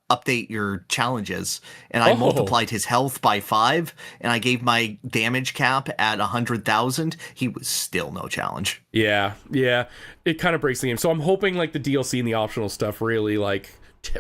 Speaker 1: update your challenges, and I multiplied his health by 5, and I gave my damage cap at 100,000. He was still no challenge.
Speaker 2: Yeah, it kind of breaks the game. So I'm hoping, like, the DLC and the optional stuff really, like,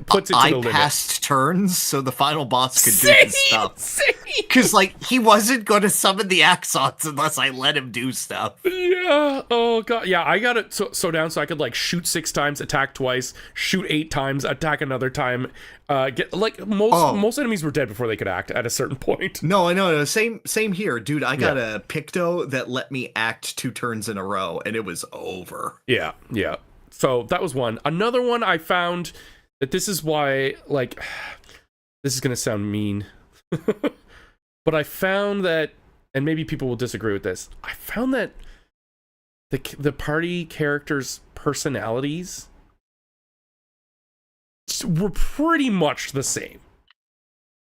Speaker 2: puts it to the limit.
Speaker 1: I passed turns so the final boss could do his stuff. Because, like, he wasn't going to summon the Axons unless I let him do stuff.
Speaker 2: Yeah. Oh, God. Yeah, I got it so down so I could, like, shoot 6 times, attack twice, shoot 8 times, attack another time. Get like, most enemies were dead before they could act at a certain point.
Speaker 1: No, I know. Same here, dude. I got a Picto that let me act 2 turns in a row, and it was over.
Speaker 2: Yeah. So that was one. Another one I found... that this is why, like, this is going to sound mean, but I found that, and maybe people will disagree with this, I found that the party characters' personalities were pretty much the same.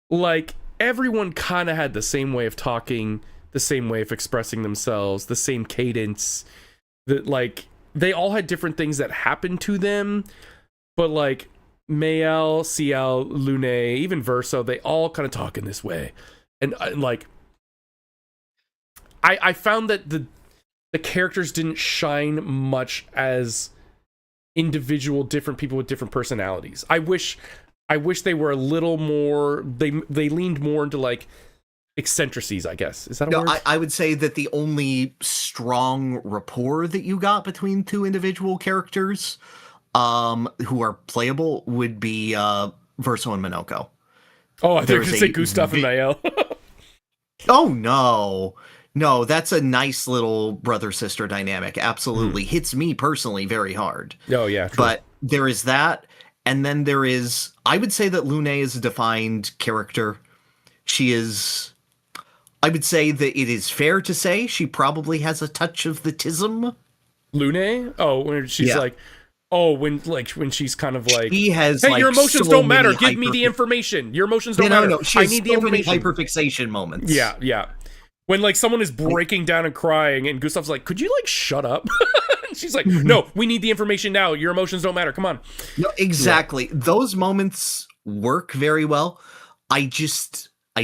Speaker 2: Like, everyone kind of had the same way of talking, the same way of expressing themselves, the same cadence. That, like, they all had different things that happened to them, but like Mael, CL, Lune, even Verso, they all kind of talk in this way. And like, I found that the characters didn't shine much as individual different people with different personalities. I wish they were a little more, they leaned more into like eccentricities, I guess. Is that a word?
Speaker 1: I would say that the only strong rapport that you got between two individual characters who are playable would be Verso and Minoko.
Speaker 2: Oh, I think you say Gustav and Mael.
Speaker 1: Oh, no, that's a nice little brother-sister dynamic. Absolutely. Hits me personally very hard.
Speaker 2: Oh, yeah, true.
Speaker 1: But there is that, and then there is, I would say that Lune is a defined character. She is, I would say that it is fair to say she probably has a touch of the tism.
Speaker 2: Lune? Oh, when she's like, oh, when she's kind of like,
Speaker 1: he has,
Speaker 2: hey,
Speaker 1: like,
Speaker 2: your emotions
Speaker 1: so
Speaker 2: don't matter. Give me the information. Your emotions don't matter.
Speaker 1: No.
Speaker 2: I need the information.
Speaker 1: Hyperfixation moments.
Speaker 2: Yeah. When like someone is breaking down and crying, and Gustav's like, "Could you like shut up?" And she's like, "No, we need the information now. Your emotions don't matter. Come on."
Speaker 1: No, exactly. Yeah. Those moments work very well. I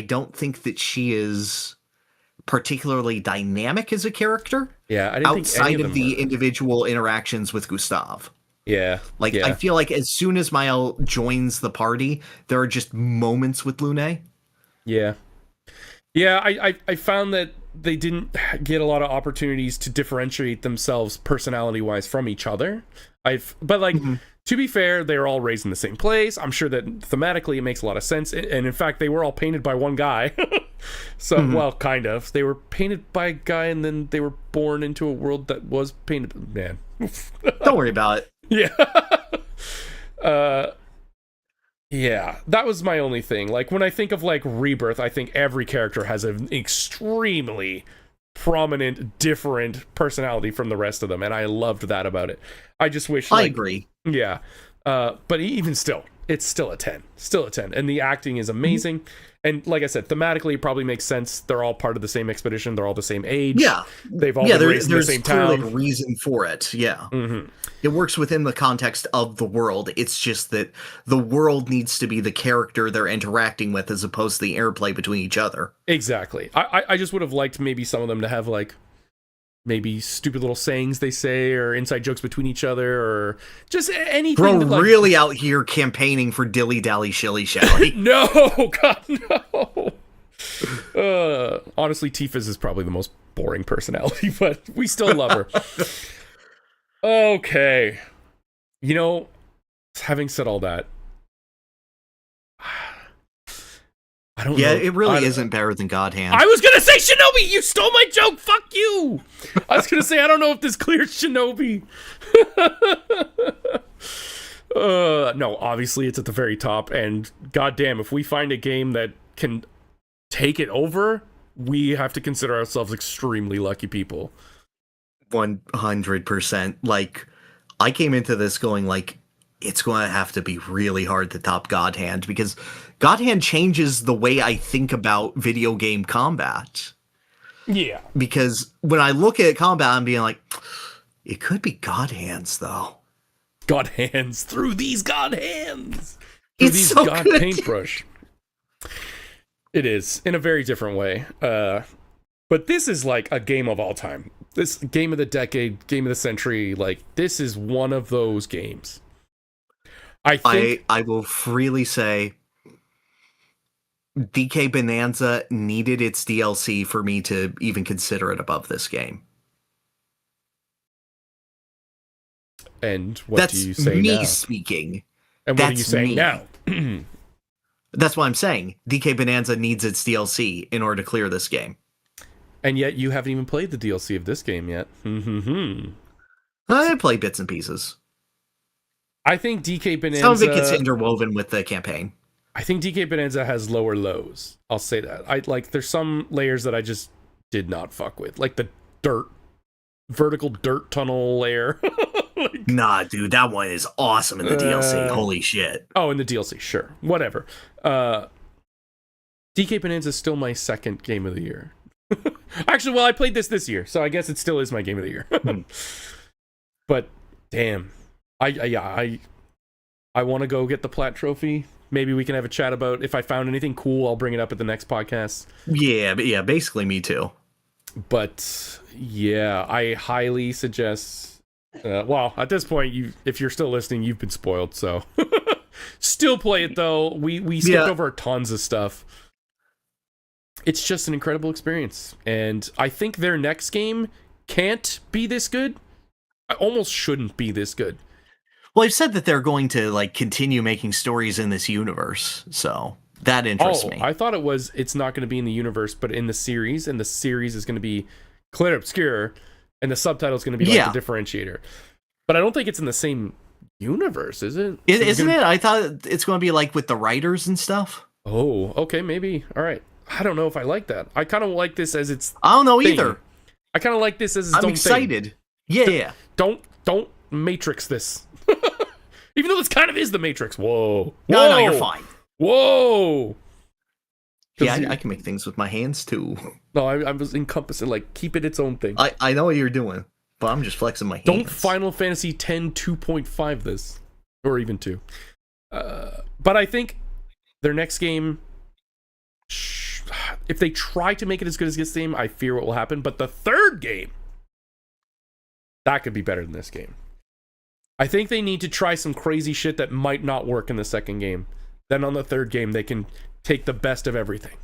Speaker 1: don't think that she is particularly dynamic as a character.
Speaker 2: Yeah, I didn't
Speaker 1: outside
Speaker 2: think any
Speaker 1: of the individual interactions with Gustav.
Speaker 2: Yeah.
Speaker 1: Like, I feel like as soon as Mael joins the party, there are just moments with Lune.
Speaker 2: Yeah. Yeah, I found that they didn't get a lot of opportunities to differentiate themselves personality-wise from each other. But like, to be fair, they were all raised in the same place. I'm sure that thematically it makes a lot of sense. And in fact, they were all painted by one guy. So, well, kind of. They were painted by a guy, and then they were born into a world that was painted. Man.
Speaker 1: Don't worry about it.
Speaker 2: Yeah. Yeah, that was my only thing. Like, when I think of like Rebirth, I think every character has an extremely prominent, different personality from the rest of them, and I loved that about it. I just wish, like,
Speaker 1: I agree.
Speaker 2: Yeah. But even still, it's still a 10. Still a 10. And the acting is amazing. And like I said, thematically, it probably makes sense. They're all part of the same expedition. They're all the same age.
Speaker 1: Yeah.
Speaker 2: They've all been raised in the same town.
Speaker 1: There's clearly a reason for it. Yeah. It works within the context of the world. It's just that the world needs to be the character they're interacting with as opposed to the airplay between each other.
Speaker 2: Exactly. I just would have liked maybe some of them to have, like, maybe stupid little sayings they say, or inside jokes between each other, or just anything.
Speaker 1: Bro,
Speaker 2: that, like,
Speaker 1: really out here campaigning for dilly dally shilly shally.
Speaker 2: No, God, no. Honestly, Tifa's is probably the most boring personality, but we still love her. Okay. You know, having said all that, I don't know.
Speaker 1: Yeah, it really isn't better than God Hand.
Speaker 2: I was gonna say Shinobi! You stole my joke! Fuck you! I was gonna say, I don't know if this clears Shinobi. No, obviously it's at the very top, and goddamn, if we find a game that can take it over, we have to consider ourselves extremely lucky people.
Speaker 1: 100%. Like, I came into this going like, it's going to have to be really hard to top God Hand, because God Hand changes the way I think about video game combat.
Speaker 2: Yeah.
Speaker 1: Because when I look at combat, I'm being like, it could be God Hands, though.
Speaker 2: God Hands. Through these God Hands.
Speaker 1: Through these so
Speaker 2: God
Speaker 1: good.
Speaker 2: Paintbrush. It is, in a very different way. But this is like a game of all time. This game of the decade, game of the century, like, this is one of those games. I
Speaker 1: will freely say DK Bonanza needed its DLC for me to even consider it above this game.
Speaker 2: And what do you say now?
Speaker 1: That's me speaking.
Speaker 2: And what are you saying now?
Speaker 1: That's what I'm saying. DK Bonanza needs its DLC in order to clear this game.
Speaker 2: And yet you haven't even played the DLC of this game yet.
Speaker 1: I play bits and pieces.
Speaker 2: I think DK Bonanza...
Speaker 1: Some of it gets interwoven with the campaign.
Speaker 2: I think DK Bonanza has lower lows. I'll say that. There's some layers that I just did not fuck with. Like the dirt vertical dirt tunnel lair. Like,
Speaker 1: nah, dude, that one is awesome in the DLC. Holy shit.
Speaker 2: Oh, in the DLC, sure. Whatever. DK Bonanza is still my second game of the year. Actually, well, I played this year, so I guess it still is my game of the year. But damn, I want to go get the plat trophy. Maybe we can have a chat about if I found anything cool. I'll bring it up at the next podcast.
Speaker 1: Yeah, but yeah, basically me too.
Speaker 2: But yeah, I highly suggest. Well, at this point, if you're still listening, you've been spoiled. So still play it though. We skipped over tons of stuff. It's just an incredible experience, and I think their next game can't be this good. I almost shouldn't be this good.
Speaker 1: Well, they've said that they're going to like continue making stories in this universe, so that interests me.
Speaker 2: I thought it's not going to be in the universe, but in the series, and the series is going to be Clair Obscur, and the subtitle is going to be like the differentiator. But I don't think it's in the same universe, is it?
Speaker 1: Isn't it? I thought it's going to be like with the writers and stuff.
Speaker 2: Oh, okay, maybe. All right. I don't know if I like that. I kind of like this as its
Speaker 1: I don't know
Speaker 2: thing.
Speaker 1: either.
Speaker 2: I kind of like this as its own
Speaker 1: excited.
Speaker 2: Thing.
Speaker 1: Yeah.
Speaker 2: Don't Matrix this. Even though this kind of is the Matrix. Whoa.
Speaker 1: No, you're fine.
Speaker 2: Whoa.
Speaker 1: Yeah, I can make things with my hands too.
Speaker 2: No, I was encompassing, like, keep it its own thing.
Speaker 1: I know what you're doing, but I'm just flexing my hands.
Speaker 2: Don't Final Fantasy X 2.5 this. Or even 2. But I think their next game, if they try to make it as good as this game, I fear what will happen. But the third game, that could be better than this game. I think they need to try some crazy shit that might not work in the second game. Then on the third game, they can take the best of everything.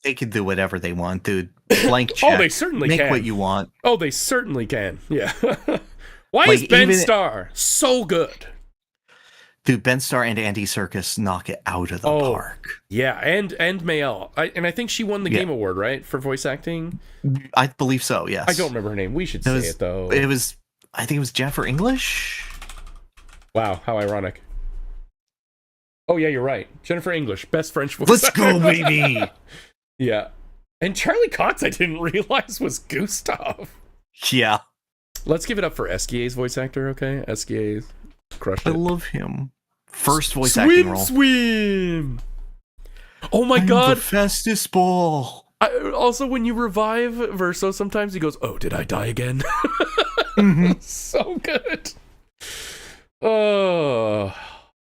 Speaker 1: They can do whatever they want, dude. Blank check.
Speaker 2: Oh, they certainly
Speaker 1: can.
Speaker 2: Make
Speaker 1: what you want.
Speaker 2: Oh, they certainly can. Yeah. Why is Ben Starr so good?
Speaker 1: Dude, Ben Starr and Andy Serkis knock it out of the park.
Speaker 2: Yeah, and Mayel. I think she won the Game Award, right? For voice acting?
Speaker 1: I believe so, yes.
Speaker 2: I don't remember her name. We should say it, though.
Speaker 1: I think it was Jennifer English?
Speaker 2: Wow, how ironic. Oh, yeah, you're right. Jennifer English, best French voice
Speaker 1: Let's go, baby!
Speaker 2: Yeah. And Charlie Cox, I didn't realize, was Gustav.
Speaker 1: Yeah.
Speaker 2: Let's give it up for Esquia's voice actor, okay? Esquia's crushed it.
Speaker 1: I love him. First voice acting role.
Speaker 2: Swim! Oh my god!
Speaker 1: The fastest ball.
Speaker 2: Also, when you revive Verso, sometimes he goes, "Oh, did I die again?" So good. Oh,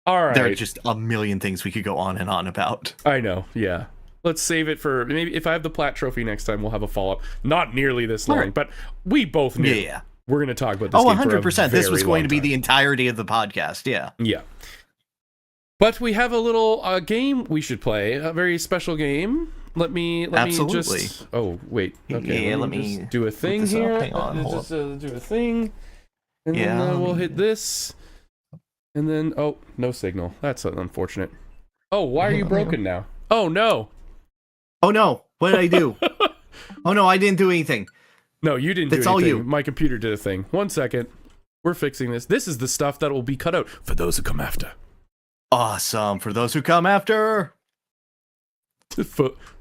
Speaker 2: all right.
Speaker 1: There are just a million things we could go on and on about.
Speaker 2: I know. Yeah. Let's save it for maybe if I have the Plat Trophy next time, we'll have a follow-up. Not nearly this long, but we both knew.
Speaker 1: Yeah.
Speaker 2: We're going to talk about this.
Speaker 1: 100%. This was going to be the entirety of the podcast. Yeah.
Speaker 2: Yeah. But we have a little game we should play, a very special game. Let me just. Oh wait. Okay.
Speaker 1: Yeah.
Speaker 2: Let me just do a thing here.
Speaker 1: Hang on.
Speaker 2: Just do a thing, and then we'll hit this, and then no signal. That's unfortunate. Oh, why are you broken now? Oh no.
Speaker 1: Oh no. What did I do? Oh no, I didn't do anything.
Speaker 2: No, you didn't do anything.
Speaker 1: All you.
Speaker 2: My computer did a thing. 1 second. We're fixing this. This is the stuff that will be cut out for those who come after.
Speaker 1: Awesome. For those who come after.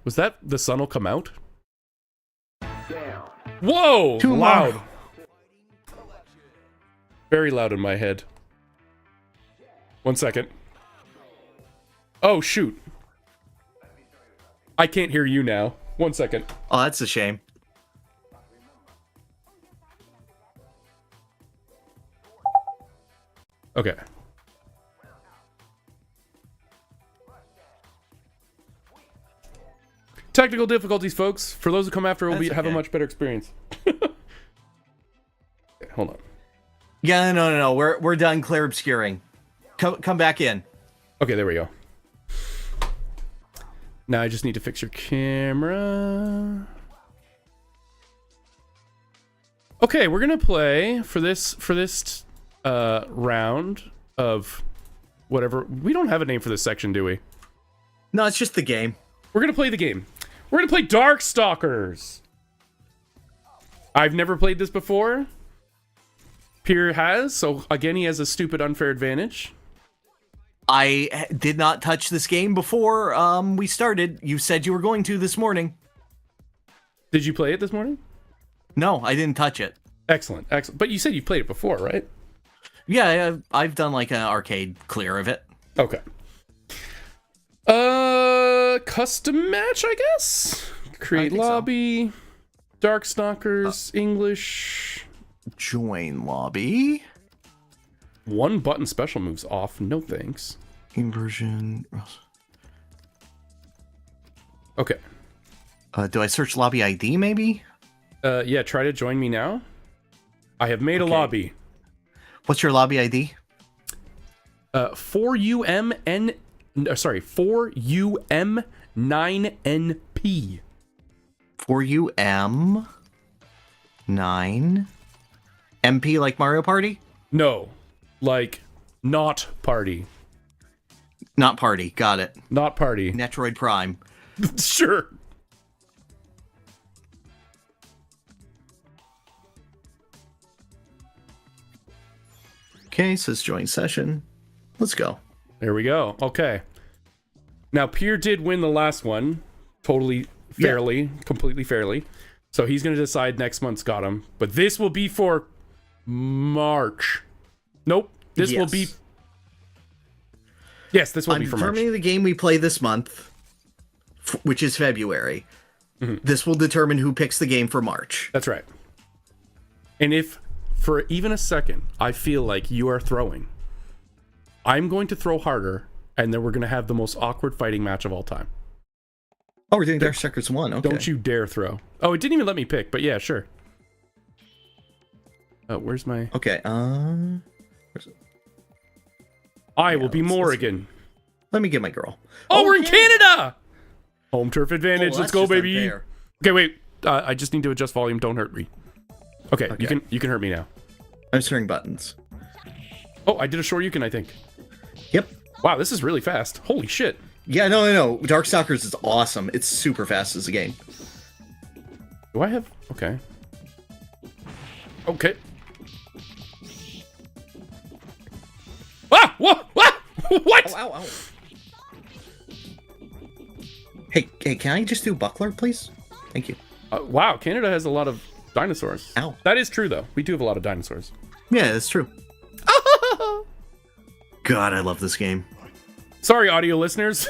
Speaker 2: Was that the sun will come out? Whoa!
Speaker 1: Too
Speaker 2: loud. Very loud in my head. 1 second. Oh, shoot. I can't hear you now. 1 second.
Speaker 1: Oh, that's a shame.
Speaker 2: Okay. Technical difficulties, folks. For those who come after, we'll have a much better experience. Okay, hold on.
Speaker 1: Yeah, no. We're done Clair Obscuring. Come back in.
Speaker 2: Okay, there we go. Now I just need to fix your camera. Okay, we're gonna play for this round of whatever. We don't have a name for this section, do we?
Speaker 1: No, it's just the game.
Speaker 2: We're gonna play the game. We're gonna play Darkstalkers. I've never played this before. Pyrr has, so again he has a stupid unfair advantage.
Speaker 1: I did not touch this game before we started. You said you were going to this morning.
Speaker 2: Did you play it this morning?
Speaker 1: No, I didn't touch it.
Speaker 2: Excellent, excellent. But you said you played it before, right?
Speaker 1: Yeah, I've done like an arcade clear of it.
Speaker 2: Okay. Custom match, I guess. Create lobby. So. Darkstalkers, English.
Speaker 1: Join lobby.
Speaker 2: 1 button special moves off. No thanks.
Speaker 1: Inversion.
Speaker 2: Okay.
Speaker 1: Do I search lobby ID maybe?
Speaker 2: Yeah, try to join me now. I have made a lobby.
Speaker 1: What's your lobby ID?
Speaker 2: 4UM9NP.
Speaker 1: 4UM9 MP like Mario Party?
Speaker 2: No. Like not party.
Speaker 1: Not party. Got it.
Speaker 2: Not party.
Speaker 1: Metroid Prime.
Speaker 2: Sure.
Speaker 1: Okay, says join session. Let's go.
Speaker 2: There we go. Okay. Now, Pyrr did win the last one. Totally fairly. Completely fairly. So he's going to decide next month's got him. But this will be for March. Nope. This will be... Yes, this will be for March. I'm
Speaker 1: determining the game we play this month, which is February. This will determine who picks the game for March.
Speaker 2: That's right. And if for even a second I feel like you are throwing, I'm going to throw harder, and then we're going to have the most awkward fighting match of all time.
Speaker 1: Oh, we're doing Darkstalkers 1. Okay.
Speaker 2: Don't you dare throw. Oh, it didn't even let me pick, but yeah, sure. Where's my...
Speaker 1: Okay, where's it?
Speaker 2: I will be Morrigan.
Speaker 1: Let me get my girl.
Speaker 2: Oh, we're in Canada! Home turf advantage. Let's go, baby.
Speaker 1: Unfair.
Speaker 2: Okay, wait. I just need to adjust volume. Don't hurt me. Okay, you can hurt me now.
Speaker 1: I'm stirring buttons.
Speaker 2: Oh, I did a short Yukon, I think.
Speaker 1: Yep.
Speaker 2: Wow, this is really fast. Holy shit.
Speaker 1: Yeah, no. Darkstalkers is awesome. It's super fast as a game.
Speaker 2: Do I have... Okay. Okay. Ah! What? What? What?
Speaker 1: Ow, ow, ow. Hey, can I just do Buckler, please? Thank you.
Speaker 2: Wow, Canada has a lot of dinosaurs.
Speaker 1: Ow.
Speaker 2: That is true, though. We do have a lot of dinosaurs.
Speaker 1: Yeah, that's true. God, I love this game.
Speaker 2: Sorry, audio listeners.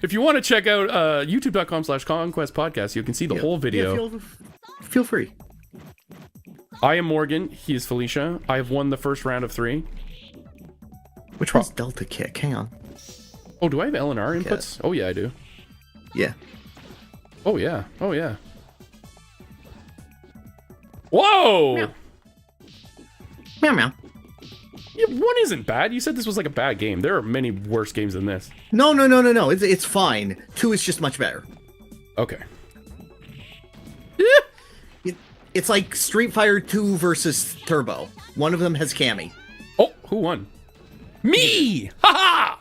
Speaker 2: If you want to check out youtube.com/Conquest Podcast, you can see the whole video.
Speaker 1: Yeah, feel free.
Speaker 2: I am Morgan. He is Felicia. I have won the first round of 3.
Speaker 1: Which one's Delta Kick? Hang on.
Speaker 2: Oh, do I have LNR inputs? Oh, yeah, I do.
Speaker 1: Yeah.
Speaker 2: Oh, yeah. Oh, yeah. Whoa!
Speaker 1: Meow. Meow, meow.
Speaker 2: Yeah, 1 isn't bad. You said this was like a bad game. There are many worse games than this.
Speaker 1: No. It's fine. 2 is just much better.
Speaker 2: Okay.
Speaker 1: It's like Street Fighter 2 versus Turbo. One of them has Cammy.
Speaker 2: Oh, who won? Me! Ha-ha!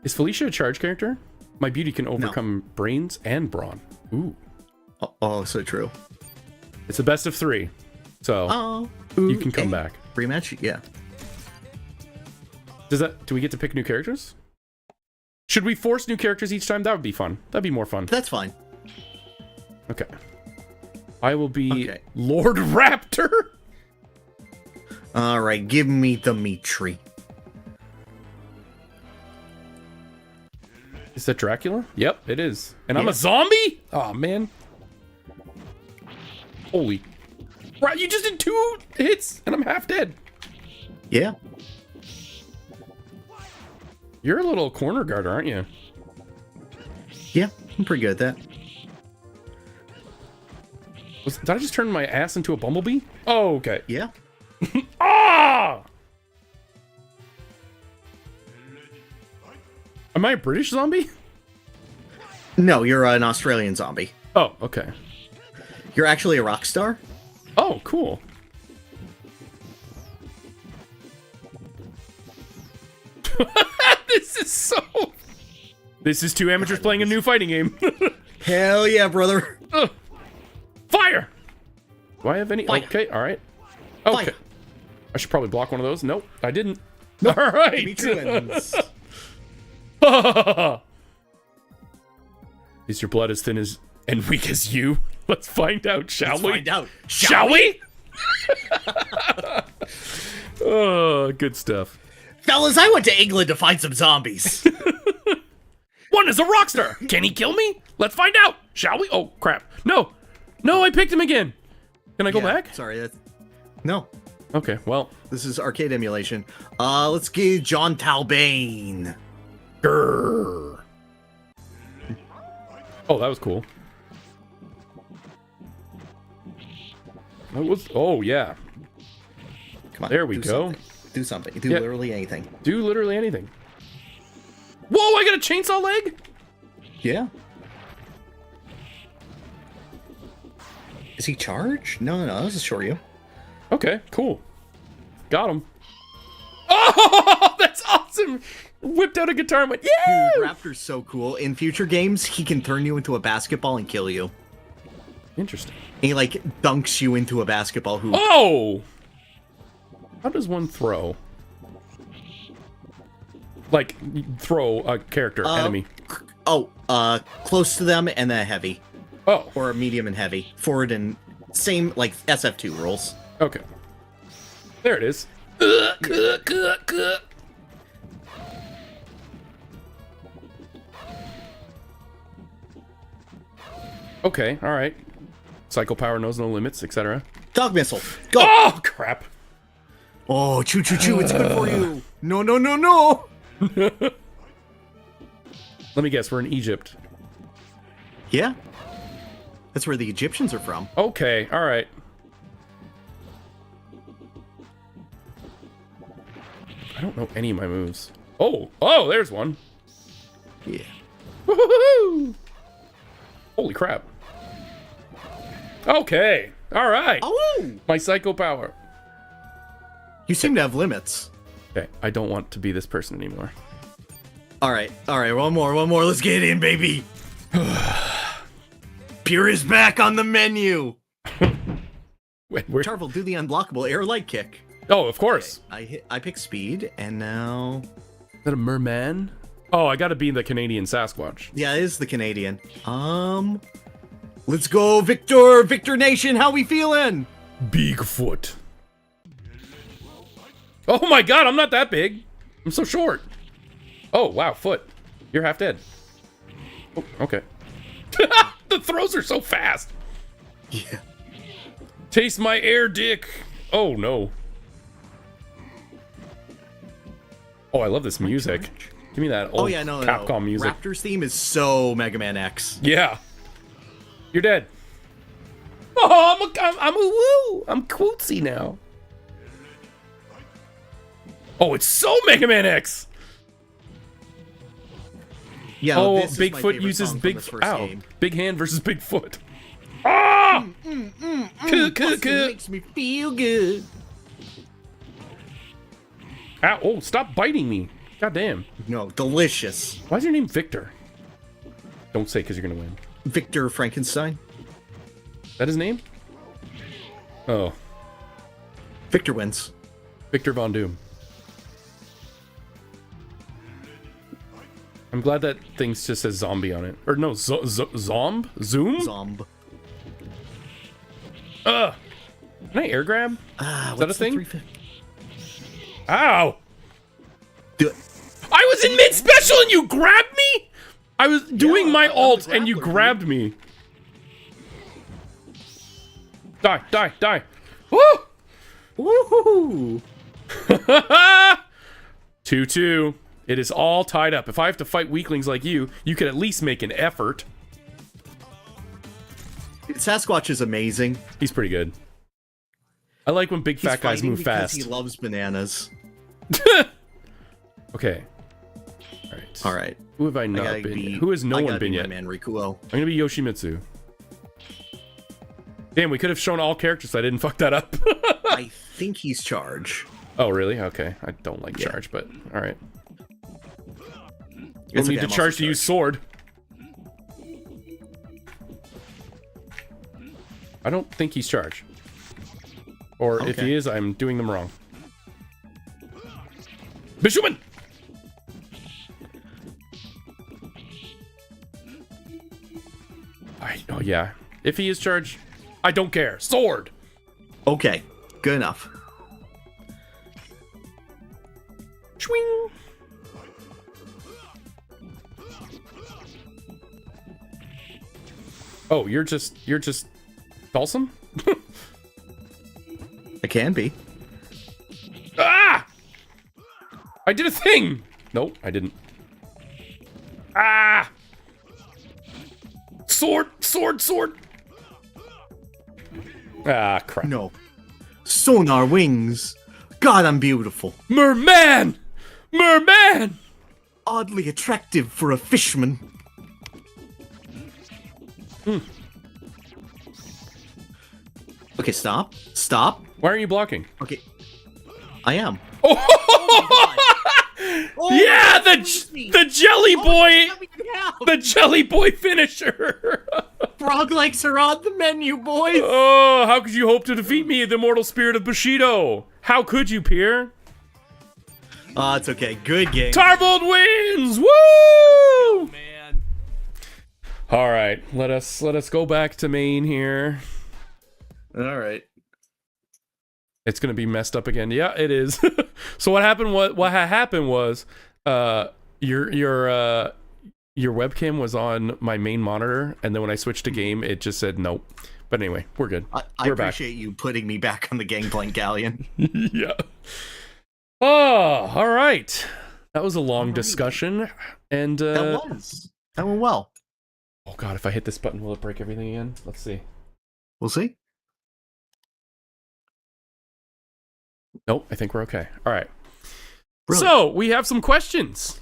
Speaker 2: Is Felicia a charge character? My beauty can overcome brains and brawn. Ooh.
Speaker 1: Oh, so true.
Speaker 2: It's the best of 3. So you can come back.
Speaker 1: Rematch? Yeah.
Speaker 2: Do we get to pick new characters? Should we force new characters each time? That would be fun. That'd be more fun.
Speaker 1: That's fine.
Speaker 2: Okay. I will be Lord Raptor.
Speaker 1: All right, give me Dimitri.
Speaker 2: Is that Dracula? Yep, it is. And I'm a zombie? Oh, man. Holy. Right, you just did 2 hits, and I'm half dead.
Speaker 1: Yeah.
Speaker 2: You're a little corner guard, aren't you?
Speaker 1: Yeah, I'm pretty good at that.
Speaker 2: Did I just turn my ass into a bumblebee? Oh, okay.
Speaker 1: Yeah.
Speaker 2: Ah! Am I a British zombie?
Speaker 1: No, you're an Australian zombie.
Speaker 2: Oh, okay.
Speaker 1: You're actually a rock star?
Speaker 2: Oh, cool. This is 2 amateurs playing a new fighting game.
Speaker 1: Hell yeah, brother.
Speaker 2: Fire! Do I have any?
Speaker 1: Fire.
Speaker 2: Okay, all right. Okay.
Speaker 1: Fire.
Speaker 2: I should probably block one of those. Nope, I didn't.
Speaker 1: Nope.
Speaker 2: All right. Is your blood as thin as And weak as you? Let's find out, shall we?
Speaker 1: Find out.
Speaker 2: Shall we? Oh, good stuff.
Speaker 1: Fellas, I went to England to find some zombies.
Speaker 2: One is a rock star. Can he kill me? Let's find out. Shall we? Oh, crap. No. No, I picked him again. Can I go back?
Speaker 1: Sorry. No.
Speaker 2: Okay, well.
Speaker 1: This is arcade emulation. Let's get John Talbane.
Speaker 2: Grrr. Oh, that was cool. That was, oh, yeah.
Speaker 1: Come on.
Speaker 2: There we go.
Speaker 1: Do something. Do literally anything.
Speaker 2: Do literally anything. Whoa, I got a chainsaw leg?
Speaker 1: Yeah. Is he charged? No, this is Shoryu.
Speaker 2: Okay, cool. Got him. Oh, that's awesome! Whipped out a guitar and went, yeah!
Speaker 1: Dude, Raptor's so cool. In future games, he can turn you into a basketball and kill you.
Speaker 2: Interesting.
Speaker 1: And he, like, dunks you into a basketball hoop.
Speaker 2: Oh! How does one throw? Like, throw a character, enemy.
Speaker 1: Close to them and then heavy.
Speaker 2: Oh.
Speaker 1: Or medium and heavy. Forward and same, like, SF2 rules.
Speaker 2: Okay. There it is. Okay, alright. Psycho power knows no limits, etc.
Speaker 1: Dog missile. Go!
Speaker 2: Oh, crap.
Speaker 1: Oh, choo choo choo, it's good for you. No, no, no, no.
Speaker 2: Let me guess, we're in Egypt.
Speaker 1: Yeah. That's where the Egyptians are from.
Speaker 2: Okay, alright. I don't know any of my moves. Oh, there's one.
Speaker 1: Yeah.
Speaker 2: Woohoo! Holy crap. Okay, alright.
Speaker 1: Oh!
Speaker 2: My psycho power.
Speaker 1: You seem to have limits.
Speaker 2: Okay, I don't want to be this person anymore.
Speaker 1: Alright, one more. Let's get in, baby. Pyrr is back on the menu.
Speaker 2: Wait, where?
Speaker 1: Tarv will do the unblockable air light kick.
Speaker 2: Oh, of course.
Speaker 1: Okay, I pick speed, and now...
Speaker 2: Is that a merman? Oh, I gotta be the Canadian Sasquatch.
Speaker 1: Yeah, it is the Canadian. Let's go, Victor! Victor Nation, how we feeling?
Speaker 2: Bigfoot. Oh my god, I'm not that big. I'm so short. Oh, wow, foot. You're half dead. Oh, okay. The throws are so fast.
Speaker 1: Yeah.
Speaker 2: Taste my air dick. Oh, no. Oh, I love this music. Give me that old Capcom music.
Speaker 1: Raptor's theme is so Mega Man X.
Speaker 2: Yeah. You're dead. Oh, I'm a woo. I'm quootsy now. Oh, it's so Mega Man X.
Speaker 1: Yeah.
Speaker 2: Oh,
Speaker 1: this is my
Speaker 2: Bigfoot
Speaker 1: favorite
Speaker 2: uses
Speaker 1: song from the first game.
Speaker 2: Big hand versus Bigfoot. Ah!
Speaker 1: Makes me feel good.
Speaker 2: Ow, oh, stop biting me. God damn.
Speaker 1: No, delicious.
Speaker 2: Why is your name Victor? Don't say because you're gonna win.
Speaker 1: Victor Frankenstein.
Speaker 2: Is that his name? Oh.
Speaker 1: Victor wins.
Speaker 2: Victor Von Doom. I'm glad that thing just says zombie on it. Or no, zomb? Zoom?
Speaker 1: Zomb.
Speaker 2: Can I air grab? Is that a thing? Ow!
Speaker 1: Do it.
Speaker 2: I was in mid-special and you grabbed me? I was doing my ult and you grabbed me. Die, die, die. Woo!
Speaker 1: Woohoo!
Speaker 2: 2-2. It is all tied up. If I have to fight weaklings like you, you could at least make an effort.
Speaker 1: Sasquatch is amazing.
Speaker 2: He's pretty good. I like when big fat guys move fast.
Speaker 1: He loves bananas.
Speaker 2: Okay.
Speaker 1: All right.
Speaker 2: Who have I not been? Who has no one been yet?
Speaker 1: Man, Rikuo.
Speaker 2: I'm gonna be Yoshimitsu. Damn, we could have shown all characters. So I didn't fuck that up.
Speaker 1: I think he's charge.
Speaker 2: Oh, really? Okay. I don't like charge, but all right. You
Speaker 1: It's
Speaker 2: need
Speaker 1: okay,
Speaker 2: to charge to use sword. I don't think he's charged. Or if he is, I'm doing them wrong. Bishuman! Oh, yeah. If he is charged, I don't care. Sword!
Speaker 1: Okay, good enough.
Speaker 2: Swing! Oh, you're just Balsam?
Speaker 1: It can be.
Speaker 2: Ah! I did a thing! Nope, I didn't. Ah! Sword! Sword! Sword! Ah, crap.
Speaker 1: No. Sonar wings. God, I'm beautiful.
Speaker 2: Merman! Merman!
Speaker 1: Oddly attractive for a fishman. Okay, stop. Stop.
Speaker 2: Why aren't you blocking?
Speaker 1: Okay. I am.
Speaker 2: Oh, yeah, the jelly boy, the jelly boy finisher.
Speaker 1: Frog legs are on the menu, boys.
Speaker 2: Oh, how could you hope to defeat me, the immortal spirit of Bushido? How could you, Pyrr?
Speaker 1: It's okay. Good game.
Speaker 2: Tarvold wins! Woo!
Speaker 1: Oh, man.
Speaker 2: All right, let us go back to main here.
Speaker 1: All right.
Speaker 2: It's gonna be messed up again. Yeah, it is. So what happened? What happened was, your webcam was on my main monitor, and then when I switched to game, it just said nope. But anyway, we're good.
Speaker 1: I appreciate you putting me back on the Gangplank Galleon.
Speaker 2: Yeah. Oh, all right. That was a long discussion, and
Speaker 1: That went well.
Speaker 2: oh god, if I hit this button, will it break everything again? Let's see.
Speaker 1: We'll see.
Speaker 2: Nope, I think we're okay. All right.
Speaker 1: Really?
Speaker 2: So we have some questions.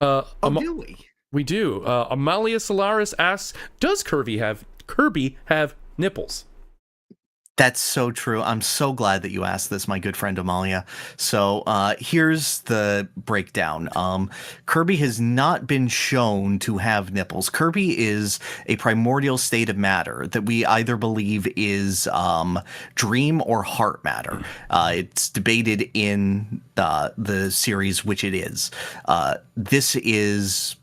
Speaker 1: Do we?
Speaker 2: We do. Amalia Solaris asks, "Does Kirby have nipples?"
Speaker 1: That's so true. I'm so glad that you asked this, my good friend Amalia. So here's the breakdown. Kirby has not been shown to have nipples. Kirby is a primordial state of matter that we either believe is dream or heart matter. It's debated in the series which it is. This is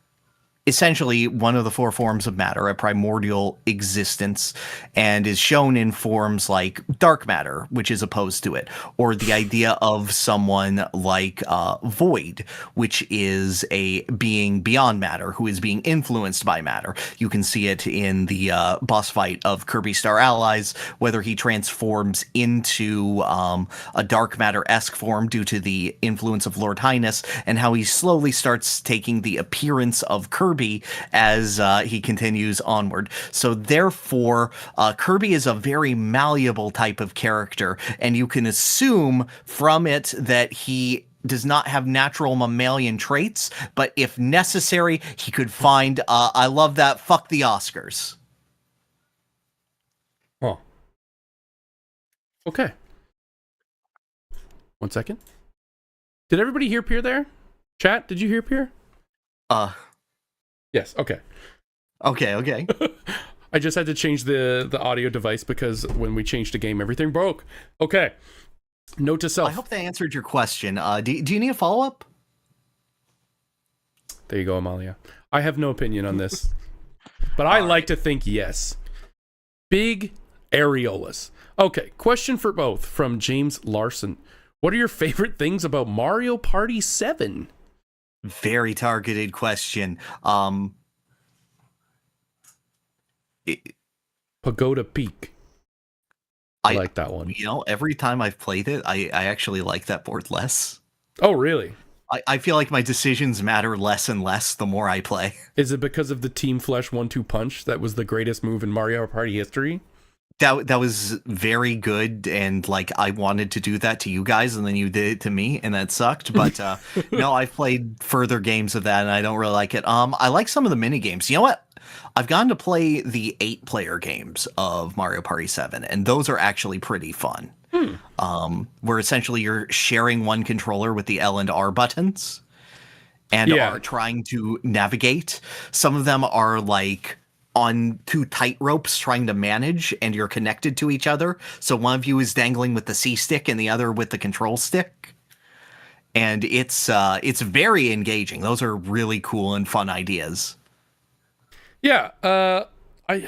Speaker 1: essentially one of the four forms of matter, a primordial existence, and is shown in forms like dark matter, which is opposed to it, or the idea of someone like Void, which is a being beyond matter who is being influenced by matter. You can see it in the boss fight of Kirby Star Allies, whether he transforms into a dark matter-esque form due to the influence of Lord Highness, and how he slowly starts taking the appearance of Kirby as he continues onward. So therefore, Kirby is a very malleable type of character, and you can assume from it that he does not have natural mammalian traits, but if necessary, he could find, I love that, fuck the Oscars.
Speaker 2: Oh. Okay. 1 second. Did everybody hear Pyrr there? Chat, did you hear Pyrr? Yes, okay.
Speaker 1: Okay.
Speaker 2: I just had to change the audio device because when we changed the game, everything broke. Okay. Note to self.
Speaker 1: I hope that answered your question. Do you need a follow-up?
Speaker 2: There you go, Amalia. I have no opinion on this, but I like to think yes. Big areolas. Okay, question for both from James Larson. What are your favorite things about Mario Party 7?
Speaker 1: Very targeted question.
Speaker 2: Pagoda Peak. I like that one.
Speaker 1: You know, every time I've played it, I actually like that board less.
Speaker 2: Oh, really?
Speaker 1: I feel like my decisions matter less and less the more I play.
Speaker 2: Is it because of the Team Flesh 1-2 punch that was the greatest move in Mario Party history?
Speaker 1: That was very good, and like I wanted to do that to you guys, and then you did it to me, and that sucked. But no, I've played further games of that, and I don't really like it. I like some of the mini games. You know what? I've gotten to play the 8-player games of Mario Party 7, and those are actually pretty fun. Where essentially you're sharing one controller with the L and R buttons, and are trying to navigate. Some of them are like on 2 tight ropes trying to manage, and you're connected to each other. So one of you is dangling with the C stick and the other with the control stick. And it's very engaging. Those are really cool and fun ideas.
Speaker 2: Yeah, I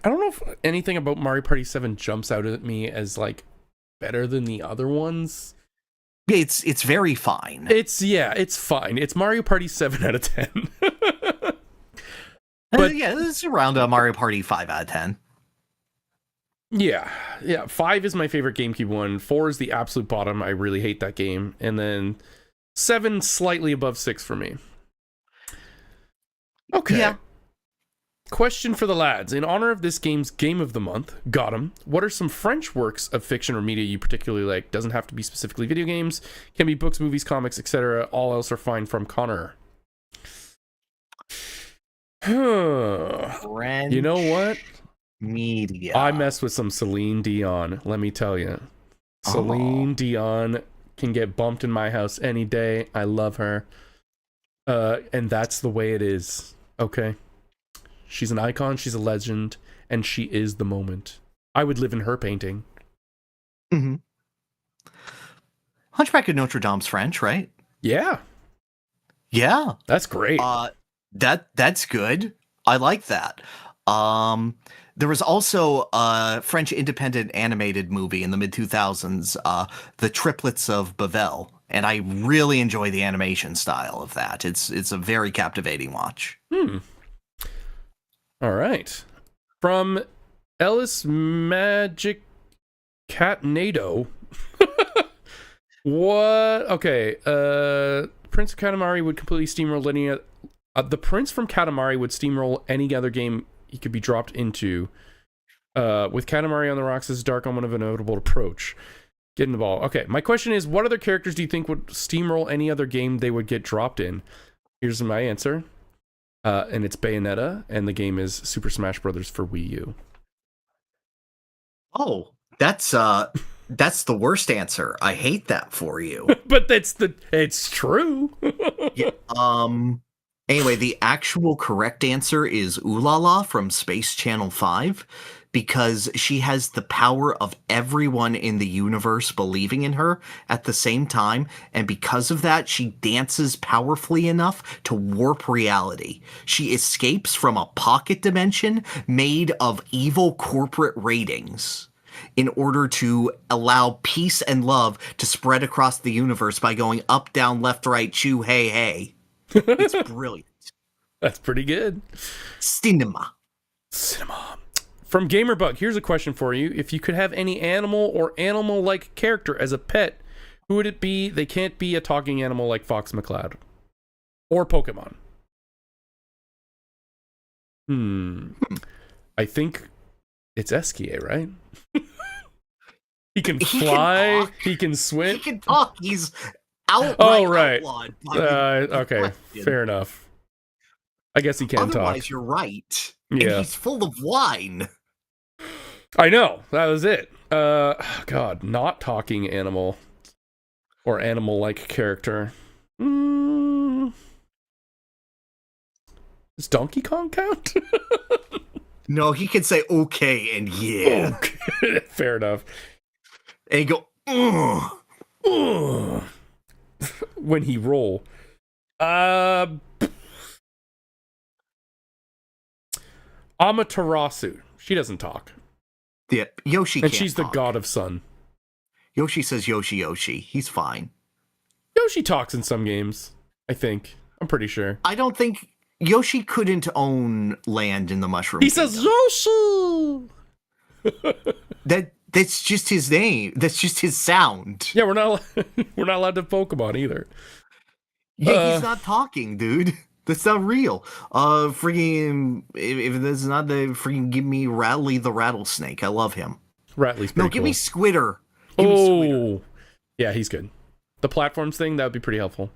Speaker 2: don't know if anything about Mario Party 7 jumps out at me as like better than the other ones.
Speaker 1: It's very fine.
Speaker 2: It's fine. It's Mario Party 7 out of 10. But
Speaker 1: yeah, it's around a Mario Party 5 out of 10.
Speaker 2: Yeah. 5 is my favorite GameCube one. 4 is the absolute bottom. I really hate that game. And then 7 slightly above 6 for me. Okay.
Speaker 1: Yeah.
Speaker 2: Question for the lads. In honor of this game's Game of the Month, GOTM, what are some French works of fiction or media you particularly like? Doesn't have to be specifically video games. Can be books, movies, comics, etc. All else are fine from Connor.
Speaker 1: French
Speaker 2: You know what?
Speaker 1: media.
Speaker 2: I messed with some Celine Dion, let me tell you. Celine Dion can get bumped in my house any day. I love her. And that's the way it is. Okay? She's an icon, she's a legend, and she is the moment. I would live in her painting.
Speaker 1: Mm-hmm. Hunchback of Notre Dame's French, right?
Speaker 2: Yeah.
Speaker 1: Yeah.
Speaker 2: That's great.
Speaker 1: That's good. I like that. There was also a French independent animated movie in the mid-2000s, The Triplets of Bavelle, and I really enjoy the animation style of that. It's a very captivating watch.
Speaker 2: All right. From Ellis Magic Catnado. What? Okay. Prince of Katamari would completely steamroll any. The Prince from Katamari would steamroll any other game he could be dropped into. With Katamari on the rocks, this is dark on one of inevitable approach. Getting the ball. Okay. My question is, what other characters do you think would steamroll any other game they would get dropped in? Here's my answer. And it's Bayonetta, and the game is Super Smash Brothers for Wii U.
Speaker 1: Oh, that's the worst answer. I hate that for you.
Speaker 2: But it's true.
Speaker 1: Yeah, anyway, the actual correct answer is Ulala from Space Channel 5, because she has the power of everyone in the universe believing in her at the same time, and because of that, she dances powerfully enough to warp reality. She escapes from a pocket dimension made of evil corporate ratings in order to allow peace and love to spread across the universe by going up, down, left, right, chew, hey, hey. It's brilliant.
Speaker 2: That's pretty good.
Speaker 1: Cinema.
Speaker 2: From Gamerbug, here's a question for you. If you could have any animal or animal-like character as a pet, who would it be? They can't be a talking animal like Fox McCloud. Or Pokemon. I think it's Eskie, right? He can fly, he can swim.
Speaker 1: He can talk, he's outright outlawed.
Speaker 2: Okay, fair enough. I guess he can talk.
Speaker 1: Otherwise, you're right.
Speaker 2: Yeah.
Speaker 1: And he's full of wine.
Speaker 2: I know, that was it. God, not talking animal. Or animal-like character. Does Donkey Kong count?
Speaker 1: No, he can say okay and yeah.
Speaker 2: Okay. Fair enough.
Speaker 1: And he go, ugh.
Speaker 2: Ugh. When he roll. Amaterasu. She doesn't talk.
Speaker 1: Yeah, Yoshi
Speaker 2: and
Speaker 1: can't
Speaker 2: she's
Speaker 1: talk.
Speaker 2: The god of sun.
Speaker 1: Yoshi says Yoshi. He's fine.
Speaker 2: Yoshi talks in some games, I think. I'm pretty sure.
Speaker 1: I don't think Yoshi couldn't own land in the Mushroom Kingdom.
Speaker 2: Says Yoshi!
Speaker 1: That's just his name. That's just his sound.
Speaker 2: Yeah, we're not allowed to have Pokemon either.
Speaker 1: Yeah, he's not talking, dude. That's not real. Freaking, if that's not the freaking, give me Rattly the Rattlesnake. I love him.
Speaker 2: Rattly's pretty
Speaker 1: give
Speaker 2: cool.
Speaker 1: me Squitter. Give me Squitter.
Speaker 2: Yeah, he's good. The platforms thing, that would be pretty helpful.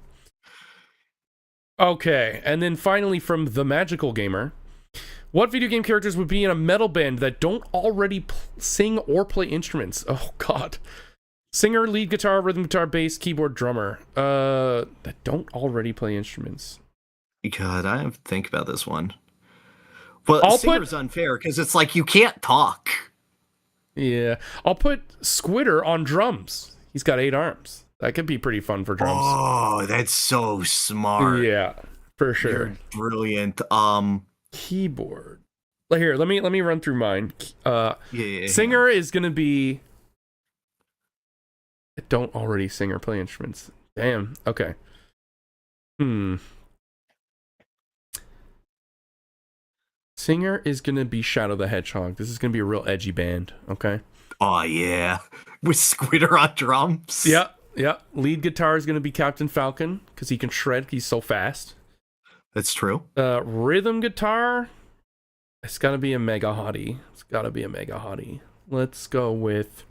Speaker 2: Okay, and then finally from The Magical Gamer, what video game characters would be in a metal band that don't already sing or play instruments? Oh, God. Singer, lead guitar, rhythm guitar, bass, keyboard, drummer. That don't already play instruments.
Speaker 1: God, I have to think about this one. Well, singer's unfair because it's like you can't talk.
Speaker 2: Yeah, I'll put Squitter on drums. He's got 8 arms. That could be pretty fun for drums.
Speaker 1: Oh, that's so smart.
Speaker 2: Yeah, for sure.
Speaker 1: You're brilliant.
Speaker 2: Keyboard. Here, let me run through mine. Singer is gonna be. Don't already sing or play instruments. Damn. Okay. Singer is gonna be Shadow the Hedgehog. This is gonna be a real edgy band. Okay.
Speaker 1: Oh yeah, with Squitter on drums.
Speaker 2: Yeah. Lead guitar is gonna be Captain Falcon because he can shred. He's so fast.
Speaker 1: That's true.
Speaker 2: Rhythm guitar. It's gotta be a mega hottie. Let's go with.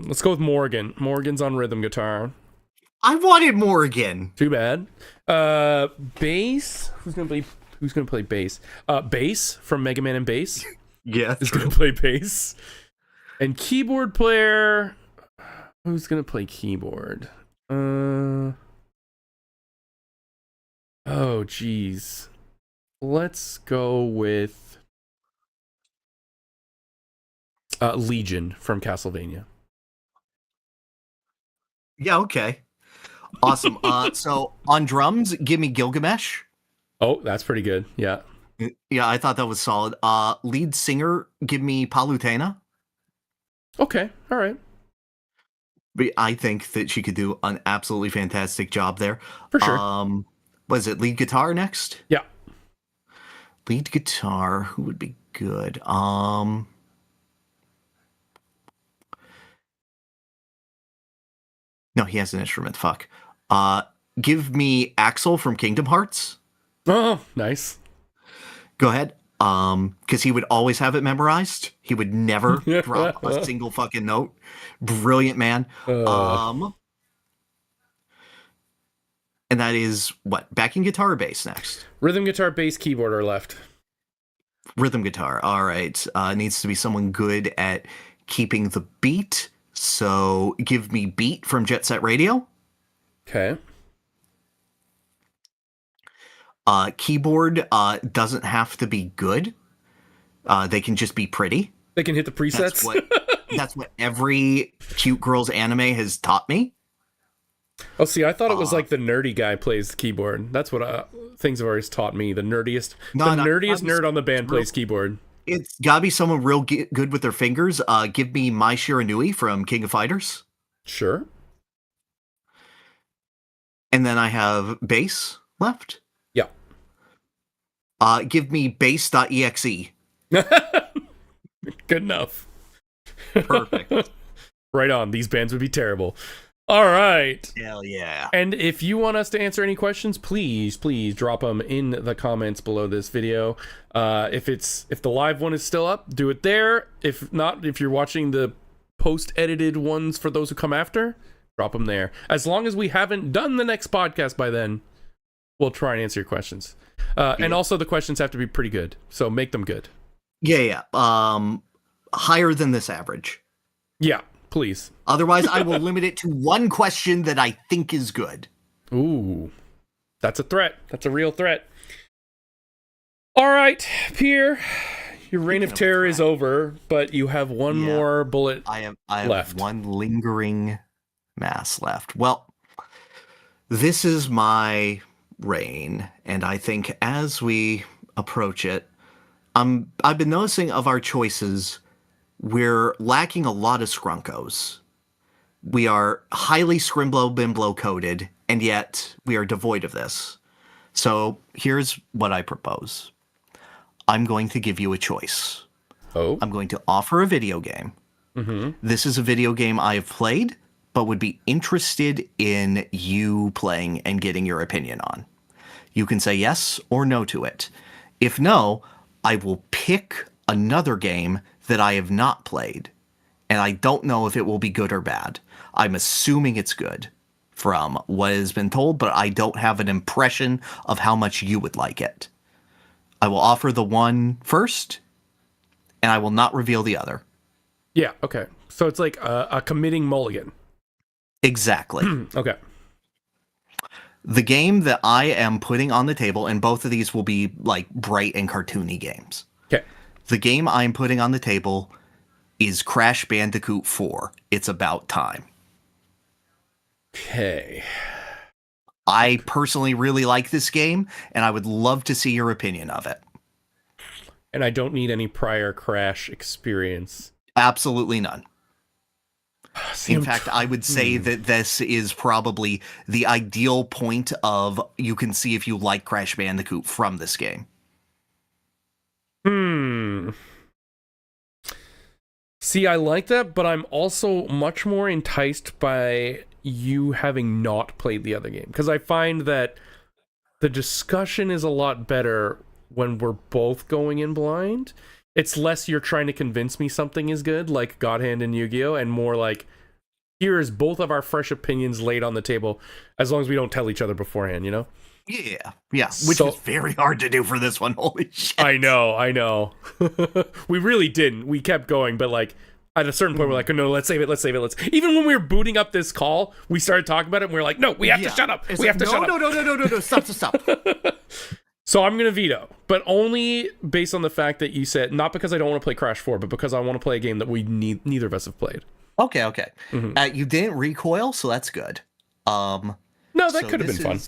Speaker 2: Let's go with Morgan. Morgan's on rhythm guitar.
Speaker 1: I wanted Morgan.
Speaker 2: Too bad. Bass. Who's gonna play bass? Bass from Mega Man and Bass.
Speaker 1: Yeah,
Speaker 2: is gonna play bass. And keyboard player. Who's gonna play keyboard? Oh geez. Let's go with Legion from Castlevania.
Speaker 1: Yeah, okay. Awesome. So on drums, give me Gilgamesh.
Speaker 2: Oh, that's pretty good. Yeah.
Speaker 1: Yeah, I thought that was solid. Lead singer, give me Palutena.
Speaker 2: Okay, all right.
Speaker 1: But I think that she could do an absolutely fantastic job there.
Speaker 2: For sure.
Speaker 1: Was it lead guitar next?
Speaker 2: Yeah.
Speaker 1: Lead guitar, who would be good? No, he has an instrument. Fuck. Give me Axel from Kingdom Hearts.
Speaker 2: Oh, nice.
Speaker 1: Go ahead. Because he would always have it memorized. He would never drop a single fucking note. Brilliant man. And that is what? Backing guitar or bass next?
Speaker 2: Rhythm guitar, bass, keyboard are left.
Speaker 1: Rhythm guitar. All right. Needs to be someone good at keeping the beat. So give me Beat from Jet Set Radio.
Speaker 2: Okay.
Speaker 1: Keyboard doesn't have to be good. They can just be pretty.
Speaker 2: They can hit the presets.
Speaker 1: That's what every cute girl's anime has taught me.
Speaker 2: Oh, see, I thought it was like the nerdy guy plays the keyboard. That's what things have always taught me. The nerdiest nerd on the band plays keyboard.
Speaker 1: It's gotta be someone real good with their fingers. Give me Mai Shiranui from King of Fighters.
Speaker 2: Sure.
Speaker 1: And then I have bass left.
Speaker 2: Yeah.
Speaker 1: Give me bass.exe.
Speaker 2: Good enough.
Speaker 1: Perfect.
Speaker 2: Right on. These bands would be terrible. All right.
Speaker 1: Hell yeah.
Speaker 2: And if you want us to answer any questions, please drop them in the comments below this video. If the live one is still up, do it there. If not, if you're watching the post-edited ones for those who come after, drop them there. As long as we haven't done the next podcast by then, we'll try and answer your questions. And also the questions have to be pretty good, so make them good.
Speaker 1: Yeah. Higher than this average.
Speaker 2: Yeah, please.
Speaker 1: Otherwise, I will limit it to one question that I think is good.
Speaker 2: Ooh, that's a threat. That's a real threat. All right, Pyrr, your reign of terror is over, but you have one more bullet
Speaker 1: I have
Speaker 2: left.
Speaker 1: One lingering mass left. Well, this is my reign, and I think as we approach it, I've been noticing of our choices, we're lacking a lot of scrunkos. We are highly Scrimblow-Bimblow coded, and yet we are devoid of this. So here's what I propose. I'm going to give you a choice.
Speaker 2: Oh?
Speaker 1: I'm going to offer a video game.
Speaker 2: Mm-hmm.
Speaker 1: This is a video game I have played, but would be interested in you playing and getting your opinion on. You can say yes or no to it. If no, I will pick another game that I have not played, and I don't know if it will be good or bad. I'm assuming it's good from what has been told, but I don't have an impression of how much you would like it. I will offer the one first, and I will not reveal the other.
Speaker 2: Yeah, okay. So it's like a committing mulligan.
Speaker 1: Exactly.
Speaker 2: Okay.
Speaker 1: The game that I am putting on the table, and both of these will be like bright and cartoony games.
Speaker 2: Okay.
Speaker 1: The game I'm putting on the table is Crash Bandicoot 4. It's about time.
Speaker 2: Okay.
Speaker 1: I personally really like this game, and I would love to see your opinion of it.
Speaker 2: And I don't need any prior Crash experience.
Speaker 1: Absolutely none.
Speaker 2: See,
Speaker 1: In fact, I would say that this is probably the ideal point of you can see if you like Crash Bandicoot from this game.
Speaker 2: See, I like that, but I'm also much more enticed by you having not played the other game. Because I find that the discussion is a lot better when we're both going in blind. It's less you're trying to convince me something is good, like God Hand and Yu-Gi-Oh!, and more like, here's both of our fresh opinions laid on the table, as long as we don't tell each other beforehand, you know?
Speaker 1: Yeah, which was very hard to do for this one. Holy shit.
Speaker 2: I know. We really didn't. We kept going, but like, at a certain point, we're like, oh, no, let's save it. Even when we were booting up this call, we started talking about it, and we were like, no, we have to shut up. We have to shut up.
Speaker 1: No, stop.
Speaker 2: So I'm going to veto, but only based on the fact that you said, not because I don't want to play Crash 4, but because I want to play a game that neither of us have played.
Speaker 1: Okay. Mm-hmm. You didn't recoil, so that's good.
Speaker 2: No, that could have been fun.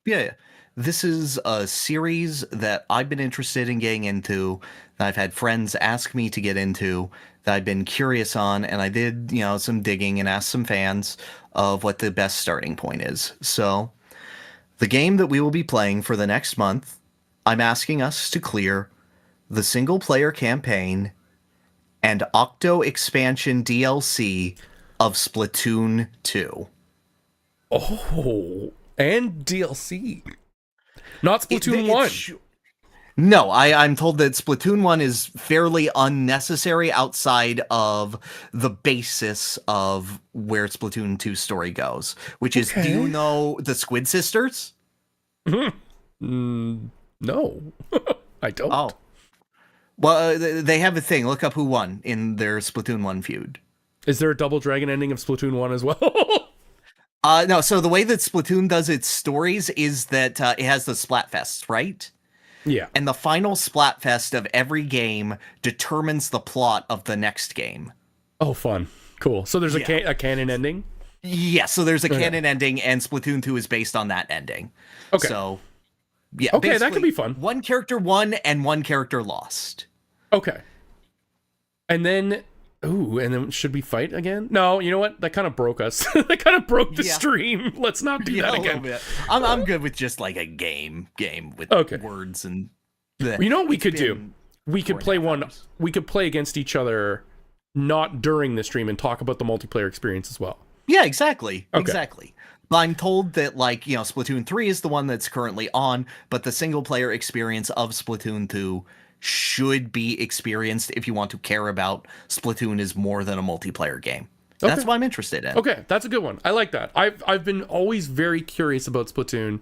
Speaker 1: Yeah. This is a series that I've been interested in getting into, that I've had friends ask me to get into, that I've been curious on, and I did, some digging and asked some fans of what the best starting point is. So, the game that we will be playing for the next month, I'm asking us to clear the single-player campaign and Octo expansion DLC of Splatoon 2.
Speaker 2: Oh, and DLC. Not Splatoon 1.
Speaker 1: No, I'm told that Splatoon 1 is fairly unnecessary outside of the basis of where Splatoon 2's story goes, which is, do you know the Squid Sisters?
Speaker 2: No, I don't.
Speaker 1: Oh. Well, they have a thing. Look up who won in their Splatoon 1 feud.
Speaker 2: Is there a Double Dragon ending of Splatoon 1 as well?
Speaker 1: No, so the way that Splatoon does its stories is that it has the Splatfests, right?
Speaker 2: Yeah.
Speaker 1: And the final Splatfest of every game determines the plot of the next game.
Speaker 2: Oh, fun. Cool. So there's a canon ending?
Speaker 1: Yeah, so there's a canon ending, and Splatoon 2 is based on that ending.
Speaker 2: Okay.
Speaker 1: So, yeah.
Speaker 2: Okay, that could be fun.
Speaker 1: One character won and one character lost.
Speaker 2: Okay. And then should we fight again? No, you know what? That kind of broke us. That kind of broke the stream. Let's not do that again.
Speaker 1: I'm good with just like a game with words and.
Speaker 2: You know what we could do? We could play We could play against each other, not during the stream, and talk about the multiplayer experience as well.
Speaker 1: Yeah, exactly.
Speaker 2: Okay.
Speaker 1: Exactly. I'm told that, Splatoon 3 is the one that's currently on, but the single player experience of Splatoon 2 should be experienced if you want to care about Splatoon is more than a multiplayer game. Okay. That's what I'm interested in.
Speaker 2: Okay, that's a good one. I like that. I've been always very curious about Splatoon,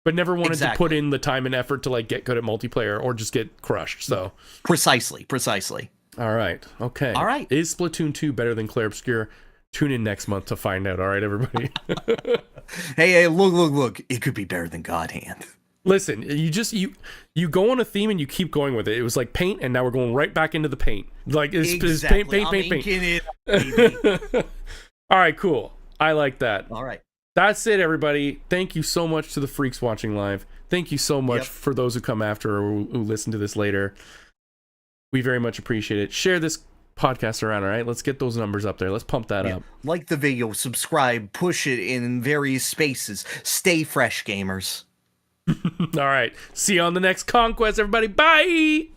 Speaker 2: but never wanted to put in the time and effort to get good at multiplayer or just get crushed. So
Speaker 1: precisely.
Speaker 2: All right. Okay.
Speaker 1: All right.
Speaker 2: Is Splatoon 2 better than Clair Obscur? Tune in next month to find out. All right, everybody.
Speaker 1: Hey, look. It could be better than God Hand.
Speaker 2: Listen, you go on a theme and you keep going with it. It was like paint, and now we're going right back into the paint. It's paint. All right, cool. I like that.
Speaker 1: All right.
Speaker 2: That's it, everybody. Thank you so much to the freaks watching live. Thank you so much for those who come after or who listen to this later. We very much appreciate it. Share this podcast around, all right? Let's get those numbers up there. Let's pump that up.
Speaker 1: Like the video, subscribe, push it in various spaces. Stay fresh, gamers.
Speaker 2: All right. See you on the next Conquest, everybody. Bye!